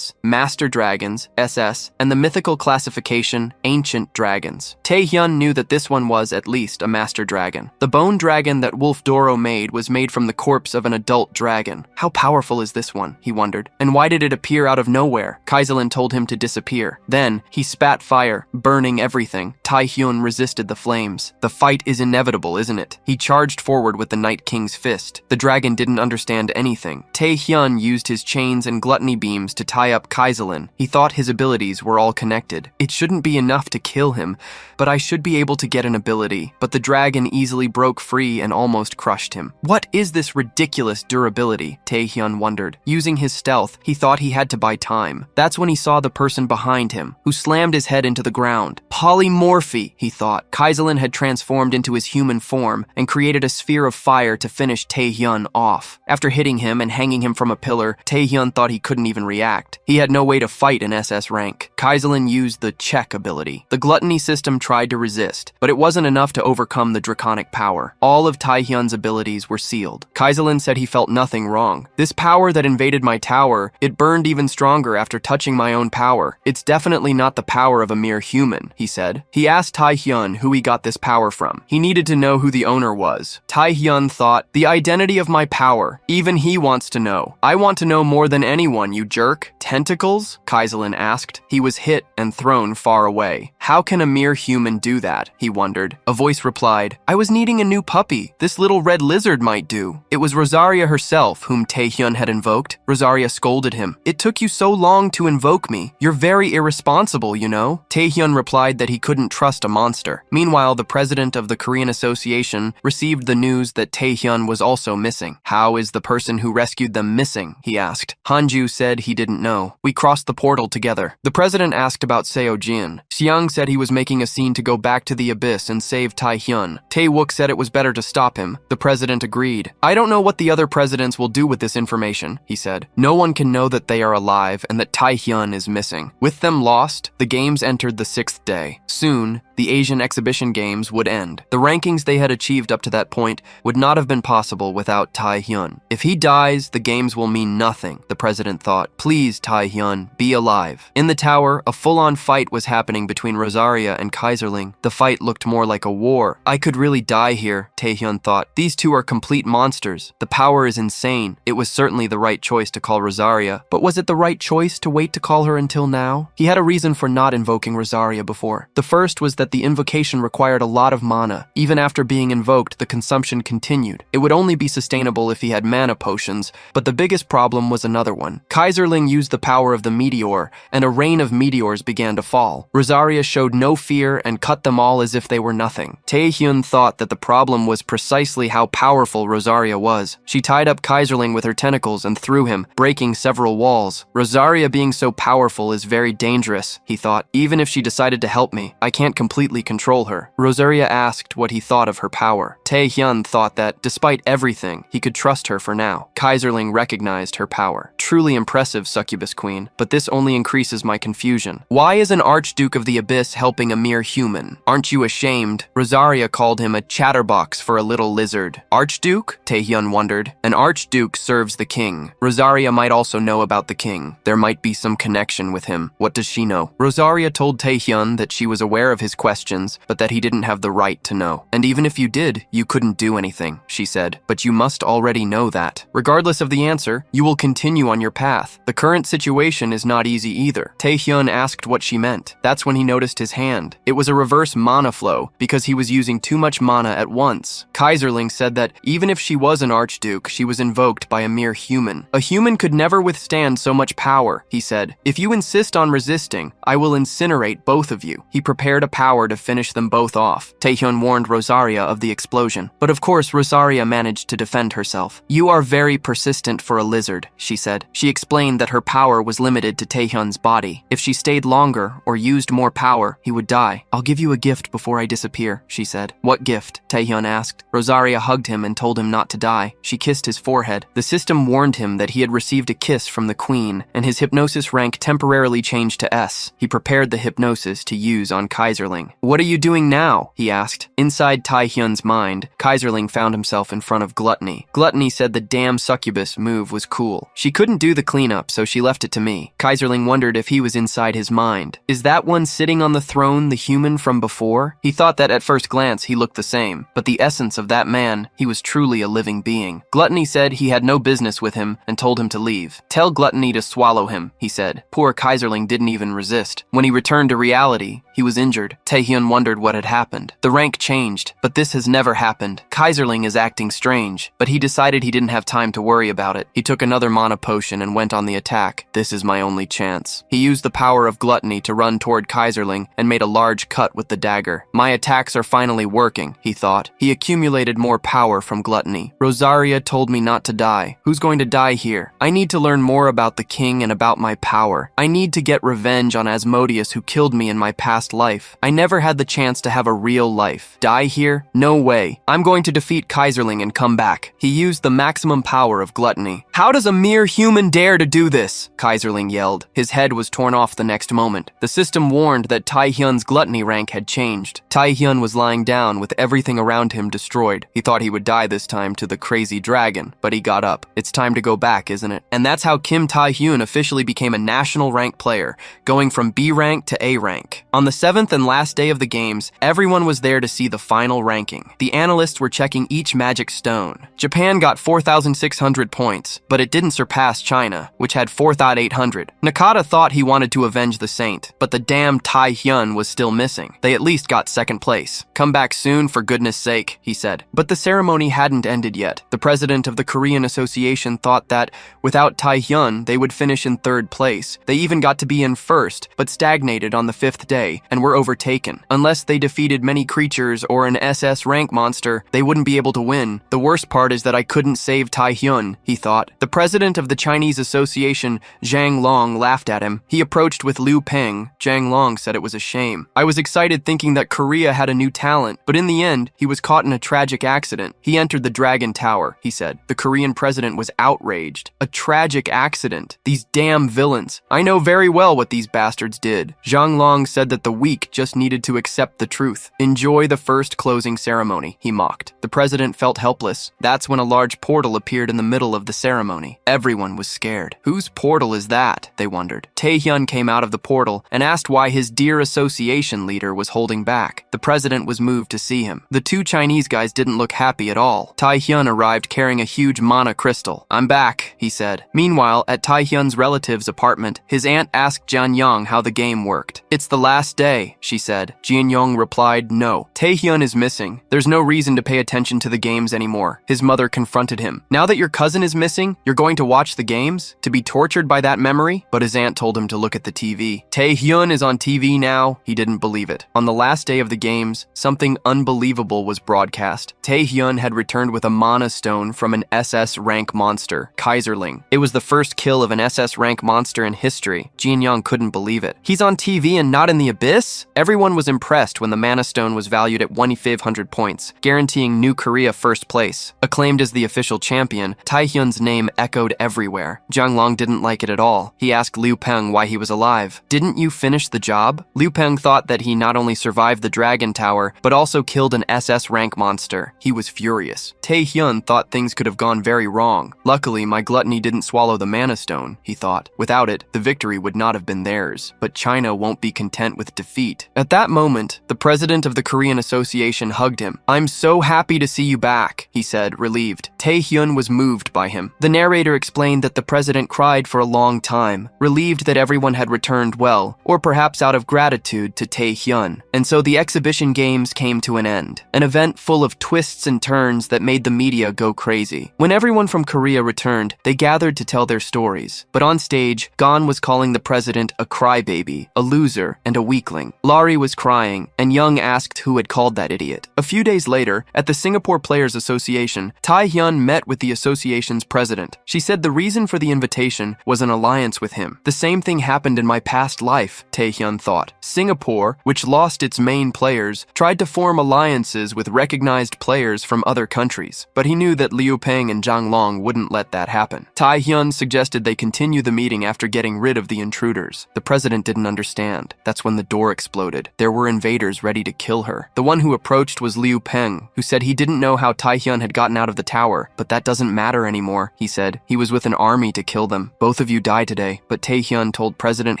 master dragons, SS, and the mythical classification, ancient dragons. Tae-hyun knew that this one was, at least, a master dragon. The bone dragon that Wolf Doro made was made from the corpse of an adult dragon. How powerful is this one, he wondered, and why did it appear out of nowhere? Kaizelin told him to disappear. Then, He spat fire, burning everything. Taehyun resisted the flames. The fight is inevitable, isn't it? He charged forward with the Night King's fist. The dragon didn't understand anything. Taehyun used his chains and gluttony beams to tie up Kaiselin. He thought his abilities were all connected. It shouldn't be enough to kill him, but I should be able to get an ability. But the dragon easily broke free and almost crushed him. What is this ridiculous durability? Taehyun wondered. Using his stealth, he thought he had to buy time. That's when he saw the person behind him, who slammed his head into the ground. Polymorphy, he thought. Kaiselin had transformed into his human form and created a sphere of fire to finish Taehyun off. After hitting him and hanging him from a pillar, Taehyun thought he couldn't even react. He had no way to fight an SS rank. Kaiselin used the check ability. The gluttony system tried to resist, but it wasn't enough to overcome the draconic power. All of Taehyun's abilities were sealed. Kaiselin said he felt nothing wrong. This power that invaded my tower, it burned even stronger after touching my own power. It's definitely not the power of a mere human, he said. He asked Taehyun who he got this power from. He needed to know who the owner was. Taehyun thought, the identity of my power. Even he wants to know. I want to know more than anyone, you jerk. Tentacles? Kaiselin asked. He was hit and thrown far away. How can a mere human do that? He wondered. A voice replied, I was needing a new puppy. This little red lizard might do. It was Rosaria herself whom Taehyun had invoked. Rosaria scolded him. It took you so long to invoke me. You're very irresponsible, you know. Taehyun replied that he couldn't trust a monster. Meanwhile, the president of the Korean Association received the news that Taehyun was also missing. How is the person who rescued them missing? He asked. Hanju said he didn't know. We crossed the portal together. The president asked about Seo Jin. Xiang said he was making a scene to go back to the abyss and save Taehyun. Tae-wook said it was better to stop him. The president agreed. I don't know what the other presidents will do with this information, he said. No one can know that they are alive and that Taehyun is missing. With them lost, the games entered the 6th day. Soon, the Asian Exhibition Games would end. The rankings they had achieved up to that point would not have been possible without Taehyun. If he dies, the games will mean nothing, the president thought. Please, Taehyun, be alive. In the tower, a full-on fight was happening between Rosaria and Kaiserling. The fight looked more like a war. I could really die here, Taehyun thought. These two are complete monsters. The power is insane. It was certainly the right choice to call Rosaria, but was it the right choice to wait to call her until now? He had a reason for not invoking Rosaria before. The first was that the invocation required a lot of mana. Even after being invoked, the consumption continued. It would only be sustainable if he had mana potions, but the biggest problem was another one. Kaiserling used the power of the meteor, and a rain of meteors began to fall. Rosaria showed no fear and cut them all as if they were nothing. Taehyun thought that the problem was precisely how powerful Rosaria was. She tied up Kaiserling with her tentacles and threw him, breaking several walls. Rosaria being so powerful is very dangerous, he thought. Even if she decided to help me, I can't completely control her. Rosaria asked what he thought of her power. Taehyun thought that, despite everything, he could trust her for now. Kaiserling recognized her power. Truly impressive, Succubus Queen, but this only increases my confusion. Why is an Archduke of the Abyss helping a mere human? Aren't you ashamed? Rosaria called him a chatterbox for a little lizard. Archduke? Taehyun wondered. An Archduke serves the king. Rosaria might also know about the king. There might be some connection with him. What does she know? Rosaria told Taehyun that she was aware of his questions, but that he didn't have the right to know. And even if you did, you couldn't do anything, she said. But you must already know that. Regardless of the answer, you will continue on your path. The current situation is not easy either. Taehyun asked what she meant. That's when he noticed his hand. It was a reverse mana flow, because he was using too much mana at once. Kaiserling said that even if she was an Archduke, she was invoked by a mere human. A human could never withstand so much power, he said. If you insist on resisting, I will incinerate both of you. He prepared a power to finish them both off. Taehyun warned Rosaria of the explosion. But of course, Rosaria managed to defend herself. You are very persistent for a lizard, she said. She explained that her power was limited to Taehyun's body. If she stayed longer or used more power, he would die. I'll give you a gift before I disappear, she said. What gift? Taehyun asked. Rosaria hugged him and told him not to die. She kissed his forehead. The system warned him that he had received a kiss from the queen, and his hypnosis rank temporarily changed to S. He prepared the hypnosis to use on Kaiserling. What are you doing now? He asked. Inside Taehyun's mind, Kaiserling found himself in front of Gluttony. Gluttony said the damn succubus move was cool. She couldn't do the cleanup, so she left it to me. Kaiserling wondered if he was inside his mind. Is that one sitting on the throne the human from before? He thought that at first glance he looked the same, but the essence of that man, he was truly a living being. Gluttony said he had no business with him and told him to leave. Tell Gluttony to swallow him, he said. Poor Kaiserling didn't even resist. fast. When he returned to reality, he was injured. Taehyun wondered what had happened. The rank changed, but this has never happened. Kaiserling is acting strange, but he decided he didn't have time to worry about it. He took another mana potion and went on the attack. This is my only chance. He used the power of gluttony to run toward Kaiserling and made a large cut with the dagger. My attacks are finally working, he thought. He accumulated more power from gluttony. Rosaria told me not to die. Who's going to die here? I need to learn more about the king and about my power. I need to get revenge on Asmodeus, who killed me in my past life. I never had the chance to have a real life. Die here? No way. I'm going to defeat Kaiserling and come back. He used the maximum power of gluttony. How does a mere human dare to do this? Kaiserling yelled. His head was torn off the next moment. The system warned that Taehyun's gluttony rank had changed. Taehyun was lying down with everything around him destroyed. He thought he would die this time to the crazy dragon, but he got up. It's time to go back, isn't it? And that's how Kim Taehyun officially became a national rank player, going from B rank to A rank. On the 7th and last day of the games, everyone was there to see the final ranking. The analysts were checking each magic stone. Japan got 4,600 points, but it didn't surpass China, which had 4,800. Nakata thought he wanted to avenge the saint, but the damn Taehyun was still missing. They at least got 2nd place. Come back soon, for goodness sake, he said. But the ceremony hadn't ended yet. The president of the Korean Association thought that, without Taehyun, they would finish in 3rd place. They even got to be in 1st, but stagnated on the 5th day, and were overtaken. Unless they defeated many creatures or an SS rank monster, they wouldn't be able to win. The worst part is that I couldn't save Taehyun, he thought. The president of the Chinese Association, Zhang Long, laughed at him. He approached with Liu Pang. Zhang Long said it was a shame. I was excited thinking that Korea had a new talent, but in the end, he was caught in a tragic accident. He entered the Dragon Tower, he said. The Korean president was outraged. A tragic accident. These damn villains. I know very well what these bastards did. Zhang Long said that the weak just needed to accept the truth. Enjoy the first closing ceremony, he mocked. The president felt helpless. That's when a large portal appeared in the middle of the ceremony. Everyone was scared. Whose portal is that? They wondered. Taehyun came out of the portal and asked why his dear association leader was holding back. The president was moved to see him. The 2 Chinese guys didn't look happy at all. Taehyun arrived carrying a huge mana crystal. I'm back, he said. Meanwhile, at Taehyun's relative's apartment, his aunt asked Jianyong how the game worked. It's the last day, she said. Jianyong replied, no. Taehyun is missing. There's no reason to pay attention to the games anymore. His mother confronted him. Now that your cousin is missing, you're going to watch the games? To be tortured by that memory? But his aunt told him to look at the TV. Taehyun is on TV now. He didn't believe it. On the last day of the games, something unbelievable was broadcast. Taehyun had returned with a mana stone from an SS rank monster, Kaiserling. It was the first kill of an SS rank monster in history. Jianyong couldn't believe it. He's on TV and not in the abyss? Everyone was impressed when the mana stone was valued at 1,500 points, guaranteeing New Korea 1st place. Acclaimed as the official champion, Taehyun's name echoed everywhere. Zhang Long didn't like it at all. He asked Liu Pang why he was alive. Didn't you finish the job? Liu Pang thought that he not only survived the Dragon Tower, but also killed an SS rank monster. He was furious. Taehyun thought things could have gone very wrong. Luckily, my gluttony didn't swallow the mana stone, he thought. Without it, the victory would not have been theirs. But China won't be content with defeat. At that moment, the president of the Korean Association hugged him. I'm so happy to see you back, he said, relieved. Taehyun was moved by him. The narrator explained that the president cried for a long time, relieved that everyone had returned well, or perhaps out of gratitude to Taehyun. And so the exhibition games came to an end, an event full of twists and turns that made the media go crazy. When everyone from Korea returned, they gathered to tell their stories. But on stage, Gon was calling the president a crybaby, a loser, and a weakling. Laurie was crying, and Young asked who had called that idiot. A few days later, at the Singapore Players Association, Taehyun met with the association's president. She said the reason for the invitation was an alliance with him. The same thing happened in my past life, Taehyun thought. Singapore, which lost its main players, tried to form alliances with recognized players from other countries, but he knew that Liu Pang and Zhang Long wouldn't let that happen. Taehyun suggested they continue the meeting after getting rid of the intruders. The president didn't understand. That's when the door exploded. There were invaders ready to kill her. The one who approached was Liu Pang, who said he didn't know how Taehyun had gotten out of the tower, but that doesn't matter anymore, he said. He was with an army to kill them. Both of you die today, but Taehyun told President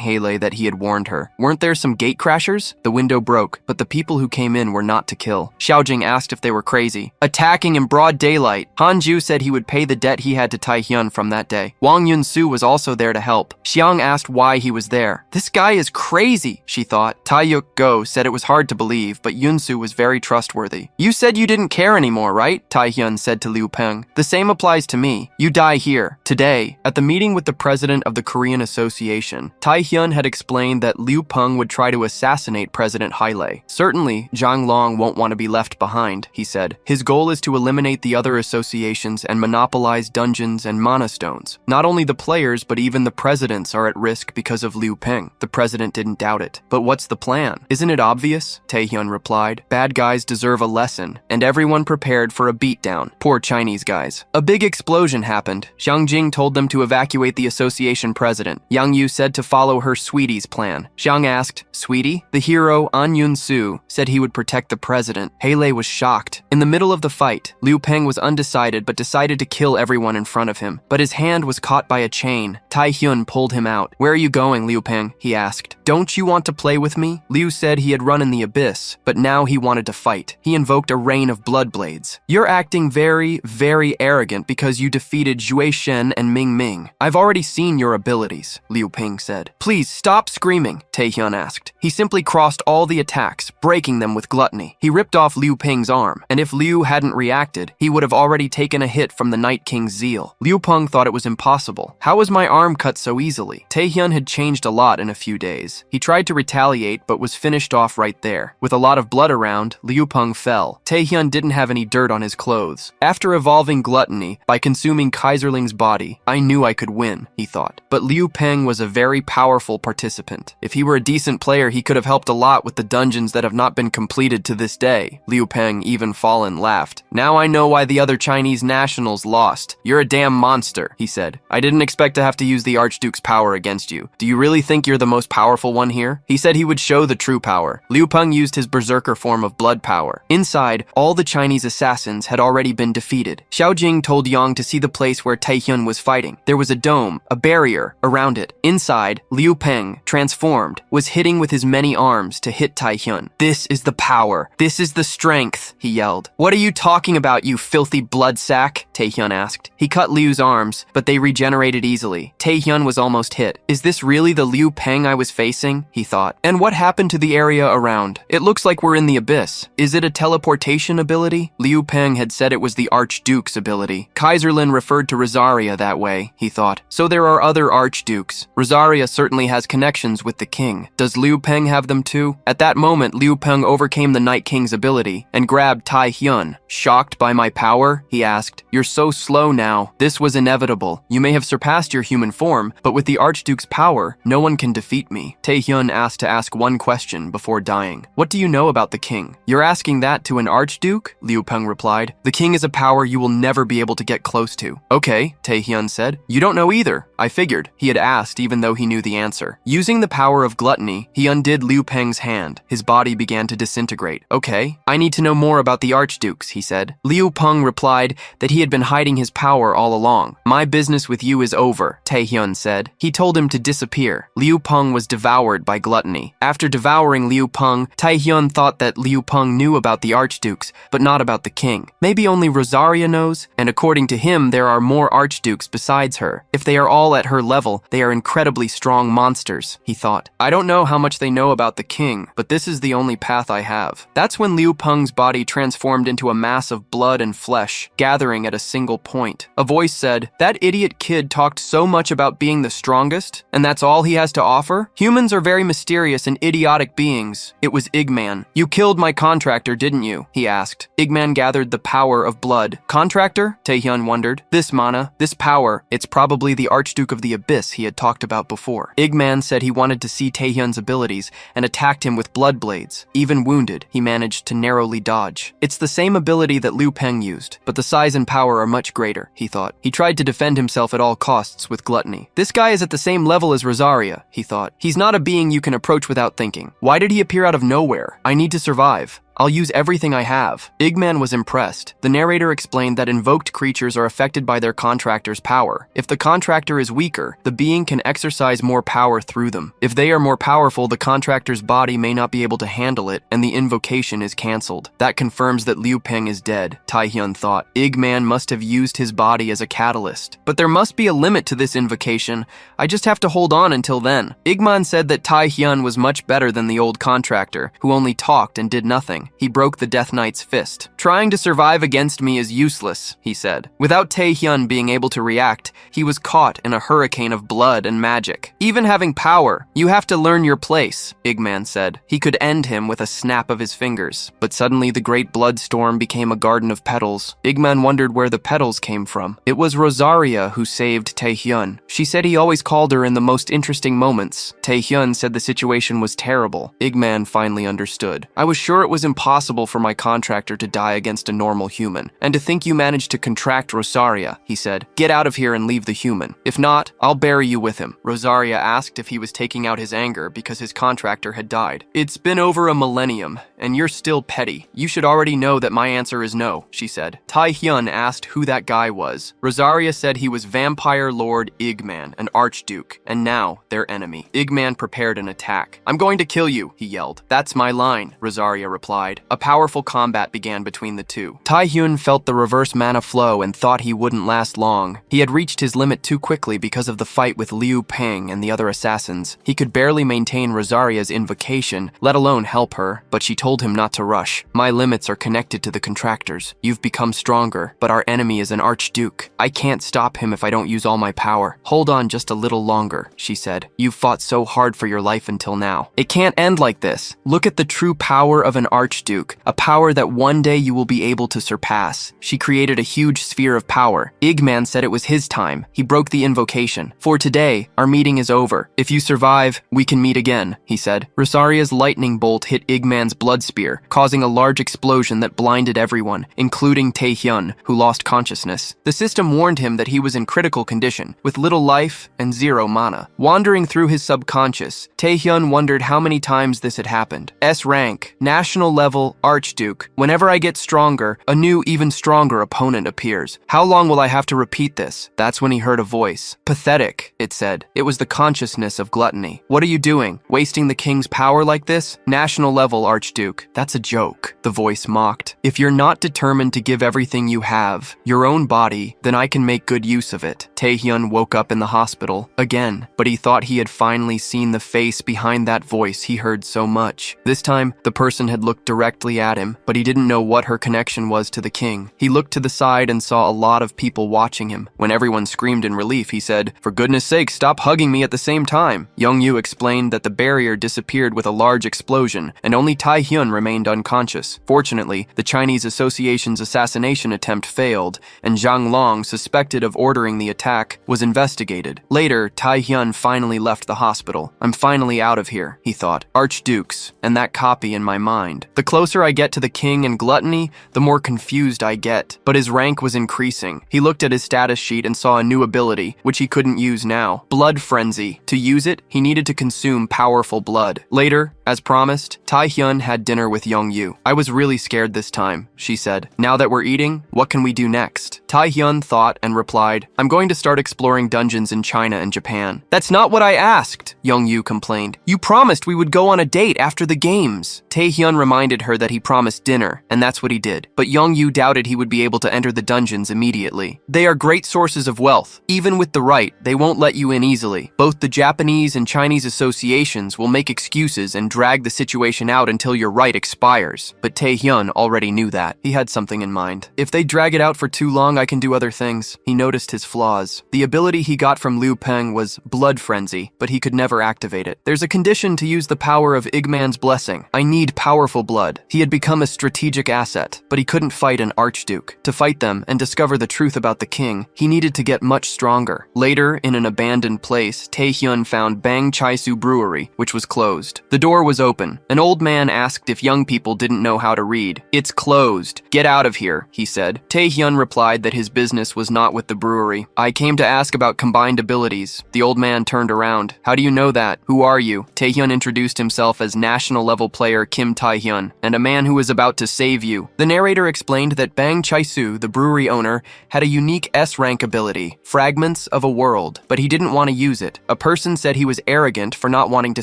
Haley that he had warned her. Weren't there some gate crashers? The window broke, but the people who came in were not to kill. Xiaojing asked if they were crazy. Attacking in broad daylight. Hanju said he would pay the debt he had to Taehyun from that day. Wang Yunsu was also there to help. Xiang asked why he was there. This guy is crazy, she thought. Taeyuk Go said it was hard to believe, but Yunsu was very trustworthy. You said you didn't care anymore, right? Taehyun said to Liu Pang. The same applies to me. You die here, today. At the meeting with the president of the Korean Association, Taehyun had explained that Liu Pang would try to assassinate President Haile. Certainly, Zhang Long won't want to be left behind, he said. His goal is to eliminate the other associations and monopolize dungeons and mana stones. Not only the players, but even the presidents are at risk because of Liu Pang. The president didn't doubt it. But what's the plan? Isn't it obvious? Taehyun replied. Bad guys deserve a lesson, and everyone prepared for a beatdown. Poor Chinese guys. A big explosion happened. Xiang Jing told them to evacuate the association president. Yang Yu said to follow her Sweetie's plan. Xiang asked, Sweetie? The hero, An Yun Su, said he would protect the president. Haile was shocked. In the middle of the fight, Liu Pang was undecided but decided to kill everyone in front of him. But his hand was caught by a chain. Taehyun pulled him out. Where are you going, Liu Pang? He asked. Don't you want to play with me? Liu said he had run in the abyss, but now he wanted to fight. He invoked a rain of blood blades. You're acting very, very arrogant because you defeated Zhui Shen and Ming Ming. I've already seen your abilities, Liu Ping said. Please stop screaming, Taehyun asked. He simply crossed all the attacks, breaking them with gluttony. He ripped off Liu Ping's arm, and if Liu hadn't reacted, he would have already taken a hit from the Night King's zeal. Liu Pang thought it was impossible. How was my arm cut so easily? Taehyun had changed a lot in a few days. He tried to retaliate, but was finished off right there. With a lot of blood around, Liu Pang fell. Taehyun didn't have any dirt on his clothes. After evolving gluttony by consuming Kaiserling's body, I knew I could win, he thought. But Liu Pang was a very powerful participant. If he were a decent player, he could have helped a lot with the dungeons that have not been completed to this day. Liu Pang, even fallen, laughed. Now I know why the other Chinese nationals lost. You're a damn monster, he said. I didn't expect to have to use the Archduke's power against you. Do you really think you're the most powerful one here? He said he would show the true power. Liu Pang used his berserker form of blood power. Inside, all the Chinese assassins had already been defeated. Xiao Jing told Yang to see the place where Taehyun was fighting. There was a dome, a barrier, around it. Inside, Liu Pang, transformed, was hitting with his many arms to hit Taehyun. This is the power. This is the strength, he yelled. What are you talking about, you filthy blood sack? Taehyun asked. He cut Liu's arms, but they regenerated easily. Taehyun was almost hit. Is this really the Liu Pang I was facing? He thought. And what happened to the area around? It looks like we're in the abyss. Is it a teleportation ability? Liu Pang had said it was the Archduke's ability. Kaiserlin referred to Rosaria that way, he thought. So there are other Archdukes. Rosaria certainly has connections with the king. Does Liu Pang have them too? At that moment, Liu Pang overcame the Night King's ability and grabbed Taehyun. Shocked by my power? He asked. You're so slow now. This was inevitable. You may have surpassed your human form, but with the Archduke's power, no one can defeat me. Taehyun asked to ask one question before dying. What do you know about the king? You're asking that to an Archduke? Liu Pang replied. The king is a power you will never be able to get close to. Okay, Taehyun said. You don't know either. I figured. He had asked even though he knew the answer. Using the power of gluttony, he undid Liu Pang's hand. His body began to disintegrate. Okay, I need to know more about the Archdukes, he said. Liu Pang replied that he had been hiding his power all along. My business with you is over, Taehyun said. He told him to disappear. Liu Pang was devoured by gluttony. After devouring Liu Pang, Taehyun thought that Liu Pang knew about the Archdukes, but not about the king. Maybe only Rosaria knows, and according to him, there are more Archdukes besides her. If they are all at her level, they are incredibly strong monsters, he thought. I don't know how much they know about the king, but this is the only path I have. That's when Liu Pang's body transformed into a mass of blood and flesh, gathering at a single point. A voice said, that idiot kid talked so much about being the strongest, and that's all he has to offer? Humans are very mysterious and idiotic beings. It was Igmon. You killed my contractor, didn't you? He asked. Igmon gathered the power of blood. Contractor? Taehyun wondered. This mana, this power, it's probably the Archduke of the Abyss he had talked about before. Igmon said he wanted to see Taehyun's abilities and attacked him with blood blades. Even wounded, he managed to narrowly dodge. It's the same ability that Liu Pang used, but the size and power are much greater, he thought. He tried to defend himself at all costs with gluttony. This guy is at the same level as Rosaria, he thought. He's not a being you can approach without thinking. Why did he appear out of nowhere? I need to survive. I'll use everything I have. Igman was impressed. The narrator explained that invoked creatures are affected by their contractor's power. If the contractor is weaker, the being can exercise more power through them. If they are more powerful, the contractor's body may not be able to handle it, and the invocation is cancelled. That confirms that Liu Pang is dead, Taehyun thought. Igman must have used his body as a catalyst. But there must be a limit to this invocation. I just have to hold on until then. Igman said that Taehyun was much better than the old contractor, who only talked and did nothing. He broke the Death Knight's fist. Trying to survive against me is useless, he said. Without Taehyun being able to react, he was caught in a hurricane of blood and magic. Even having power, you have to learn your place, Igman said. He could end him with a snap of his fingers. But suddenly the great blood storm became a garden of petals. Igman wondered where the petals came from. It was Rosaria who saved Taehyun. She said he always called her in the most interesting moments. Taehyun said the situation was terrible. Igman finally understood. I was sure it was impossible for my contractor to die against a normal human. And to think you managed to contract Rosaria, he said. Get out of here and leave the human. If not, I'll bury you with him. Rosaria asked if he was taking out his anger because his contractor had died. It's been over a millennium, and you're still petty. You should already know that my answer is no, she said. Taehyun asked who that guy was. Rosaria said he was Vampire Lord Igman, an Archduke, and now their enemy. Igman prepared an attack. I'm going to kill you, he yelled. That's my line, Rosaria replied. A powerful combat began between the two. Taehyun felt the reverse mana flow and thought he wouldn't last long. He had reached his limit too quickly because of the fight with Liu Pang and the other assassins. He could barely maintain Rosaria's invocation, let alone help her, but she told him not to rush. My limits are connected to the contractors. You've become stronger, but our enemy is an Archduke. I can't stop him if I don't use all my power. Hold on just a little longer, she said. You've fought so hard for your life until now. It can't end like this. Look at the true power of an Archduke, a power that one day you will be able to surpass. She created a huge sphere of power. Igman said it was his time. He broke the invocation. For today, our meeting is over. If you survive, we can meet again, he said. Rosaria's lightning bolt hit Igman's blood spear, causing a large explosion that blinded everyone, including Taehyun, who lost consciousness. The system warned him that he was in critical condition, with little life and zero mana. Wandering through his subconscious, Taehyun wondered how many times this had happened. S rank, national level, Archduke. Whenever I get stronger, a new, even stronger opponent appears. How long will I have to repeat this? That's when he heard a voice. Pathetic, it said. It was the consciousness of gluttony. What are you doing? Wasting the king's power like this? National level, Archduke. That's a joke, the voice mocked. If you're not determined to give everything you have, your own body, then I can make good use of it. Taehyun woke up in the hospital again, but he thought he had finally seen the face behind that voice he heard so much. This time, the person had looked directly at him, but he didn't know what her connection was to the king. He looked to the side and saw a lot of people watching him. When everyone screamed in relief, he said, "For goodness sake, stop hugging me at the same time." Young-yu explained that the barrier disappeared with a large explosion, and only Taehyun remained unconscious. Fortunately, the Chinese Association's assassination attempt failed, and Zhang Long, suspected of ordering the attack, was investigated. Later, Taehyun finally left the hospital. I'm finally out of here, he thought. Archdukes, and that copy in my mind. The closer I get to the king and gluttony, the more confused I get. But his rank was increasing. He looked at his status sheet and saw a new ability, which he couldn't use now. Blood Frenzy. To use it, he needed to consume powerful blood. Later, as promised, Taehyun had dinner with Young-yu. I was really scared this time, she said. Now that we're eating, what can we do next? Taehyun thought and replied, I'm going to start exploring dungeons in China and Japan. That's not what I asked, Young-yu complained. You promised we would go on a date after the games. Taehyun reminded her that he promised dinner, and that's what he did. But Young-yu doubted he would be able to enter the dungeons immediately. They are great sources of wealth. Even with the right, they won't let you in easily. Both the Japanese and Chinese associations will make excuses and drag the situation out until your right expires. But Taehyun already knew that. He had something in mind. If they drag it out for too long, I can do other things. He noticed his flaws. The ability he got from Liu Pang was Blood Frenzy, but he could never activate it. There's a condition to use the power of Igman's blessing. I need powerful blood. He had become a strategic asset, but he couldn't fight an Archduke. To fight them and discover the truth about the king, he needed to get much stronger. Later, in an abandoned place, Taehyun found Bang Chaisu Brewery, which was closed. The door door was open. An old man asked if young people didn't know how to read. "It's closed. Get out of here," he said. Taehyun replied that his business was not with the brewery. "I came to ask about combined abilities." The old man turned around. "How do you know that? Who are you?" Taehyun introduced himself as national-level player Kim Taehyun, and a man who is about to save you. The narrator explained that Bang Chae-soo, the brewery owner, had a unique S-rank ability, Fragments of a World, but he didn't want to use it. A person said he was arrogant for not wanting to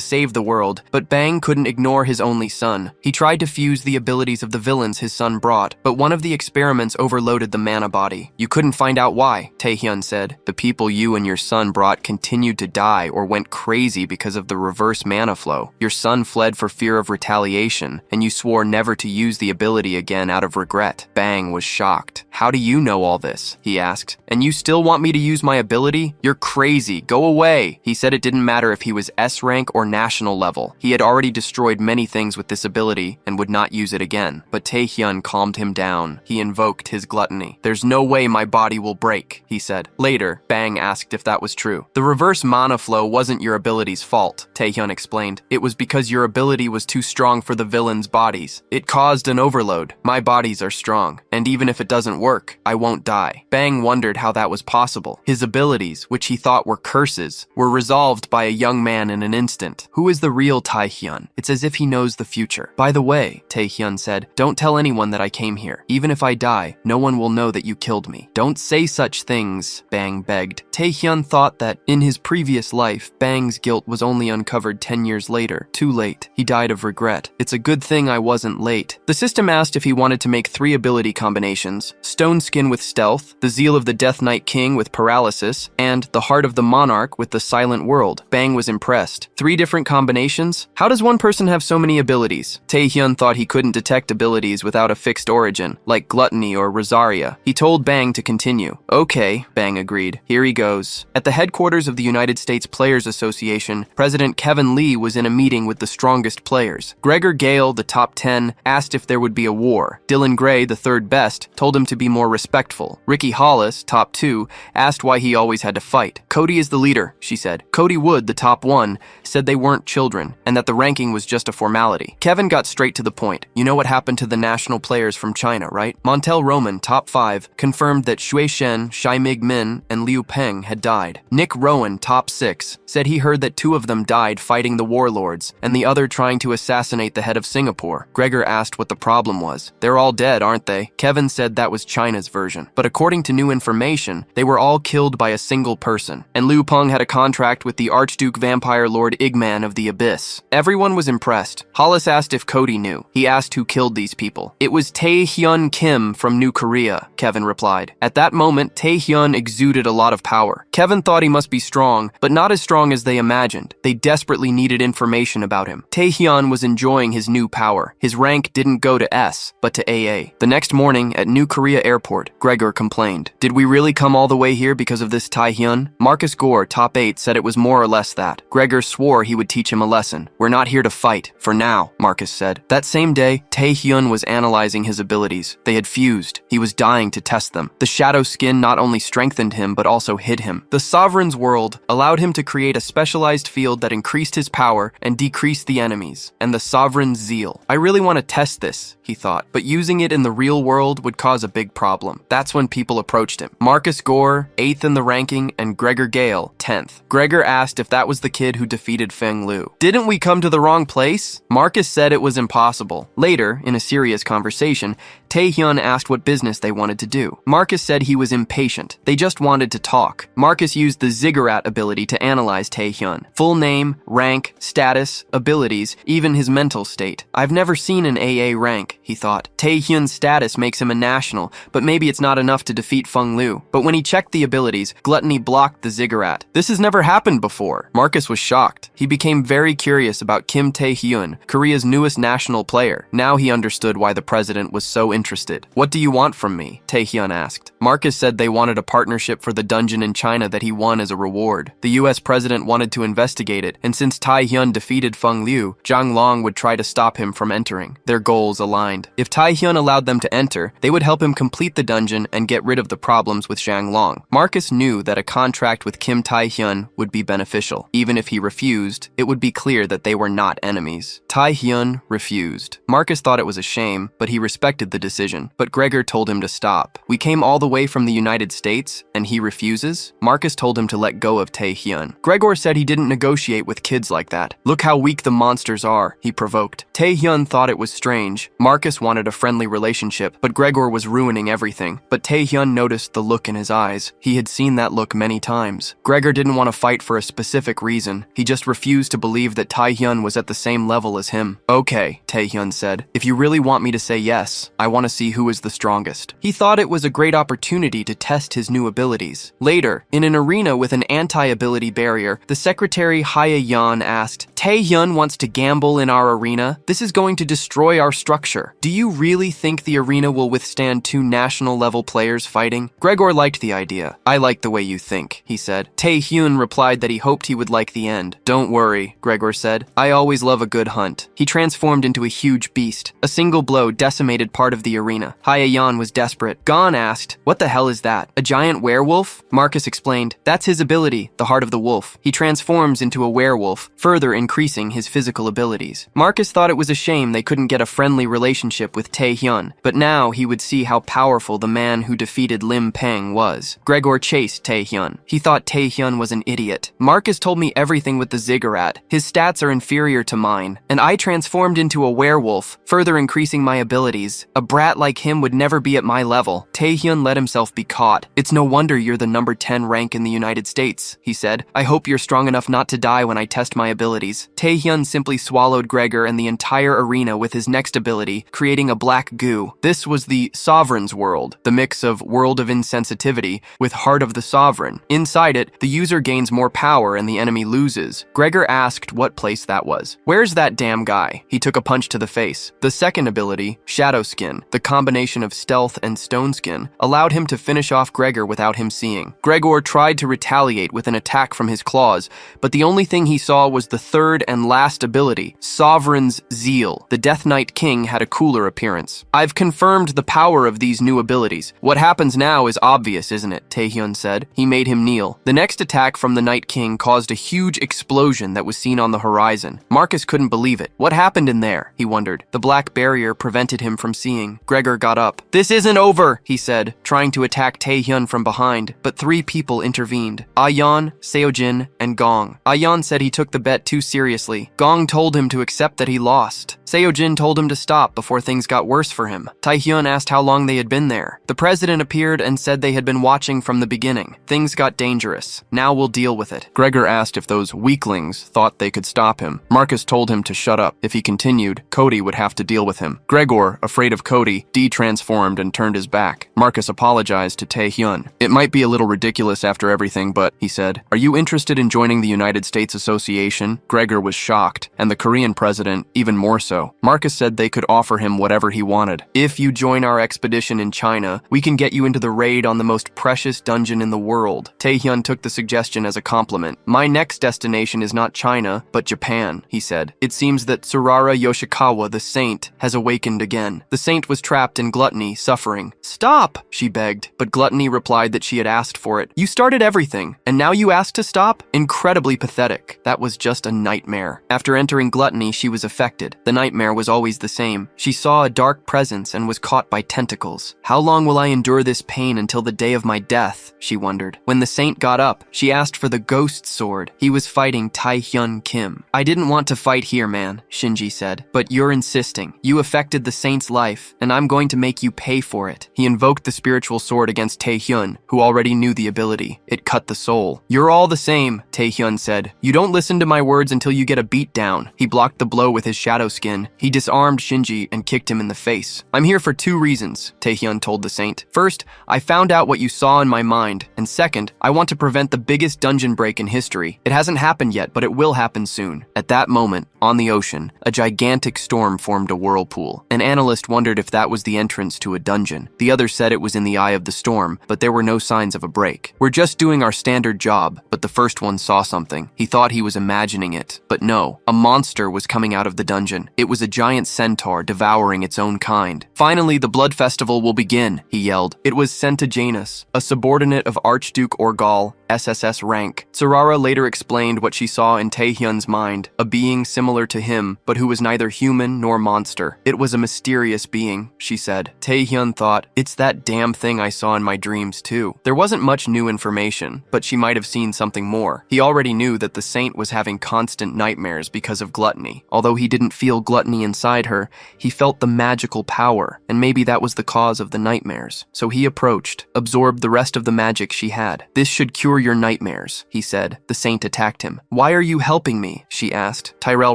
save the world, but Bang couldn't ignore his only son. He tried to fuse the abilities of the villains his son brought, but one of the experiments overloaded the mana body. "You couldn't find out why," Taehyun said. "The people you and your son brought continued to die or went crazy because of the reverse mana flow. Your son fled for fear of retaliation, and you swore never to use the ability again out of regret." Bang was shocked. "How do you know all this?" he asked. "And you still want me to use my ability? You're crazy. Go away." He said it didn't matter if he was S rank or national level. He had already destroyed many things with this ability and would not use it again. But Taehyun calmed him down. He invoked his gluttony. "There's no way my body will break," he said. Later, Bang asked if that was true. "The reverse mana flow wasn't your ability's fault," Taehyun explained. "It was because your ability was too strong for the villains' bodies. It caused an overload. My bodies are strong, and even if it doesn't work, I won't die." Bang wondered how that was possible. His abilities, which he thought were curses, were resolved by a young man in an instant. Who is the real Taehyun? It's as if he knows the future. "By the way," Taehyun said, "don't tell anyone that I came here. Even if I die, no one will know that you killed me." "Don't say such things," Bang begged. Taehyun thought that in his previous life, Bang's guilt was only uncovered 10 years later. Too late. He died of regret. "It's a good thing I wasn't late." The system asked if he wanted to make 3 ability combinations: Stone Skin with Stealth, the Zeal of the Death Knight King with Paralysis, and the Heart of the Monarch with the Silent World. Bang was impressed. 3 different combinations? How does one person have so many abilities? Taehyun thought he couldn't detect abilities without a fixed origin, like Gluttony or Rosaria. He told Bang to continue. "Okay," Bang agreed. "Here he goes." At the headquarters of the United States Players Association, President Kevin Lee was in a meeting with the strongest players. Gregor Gale, the top 10, asked if there would be a war. Dylan Gray, the third best, told him to be more respectful. Ricky Hollis, top 2, asked why he always had to fight. "Cody is the leader," she said. Cody Wood, the top 1, said they weren't children, and that the ranking was just a formality. Kevin got straight to the point. "You know what happened to the national players from China, right?" Montel Roman, top 5, confirmed that Shui Shen, Shai Mig Min, and Liu Pang had died. Nick Rowan, top 6, said he heard that 2 of them died fighting the Warlords, and the other trying to assassinate the head of Singapore. Gregor asked what the problem was. "They're all dead, aren't they?" Kevin said that was China's version. But according to new information, they were all killed by a single person, and Liu Pang had a contract with the Archduke Vampire Lord Igmon of the Abyss. Everyone was impressed. Hollis asked if Cody knew. He asked who killed these people. "It was Taehyun Kim from New Korea," Kevin replied. At that moment, Taehyun exuded a lot of power. Kevin thought he must be strong, but not as strong as they imagined. They desperately needed information about him. Taehyun was enjoying his new power. His rank didn't go to S, but to AA. The next morning, at New Korea Airport, Gregor complained. "Did we really come all the way here because of this Taehyun?" Marcus Gore, top 8, said it was more or less that. Gregor swore he would teach him a lesson. "We're not here to fight, for now," Marcus said. That same day, Taehyun was analyzing his abilities. They had fused. He was dying to test them. The shadow skin not only strengthened him, but also hid him. The Sovereign's World allowed him to create a specialized field that increased his power and decreased the enemies, and the Sovereign's Zeal. "I really want to test this," he thought, but using it in the real world would cause a big problem. That's when people approached him. Marcus Gore, 8th in the ranking, and Gregor Gale, 10th. Gregor asked if that was the kid who defeated Feng Liu. "Didn't we come to the wrong place?" Marcus said it was impossible. Later, in a serious conversation, Taehyun asked what business they wanted to do. Marcus said he was impatient. They just wanted to talk. Marcus used the Ziggurat ability to analyze Taehyun. Full name, rank, status, abilities, even his mental state. "I've never seen an AA rank," he thought. Taehyun's status makes him a national, but maybe it's not enough to defeat Feng Liu. But when he checked the abilities, Gluttony blocked the Ziggurat. This has never happened before. Marcus was shocked. He became very curious about Kim Taehyun, Korea's newest national player. Now he understood why the president was so interested. What do you want from me? Taehyun asked. Marcus said they wanted a partnership for the dungeon in China that he won as a reward. The US president wanted to investigate it, and since Taehyun defeated Feng Liu, Zhang Long would try to stop him from entering. Their goals aligned. If Taehyun allowed them to enter, they would help him complete the dungeon and get rid of the problems with Zhang Long. Marcus knew that a contract with Kim Taehyun would be beneficial. Even if he refused, it would be clear that they were not enemies. Taehyun refused. Marcus thought it was a shame, but he respected the decision. But Gregor told him to stop. We came all the way from the United States, and he refuses? Marcus told him to let go of Taehyun. Gregor said he didn't negotiate with kids like that. Look how weak the monsters are, he provoked. Taehyun thought it was strange. Marcus wanted a friendly relationship, but Gregor was ruining everything. But Taehyun noticed the look in his eyes. He had seen that look many times. Gregor didn't want to fight for a specific reason. He just refused to believe that Taehyun was at the same level as him. Okay, Taehyun said. If you really want me to say yes, I want to see who is the strongest. He thought it was a great opportunity to test his new abilities. Later, in an arena with an anti-ability barrier, the secretary Haya Yan asked, Taehyun wants to gamble in our arena? This is going to destroy our structure. Do you really think the arena will withstand two national-level players fighting? Gregor liked the idea. I like the way you think, he said. Taehyun replied that he hoped he would like the end. Don't worry, Gregor said. I always love a good hunt. He transformed into a huge beast. A single blow decimated part of the arena. Haya Yan was desperate. Gon asked, what the hell is that? A giant werewolf? Marcus explained, that's his ability, the heart of the wolf. He transforms into a werewolf, further increasing his physical abilities. Marcus thought it was a shame they couldn't get a friendly relationship with Taehyun, but now he would see how powerful the man who defeated Lim Pang was. Gregor chased Taehyun. He thought Taehyun was an idiot. Marcus told me everything with the ziggurat. His stats are inferior to mine, and I transformed into a werewolf, further increasing my abilities. A brat like him would never be at my level. Taehyun let himself be caught. It's no wonder you're the number 10 rank in the United States, he said. I hope you're strong enough not to die when I test my abilities. Taehyun simply swallowed Gregor and the entire arena with his next ability, creating a black goo. This was the Sovereign's World, the mix of World of Insensitivity with Heart of the Sovereign. Inside it, the user gains more power and the enemy loses. Gregor asked what place that was. Where's that damn guy? He took a punch to the face. The second ability, Shadow Skin, the combination of stealth and stone skin, allowed him to finish off Gregor without him seeing. Gregor tried to retaliate with an attack from his claws, but the only thing he saw was the third and last ability, Sovereign's Zeal. The Death Knight King had a cooler appearance. I've confirmed the power of these new abilities. What happens now is obvious, isn't it? Taehyun said. He made him kneel. The next attack from the Night King caused a huge explosion that was seen on the horizon. Marcus couldn't believe it. What happened in there? He wondered. The black barrier prevented him from seeing. Gregor got up. This isn't over, he said, trying to attack Taehyun from behind, but three people intervened. Ayan, Seojin, and Gong. Ayan said he took the bet too seriously. Gong told him to accept that he lost. Seojin told him to stop before things got worse for him. Taehyun asked how long they had been there. The president appeared and said they had been watching from the beginning. Things got dangerous. Now we'll deal with it. Gregor asked if those weaklings thought they could stop him. Marcus told him to shut up. If he continued, Cody would have to deal with him. Gregor, afraid of Cody, de-transformed and turned his back. Marcus apologized to Taehyun. It might be a little ridiculous after everything, but, he said, are you interested in joining the United States Association? Gregor was shocked, and the Korean president even more so. Marcus said they could offer him whatever he wanted. If you join our expedition in China, we can get you into the raid on the most precious dungeon in the world. Taehyun took the suggestion as a compliment. My next destination is not China, but Japan, he said. It seems that Surara Yoshikawa, the saint, has awakened again. The saint was trapped in gluttony, suffering. Stop, she begged, but Gluttony replied that she had asked for it. You started everything, and now you ask to stop? Incredibly pathetic. That was just a nightmare. After entering Gluttony, she was affected. The nightmare was always the same. She saw a dark presence and was caught by tentacles. How long will I endure this pain until the day of my death? She wondered. When the saint got up, she asked for the ghost sword. He was fighting Taehyun Kim. I didn't want to fight here, man, Shinji said, but you're insisting. You affected the saint's life, and I'm going to make you pay for it. He invoked the spiritual sword against Taehyun, who already knew the ability. It cut the soul. You're all the same, Taehyun said. You don't listen to my words until you get a beat down. He blocked the blow with his shadow skin, dungeon, he disarmed Shinji and kicked him in the face. "I'm here for 2 reasons," Taehyun told the saint. "First, I found out what you saw in my mind, and second, I want to prevent the biggest dungeon break in history. It hasn't happened yet, but it will happen soon." At that moment, on the ocean, a gigantic storm formed a whirlpool. An analyst wondered if that was the entrance to a dungeon. The other said it was in the eye of the storm, but there were no signs of a break. "We're just doing our standard job," but the first one saw something. He thought he was imagining it, but no, a monster was coming out of the dungeon. It was a giant centaur devouring its own kind. "Finally, the blood festival will begin," he yelled. It was Centajanus, a subordinate of Archduke Orgal, SSS rank. Tsurara later explained what she saw in Taehyun's mind, a being similar to him, but who was neither human nor monster. "It was a mysterious being," she said. Taehyun thought, "It's that damn thing I saw in my dreams too." There wasn't much new information, but she might have seen something more. He already knew that the saint was having constant nightmares because of gluttony. Although he didn't feel gluttony inside her, he felt the magical power, and maybe that was the cause of the nightmares. So he approached, absorbed the rest of the magic she had. "This should cure your nightmares," he said. The saint attacked him. "Why are you helping me?" she asked. Tyrell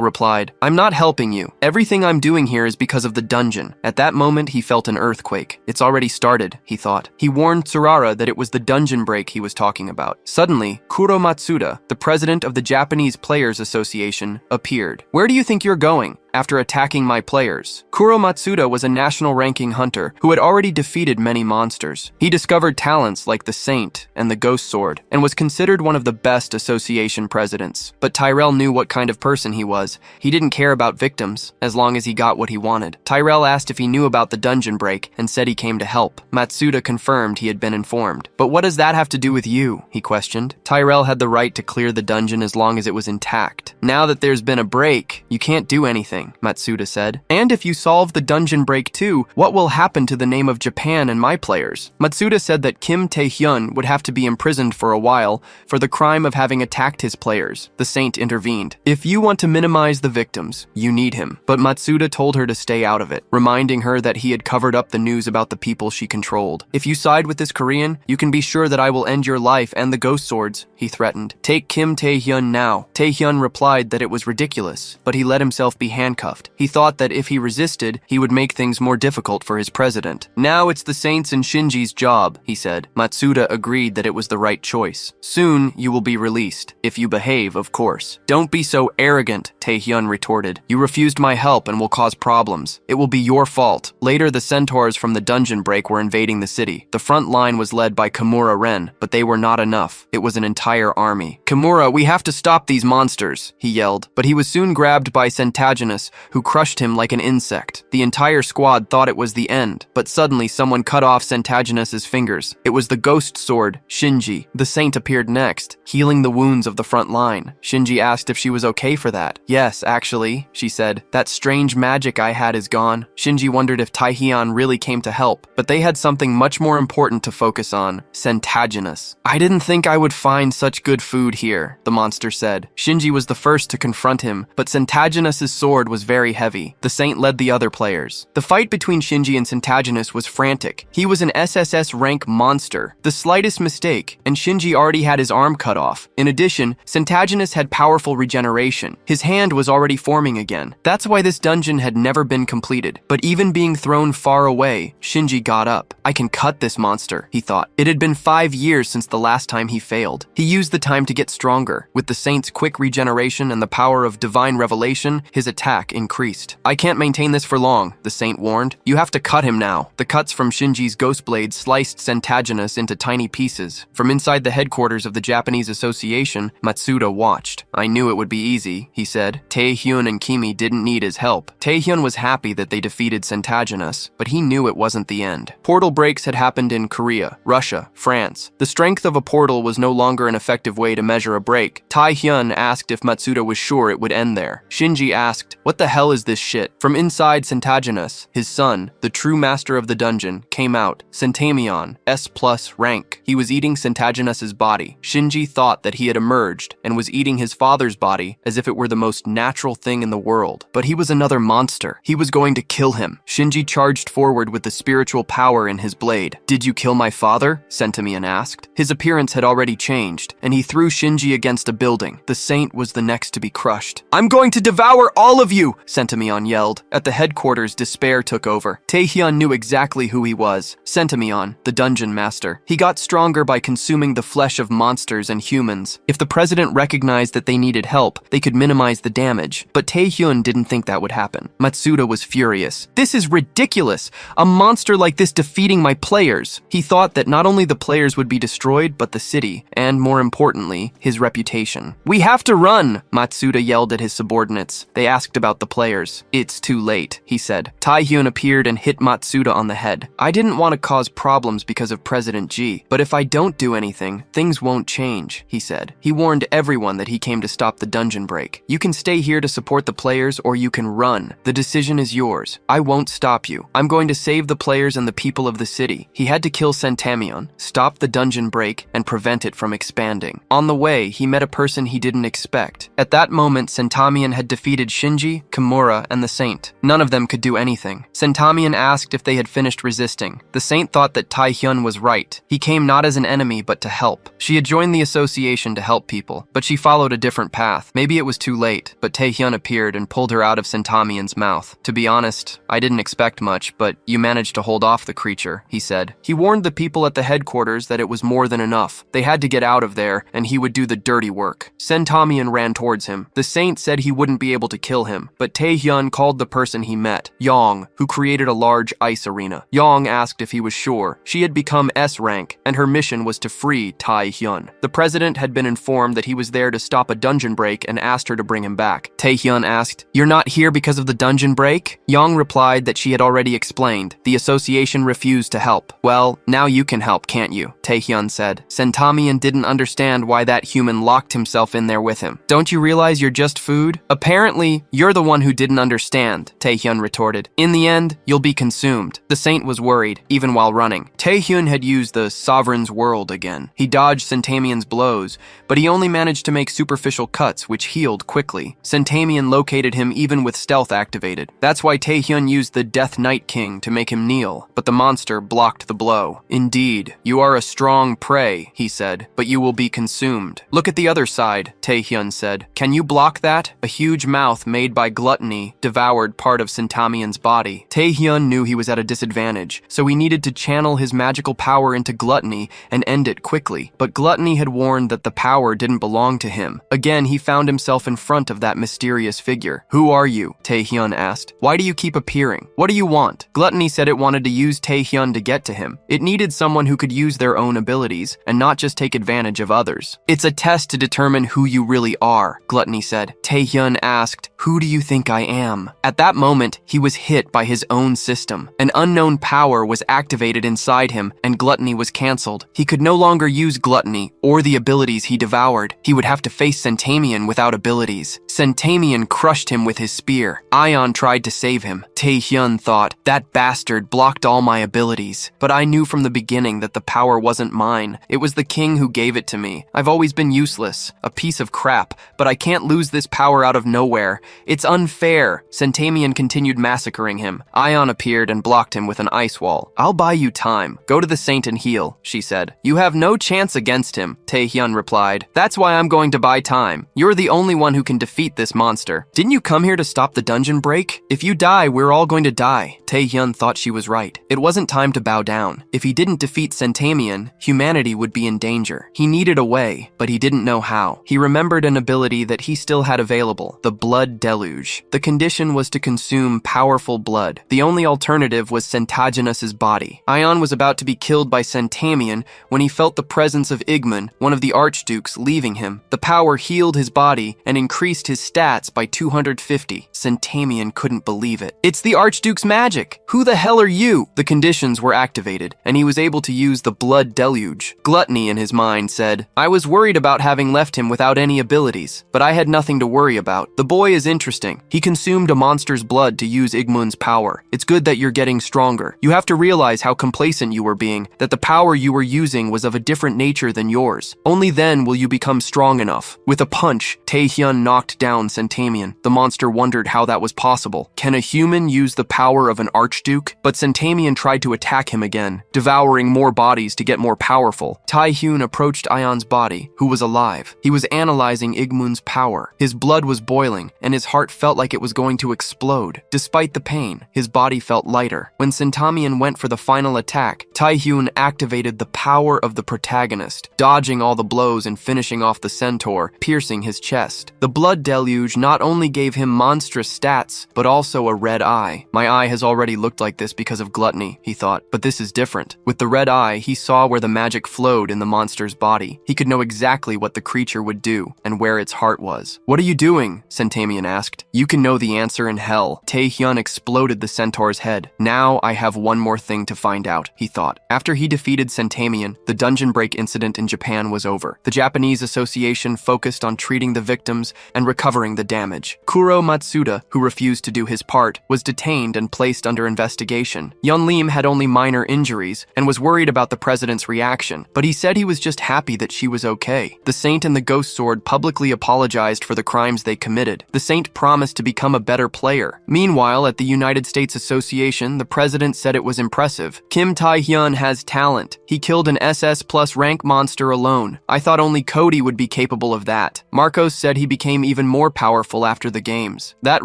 replied, "I'm not helping you. Everything I'm doing here is because of the dungeon." At that moment, he felt an earthquake. "It's already started," he thought. He warned Tsurara that it was the dungeon break he was talking about. Suddenly, Kuro Matsuda, the president of the Japanese Players Association, appeared. "Where do you think you're going?" "After attacking my players." Kuro Matsuda was a national ranking hunter who had already defeated many monsters. He discovered talents like the Saint and the Ghost Sword, and was considered one of the best association presidents. But Tyrell knew what kind of person he was. He didn't care about victims, as long as he got what he wanted. Tyrell asked if he knew about the dungeon break, and said he came to help. Matsuda confirmed he had been informed. "But what does that have to do with you?" he questioned. Tyrell had the right to clear the dungeon as long as it was intact. "Now that there's been a break, you can't do anything," Matsuda said. "And if you solve the dungeon break too, what will happen to the name of Japan and my players?" Matsuda said that Kim Taehyun would have to be imprisoned for a while for the crime of having attacked his players. The saint intervened. "If you want to minimize the victims, you need him." But Matsuda told her to stay out of it, reminding her that he had covered up the news about the people she controlled. "If you side with this Korean, you can be sure that I will end your life and the ghost swords," he threatened. "Take Kim Taehyun now." Taehyun replied that it was ridiculous, but he let himself be handcuffed. He thought that if he resisted, he would make things more difficult for his president. "Now it's the Saints and Shinji's job," he said. Matsuda agreed that it was the right choice. "Soon you will be released, if you behave, of course." "Don't be so arrogant," Taehyun retorted. "You refused my help and will cause problems. It will be your fault." Later, the centaurs from the dungeon break were invading the city. The front line was led by Kimura Ren, but they were not enough. It was an entire army. "Kimura, we have to stop these monsters," he yelled. But he was soon grabbed by Centaginus, who crushed him like an insect. The entire squad thought it was the end, but suddenly someone cut off Centaginus's fingers. It was the ghost sword, Shinji. The saint appeared next, healing the wounds of the front line. Shinji asked if she was okay for that. "Yes, actually," she said. "That strange magic I had is gone." Shinji wondered if Taehyun really came to help, but they had something much more important to focus on: Centaginus. "I didn't think I would find such good food here," the monster said. Shinji was the first to confront him, but Centaginus's sword was very heavy. The saint led the other players. The fight between Shinji and Centaginus was frantic. He was an SSS rank monster. The slightest mistake, and Shinji already had his arm cut off. In addition, Centaginus had powerful regeneration. His hand was already forming again. That's why this dungeon had never been completed. But even being thrown far away, Shinji got up. "I can cut this monster," he thought. It had been 5 years since the last time he failed. He used the time to get stronger. With the saint's quick regeneration and the power of divine revelation, his attack increased. "I can't maintain this for long," the saint warned. "You have to cut him now." The cuts from Shinji's ghost blade sliced Centaginus into tiny pieces. From inside the headquarters of the Japanese Association, Matsuda watched. "I knew it would be easy," he said. Taehyun and Kimi didn't need his help. Taehyun was happy that they defeated Centaginus, but he knew it wasn't the end. Portal breaks had happened in Korea, Russia, France. The strength of a portal was no longer an effective way to measure a break. Taehyun asked if Matsuda was sure it would end there. Shinji asked, "What the hell is this shit?" From inside Centaginus, his son, the true master of the dungeon, came out. Centamion, S+ rank. He was eating Centaginus's body. Shinji thought that he had emerged and was eating his father's body as if it were the most natural thing in the world. But he was another monster. He was going to kill him. Shinji charged forward with the spiritual power in his blade. "Did you kill my father?" Centamion asked. His appearance had already changed, and he threw Shinji against a building. The saint was the next to be crushed. "I'm going to devour all of you!" Centimion yelled. At the headquarters, despair took over. Taehyun knew exactly who he was. Centimion, the dungeon master. He got stronger by consuming the flesh of monsters and humans. If the president recognized that they needed help, they could minimize the damage. But Taehyun didn't think that would happen. Matsuda was furious. "This is ridiculous! A monster like this defeating my players!" He thought that not only the players would be destroyed, but the city, and more importantly, his reputation. "We have to run!" Matsuda yelled at his subordinates. They asked about the players. "It's too late," he said. Taehyun appeared and hit Matsuda on the head. "I didn't want to cause problems because of President G, but if I don't do anything, things won't change," he said. He warned everyone that he came to stop the dungeon break. "You can stay here to support the players or you can run. The decision is yours. I won't stop you. I'm going to save the players and the people of the city." He had to kill Centamion, stop the dungeon break, and prevent it from expanding. On the way, he met a person he didn't expect. At that moment, Centamion had defeated Shinji, Kimura, and the Saint. None of them could do anything. Centamion asked if they had finished resisting. The Saint thought that Taehyun was right. He came not as an enemy, but to help. She had joined the association to help people, but she followed a different path. Maybe it was too late, but Taehyun appeared and pulled her out of Centamion's mouth. "To be honest, I didn't expect much, but you managed to hold off the creature," he said. He warned the people at the headquarters that it was more than enough. They had to get out of there, and he would do the dirty work. Centamion ran towards him. The Saint said he wouldn't be able to kill him, but Taehyun called the person he met, Yong, who created a large ice arena. Yong asked if he was sure. She had become S rank, and her mission was to free Taehyun. The president had been informed that he was there to stop a dungeon break and asked her to bring him back. Taehyun asked, "You're not here because of the dungeon break?" Yong replied that she had already explained. The association refused to help. "Well, now you can help, can't you?" Taehyun said. Centamion didn't understand why that human locked himself in there with him. "Don't you realize you're just food?" "Apparently, you're the one who didn't understand," Taehyun retorted. "In the end, you'll be consumed." The Saint was worried, even while running. Taehyun had used the Sovereign's World again. He dodged Centamion's blows, but he only managed to make superficial cuts, which healed quickly. Centamion located him even with stealth activated. That's why Taehyun used the Death Knight King to make him kneel, but the monster blocked the blow. "Indeed, you are a strong prey," he said, "but you will be consumed." "Look at the other side," Taehyun said. "Can you block that?" A huge mouth made by gluttony devoured part of Centamion's body. Taehyun knew he was at a disadvantage, so he needed to channel his magical power into gluttony and end it quickly. But gluttony had warned that the power didn't belong to him. Again, he found himself in front of that mysterious figure. "Who are you?" Taehyun asked. "Why do you keep appearing? What do you want?" Gluttony said it wanted to use Taehyun to get to him. It needed someone who could use their own abilities and not just take advantage of others. "It's a test to determine who you really are," Gluttony said. Taehyun asked, "Who do you think I am?" At that moment, he was hit by his own system. An unknown power was activated inside him, and Gluttony was cancelled. He could no longer use Gluttony or the abilities he devoured. He would have to face Centamion without abilities. Centamion crushed him with his spear. Ion tried to save him. Taehyun thought, "That bastard blocked all my abilities. But I knew from the beginning that the power wasn't mine. It was the king who gave it to me. I've always been useless, a piece of crap, but I can't lose this power out of nowhere. It's unfair." Centamion continued massacring him. Ion appeared and blocked him with an ice wall. "I'll buy you time. Go to the Saint and heal," she said. "You have no chance against him," Taehyun replied. "That's why I'm going to buy time. You're the only one who can defeat this monster. Didn't you come here to stop the dungeon break? If you die, we're all going to die." Taehyun thought she was right. It wasn't time to bow down. If he didn't defeat Centamion, humanity would be in danger. He needed a way, but he didn't know how. He remembered an ability that he still had available, the Blood Deluge. The condition was to consume powerful blood. The only alternative was Centaginus's body. Ion was about to be killed by Centamion when he felt the presence of Igmon, one of the Archdukes, leaving him. The power healed his body and increased his stats by 250. Centamion couldn't believe it. "It's the Archduke's magic! Who the hell are you?" The conditions were activated, and he was able to use the Blood Deluge. Gluttony in his mind said, "I was worried about having left him without any abilities, but I had nothing to worry about. The boy is interesting. He consumed a monster's blood to use Igmun's power. It's good that you're getting stronger. You have to realize how complacent you were being, that the power you were using was of a different nature than yours. Only then will you become strong enough." With a punch, Taehyun knocked down Centamion. The monster wondered how that was possible. Can a human use the power of an Archduke? But Centamion tried to attack him again, devouring more bodies to get more powerful. Taehyun approached Ion's body, who was alive. He was analyzing Igmun's power. His blood was boiling, and his heart heart felt like it was going to explode. Despite the pain, his body felt lighter. When Sentamian went for the final attack, Taehyun activated the power of the Protagonist, dodging all the blows and finishing off the centaur, piercing his chest. The blood deluge not only gave him monstrous stats, but also a red eye. My eye has already looked like this because of gluttony, he thought, but this is different. With the red eye, he saw where the magic flowed in the monster's body. He could know exactly what the creature would do and where its heart was. What are you doing? Sentamian asked. You can know the answer in hell. Taehyun exploded the centaur's head. Now I have one more thing to find out, he thought. After he defeated Sentamian, the dungeon break incident in Japan was over. The Japanese association focused on treating the victims and recovering the damage. Kuro Matsuda, who refused to do his part, was detained and placed under investigation. Yun Lim had only minor injuries and was worried about the president's reaction, but he said he was just happy that she was okay. The Saint and the Ghost Sword publicly apologized for the crimes they committed. The Saint promised to become a better player. Meanwhile, at the United States Association, the president said it was impressive. Kim Tae-hyun has talent. He killed an SS plus rank monster alone. I thought only Cody would be capable of that. Marcos said he became even more powerful after the games. That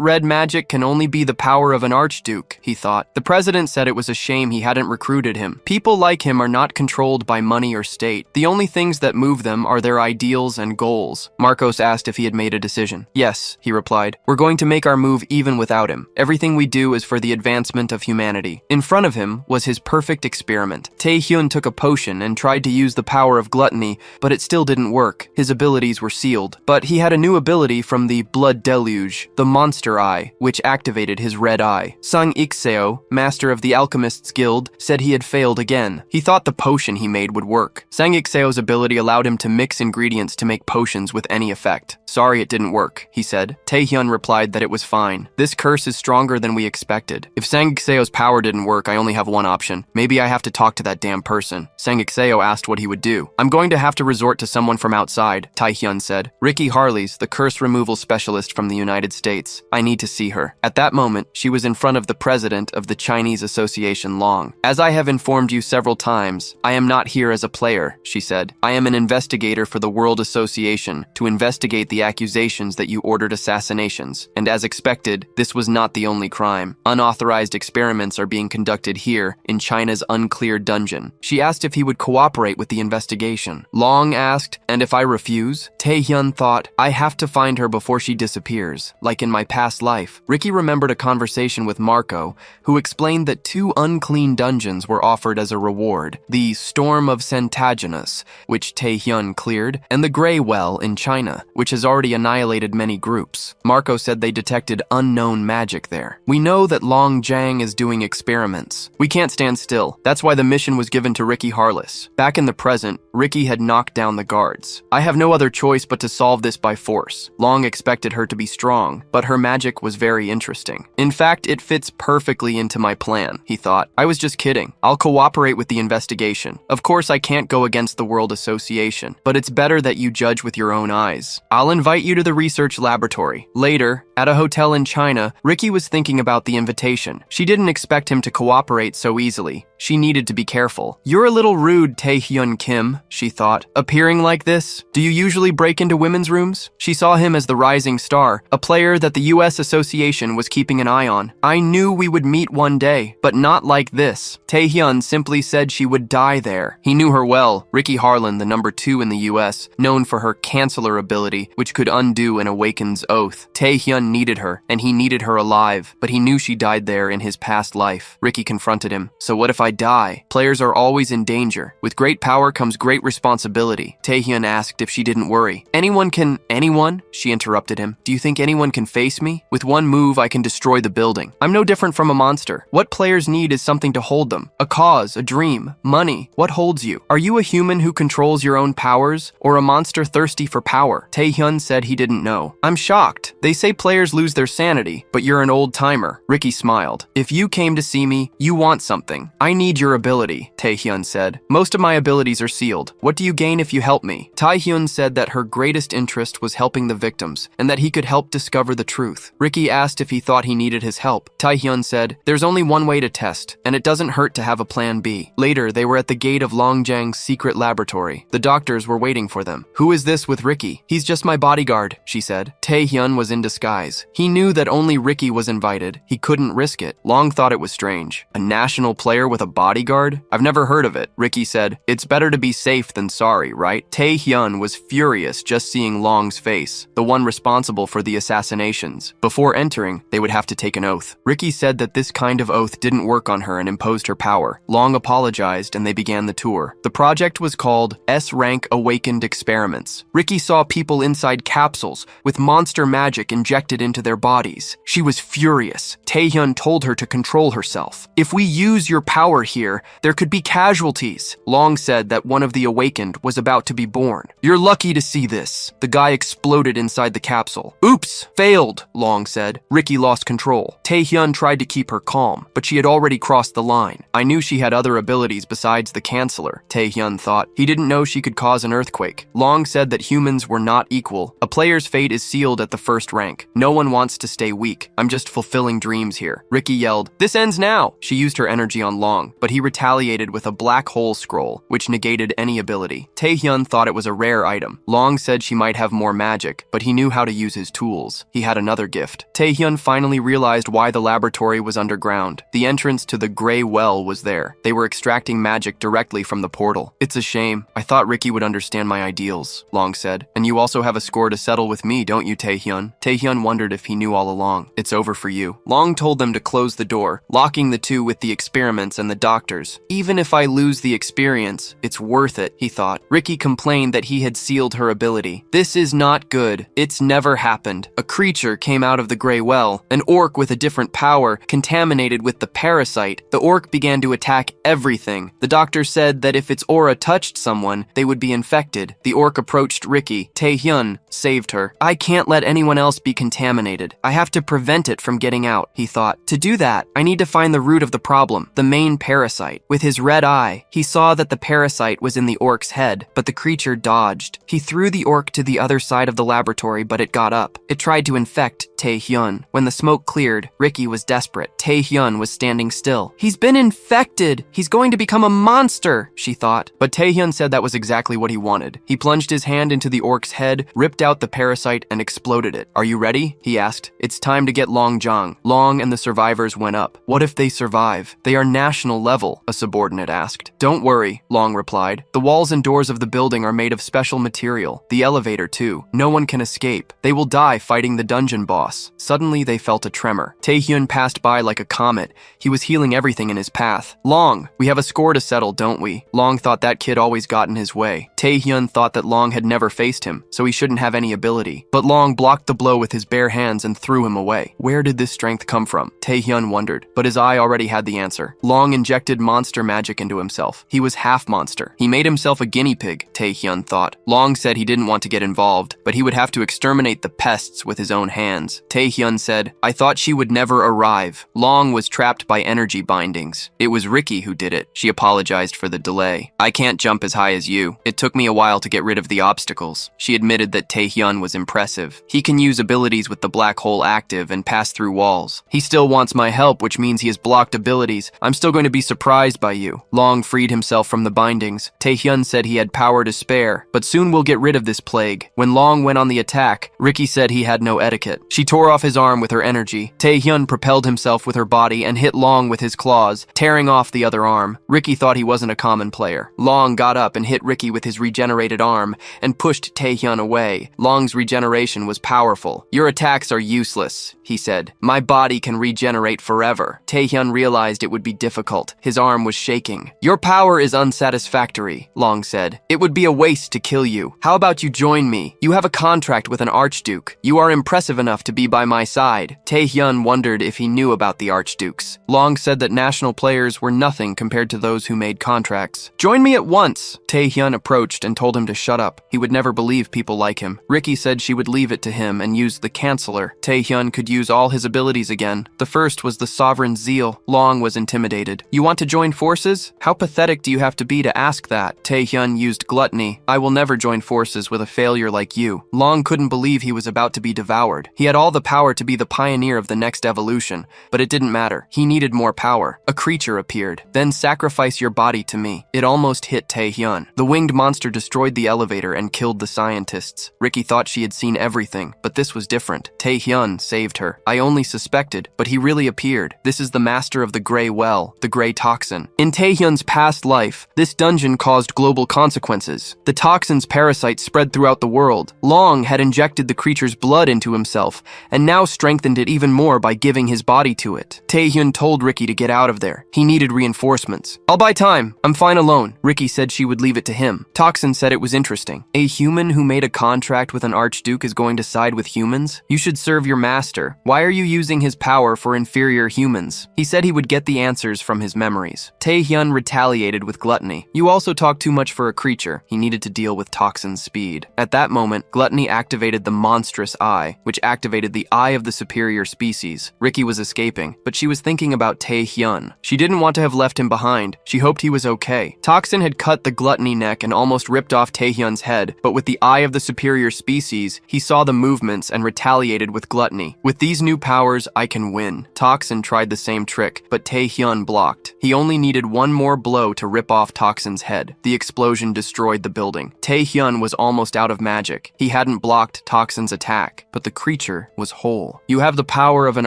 red magic can only be the power of an Archduke, he thought. The president said it was a shame he hadn't recruited him. People like him are not controlled by money or state. The only things that move them are their ideals and goals. Marcos asked if he had made a decision. Yes, he replied. We're going to make our move even without him. Everything we do is for the advancement of humanity. In front of him was his perfect experiment. Tae-hyun took a potion and tried to use the power of gluttony, but it still didn't work. His abilities were sealed. But he had a new ability from the blood deluge, the monster eye, which activated his red eye. Sang Ixeo, master of the Alchemists Guild, said he had failed again. He thought the potion he made would work. Sang Ixeo's ability allowed him to mix ingredients to make potions with any effect. Sorry it didn't work, he said. Taehyun replied that it was fine. This curse is stronger than we expected. If Sang Ixeo's power didn't work, I only have one option. Maybe I have to talk to that damn person. Sang Ixeo asked what he would do. I'm going to have to resort to someone from outside, Taehyun said. Ricky Harley's the curse removal specialist from the United States. I need to see her. At that moment, she was in front of the president of the Chinese Association Long. As I have informed you several times, I am not here as a player, she said. I am an investigator for the World Association to investigate the accusations that you ordered assassinations. And as expected, this was not the only crime. Unauthorized experiments are being conducted here in China's uncleared dungeon. She asked if he would cooperate with the investigation. Long asked, and if I refuse? Taehyun thought, I have to find her before she disappears, like in my past life. Ricky remembered a conversation with Marco, who explained that 2 unclean dungeons were offered as a reward. The Storm of Centaginus, which Taehyun cleared, and the Grey Well in China, which has already annihilated many groups. Marco said they detected unknown magic there. We know that Long Jiang is doing experiments. We can't stand still. That's why the mission was given to Ricky Harless. Back in the present, Ricky had knocked down the guards. I have no other choice but to solve this by force. Long expected her to be strong, but her magic was very interesting. In fact, it fits perfectly into my plan, he thought. I was just kidding. I'll cooperate with the investigation. Of course, I can't go against the World Association, but it's better that you judge with your own eyes. I'll invite you to the research laboratory. Later, at a hotel in China, Ricky was thinking about the invitation. She didn't expect him to cooperate so easily. She needed to be careful. You're a little rude, Taehyun Kim, she thought. Appearing like this? Do you usually break into women's rooms? She saw him as the rising star, a player that the US Association was keeping an eye on. I knew we would meet one day, but not like this. Taehyun simply said she would die there. He knew her well. Ricky Harlan, the number 2 in the US, known for her canceller ability, which could undo an awaken's oath. Taehyun needed her, and he needed her alive, but he knew she died there in his past life. Ricky confronted him. So what if I die? Players are always in danger. With great power comes great responsibility. Taehyun asked if she didn't worry. Anyone? She interrupted him. Do you think anyone can face me? With one move, I can destroy the building. I'm no different from a monster. What players need is something to hold them. A cause, a dream, money. What holds you? Are you a human who controls your own powers, or a monster thirsty for power? Taehyun said he didn't know. I'm shocked. They say players lose their sanity, but you're an old timer. Ricky smiled. If you came to see me, you want something. I need your ability, Taehyun said. Most of my abilities are sealed. What do you gain if you help me? Taehyun said that her greatest interest was helping the victims, and that he could help discover the truth. Ricky asked if he thought he needed his help. Taehyun said, there's only one way to test, and it doesn't hurt to have a plan B. Later, they were at the gate of Longjiang's secret laboratory. The doctors were waiting for them. Who is this with Ricky? He's just my bodyguard, she said. Taehyun was in disguise. eyes. He knew that only Ricky was invited. He couldn't risk it. Long thought it was strange. A national player with a bodyguard? I've never heard of it. Ricky said, "It's better to be safe than sorry, right?" Tae-hyun was furious just seeing Long's face, the one responsible for the assassinations. Before entering, they would have to take an oath. Ricky said that this kind of oath didn't work on her and imposed her power. Long apologized and they began the tour. The project was called S-Rank Awakened Experiments. Ricky saw people inside capsules with monster magic injected into their bodies. She was furious. Taehyun told her to control herself. "If we use your power here, there could be casualties." Long said that one of the awakened was about to be born. "You're lucky to see this." The guy exploded inside the capsule. "Oops, failed," Long said. Ricky lost control. Taehyun tried to keep her calm, but she had already crossed the line. "I knew she had other abilities besides the Canceller," Taehyun thought. He didn't know she could cause an earthquake. Long said that humans were not equal. A player's fate is sealed at the first rank. No one wants to stay weak. "I'm just fulfilling dreams here." Ricky yelled, "This ends now!" She used her energy on Long, but he retaliated with a black hole scroll, which negated any ability. Taehyun thought it was a rare item. Long said she might have more magic, but he knew how to use his tools. He had another gift. Taehyun finally realized why the laboratory was underground. The entrance to the Gray Well was there. They were extracting magic directly from the portal. "It's a shame. I thought Ricky would understand my ideals," Long said. "And you also have a score to settle with me, don't you, Taehyun?" Taehyun wondered if he knew all along. "It's over for you." Long told them to close the door, locking the two with the experiments and the doctors. "Even if I lose the experience, it's worth it," he thought. Ricky complained that he had sealed her ability. "This is not good. It's never happened." A creature came out of the Gray Well, an orc with a different power, contaminated with the parasite. The orc began to attack everything. The doctor said that if its aura touched someone, they would be infected. The orc approached Ricky. Taehyun saved her. "I can't let anyone else be contaminated. I have to prevent it from getting out," he thought. "To do that, I need to find the root of the problem, the main parasite." With his red eye, he saw that the parasite was in the orc's head, but the creature dodged. He threw the orc to the other side of the laboratory, but it got up. It tried to infect Taehyun. When the smoke cleared, Ricky was desperate. Taehyun was standing still. "He's been infected! He's going to become a monster!" she thought. But Taehyun said that was exactly what he wanted. He plunged his hand into the orc's head, ripped out the parasite, and exploded it. "Are you ready?" he asked. "It's time to get Long Jang." Long and the survivors went up. "What if they survive? They are national level," a subordinate asked. "Don't worry," Long replied. "The walls and doors of the building are made of special material. The elevator, too. No one can escape. They will die fighting the dungeon boss." Suddenly, they felt a tremor. Taehyun passed by like a comet. He was healing everything in his path. "Long, we have a score to settle, don't we?" Long thought that kid always got in his way. Taehyun thought that Long had never faced him, so he shouldn't have any ability. But Long blocked the blow with his bare hands and threw him away. Where did this strength come from? Taehyun wondered, but his eye already had the answer. Long injected monster magic into himself. He was half monster. He made himself a guinea pig, Taehyun thought. Long said he didn't want to get involved, but he would have to exterminate the pests with his own hands. Taehyun said, "I thought she would never arrive." Long was trapped by energy bindings. "It was Ricky who did it." She apologized for the delay. "I can't jump as high as you. It took me a while to get rid of the obstacles." She admitted that Taehyun was impressive. He can use abilities with the black hole active and pass through walls. "He still wants my help, which means he has blocked abilities. I'm still going to be surprised by you." Long freed himself from the bindings. Taehyun said he had power to spare, but soon we'll get rid of this plague. When Long went on the attack, Ricky said he had no etiquette. She tore off his arm with her energy. Taehyun propelled himself with her body and hit Long with his claws, tearing off the other arm. Ricky thought he wasn't a common player. Long got up and hit Ricky with his regenerated arm and pushed Taehyun away. Long's regeneration was powerful. "Your attacks are useless," he said. "My body can regenerate forever." Taehyun realized it would be difficult. His arm was shaking. "Your power is unsatisfactory," Long said. "It would be a waste to kill you. How about you join me? You have a contract with an Archduke. You are impressive enough to be by my side." Taehyun wondered if he knew about the Archdukes. Long said that national players were nothing compared to those who made contracts. "Join me at once." Taehyun approached and told him to shut up. He would never believe people like him. Ricky said she would leave it to him and use the Canceller. Taehyun could use all his abilities again. The first was the Sovereign Zeal. Long was intimidated. "You want to join forces? How pathetic do you have to be to ask that?" Taehyun used gluttony. "I will never join forces with a failure like you." Long couldn't believe he was about to be devoured. He had all the power to be the pioneer of the next evolution, but it didn't matter. He needed more power. A creature appeared. "Then sacrifice your body to me." It almost hit Taehyun. The winged monster destroyed the elevator and killed the scientists. Ricky thought she had seen everything, but this was different. different. Taehyun saved her. I only suspected, but he really appeared. This is the master of the Grey Well, the Grey Toxin. In Taehyun's past life, this dungeon caused global consequences. The toxin's parasites spread throughout the world. Long had injected the creature's blood into himself, and now strengthened it even more by giving his body to it. Taehyun told Ricky to get out of there. He needed reinforcements. I'll buy time. I'm fine alone. Ricky said she would leave it to him. Toxin said it was interesting. A human who made a contract with an Archduke is going to side with humans? You should serve your master. Why are you using his power for inferior humans? He said he would get the answers from his memories. Taehyun retaliated with gluttony. You also talk too much for a creature. He needed to deal with Toxin's speed. At that moment, gluttony activated the monstrous eye, which activated the eye of the superior species. Ricky was escaping, but she was thinking about Taehyun. She didn't want to have left him behind. She hoped he was okay. Toxin had cut the gluttony neck and almost ripped off Taehyun's head, but with the eye of the superior species, he saw the movements and retaliated with gluttony. With these new powers, I can win. Toxin tried the same trick, but Taehyun blocked. He only needed one more blow to rip off Toxin's head. The explosion destroyed the building. Taehyun was almost out of magic. He hadn't blocked Toxin's attack, but the creature was whole. You have the power of an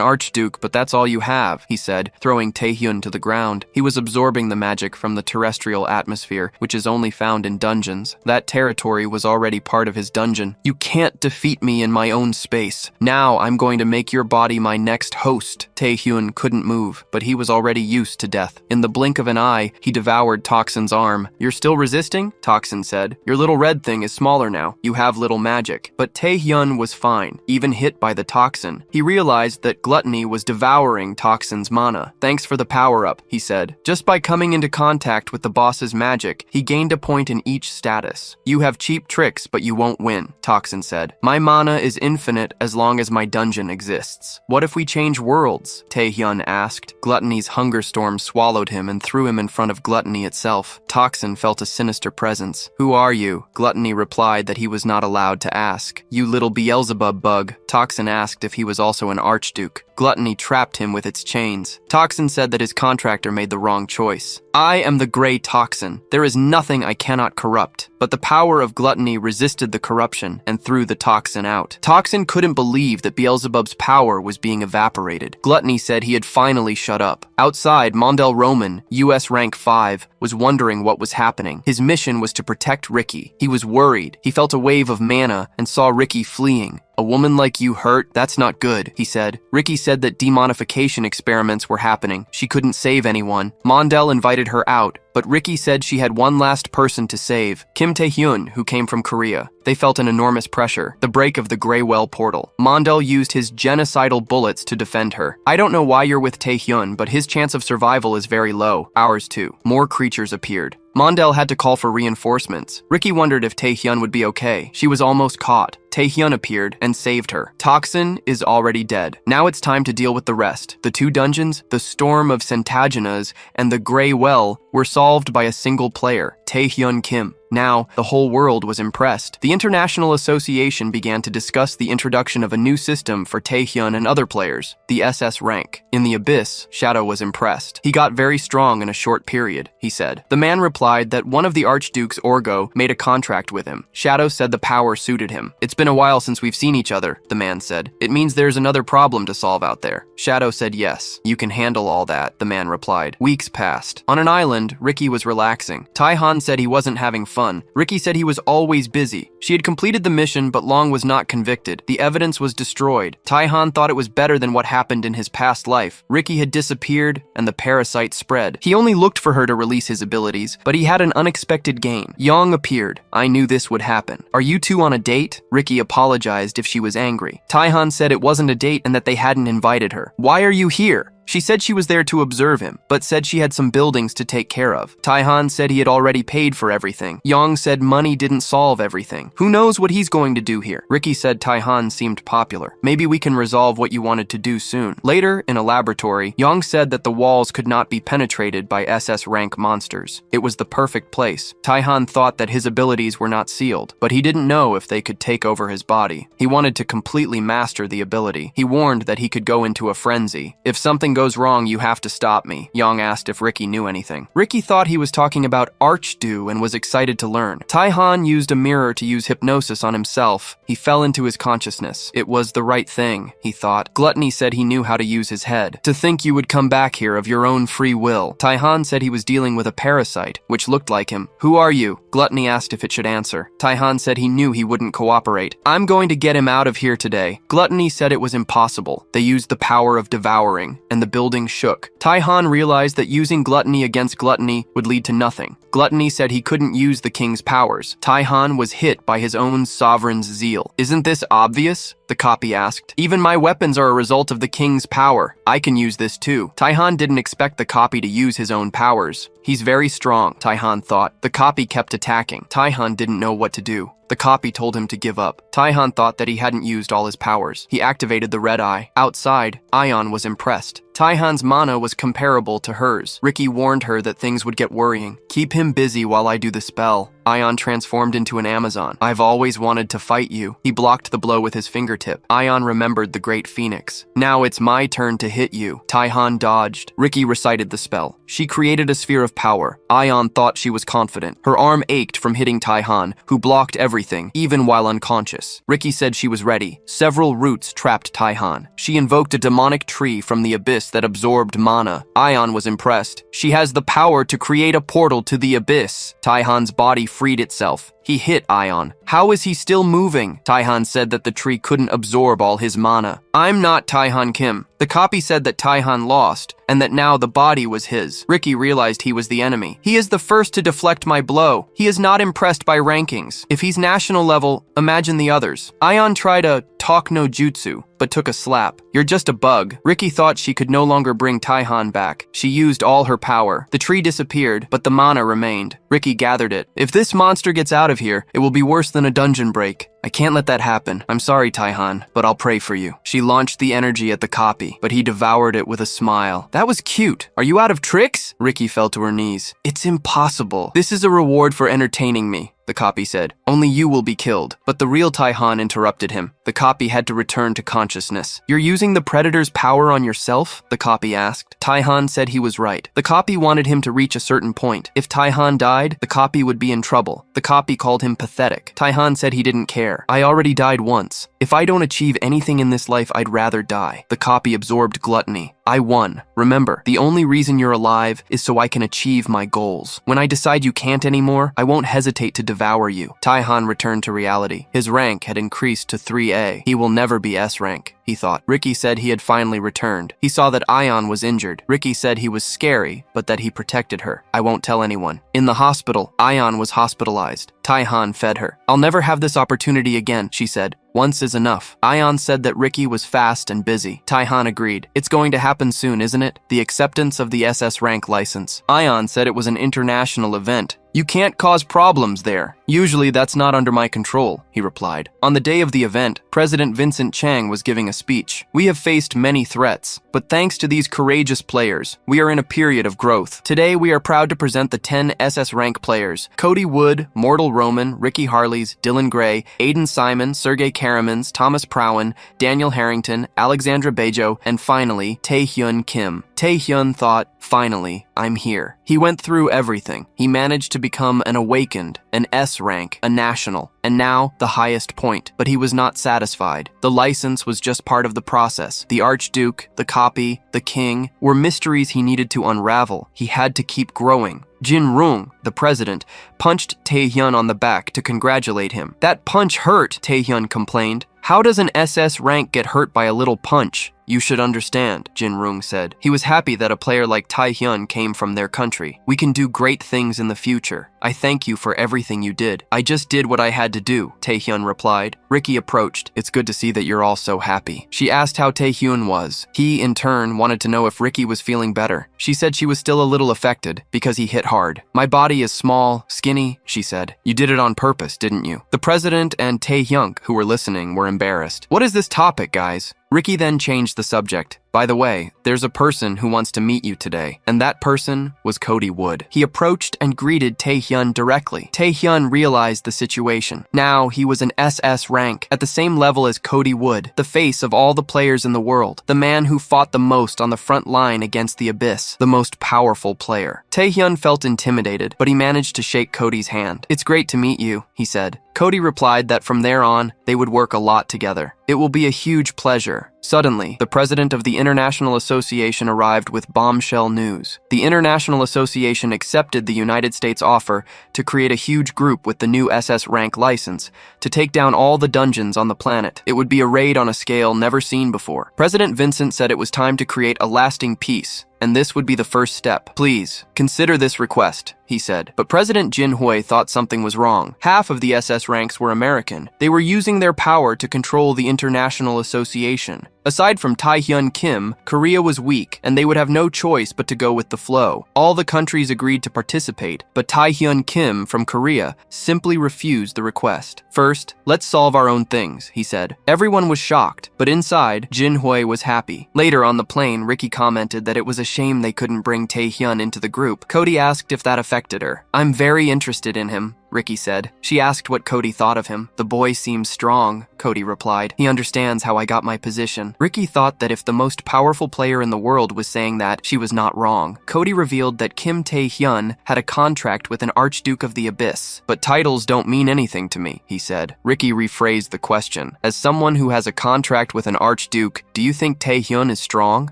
Archduke, but that's all you have, he said, throwing Taehyun to the ground. He was absorbing the magic from the terrestrial atmosphere, which is only found in dungeons. That territory was already part of his dungeon. You can't defeat me in my own space. Now I'm going to make your body my next host. Taehyun couldn't move, but he was already used to death. In the blink of an eye, he devoured Toxin's arm. You're still resisting? Toxin said. Your little red thing is smaller now. You have little magic. But Taehyun was fine, even hit by the Toxin. He realized that gluttony was devouring Toxin's mana. Thanks for the power-up, he said. Just by coming into contact with the boss's magic, he gained a point in each status. You have cheap tricks, but you won't win, Toxin said. My mana is infinite as long as my dungeon exists. What if we change worlds? Taehyun asked. Gluttony's hunger storm swallowed him and threw him in front of gluttony itself. Toxin felt a sinister presence. Who are you? Gluttony replied that he was not allowed to ask. You little Beelzebub bug. Toxin asked if he was also an Archduke. Gluttony trapped him with its chains. Toxin said that his contractor made the wrong choice. I am the Grey Toxin. There is nothing I cannot corrupt. But the power of gluttony resisted the corruption and threw the Toxin out. Toxin couldn't believe that Beelzebub's power was being evaporated. Gluttony said he had finally shut up. Outside, Mondel Roman, US rank 5, was wondering what was happening. His mission was to protect Ricky. He was worried. He felt a wave of mana and saw Ricky fleeing. A woman like you hurt? That's not good, he said. Ricky said that demonification experiments were happening. She couldn't save anyone. Mondel invited her out, but Ricky said she had one last person to save, Kim Taehyun, who came from Korea. They felt an enormous pressure, the break of the Grey Well portal. Mondel used his genocidal bullets to defend her. I don't know why you're with Taehyun, but his chance of survival is very low. Ours too. More creatures appeared. Mondel had to call for reinforcements. Ricky wondered if Taehyun would be okay. She was almost caught. Taehyun appeared and saved her. Toxin is already dead. Now it's time to deal with the rest. The 2 dungeons, the Storm of Centaginas, and the Grey Well were solved by a single player, Taehyun Kim. Now, the whole world was impressed. The International Association began to discuss the introduction of a new system for Taehyun and other players, the SS rank. In the Abyss, Shadow was impressed. He got very strong in a short period, he said. The man replied that one of the Archduke's Orgo made a contract with him. Shadow said the power suited him. It's been a while since we've seen each other, the man said. It means there's another problem to solve out there. Shadow said yes. You can handle all that, the man replied. Weeks passed. On an island, Ricky was relaxing. Taehyun said he wasn't having fun. Ricky said he was always busy. She had completed the mission, but Long was not convicted. The evidence was destroyed. Taehyun thought it was better than what happened in his past life. Ricky had disappeared, and the parasite spread. He only looked for her to release his abilities, but he had an unexpected gain. Yong appeared. I knew this would happen. Are you 2 on a date? Ricky apologized if she was angry. Taehyun said it wasn't a date and that they hadn't invited her. Why are you here? She said she was there to observe him, but said she had some buildings to take care of. Taehyun said he had already paid for everything. Yong said money didn't solve everything. Who knows what he's going to do here? Ricky said Taehyun seemed popular. Maybe we can resolve what you wanted to do soon. Later, in a laboratory, Yong said that the walls could not be penetrated by SS rank monsters. It was the perfect place. Taehyun thought that his abilities were not sealed, but he didn't know if they could take over his body. He wanted to completely master the ability. He warned that he could go into a frenzy. If something goes wrong, you have to stop me. Yang asked if Ricky knew anything. Ricky thought he was talking about Archduke and was excited to learn. Tai-Han used a mirror to use hypnosis on himself. He fell into his consciousness. It was the right thing, he thought. Gluttony said he knew how to use his head. To think you would come back here of your own free will. Tai-Han said he was dealing with a parasite, which looked like him. Who are you? Gluttony asked if it should answer. Tai-Han said he knew he wouldn't cooperate. I'm going to get him out of here today. Gluttony said it was impossible. They used the power of devouring, and the building shook. Tai-Han realized that using gluttony against gluttony would lead to nothing. Gluttony said he couldn't use the king's powers. Tai-Han was hit by his own sovereign's zeal. Isn't this obvious? The copy asked. Even my weapons are a result of the king's power. I can use this too. Tai-Han didn't expect the copy to use his own powers. He's very strong, Tai-Han thought. The copy kept attacking. Tai-Han didn't know what to do. The copy told him to give up. Tai-Han thought that he hadn't used all his powers. He activated the red eye. Outside, Ion was impressed. Tai-Han's mana was comparable to hers. Ricky warned her that things would get worrying. Keep him busy while I do the spell. Ion transformed into an Amazon. I've always wanted to fight you. He blocked the blow with his fingertip. Ion remembered the great phoenix. Now it's my turn to hit you. Tai-Han dodged. Ricky recited the spell. She created a sphere of power. Ion thought she was confident. Her arm ached from hitting Tai-Han, who blocked everything, even while unconscious. Ricky said she was ready. Several roots trapped Tai-Han. She invoked a demonic tree from the abyss that absorbed mana. Ion was impressed. She has the power to create a portal to the abyss. Tai-Han's body freed itself. He hit Ion. How is he still moving? Tai-Han said that the tree couldn't absorb all his mana. I'm not Tai-Han Kim. The copy said that Tai-Han lost, and that now the body was his. Ricky realized he was the enemy. He is the first to deflect my blow. He is not impressed by rankings. If he's national level, imagine the others. Ion tried a talk no jutsu, but took a slap. You're just a bug. Ricky thought she could no longer bring Tai-Han back. She used all her power. The tree disappeared, but the mana remained. Ricky gathered it. If this monster gets out of here, it will be worse than a dungeon break. I can't let that happen. I'm sorry, Tai-Han, but I'll pray for you. She launched the energy at the copy, but he devoured it with a smile. That was cute. Are you out of tricks? Ricky fell to her knees. It's impossible. This is a reward for entertaining me, the copy said. Only you will be killed. But the real Tai-Han interrupted him. The copy had to return to consciousness. You're using the predator's power on yourself? The copy asked. Tai-Han said he was right. The copy wanted him to reach a certain point. If Tai-Han died, the copy would be in trouble. The copy called him pathetic. Tai-Han said he didn't care. I already died once. If I don't achieve anything in this life, I'd rather die. The copy absorbed gluttony. I won. Remember, the only reason you're alive is so I can achieve my goals. When I decide you can't anymore, I won't hesitate to devour you. Tai-Han returned to reality. His rank had increased to 3A. He will never be S rank, he thought. Ricky said he had finally returned. He saw that Ion was injured. Ricky said he was scary, but that he protected her. I won't tell anyone. In the hospital, Ion was hospitalized. Tai-Han fed her. I'll never have this opportunity again, she said. Once is enough. Ion said that Ricky was fast and busy. Tai-Han agreed. It's going to happen soon, isn't it? The acceptance of the SS rank license. Ion said it was an international event. You can't cause problems there. Usually that's not under my control, he replied. On the day of the event, President Vincent Chang was giving a speech. We have faced many threats, but thanks to these courageous players, we are in a period of growth. Today we are proud to present the 10 SS rank players: Cody Wood, Mortal Roman, Ricky Harleys, Dylan Gray, Aiden Simon, Sergey Karamans, Thomas Prowan, Daniel Harrington, Alexandra Bejo, and finally, Taehyun Kim. Taehyun thought, finally, I'm here. He went through everything. He managed to become an awakened, an S rank, a national, and now the highest point. But he was not satisfied. The license was just part of the process. The Archduke, the copy, the king were mysteries he needed to unravel. He had to keep growing. Jin Rung, the president, punched Taehyun on the back to congratulate him. That punch hurt, Taehyun complained. How does an SS rank get hurt by a little punch? You should understand, Jin Rung said. He was happy that a player like Taehyun came from their country. We can do great things in the future. I thank you for everything you did. I just did what I had to do, Taehyun replied. Ricky approached. It's good to see that you're all so happy. She asked how Taehyun was. He, in turn, wanted to know if Ricky was feeling better. She said she was still a little affected because he hit hard. My body is small, skinny, she said. You did it on purpose, didn't you? The president and Taehyung, who were listening, were embarrassed. What is this topic, guys? Ricky then changed the subject. "By the way, there's a person who wants to meet you today." And that person was Cody Wood. He approached and greeted Taehyun directly. Taehyun realized the situation. Now he was an SS rank, at the same level as Cody Wood, the face of all the players in the world, the man who fought the most on the front line against the Abyss, the most powerful player. Taehyun felt intimidated, but he managed to shake Cody's hand. "It's great to meet you," he said. Cody replied that from there on, they would work a lot together. "It will be a huge pleasure." Suddenly, the president of the International Association arrived with bombshell news. The International Association accepted the United States offer to create a huge group with the new SS rank license to take down all the dungeons on the planet. It would be a raid on a scale never seen before. President Vincent said it was time to create a lasting peace, and this would be the first step. "Please, consider this request," he said. But President Jin Hui thought something was wrong. Half of the SS ranks were American. They were using their power to control the International Association. Aside from Taehyun Kim, Korea was weak, and they would have no choice but to go with the flow. All the countries agreed to participate, but Taehyun Kim from Korea simply refused the request. "First, let's solve our own things," he said. Everyone was shocked, but inside, Jin Hui was happy. Later on the plane, Ricky commented that it was a shame they couldn't bring Taehyun into the group. Cody asked if that affected her. "I'm very interested in him," Ricky said. She asked what Cody thought of him. "The boy seems strong," Cody replied. "He understands how I got my position." Ricky thought that if the most powerful player in the world was saying that, she was not wrong. Cody revealed that Kim Tae-hyun had a contract with an Archduke of the Abyss. "But titles don't mean anything to me," he said. Ricky rephrased the question. "As someone who has a contract with an Archduke, do you think Tae-hyun is strong?"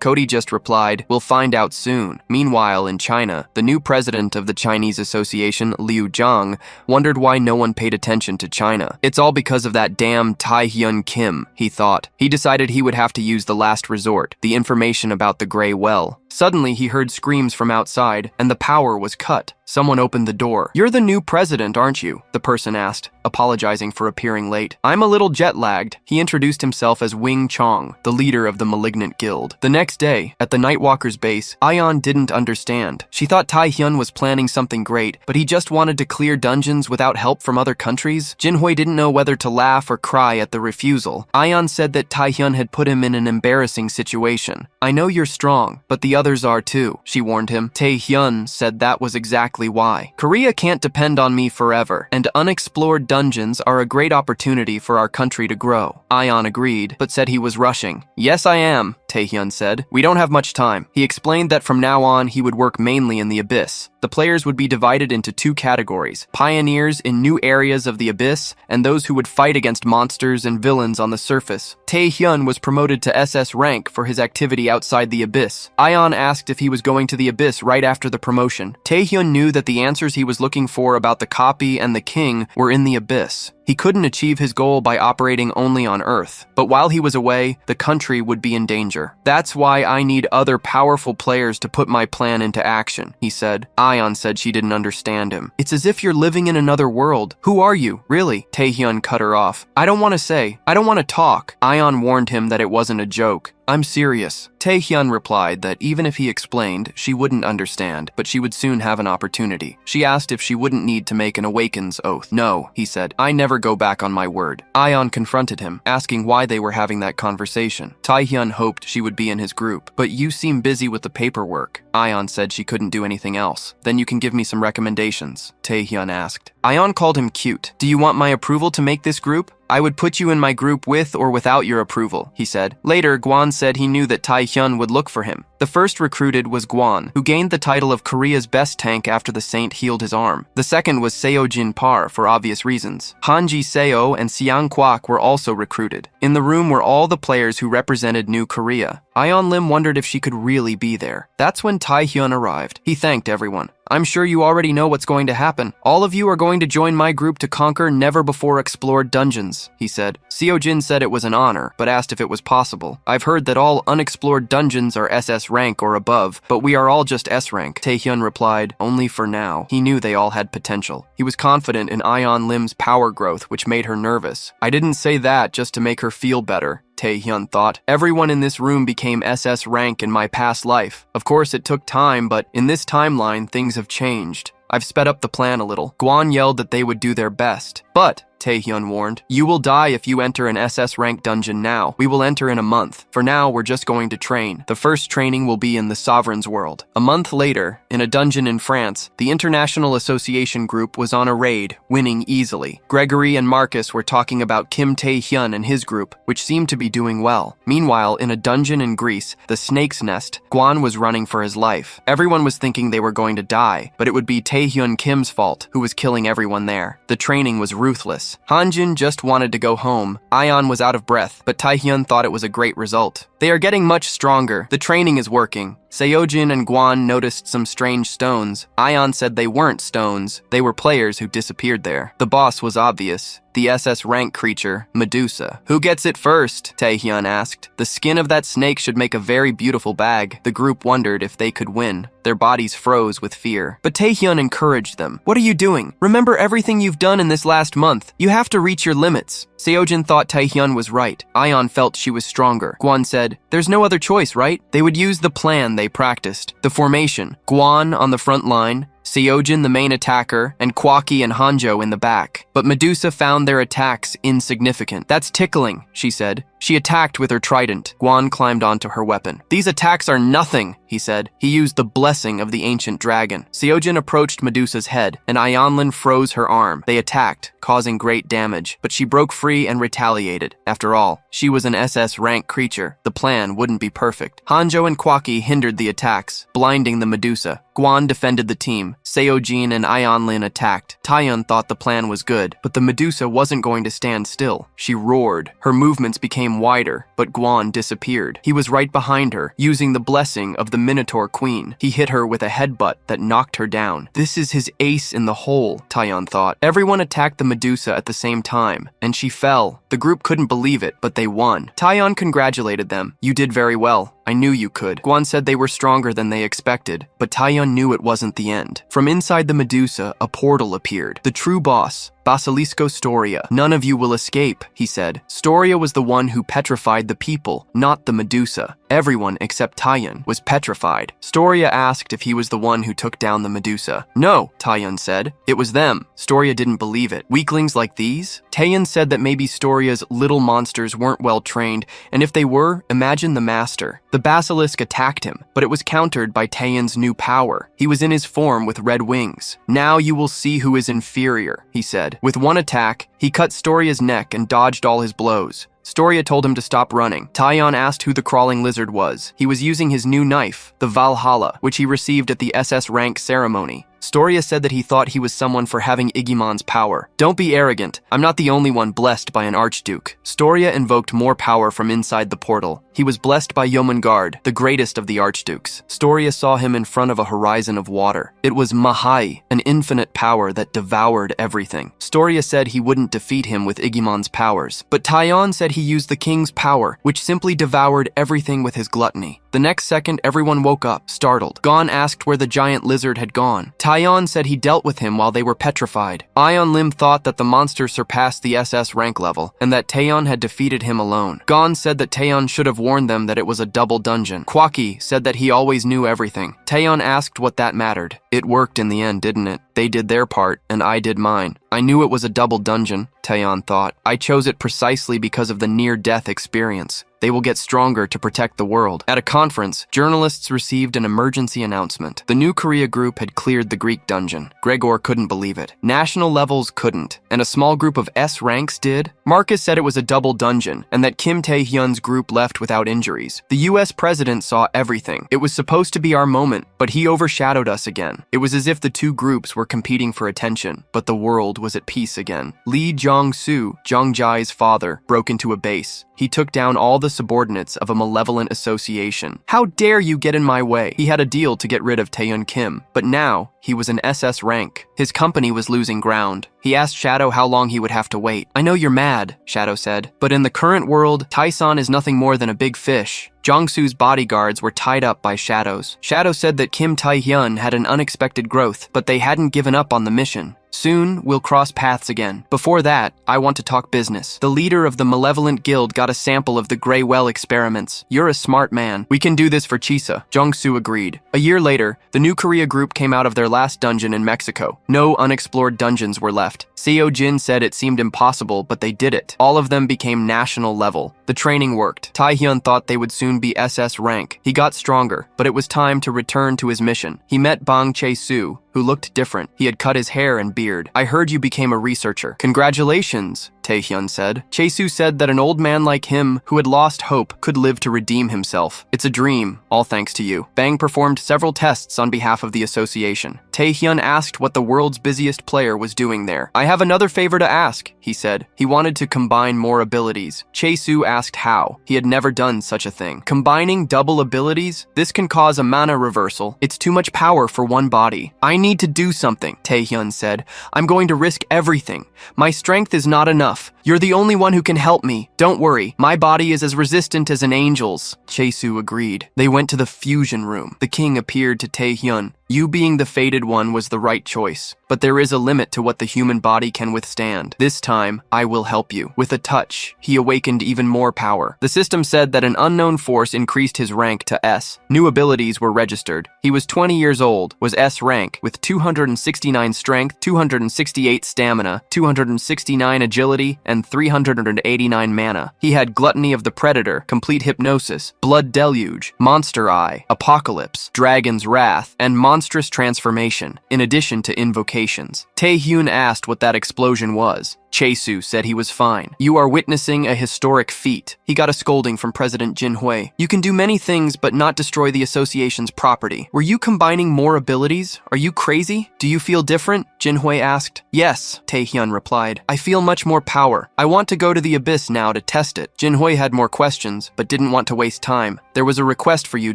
Cody just replied, "We'll find out soon." Meanwhile, in China, the new president of the Chinese Association, Liu Jungai, wondered why no one paid attention to China. "It's all because of that damn Taehyun Kim," he thought. He decided he would have to use the last resort, the information about the Grey Well. Suddenly, he heard screams from outside, and the power was cut. Someone opened the door. "You're the new president, aren't you?" the person asked, apologizing for appearing late. "I'm a little jet-lagged." He introduced himself as Wing Chong, the leader of the Malignant Guild. The next day, at the Nightwalker's base, Ayeon didn't understand. She thought Taehyun was planning something great, but he just wanted to clear dungeons without help from other countries. Jinhui didn't know whether to laugh or cry at the refusal. Ayeon said that Taehyun had put him in an embarrassing situation. "I know you're strong, but the others are too," she warned him. Taehyun said that was exactly why. "Korea can't depend on me forever, and unexplored dungeons are a great opportunity for our country to grow." Ayeon agreed, but said he was rushing. "Yes, I am," Taehyun said. "We don't have much time." He explained that from now on, he would work mainly in the Abyss. The players would be divided into two categories: pioneers in new areas of the Abyss, and those who would fight against monsters and villains on the surface. Taehyun was promoted to SS rank for his activity outside the Abyss. Ayeon asked if he was going to the Abyss right after the promotion. Taehyun knew that the answers he was looking for about the copy and the king were in the Abyss. He couldn't achieve his goal by operating only on Earth, but while he was away, the country would be in danger. "That's why I need other powerful players to put my plan into action," he said. Ayeon said she didn't understand him. "It's as if you're living in another world. Who are you, really?" Taehyun cut her off. "I don't want to say. I don't want to talk." Ayeon warned him that it wasn't a joke. "I'm serious." Taehyun replied that even if he explained, she wouldn't understand, but she would soon have an opportunity. She asked if she wouldn't need to make an awakens oath. "No," he said. "I never go back on my word." Ayeon confronted him, asking why they were having that conversation. Taehyun hoped she would be in his group. "But you seem busy with the paperwork." Ayeon said she couldn't do anything else. "Then you can give me some recommendations," Taehyun asked. Ayeon called him cute. "Do you want my approval to make this group?" "I would put you in my group with or without your approval," he said. Later, Gwan said he knew that Taehyun would look for him. The first recruited was Gwan, who gained the title of Korea's best tank after the saint healed his arm. The second was Seo Jin-par, for obvious reasons. Hanji Seo and Siang Kwak were also recruited. In the room were all the players who represented New Korea. Ayeon Lim wondered if she could really be there. That's when Taehyun arrived. He thanked everyone. "I'm sure you already know what's going to happen. All of you are going to join my group to conquer never-before-explored dungeons," he said. Seo-jin said it was an honor, but asked if it was possible. "I've heard that all unexplored dungeons are SS rank or above, but we are all just S rank." Taehyun replied, "Only for now." He knew they all had potential. He was confident in Ayeon Lim's power growth, which made her nervous. "I didn't say that just to make her feel better," Taehyun thought. "Everyone in this room became SS rank in my past life. Of course, it took time, but in this timeline, things have changed. I've sped up the plan a little." Gwan yelled that they would do their best. But, Taehyun warned, you will die if you enter an SS rank dungeon now. We will enter in a month. For now, we're just going to train. The first training will be in the Sovereign's world. A month later, in a dungeon in France, the International Association group was on a raid, winning easily. Gregory and Marcus were talking about Kim Taehyun and his group, which seemed to be doing well. Meanwhile, in a dungeon in Greece, the Snake's Nest, Gwan was running for his life. Everyone was thinking they were going to die, but it would be Taehyun Kim's fault, who was killing everyone there. The training was ruthless. Hanjin just wanted to go home. Ion was out of breath, but Taehyun thought it was a great result. They are getting much stronger. The training is working. Seojin and Gwan noticed some strange stones. Ion said they weren't stones. They were players who disappeared there. The boss was obvious. The SS rank creature, Medusa. Who gets it first? Taehyun asked. The skin of that snake should make a very beautiful bag. The group wondered if they could win. Their bodies froze with fear. But Taehyun encouraged them. What are you doing? Remember everything you've done in this last month. You have to reach your limits. Seojin thought Taehyun was right. Ion felt she was stronger. Gwan said, there's no other choice, right? They would use the plan they practiced. The formation. Gwan on the front line, Seojin the main attacker, and Kwaki and Hanjo in the back. But Medusa found their attacks insignificant. That's tickling, she said. She attacked with her trident. Gwan climbed onto her weapon. These attacks are nothing, he said. He used the blessing of the ancient dragon. Seojin approached Medusa's head, and Ionlin froze her arm. They attacked, causing great damage, but she broke free and retaliated. After all, she was an SS rank creature. The plan wouldn't be perfect. Hanjo and Kwaki hindered the attacks, blinding the Medusa. Gwan defended the team. Seojin and Ionlin attacked. Taehyun thought the plan was good, but the Medusa wasn't going to stand still. She roared. Her movements became wider, but Gwan disappeared. He was right behind her, using the blessing of the Minotaur Queen. He hit her with a headbutt that knocked her down. This is his ace in the hole, Taehyun thought. Everyone attacked the Medusa at the same time, and she fell. The group couldn't believe it, but they won. Taehyun congratulated them. You did very well. I knew you could. Gwan said they were stronger than they expected, but Taehyun knew it wasn't the end. From inside the Medusa, a portal appeared. The true boss, Basilisco Storia. None of you will escape, he said. Storia was the one who petrified the people, not the Medusa. Everyone except Taehyun was petrified. Storia asked if he was the one who took down the Medusa. No, Taehyun said. It was them. Storia didn't believe it. Weaklings like these? Taehyun said that maybe Storia's little monsters weren't well trained, and if they were, imagine the master. The basilisk attacked him, but it was countered by Taehyun's new power. He was in his form with red wings. Now you will see who is inferior, he said. With one attack, he cut Storia's neck and dodged all his blows. Storia told him to stop running. Taehyun asked who the crawling lizard was. He was using his new knife, the Valhalla, which he received at the SS rank ceremony. Storia said that he thought he was someone for having Igimon's power. Don't be arrogant. I'm not the only one blessed by an Archduke. Storia invoked more power from inside the portal. He was blessed by Jomungard, the greatest of the Archdukes. Storia saw him in front of a horizon of water. It was Mahai, an infinite power that devoured everything. Storia said he wouldn't defeat him with Igimon's powers, but Taehyun said he used the king's power, which simply devoured everything with his gluttony. The next second, everyone woke up, startled. Gon asked where the giant lizard had gone. Taehyun said he dealt with him while they were petrified. Ion Lim thought that the monster surpassed the SS rank level, and that Taehyun had defeated him alone. Gon said that Taehyun should have warned them that it was a double dungeon. Kwaki said that he always knew everything. Taehyun asked what that mattered. It worked in the end, didn't it? They did their part, and I did mine. I knew it was a double dungeon, Taehyun thought. I chose it precisely because of the near-death experience. They will get stronger to protect the world. At a conference, journalists received an emergency announcement. The New Korea group had cleared the Greek dungeon. Gregor couldn't believe it. National levels couldn't, and a small group of S ranks did. Marcus said it was a double dungeon, and that Kim Tae-hyun's group left without injuries. The US president saw everything. It was supposed to be our moment, but he overshadowed us again. It was as if the two groups were competing for attention, but the world was at peace again. Lee Jong-soo, Jong-jae's father, broke into a base. He took down all the subordinates of a malevolent association. How dare you get in my way? He had a deal to get rid of Taehyun Kim, but now he was an SS rank. His company was losing ground. He asked Shadow how long he would have to wait. I know you're mad, Shadow said, but in the current world, Taesan is nothing more than a big fish. Jong-soo's bodyguards were tied up by Shadows. Shadow said that Kim Tae-hyun had an unexpected growth, but they hadn't given up on the mission. Soon, we'll cross paths again. Before that, I want to talk business. The leader of the malevolent guild got a sample of the Grey Well experiments. You're a smart man. We can do this for Chisa. Jong-soo agreed. A year later, the New Korea group came out of their last dungeon in Mexico. No unexplored dungeons were left. Seo Jin said it seemed impossible, but they did it. All of them became national level. The training worked. Taehyun thought they would soon be SS rank. He got stronger, but it was time to return to his mission. He met Bang Chae-soo, who looked different. He had cut his hair and beard. I heard you became a researcher. Congratulations, Taehyun said. Chae-soo said that an old man like him, who had lost hope, could live to redeem himself. It's a dream, all thanks to you. Bang performed several tests on behalf of the association. Taehyun asked what the world's busiest player was doing there. I have another favor to ask, he said. He wanted to combine more abilities. Chae-soo asked how. He had never done such a thing. Combining double abilities? This can cause a mana reversal. It's too much power for one body. I need to do something, Taehyun said. I'm going to risk everything. My strength is not enough. You're the only one who can help me. Don't worry, my body is as resistant as an angel's. Chae-soo agreed. They went to the fusion room. The king appeared to Taehyun. You being the fated one was the right choice, but there is a limit to what the human body can withstand. This time, I will help you. With a touch, he awakened even more power. The system said that an unknown force increased his rank to S. New abilities were registered. He was 20 years old, was S rank, with 269 strength, 268 stamina, 269 agility, and 389 mana. He had Gluttony of the Predator, Complete Hypnosis, Blood Deluge, Monster Eye, Apocalypse, Dragon's Wrath, and Monstrous Transformation, in addition to invocations. Taehyun asked what that explosion was. Chae-soo said he was fine. You are witnessing a historic feat. He got a scolding from President Jin Hui. You can do many things but not destroy the association's property. Were you combining more abilities? Are you crazy? Do you feel different? Jin Hui asked. Yes, Taehyun replied. I feel much more power. I want to go to the abyss now to test it. Jin Hui had more questions but didn't want to waste time. There was a request for you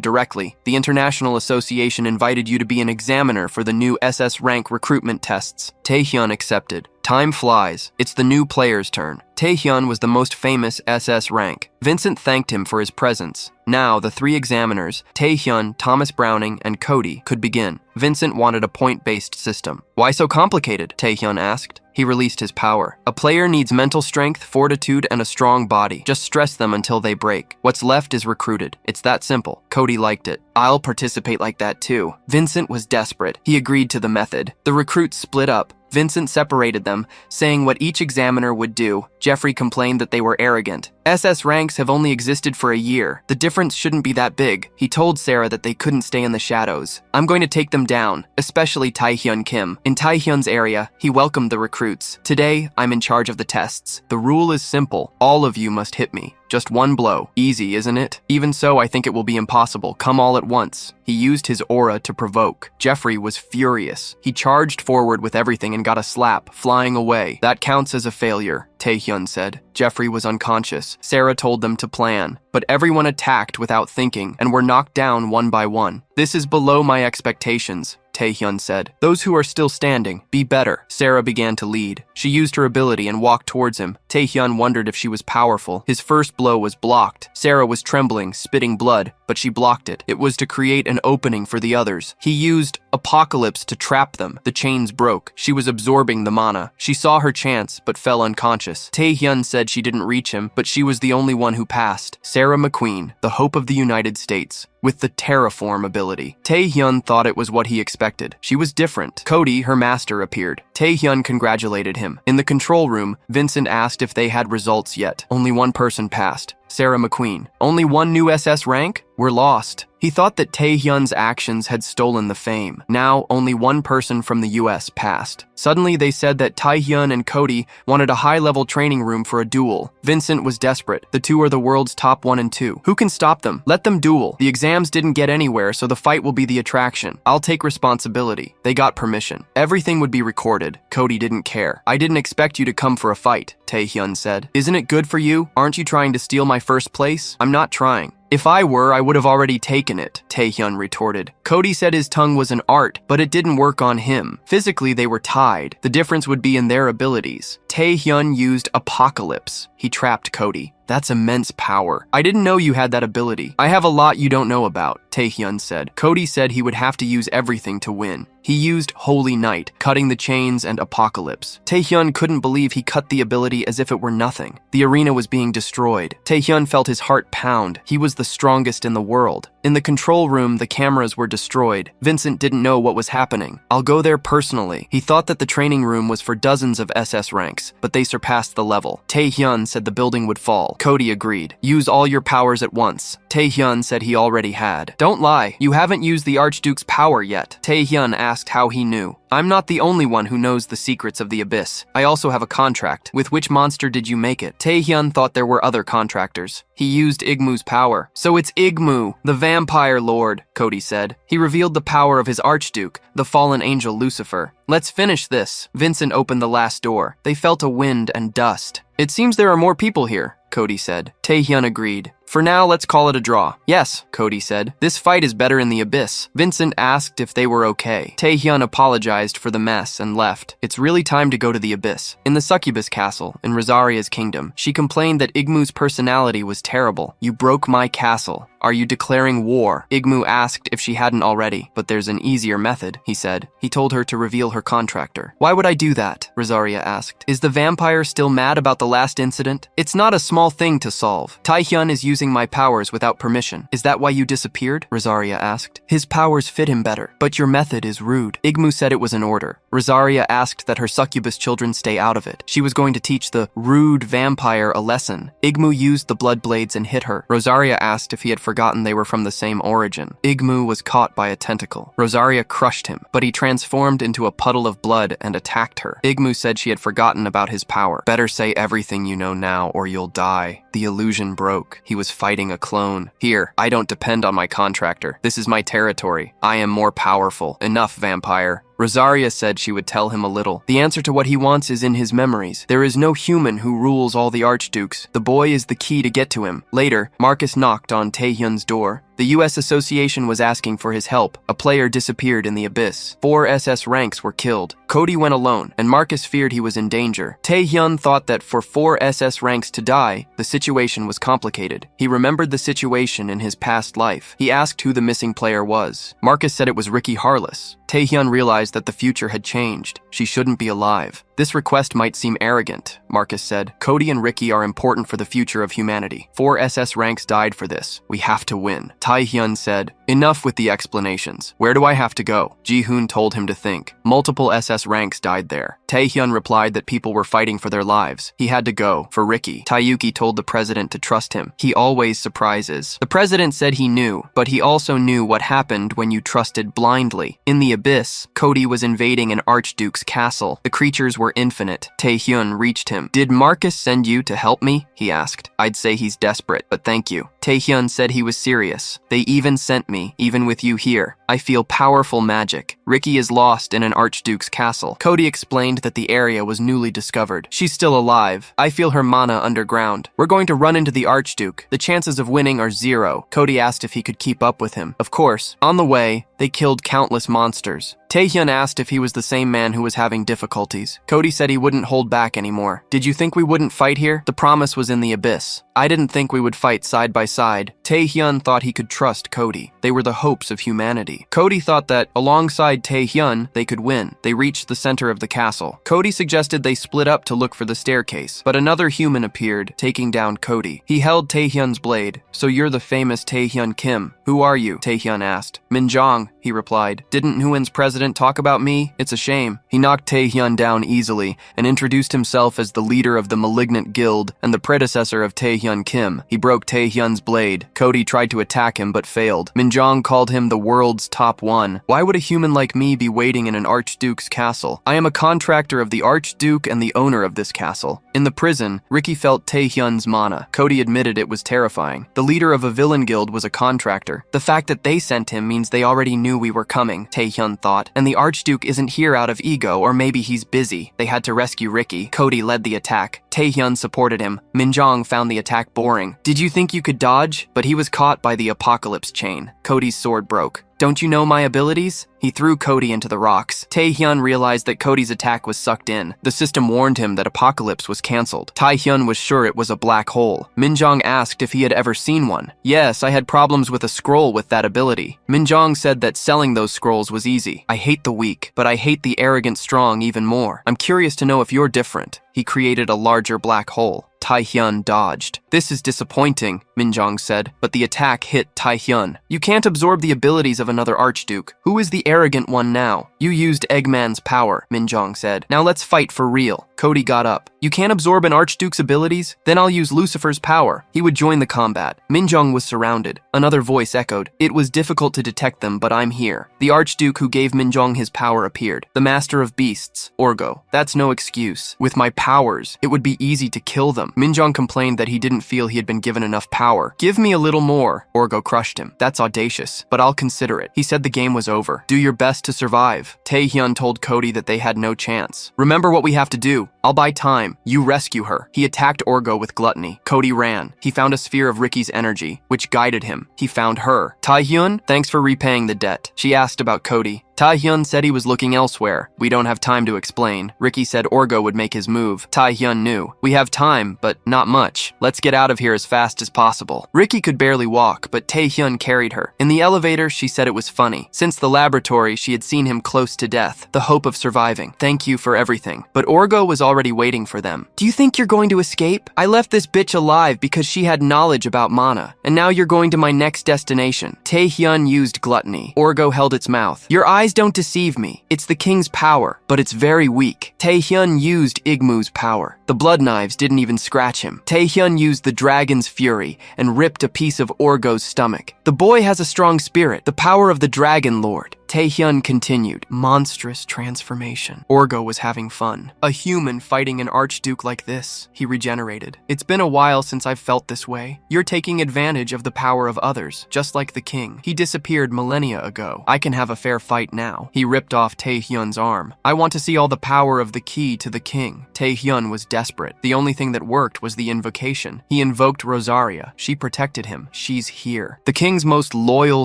directly. The International Association invited you to be an examiner for the new SS rank recruitment tests. Taehyun accepted. Time flies. It's the new player's turn. Taehyun was the most famous SS rank. Vincent thanked him for his presence. Now, the three examiners, Taehyun, Thomas Browning, and Cody, could begin. Vincent wanted a point-based system. Why so complicated? Taehyun asked. He released his power. A player needs mental strength, fortitude, and a strong body. Just stress them until they break. What's left is recruited. It's that simple. Cody liked it. I'll participate like that too. Vincent was desperate. He agreed to the method. The recruits split up. Vincent separated them, saying what each examiner would do. Jeffrey complained that they were arrogant. SS ranks have only existed for a year. The difference shouldn't be that big. He told Sarah that they couldn't stay in the shadows. I'm going to take them down, especially Taehyun Kim. In Taehyun's area, he welcomed the recruits. Today, I'm in charge of the tests. The rule is simple. All of you must hit me. Just one blow. Easy, isn't it? Even so, I think it will be impossible. Come all at once. He used his aura to provoke. Jeffrey was furious. He charged forward with everything and got a slap, flying away. That counts as a failure, Taehyun said. Jeffrey was unconscious. Sarah told them to plan, but everyone attacked without thinking and were knocked down one by one. This is below my expectations, Taehyun said. Those who are still standing, be better. Sarah began to lead. She used her ability and walked towards him. Taehyun wondered if she was powerful. His first blow was blocked. Sarah was trembling, spitting blood, but she blocked it. It was to create an opening for the others. He used Apocalypse to trap them. The chains broke. She was absorbing the mana. She saw her chance, but fell unconscious. Taehyun said she didn't reach him, but she was the only one who passed. Sarah McQueen, the hope of the United States, with the Terraform ability. Taehyun thought it was what he expected. She was different. Cody, her master, appeared. Taehyun congratulated him. In the control room, Vincent asked if they had results yet. Only one person passed. Sarah McQueen. Only one new SS rank? We're lost. He thought that Taehyun's actions had stolen the fame. Now, only one person from the US passed. Suddenly, they said that Taehyun and Cody wanted a high-level training room for a duel. Vincent was desperate. The two are the world's top 1 and 2. Who can stop them? Let them duel. The exams didn't get anywhere, so the fight will be the attraction. I'll take responsibility. They got permission. Everything would be recorded. Cody didn't care. I didn't expect you to come for a fight, Taehyun said. Isn't it good for you? Aren't you trying to steal my first place? I'm not trying. If I were, I would have already taken it, Taehyun retorted. Cody said his tongue was an art, but it didn't work on him. Physically, they were tied. The difference would be in their abilities. Taehyun used Apocalypse. He trapped Cody. That's immense power. I didn't know you had that ability. I have a lot you don't know about, Taehyun said. Cody said he would have to use everything to win. He used Holy Night, cutting the chains, and Apocalypse. Taehyun couldn't believe he cut the ability as if it were nothing. The arena was being destroyed. Taehyun felt his heart pound. He was the strongest in the world. In the control room, the cameras were destroyed. Vincent didn't know what was happening. I'll go there personally. He thought that the training room was for dozens of SS ranks, but they surpassed the level. Taehyun said the building would fall. Cody agreed. Use all your powers at once. Taehyun said he already had. Don't lie, you haven't used the Archduke's power yet. Taehyun asked how he knew. I'm not the only one who knows the secrets of the Abyss. I also have a contract. With which monster did you make it? Taehyun thought there were other contractors. He used Igmu's power. So it's Igmu, the vampire lord, Cody said. He revealed the power of his Archduke, the fallen angel Lucifer. Let's finish this. Vincent opened the last door. They felt a wind and dust. It seems there are more people here, Cody said. Taehyun agreed. For now, let's call it a draw. Yes, Cody said. This fight is better in the Abyss. Vincent asked if they were okay. Taehyun apologized for the mess and left. It's really time to go to the Abyss. In the Succubus Castle, in Rosaria's kingdom, she complained that Igmu's personality was terrible. You broke my castle. Are you declaring war? Igmu asked if she hadn't already, but there's an easier method, he said. He told her to reveal her contractor. Why would I do that? Rosaria asked. Is the vampire still mad about the last incident? It's not a small thing to solve. Taehyun is using my powers without permission. Is that why you disappeared? Rosaria asked. His powers fit him better, but your method is rude. Igmu said it was an order. Rosaria asked that her succubus children stay out of it. She was going to teach the rude vampire a lesson. Igmu used the blood blades and hit her. Rosaria asked if he had forgotten they were from the same origin. Igmu was caught by a tentacle. Rosaria crushed him, but he transformed into a puddle of blood and attacked her. Igmu said she had forgotten about his power. Better say everything you know now or you'll die. The illusion broke. He was fighting a clone. Here, I don't depend on my contractor. This is my territory. I am more powerful. Enough, vampire. Rosaria said she would tell him a little. The answer to what he wants is in his memories. There is no human who rules all the archdukes. The boy is the key to get to him. Later, Marcus knocked on Taehyun's door. The U.S. Association was asking for his help. A player disappeared in the Abyss. 4 SS ranks were killed. Cody went alone, and Marcus feared he was in danger. Taehyun thought that for 4 SS ranks to die, the situation was complicated. He remembered the situation in his past life. He asked who the missing player was. Marcus said it was Ricky Harless. Taehyun realized that the future had changed. She shouldn't be alive. This request might seem arrogant, Marcus said. Cody and Ricky are important for the future of humanity. 4 SS ranks died for this. We have to win. Taehyun said, enough with the explanations. Where do I have to go? Ji-hoon told him to think. Multiple SS ranks died there. Taehyun replied that people were fighting for their lives. He had to go. For Ricky, Taeyuki told the president to trust him. He always surprises. The president said he knew, but he also knew what happened when you trusted blindly. In the Abyss, Cody was invading an archduke's castle. The creatures were infinite. Taehyun reached him. Did Marcus send you to help me? He asked. I'd say he's desperate, but thank you. Taehyun said he was serious. They even sent me, even with you here. I feel powerful magic. Ricky is lost in an archduke's castle. Cody explained that the area was newly discovered. She's still alive. I feel her mana underground. We're going to run into the archduke. The chances of winning are 0. Cody asked if he could keep up with him. Of course. On the way, they killed countless monsters. Taehyun asked if he was the same man who was having difficulties. Cody said he wouldn't hold back anymore. Did you think we wouldn't fight here? The promise was in the Abyss. I didn't think we would fight side by side. Taehyun thought he could trust Cody. They were the hopes of humanity. Cody thought that, alongside Taehyun, they could win. They reached the center of the castle. Cody suggested they split up to look for the staircase, but another human appeared, taking down Cody. He held Taehyun's blade. So you're the famous Taehyun Kim. Who are you? Taehyun asked. Minjong, he replied. Didn't Nguyen's president talk about me? It's a shame. He knocked Taehyun down easily and introduced himself as the leader of the Malignant Guild and the predecessor of Taehyun Kim. He broke Taehyun's blade. Cody tried to attack him but failed. Minjong called him the world's top one. Why would a human like me be waiting in an archduke's castle? I am a contractor of the archduke and the owner of this castle. In the prison, Ricky felt Taehyun's mana. Cody admitted it was terrifying. The leader of a villain guild was a contractor. The fact that they sent him means they already knew we were coming, Taehyun thought. And the archduke isn't here out of ego, or maybe he's busy. They had to rescue Ricky. Cody led the attack. Taehyun supported him. Minjong found the attack boring. Did you think you could dodge? But he was caught by the apocalypse chain. Cody's sword broke. Don't you know my abilities? He threw Cody into the rocks. Taehyun realized that Cody's attack was sucked in. The system warned him that Apocalypse was cancelled. Taehyun was sure it was a black hole. Minjong asked if he had ever seen one. Yes, I had problems with a scroll with that ability. Minjong said that selling those scrolls was easy. I hate the weak, but I hate the arrogant strong even more. I'm curious to know if you're different. He created a larger black hole. Taehyun dodged. This is disappointing, Minjong said, but the attack hit Taehyun. You can't absorb the abilities of another Archduke. Who is the arrogant one now? You used Eggman's power, Minjong said. Now let's fight for real. Cody got up. You can't absorb an Archduke's abilities? Then I'll use Lucifer's power. He would join the combat. Minjong was surrounded. Another voice echoed. It was difficult to detect them, but I'm here. The Archduke who gave Minjong his power appeared. The Master of Beasts, Orgo. That's no excuse. With my powers, it would be easy to kill them. Minjong complained that he didn't feel he had been given enough power. Give me a little more. Orgo crushed him. That's audacious, but I'll consider it. He said the game was over. Do your best to survive. Taehyun told Cody that they had no chance. Remember what we have to do. I'll buy time. You rescue her. He attacked Orgo with gluttony. Cody ran. He found a sphere of Ricky's energy, which guided him. He found her. Taehyun, thanks for repaying the debt. She asked about Cody. Taehyun said he was looking elsewhere. We don't have time to explain. Ricky said Orgo would make his move. Taehyun knew. We have time, but not much. Let's get out of here as fast as possible. Ricky could barely walk, but Taehyun carried her. In the elevator, she said it was funny. Since the laboratory, she had seen him close to death. The hope of surviving. Thank you for everything. But Orgo was already waiting for them. Do you think you're going to escape? I left this bitch alive because she had knowledge about mana. And now you're going to my next destination. Taehyun used gluttony. Orgo held its mouth. Your eyes don't deceive me. It's the king's power, but it's very weak. Taehyun used Igmu's power. The blood knives didn't even scratch him. Taehyun used the dragon's fury and ripped a piece of Orgo's stomach. The boy has a strong spirit, the power of the dragon lord. Taehyun continued. Monstrous transformation. Orgo was having fun. A human fighting an archduke like this. He regenerated. It's been a while since I've felt this way. You're taking advantage of the power of others, just like the king. He disappeared millennia ago. I can have a fair fight now. He ripped off Taehyun's arm. I want to see all the power of the key to the king. Taehyun was desperate. The only thing that worked was the invocation. He invoked Rosaria. She protected him. She's here. The king's most loyal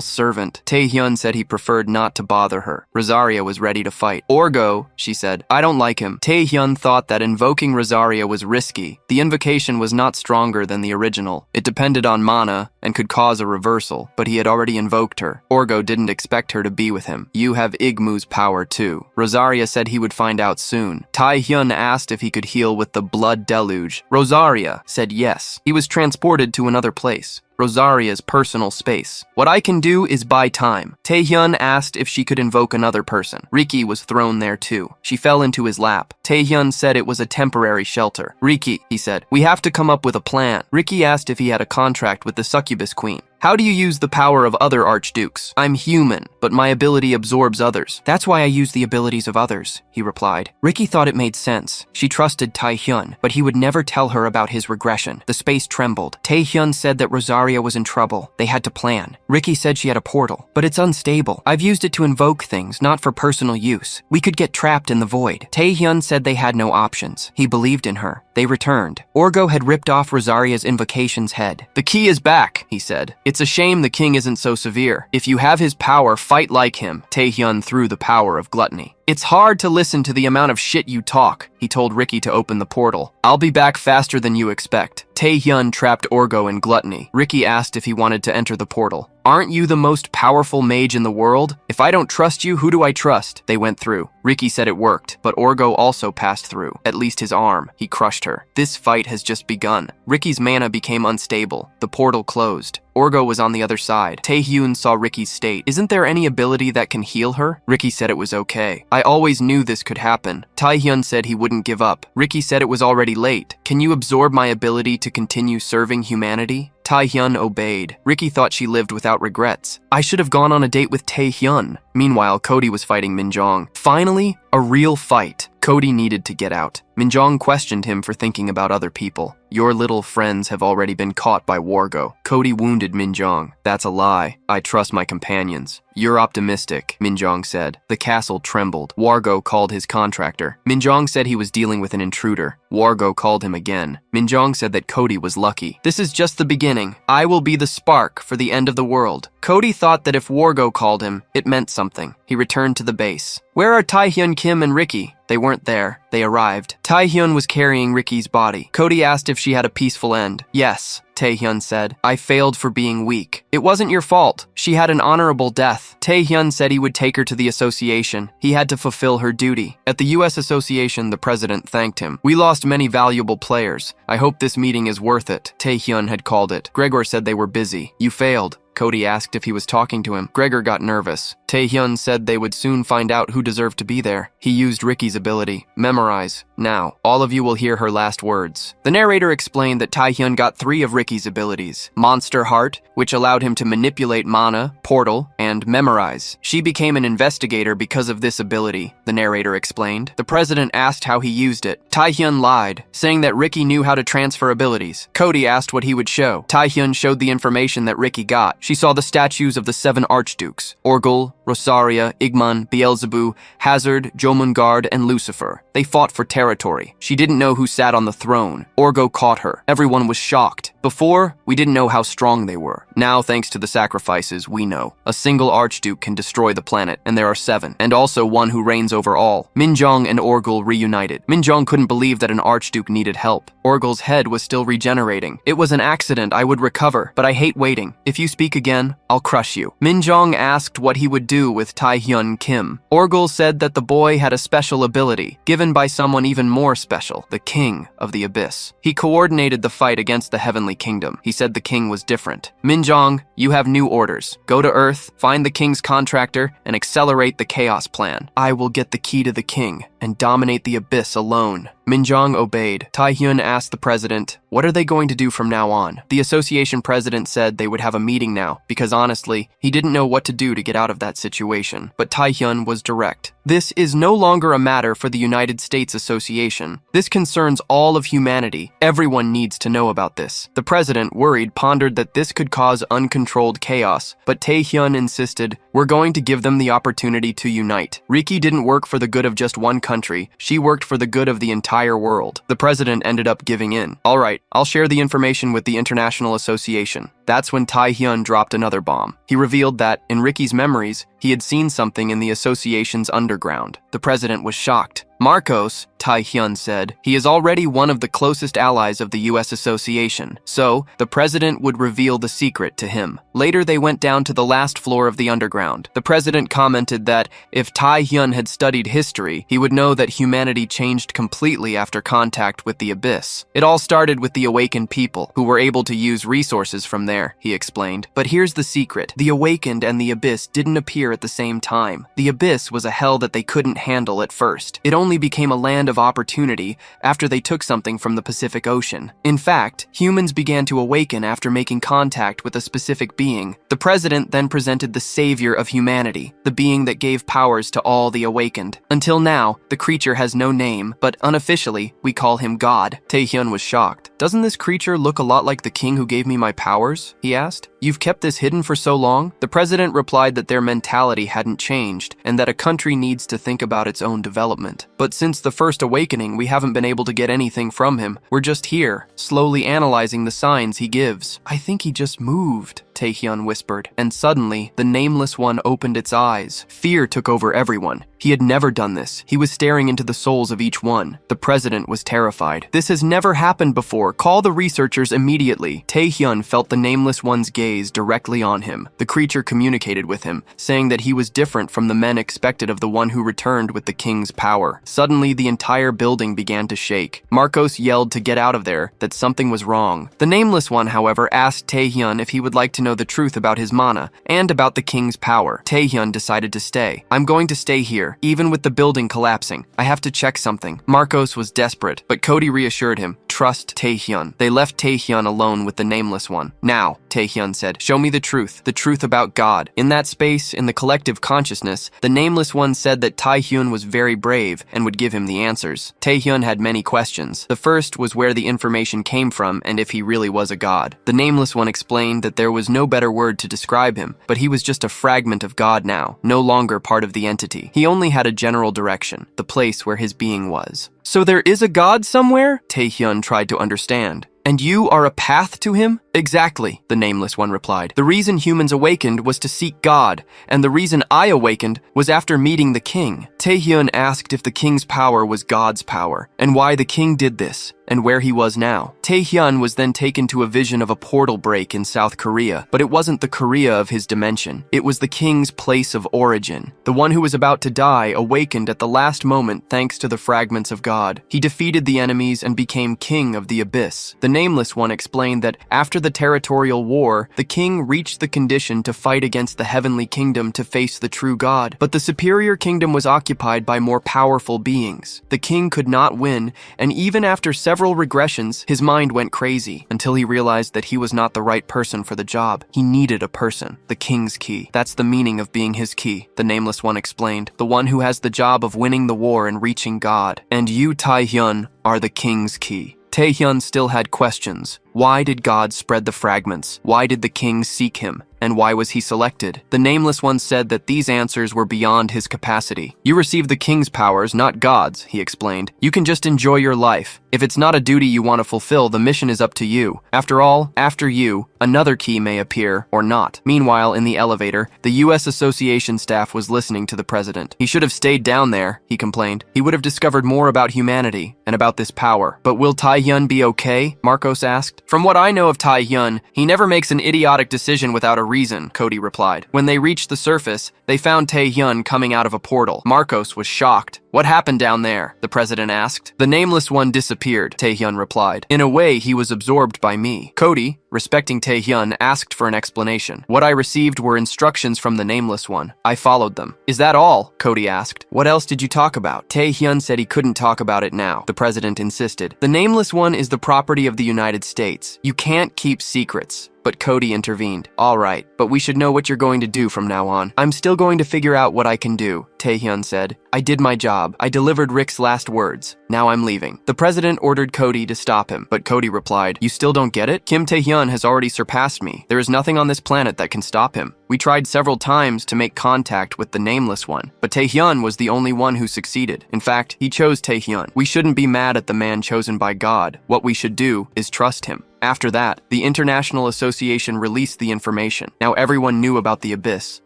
servant. Taehyun said he preferred not to bother her. Rosaria was ready to fight. Orgo, she said. I don't like him. Taehyun thought that invoking Rosaria was risky. The invocation was not stronger than the original. It depended on mana and could cause a reversal, but he had already invoked her. Orgo didn't expect her to be with him. You have Igmu's power too. Rosaria said he would find out soon. Taehyun asked if he could heal with the blood deluge. Rosaria said yes. He was transported to another place. Rosaria's personal space. What I can do is buy time. Taehyun asked if she could invoke another person. Riki was thrown there too. She fell into his lap. Taehyun said it was a temporary shelter. Riki, he said, we have to come up with a plan. Riki asked if he had a contract with the succubus queen. How do you use the power of other archdukes? I'm human, but my ability absorbs others. That's why I use the abilities of others, he replied. Riki thought it made sense. She trusted Taehyun, but he would never tell her about his regression. The space trembled. Taehyun said that Rosaria was in trouble. They had to plan. Riki said she had a portal, but it's unstable. I've used it to invoke things, not for personal use. We could get trapped in the void. Taehyun said they had no options. He believed in her. They returned. Orgo had ripped off Rosaria's invocation's head. The key is back, he said. It's a shame the king isn't so severe. If you have his power, fight like him. Taehyun threw the power of gluttony. It's hard to listen to the amount of shit you talk, he told Riki to open the portal. I'll be back faster than you expect. Taehyun trapped Orgo in gluttony. Riki asked if he wanted to enter the portal. Aren't you the most powerful mage in the world? If I don't trust you, who do I trust? They went through. Riki said it worked, but Orgo also passed through. At least his arm. He crushed her. This fight has just begun. Riki's mana became unstable. The portal closed. Orgo was on the other side. Taehyun saw Riki's state. Isn't there any ability that can heal her? Riki said it was okay. I always knew this could happen. Taehyun said he wouldn't give up. Riki said it was already late. Can you absorb my ability to continue serving humanity? Taehyun obeyed. Riki thought she lived without regrets. I should have gone on a date with Taehyun. Meanwhile, Cody was fighting Minjong. Finally, a real fight. Cody needed to get out. Minjong questioned him for thinking about other people. Your little friends have already been caught by Wargo. Cody wounded Minjong. That's a lie. I trust my companions. You're optimistic, Minjong said. The castle trembled. Wargo called his contractor. Minjong said he was dealing with an intruder. Wargo called him again. Minjong said that Cody was lucky. This is just the beginning. I will be the spark for the end of the world. Cody thought that if Wargo called him, it meant something. He returned to the base. Where are Taehyun, Kim, and Ricky? They weren't there. They arrived. Taehyun was carrying Ricky's body. Cody asked if she had a peaceful end. Yes, Taehyun said. I failed for being weak. It wasn't your fault. She had an honorable death. Taehyun said he would take her to the association. He had to fulfill her duty. At the U.S. Association, the president thanked him. We lost many valuable players. I hope this meeting is worth it, Taehyun had called it. Gregor said they were busy. You failed. Cody asked if he was talking to him. Gregor got nervous. Taehyun said they would soon find out who deserved to be there. He used Ricky's ability. Memorize. Now, all of you will hear her last words. The narrator explained that Taehyun got 3 of Ricky's abilities. Monster Heart, which allowed him to manipulate mana, portal, and memorize. She became an investigator because of this ability, the narrator explained. The president asked how he used it. Taehyun lied, saying that Ricky knew how to transfer abilities. Cody asked what he would show. Taehyun showed the information that Ricky got. She saw the statues of the 7 archdukes, Orgul, Rosaria, Igmon, Beelzebub, Hazard, Jomungard, and Lucifer. They fought for territory. She didn't know who sat on the throne. Orgo caught her. Everyone was shocked. Before, we didn't know how strong they were. Now, thanks to the sacrifices, we know. A single archduke can destroy the planet, and there are 7, and also one who reigns over all. Minjong and Orgul reunited. Minjong couldn't believe that an archduke needed help. Orgul's head was still regenerating. It was an accident. I would recover, but I hate waiting. If you speak again, I'll crush you. Minjong asked what he would do with Taehyun Kim. Orgul said that the boy had a special ability, given by someone even more special, the King of the Abyss. He coordinated the fight against the Heavenly Kingdom. He said the king was different. Minjong, you have new orders. Go to Earth, find the king's contractor, and accelerate the chaos plan. I will get the key to the king and dominate the Abyss alone. Minjong obeyed. Taehyun asked the president, what are they going to do from now on? The association president said they would have a meeting now, because honestly, he didn't know what to do to get out of that situation. But Taehyun was direct. This is no longer a matter for the United States Association. This concerns all of humanity. Everyone needs to know about this. The president, worried, pondered that this could cause uncontrolled chaos, but Taehyun insisted, we're going to give them the opportunity to unite. Riki didn't work for the good of just one country. She worked for the good of the entire world. The president ended up giving in. All right, I'll share the information with the International Association. That's when Taehyun dropped another bomb. He revealed that, in Ricky's memories, he had seen something in the association's underground. The president was shocked. Marcos, Taehyun said, he is already one of the closest allies of the U.S. Association, so the president would reveal the secret to him. Later, they went down to the last floor of the underground. The president commented that if Taehyun had studied history, he would know that humanity changed completely after contact with the Abyss. It all started with the awakened people, who were able to use resources from there, he explained. But here's the secret. The awakened and the Abyss didn't appear at the same time. The Abyss was a hell that they couldn't handle at first. It only became a land of opportunity after they took something from the Pacific Ocean. In fact, humans began to awaken after making contact with a specific being. The president then presented the savior of humanity, the being that gave powers to all the awakened. Until now, the creature has no name, but unofficially, we call him God. Taehyun was shocked. Doesn't this creature look a lot like the king who gave me my powers? He asked. You've kept this hidden for so long? The president replied that their mentality hadn't changed, and that a country needs to think about its own development. But since the first awakening, we haven't been able to get anything from him. We're just here, slowly analyzing the signs he gives. I think he just moved, Taehyun whispered, and suddenly, the Nameless One opened its eyes. Fear took over everyone. He had never done this. He was staring into the souls of each one. The president was terrified. This has never happened before. Call the researchers immediately. Taehyun felt the Nameless One's gaze directly on him. The creature communicated with him, saying that he was different from the men expected of the one who returned with the king's power. Suddenly, the entire building began to shake. Marcos yelled to get out of there, that something was wrong. The Nameless One, however, asked Taehyun if he would like to know the truth about his mana, and about the king's power. Taehyun decided to stay. I'm going to stay here, even with the building collapsing. I have to check something. Marcos was desperate, but Cody reassured him. trust Taehyun. They left Taehyun alone with the Nameless One. Now, Taehyun said, show me the truth about God. In that space, in the collective consciousness, the Nameless One said that Taehyun was very brave and would give him the answers. Taehyun had many questions. The first was where the information came from and if he really was a god. The Nameless One explained that there was no better word to describe him, but he was just a fragment of God now, no longer part of the entity. He only had a general direction, the place where his being was. So there is a god somewhere? Taehyun tried to understand. And you are a path to him? Exactly, the Nameless One replied. The reason humans awakened was to seek God, and the reason I awakened was after meeting the king. Taehyun asked if the king's power was God's power, and why the king did this, and where he was now. Taehyun was then taken to a vision of a portal break in South Korea, but it wasn't the Korea of his dimension. It was the king's place of origin. The one who was about to die awakened at the last moment thanks to the fragments of God. He defeated the enemies and became king of the abyss. The Nameless One explained that after the territorial war, the king reached the condition to fight against the heavenly kingdom to face the true God. But the superior kingdom was occupied by more powerful beings. The king could not win, and even after several regressions, his mind went crazy until he realized that he was not the right person for the job. He needed a person, the king's key. That's the meaning of being his key, the Nameless One explained. The one who has the job of winning the war and reaching God. And you, Taehyun, are the king's key. Taehyun still had questions. Why did God spread the fragments? Why did the king seek him? And why was he selected? The Nameless One said that these answers were beyond his capacity. You received the king's powers, not God's, he explained. You can just enjoy your life. If it's not a duty you want to fulfill, the mission is up to you. After all, after you, another key may appear, or not. Meanwhile, in the elevator, the U.S. Association staff was listening to the president. He should have stayed down there, he complained. He would have discovered more about humanity and about this power. But will Taehyun be okay? Marcos asked. From what I know of Taehyun, he never makes an idiotic decision without a reason, Cody replied. When they reached the surface, they found Taehyun coming out of a portal. Marcos was shocked. What happened down there? The president asked. The Nameless One disappeared, Taehyun replied. In a way, he was absorbed by me. Cody, respecting Taehyun, asked for an explanation. What I received were instructions from the Nameless One. I followed them. Is that all? Cody asked. What else did you talk about? Taehyun said he couldn't talk about it now. The president insisted. The Nameless One is the property of the United States. You can't keep secrets. But Cody intervened. All right, but we should know what you're going to do from now on. I'm still going to figure out what I can do, Taehyun said. I did my job. I delivered Rick's last words. Now I'm leaving. The president ordered Cody to stop him, but Cody replied, you still don't get it? Kim Taehyun has already surpassed me. There is nothing on this planet that can stop him. We tried several times to make contact with the Nameless One, but Taehyun was the only one who succeeded. In fact, he chose Taehyun. We shouldn't be mad at the man chosen by God. What we should do is trust him. After that, the International Association released the information. Now everyone knew about the Abyss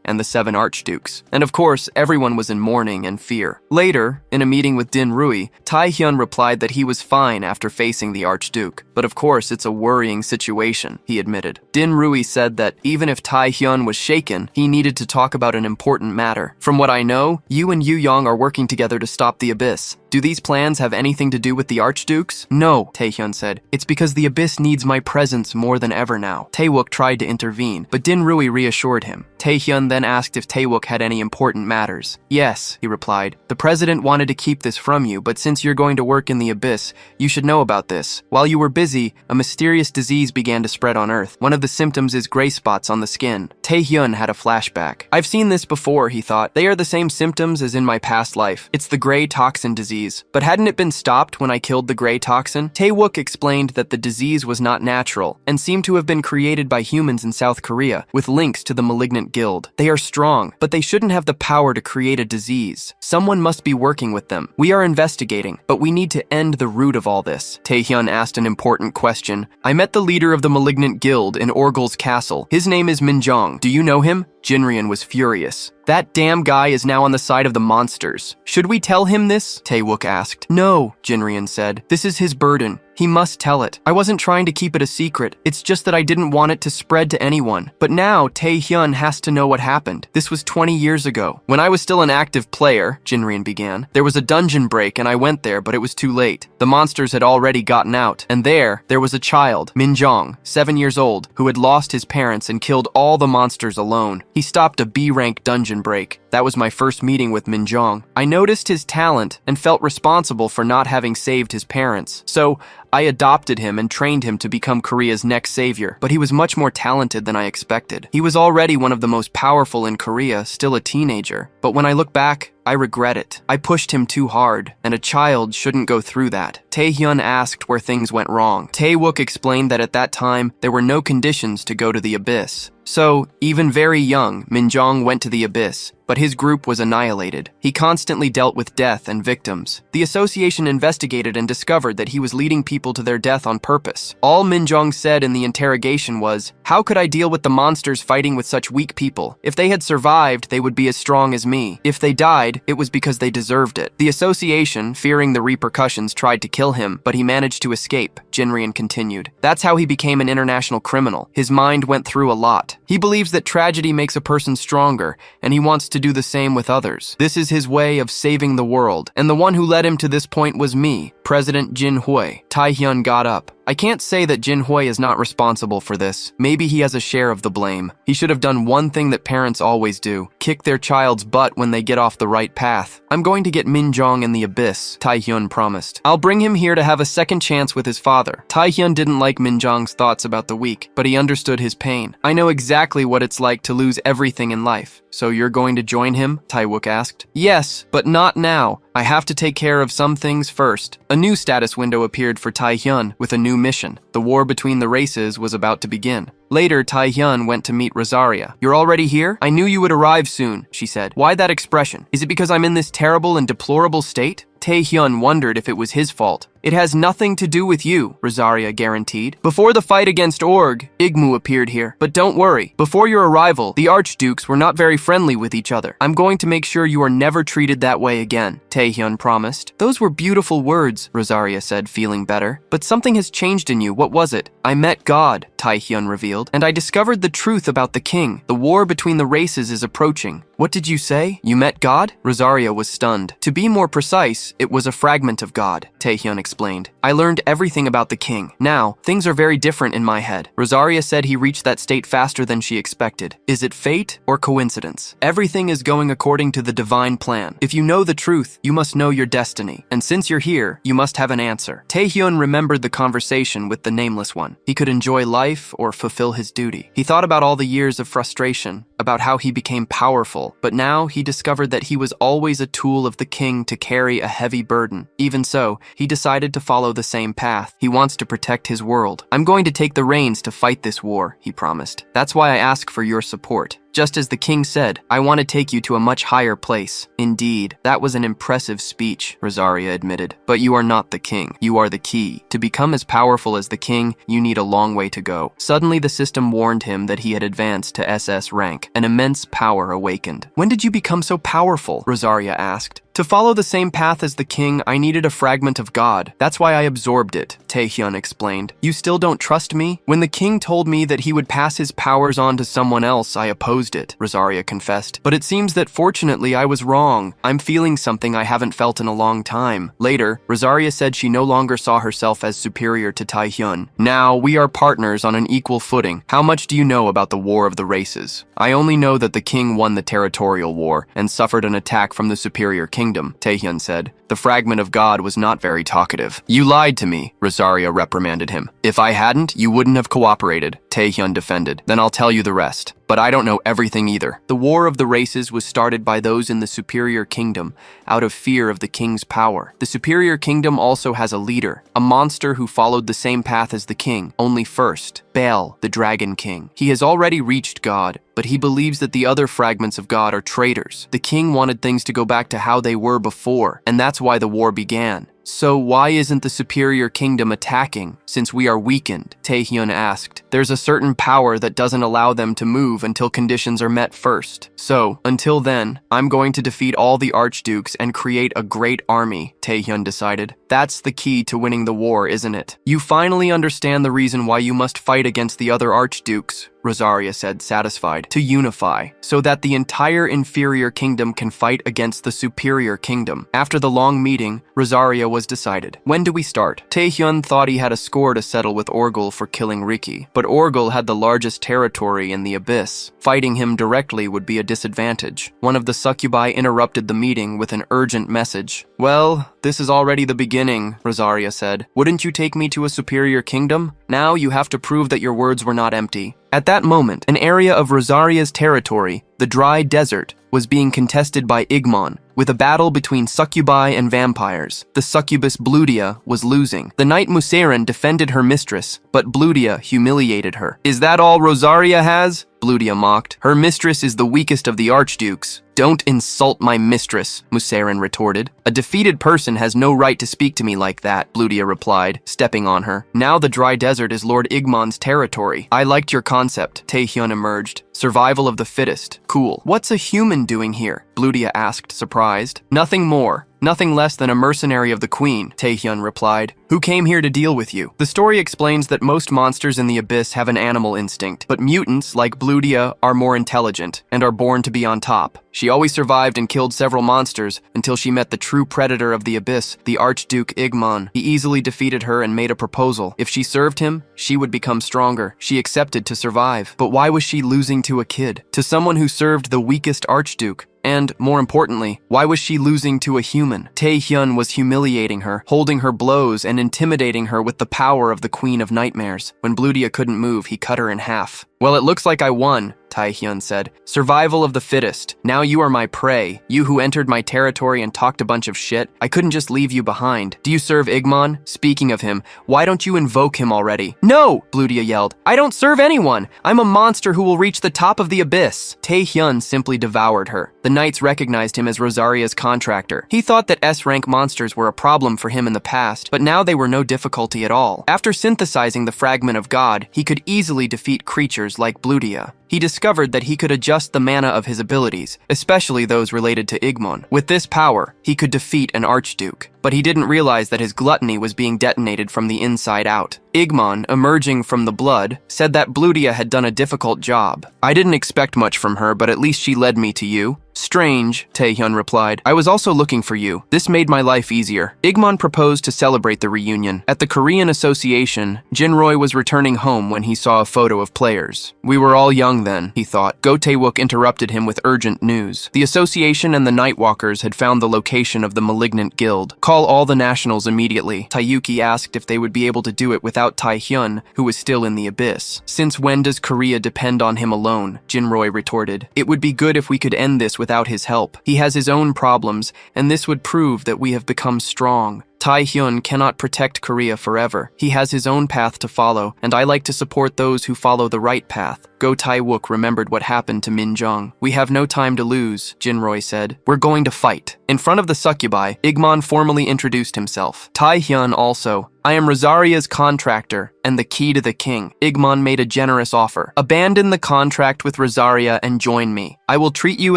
and the 7 Archdukes. And of course, everyone was in mourning and fear. Later, in a meeting with Din Rui, Taehyun replied that he was fine after facing the Archduke. But of course, it's a worrying situation, he admitted. Din Rui said that even if Taehyun was shaken, he needed to talk about an important matter. From what I know, you and Yu Yong are working together to stop the Abyss. Do these plans have anything to do with the Archdukes? No, Taehyun said. It's because the Abyss needs my presence more than ever now. Taewook tried to intervene, but Din Rui reassured him. Taehyun then asked if Taewook had any important matters. Yes, he replied. The president wanted to keep this from you, but since you're going to work in the Abyss, you should know about this. While you were busy, a mysterious disease began to spread on Earth. One of the symptoms is gray spots on the skin. Taehyun had a flashback. I've seen this before, he thought. They are the same symptoms as in my past life. It's the gray toxin disease. But hadn't it been stopped when I killed the gray toxin? Taewook explained that the disease was not natural and seemed to have been created by humans in South Korea with links to the malignant guild. They are strong, but they shouldn't have the power to create a disease. Someone must be working with them. We are investigating, but we need to end the root of all this. Taehyun asked an important question. I met the leader of the malignant guild in Orgul's castle. His name is Minjong. Do you know him? Jinrian was furious. That damn guy is now on the side of the monsters. Should we tell him this? Taewook asked. No, Jinrian said. This is his burden. He must tell it. I wasn't trying to keep it a secret. It's just that I didn't want it to spread to anyone. But now Taehyun has to know what happened. This was 20 years ago. When I was still an active player, Jinrian began, there was a dungeon break and I went there, but it was too late. The monsters had already gotten out. And there was a child, Minjong, 7 years old, who had lost his parents and killed all the monsters alone. He stopped a B-rank dungeon break. That was my first meeting with Minjong. I noticed his talent and felt responsible for not having saved his parents. So I adopted him and trained him to become Korea's next savior. But he was much more talented than I expected. He was already one of the most powerful in Korea, still a teenager. But when I look back, I regret it. I pushed him too hard, and a child shouldn't go through that. Taehyun asked where things went wrong. Taewook explained that at that time, there were no conditions to go to the abyss. So, even very young, Minjong went to the abyss, but his group was annihilated. He constantly dealt with death and victims. The association investigated and discovered that he was leading people to their death on purpose. All Minjong said in the interrogation was, "How could I deal with the monsters fighting with such weak people? If they had survived, they would be as strong as me. If they died, it was because they deserved it." The association, fearing the repercussions, tried to kill him, but he managed to escape, Jinrian continued. That's how he became an international criminal. His mind went through a lot. He believes that tragedy makes a person stronger, and he wants to do the same with others. This is his way of saving the world, and the one who led him to this point was me, President Jin Hui. Taehyun got up. I can't say that Jin Hui is not responsible for this. Maybe he has a share of the blame. He should have done one thing that parents always do, kick their child's butt when they get off the right path. I'm going to get Minjong in the abyss, Taehyun promised. I'll bring him here to have a second chance with his father. Taehyun didn't like Minjong's thoughts about the weak, but he understood his pain. I know exactly what it's like to lose everything in life. So you're going to join him? Taewook asked. Yes, but not now. I have to take care of some things first. A new status window appeared for Taehyun with a new mission. The war between the races was about to begin. Later, Taehyun went to meet Rosaria. You're already here? I knew you would arrive soon, she said. Why that expression? Is it because I'm in this terrible and deplorable state? Taehyun wondered if it was his fault. It has nothing to do with you, Rosaria guaranteed. Before the fight against Org, Igmu appeared here. But don't worry. Before your arrival, the Archdukes were not very friendly with each other. I'm going to make sure you are never treated that way again, Taehyun promised. Those were beautiful words, Rosaria said, feeling better. But something has changed in you. What was it? I met God, Taehyun revealed, and I discovered the truth about the king. The war between the races is approaching. What did you say? You met God? Rosaria was stunned. To be more precise, it was a fragment of God, Taehyun explained. I learned everything about the king. Now, things are very different in my head. Rosaria said he reached that state faster than she expected. Is it fate or coincidence? Everything is going according to the divine plan. If you know the truth, you must know your destiny. And since you're here, you must have an answer. Taehyun remembered the conversation with the nameless one. He could enjoy life or fulfill his duty. He thought about all the years of frustration, about how he became powerful, but now he discovered that he was always a tool of the king to carry a heavy burden. Even so, he decided to follow the same path. He wants to protect his world. I'm going to take the reins to fight this war, he promised. That's why I ask for your support. Just as the king said, I want to take you to a much higher place. Indeed, that was an impressive speech, Rosaria admitted. But you are not the king. You are the key. To become as powerful as the king, you need a long way to go. Suddenly, the system warned him that he had advanced to SS rank. An immense power awakened. When did you become so powerful? Rosaria asked. To follow the same path as the king, I needed a fragment of God. That's why I absorbed it, Taehyun explained. You still don't trust me? When the king told me that he would pass his powers on to someone else, I opposed it, Rosaria confessed. But it seems that fortunately I was wrong. I'm feeling something I haven't felt in a long time. Later, Rosaria said she no longer saw herself as superior to Taehyun. Now, we are partners on an equal footing. How much do you know about the War of the Races? I only know that the king won the territorial war and suffered an attack from the superior kingdom, Taehyun said. The fragment of God was not very talkative. You lied to me, Rosaria reprimanded him. If I hadn't, you wouldn't have cooperated, Taehyun defended. Then I'll tell you the rest. But I don't know everything either. The War of the Races was started by those in the Superior Kingdom, out of fear of the king's power. The Superior Kingdom also has a leader, a monster who followed the same path as the king, only first, Baal, the Dragon King. He has already reached God, but he believes that the other fragments of God are traitors. The king wanted things to go back to how they were before, and that's why the war began. So why isn't the superior kingdom attacking, since we are weakened? Taehyun asked. There's a certain power that doesn't allow them to move until conditions are met first. So, until then, I'm going to defeat all the archdukes and create a great army, Taehyun decided. That's the key to winning the war, isn't it? You finally understand the reason why you must fight against the other archdukes, Rosaria said, satisfied. To unify, so that the entire inferior kingdom can fight against the superior kingdom. After the long meeting, Rosaria was decided. When do we start? Taehyun thought he had a score to settle with Orgul for killing Riki, but Orgul had the largest territory in the Abyss. Fighting him directly would be a disadvantage. One of the succubi interrupted the meeting with an urgent message. Well, this is already the beginning, Rosaria said. Wouldn't you take me to a superior kingdom? Now you have to prove that your words were not empty. At that moment, an area of Rosaria's territory, the dry desert, was being contested by Igmon, with a battle between succubi and vampires. The succubus Bludia was losing. The knight Museren defended her mistress, but Bludia humiliated her. Is that all Rosaria has? Bludia mocked. Her mistress is the weakest of the archdukes. Don't insult my mistress, Museren retorted. A defeated person has no right to speak to me like that, Bludia replied, stepping on her. Now the dry desert is Lord Igmon's territory. I liked your concept, Taehyun emerged. Survival of the fittest. Cool. What's a human doing here? Bludia asked, surprised. Nothing more. Nothing less than a mercenary of the queen, Taehyun replied. Who came here to deal with you? The story explains that most monsters in the Abyss have an animal instinct, but mutants, like Bludia, are more intelligent and are born to be on top. She always survived and killed several monsters until she met the true predator of the Abyss, the Archduke Igmon. He easily defeated her and made a proposal. If she served him, she would become stronger. She accepted to survive. But why was she losing to a kid? To someone who served the weakest Archduke? And, more importantly, why was she losing to a human? Taehyun was humiliating her, holding her blows and intimidating her with the power of the Queen of Nightmares. When Bludia couldn't move, he cut her in half. Well, it looks like I won, Taehyun said. Survival of the fittest. Now you are my prey. You who entered my territory and talked a bunch of shit. I couldn't just leave you behind. Do you serve Igmon? Speaking of him, why don't you invoke him already? No, Bludia yelled. I don't serve anyone. I'm a monster who will reach the top of the abyss. Taehyun simply devoured her. The knights recognized him as Rosaria's contractor. He thought that S-rank monsters were a problem for him in the past, but now they were no difficulty at all. After synthesizing the fragment of God, he could easily defeat creatures like Bludia. He discovered that he could adjust the mana of his abilities, especially those related to Igmon. With this power, he could defeat an Archduke, but he didn't realize that his gluttony was being detonated from the inside out. Igmon, emerging from the blood, said that Bludia had done a difficult job. I didn't expect much from her, but at least she led me to you. Strange, Taehyun replied. I was also looking for you. This made my life easier. Igmon proposed to celebrate the reunion. At the Korean Association, Jinroy was returning home when he saw a photo of players. We were all young then, he thought. Go Taewook interrupted him with urgent news. The association and the Nightwalkers had found the location of the malignant guild. Call all the nationals immediately. Taeyuki asked if they would be able to do it without Taehyun, who was still in the abyss. Since when does Korea depend on him alone? Jinroy retorted. It would be good if we could end this without his help. He has his own problems, and this would prove that we have become strong. Taehyun cannot protect Korea forever. He has his own path to follow, and I like to support those who follow the right path. Go Taewook remembered what happened to Minjung. We have no time to lose, Jinroy said. We're going to fight. In front of the succubi, Igmon formally introduced himself. Taehyun also. I am Rosaria's contractor and the key to the king. Igmon made a generous offer. Abandon the contract with Rosaria and join me. I will treat you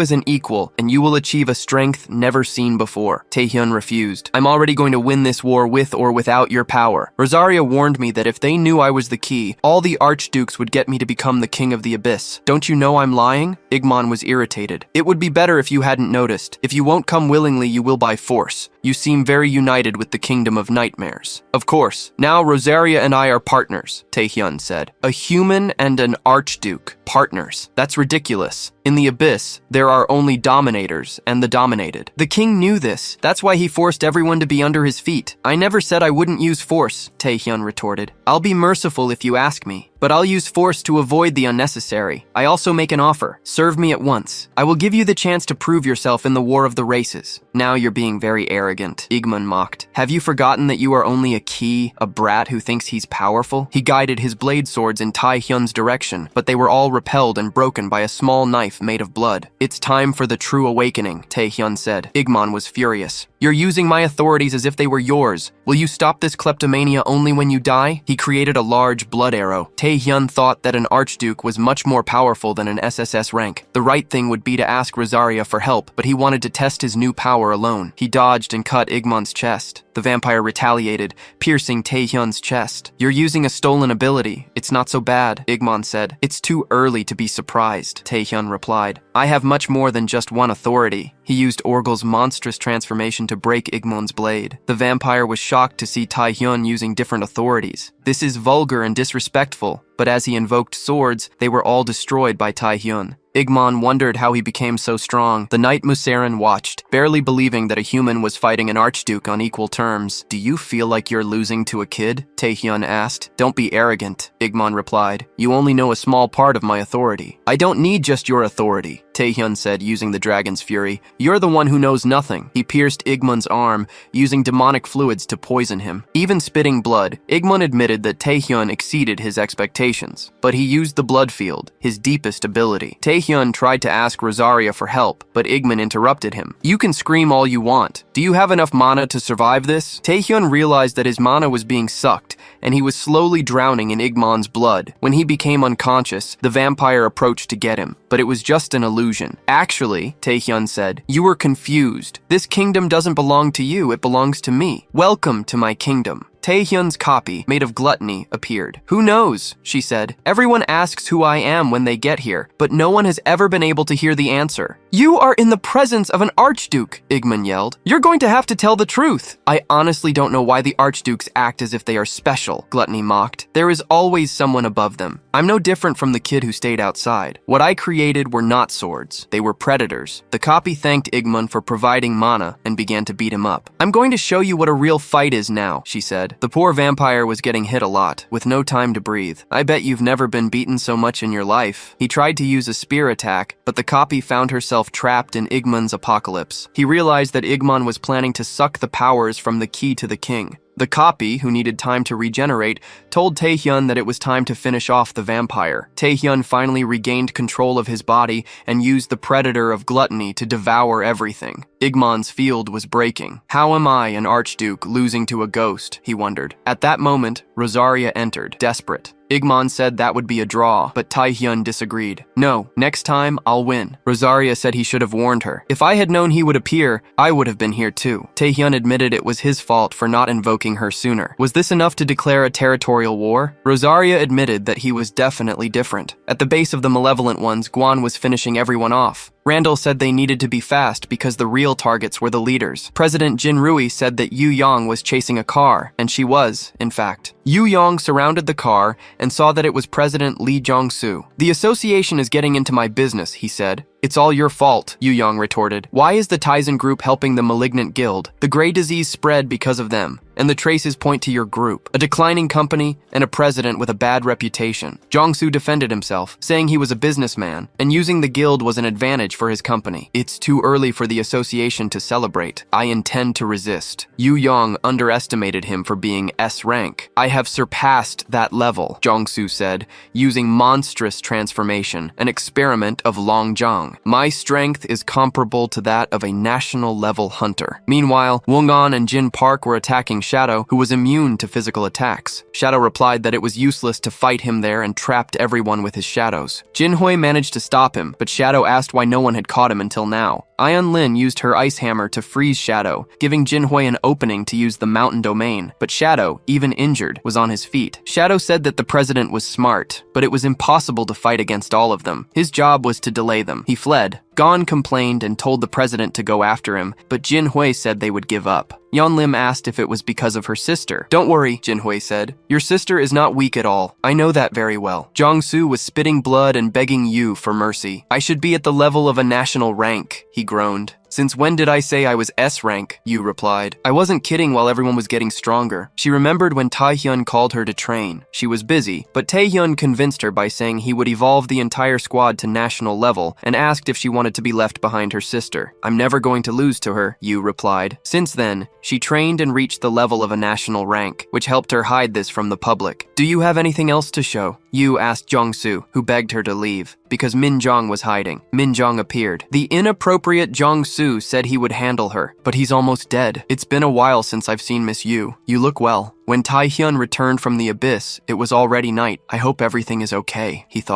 as an equal, and you will achieve a strength never seen before. Taehyun refused. I'm already going to win this war with or without your power. Rosaria warned me that if they knew I was the key, all the archdukes would get me to become the king of the abyss. Don't you know I'm lying? Igmon was irritated. It would be better if you hadn't noticed. If you won't come willingly, you will by force. You seem very united with the kingdom of nightmares. Of course. Now Rosaria and I are partners, Taehyun said. A human and an archduke. Partners. That's ridiculous. In the abyss, there are only dominators and the dominated. The king knew this. That's why he forced everyone to be under his feet. I never said I wouldn't use force, Taehyun retorted. I'll be merciful if you ask me, but I'll use force to avoid the unnecessary. I also make an offer. Serve me at once. I will give you the chance to prove yourself in the war of the races. Now you're being very arrogant, Igmon mocked. Have you forgotten that you are only a key, a brat who thinks he's powerful? He guided his blade swords in Taehyun's direction, but they were all repelled and broken by a small knife made of blood. It's time for the true awakening, Taehyun said. Igmon was furious. You're using my authorities as if they were yours. Will you stop this kleptomania only when you die? He created a large blood arrow. Taehyun thought that an Archduke was much more powerful than an SSS rank. The right thing would be to ask Rosaria for help, but he wanted to test his new power alone. He dodged and cut Igmon's chest. The vampire retaliated, piercing Taehyun's chest. "You're using a stolen ability. It's not so bad," Igmon said. "It's too early to be surprised," Taehyun replied. "I have much more than just one authority." He used Orgel's monstrous transformation to break Igmon's blade. The vampire was shocked to see Taehyun using different authorities. "This is vulgar and disrespectful," but as he invoked swords, they were all destroyed by Taehyun. Igmon wondered how he became so strong. The Knight Musarin watched, barely believing that a human was fighting an Archduke on equal terms. "Do you feel like you're losing to a kid?" Taehyun asked. "Don't be arrogant," Igmon replied. "You only know a small part of my authority." "I don't need just your authority," Taehyun said, using the dragon's fury. "You're the one who knows nothing." He pierced Igmon's arm, using demonic fluids to poison him. Even spitting blood, Igmon admitted that Taehyun exceeded his expectations. But he used the blood field, his deepest ability. Taehyun tried to ask Rosaria for help, but Igmon interrupted him. "You can scream all you want. Do you have enough mana to survive this?" Taehyun realized that his mana was being sucked, and he was slowly drowning in Igmon's blood. When he became unconscious, the vampire approached to get him, but it was just an illusion. "Actually," Taehyun said, "you were confused. This kingdom doesn't belong to you, it belongs to me. Welcome to my kingdom." Taehyun's copy, made of gluttony, appeared. "Who knows?" she said. "Everyone asks who I am when they get here, but no one has ever been able to hear the answer." "You are in the presence of an Archduke," Igmon yelled. "You're going to have to tell the truth." "I honestly don't know why the Archdukes act as if they are special," Gluttony mocked. "There is always someone above them. I'm no different from the kid who stayed outside. What I created were not swords. They were predators." The copy thanked Igmon for providing mana and began to beat him up. "I'm going to show you what a real fight is now," she said. The poor vampire was getting hit a lot, with no time to breathe. "I bet you've never been beaten so much in your life." He tried to use a spear attack, but the copy found herself trapped in Igmon's apocalypse. He realized that Igmon was planning to suck the powers from the key to the king. The copy, who needed time to regenerate, told Taehyun that it was time to finish off the vampire. Taehyun finally regained control of his body and used the predator of gluttony to devour everything. Igmon's field was breaking. "How am I, an Archduke, losing to a ghost?" he wondered. At that moment, Rosaria entered, desperate. Igmon said that would be a draw, but Taehyun disagreed. "No, next time I'll win." Rosaria said he should have warned her. "If I had known he would appear, I would have been here too." Taehyun admitted it was his fault for not invoking her sooner. Was this enough to declare a territorial war? Rosaria admitted that he was definitely different. At the base of the malevolent ones, Guan was finishing everyone off. Randall said they needed to be fast because the real targets were the leaders. President Jin Rui said that Yu Yong was chasing a car, and she was, in fact. Yu Yong surrounded the car and saw that it was President Lee Jong-soo. "The association is getting into my business," he said. "It's all your fault," Yu Yong retorted. "Why is the Tizen group helping the malignant guild? The gray disease spread because of them, and the traces point to your group. A declining company and a president with a bad reputation." Jong-soo defended himself, saying he was a businessman, and using the guild was an advantage for his company. "It's too early for the association to celebrate. I intend to resist." Yu Yong underestimated him for being S rank. "I have surpassed that level," Jong-soo said, using monstrous transformation, an experiment of Long Zhang. "My strength is comparable to that of a national-level hunter." Meanwhile, Wongan and Jin Park were attacking Shadow, who was immune to physical attacks. Shadow replied that it was useless to fight him there and trapped everyone with his shadows. Jinhui managed to stop him, but Shadow asked why no one had caught him until now. Ion Lin used her ice hammer to freeze Shadow, giving Jinhui an opening to use the mountain domain, but Shadow, even injured, was on his feet. Shadow said that the president was smart, but it was impossible to fight against all of them. His job was to delay them. He fled. Gon complained and told the president to go after him, but Jinhui said they would give up. Yeon Lim asked if it was because of her sister. "Don't worry," Jinhui said. "Your sister is not weak at all. I know that very well." Jong-soo was spitting blood and begging Yu for mercy. "I should be at the level of a national rank," he groaned. "Since when did I say I was S rank?" Yu replied. "I wasn't kidding while everyone was getting stronger." She remembered when Taehyun called her to train. She was busy, but Taehyun convinced her by saying he would evolve the entire squad to national level and asked if she wanted to be left behind her sister. "I'm never going to lose to her," Yu replied. Since then, she trained and reached the level of a national rank, which helped her hide this from the public. "Do you have anything else to show?" Yu asked Jong-soo, who begged her to leave, because Min Jong was hiding. Min Jong appeared. The inappropriate Jong-soo said he would handle her, but he's almost dead. It's been a while since I've seen Miss Yu. You look well. When Tae-hyun returned from the abyss, it was already night. I hope everything is okay, he thought.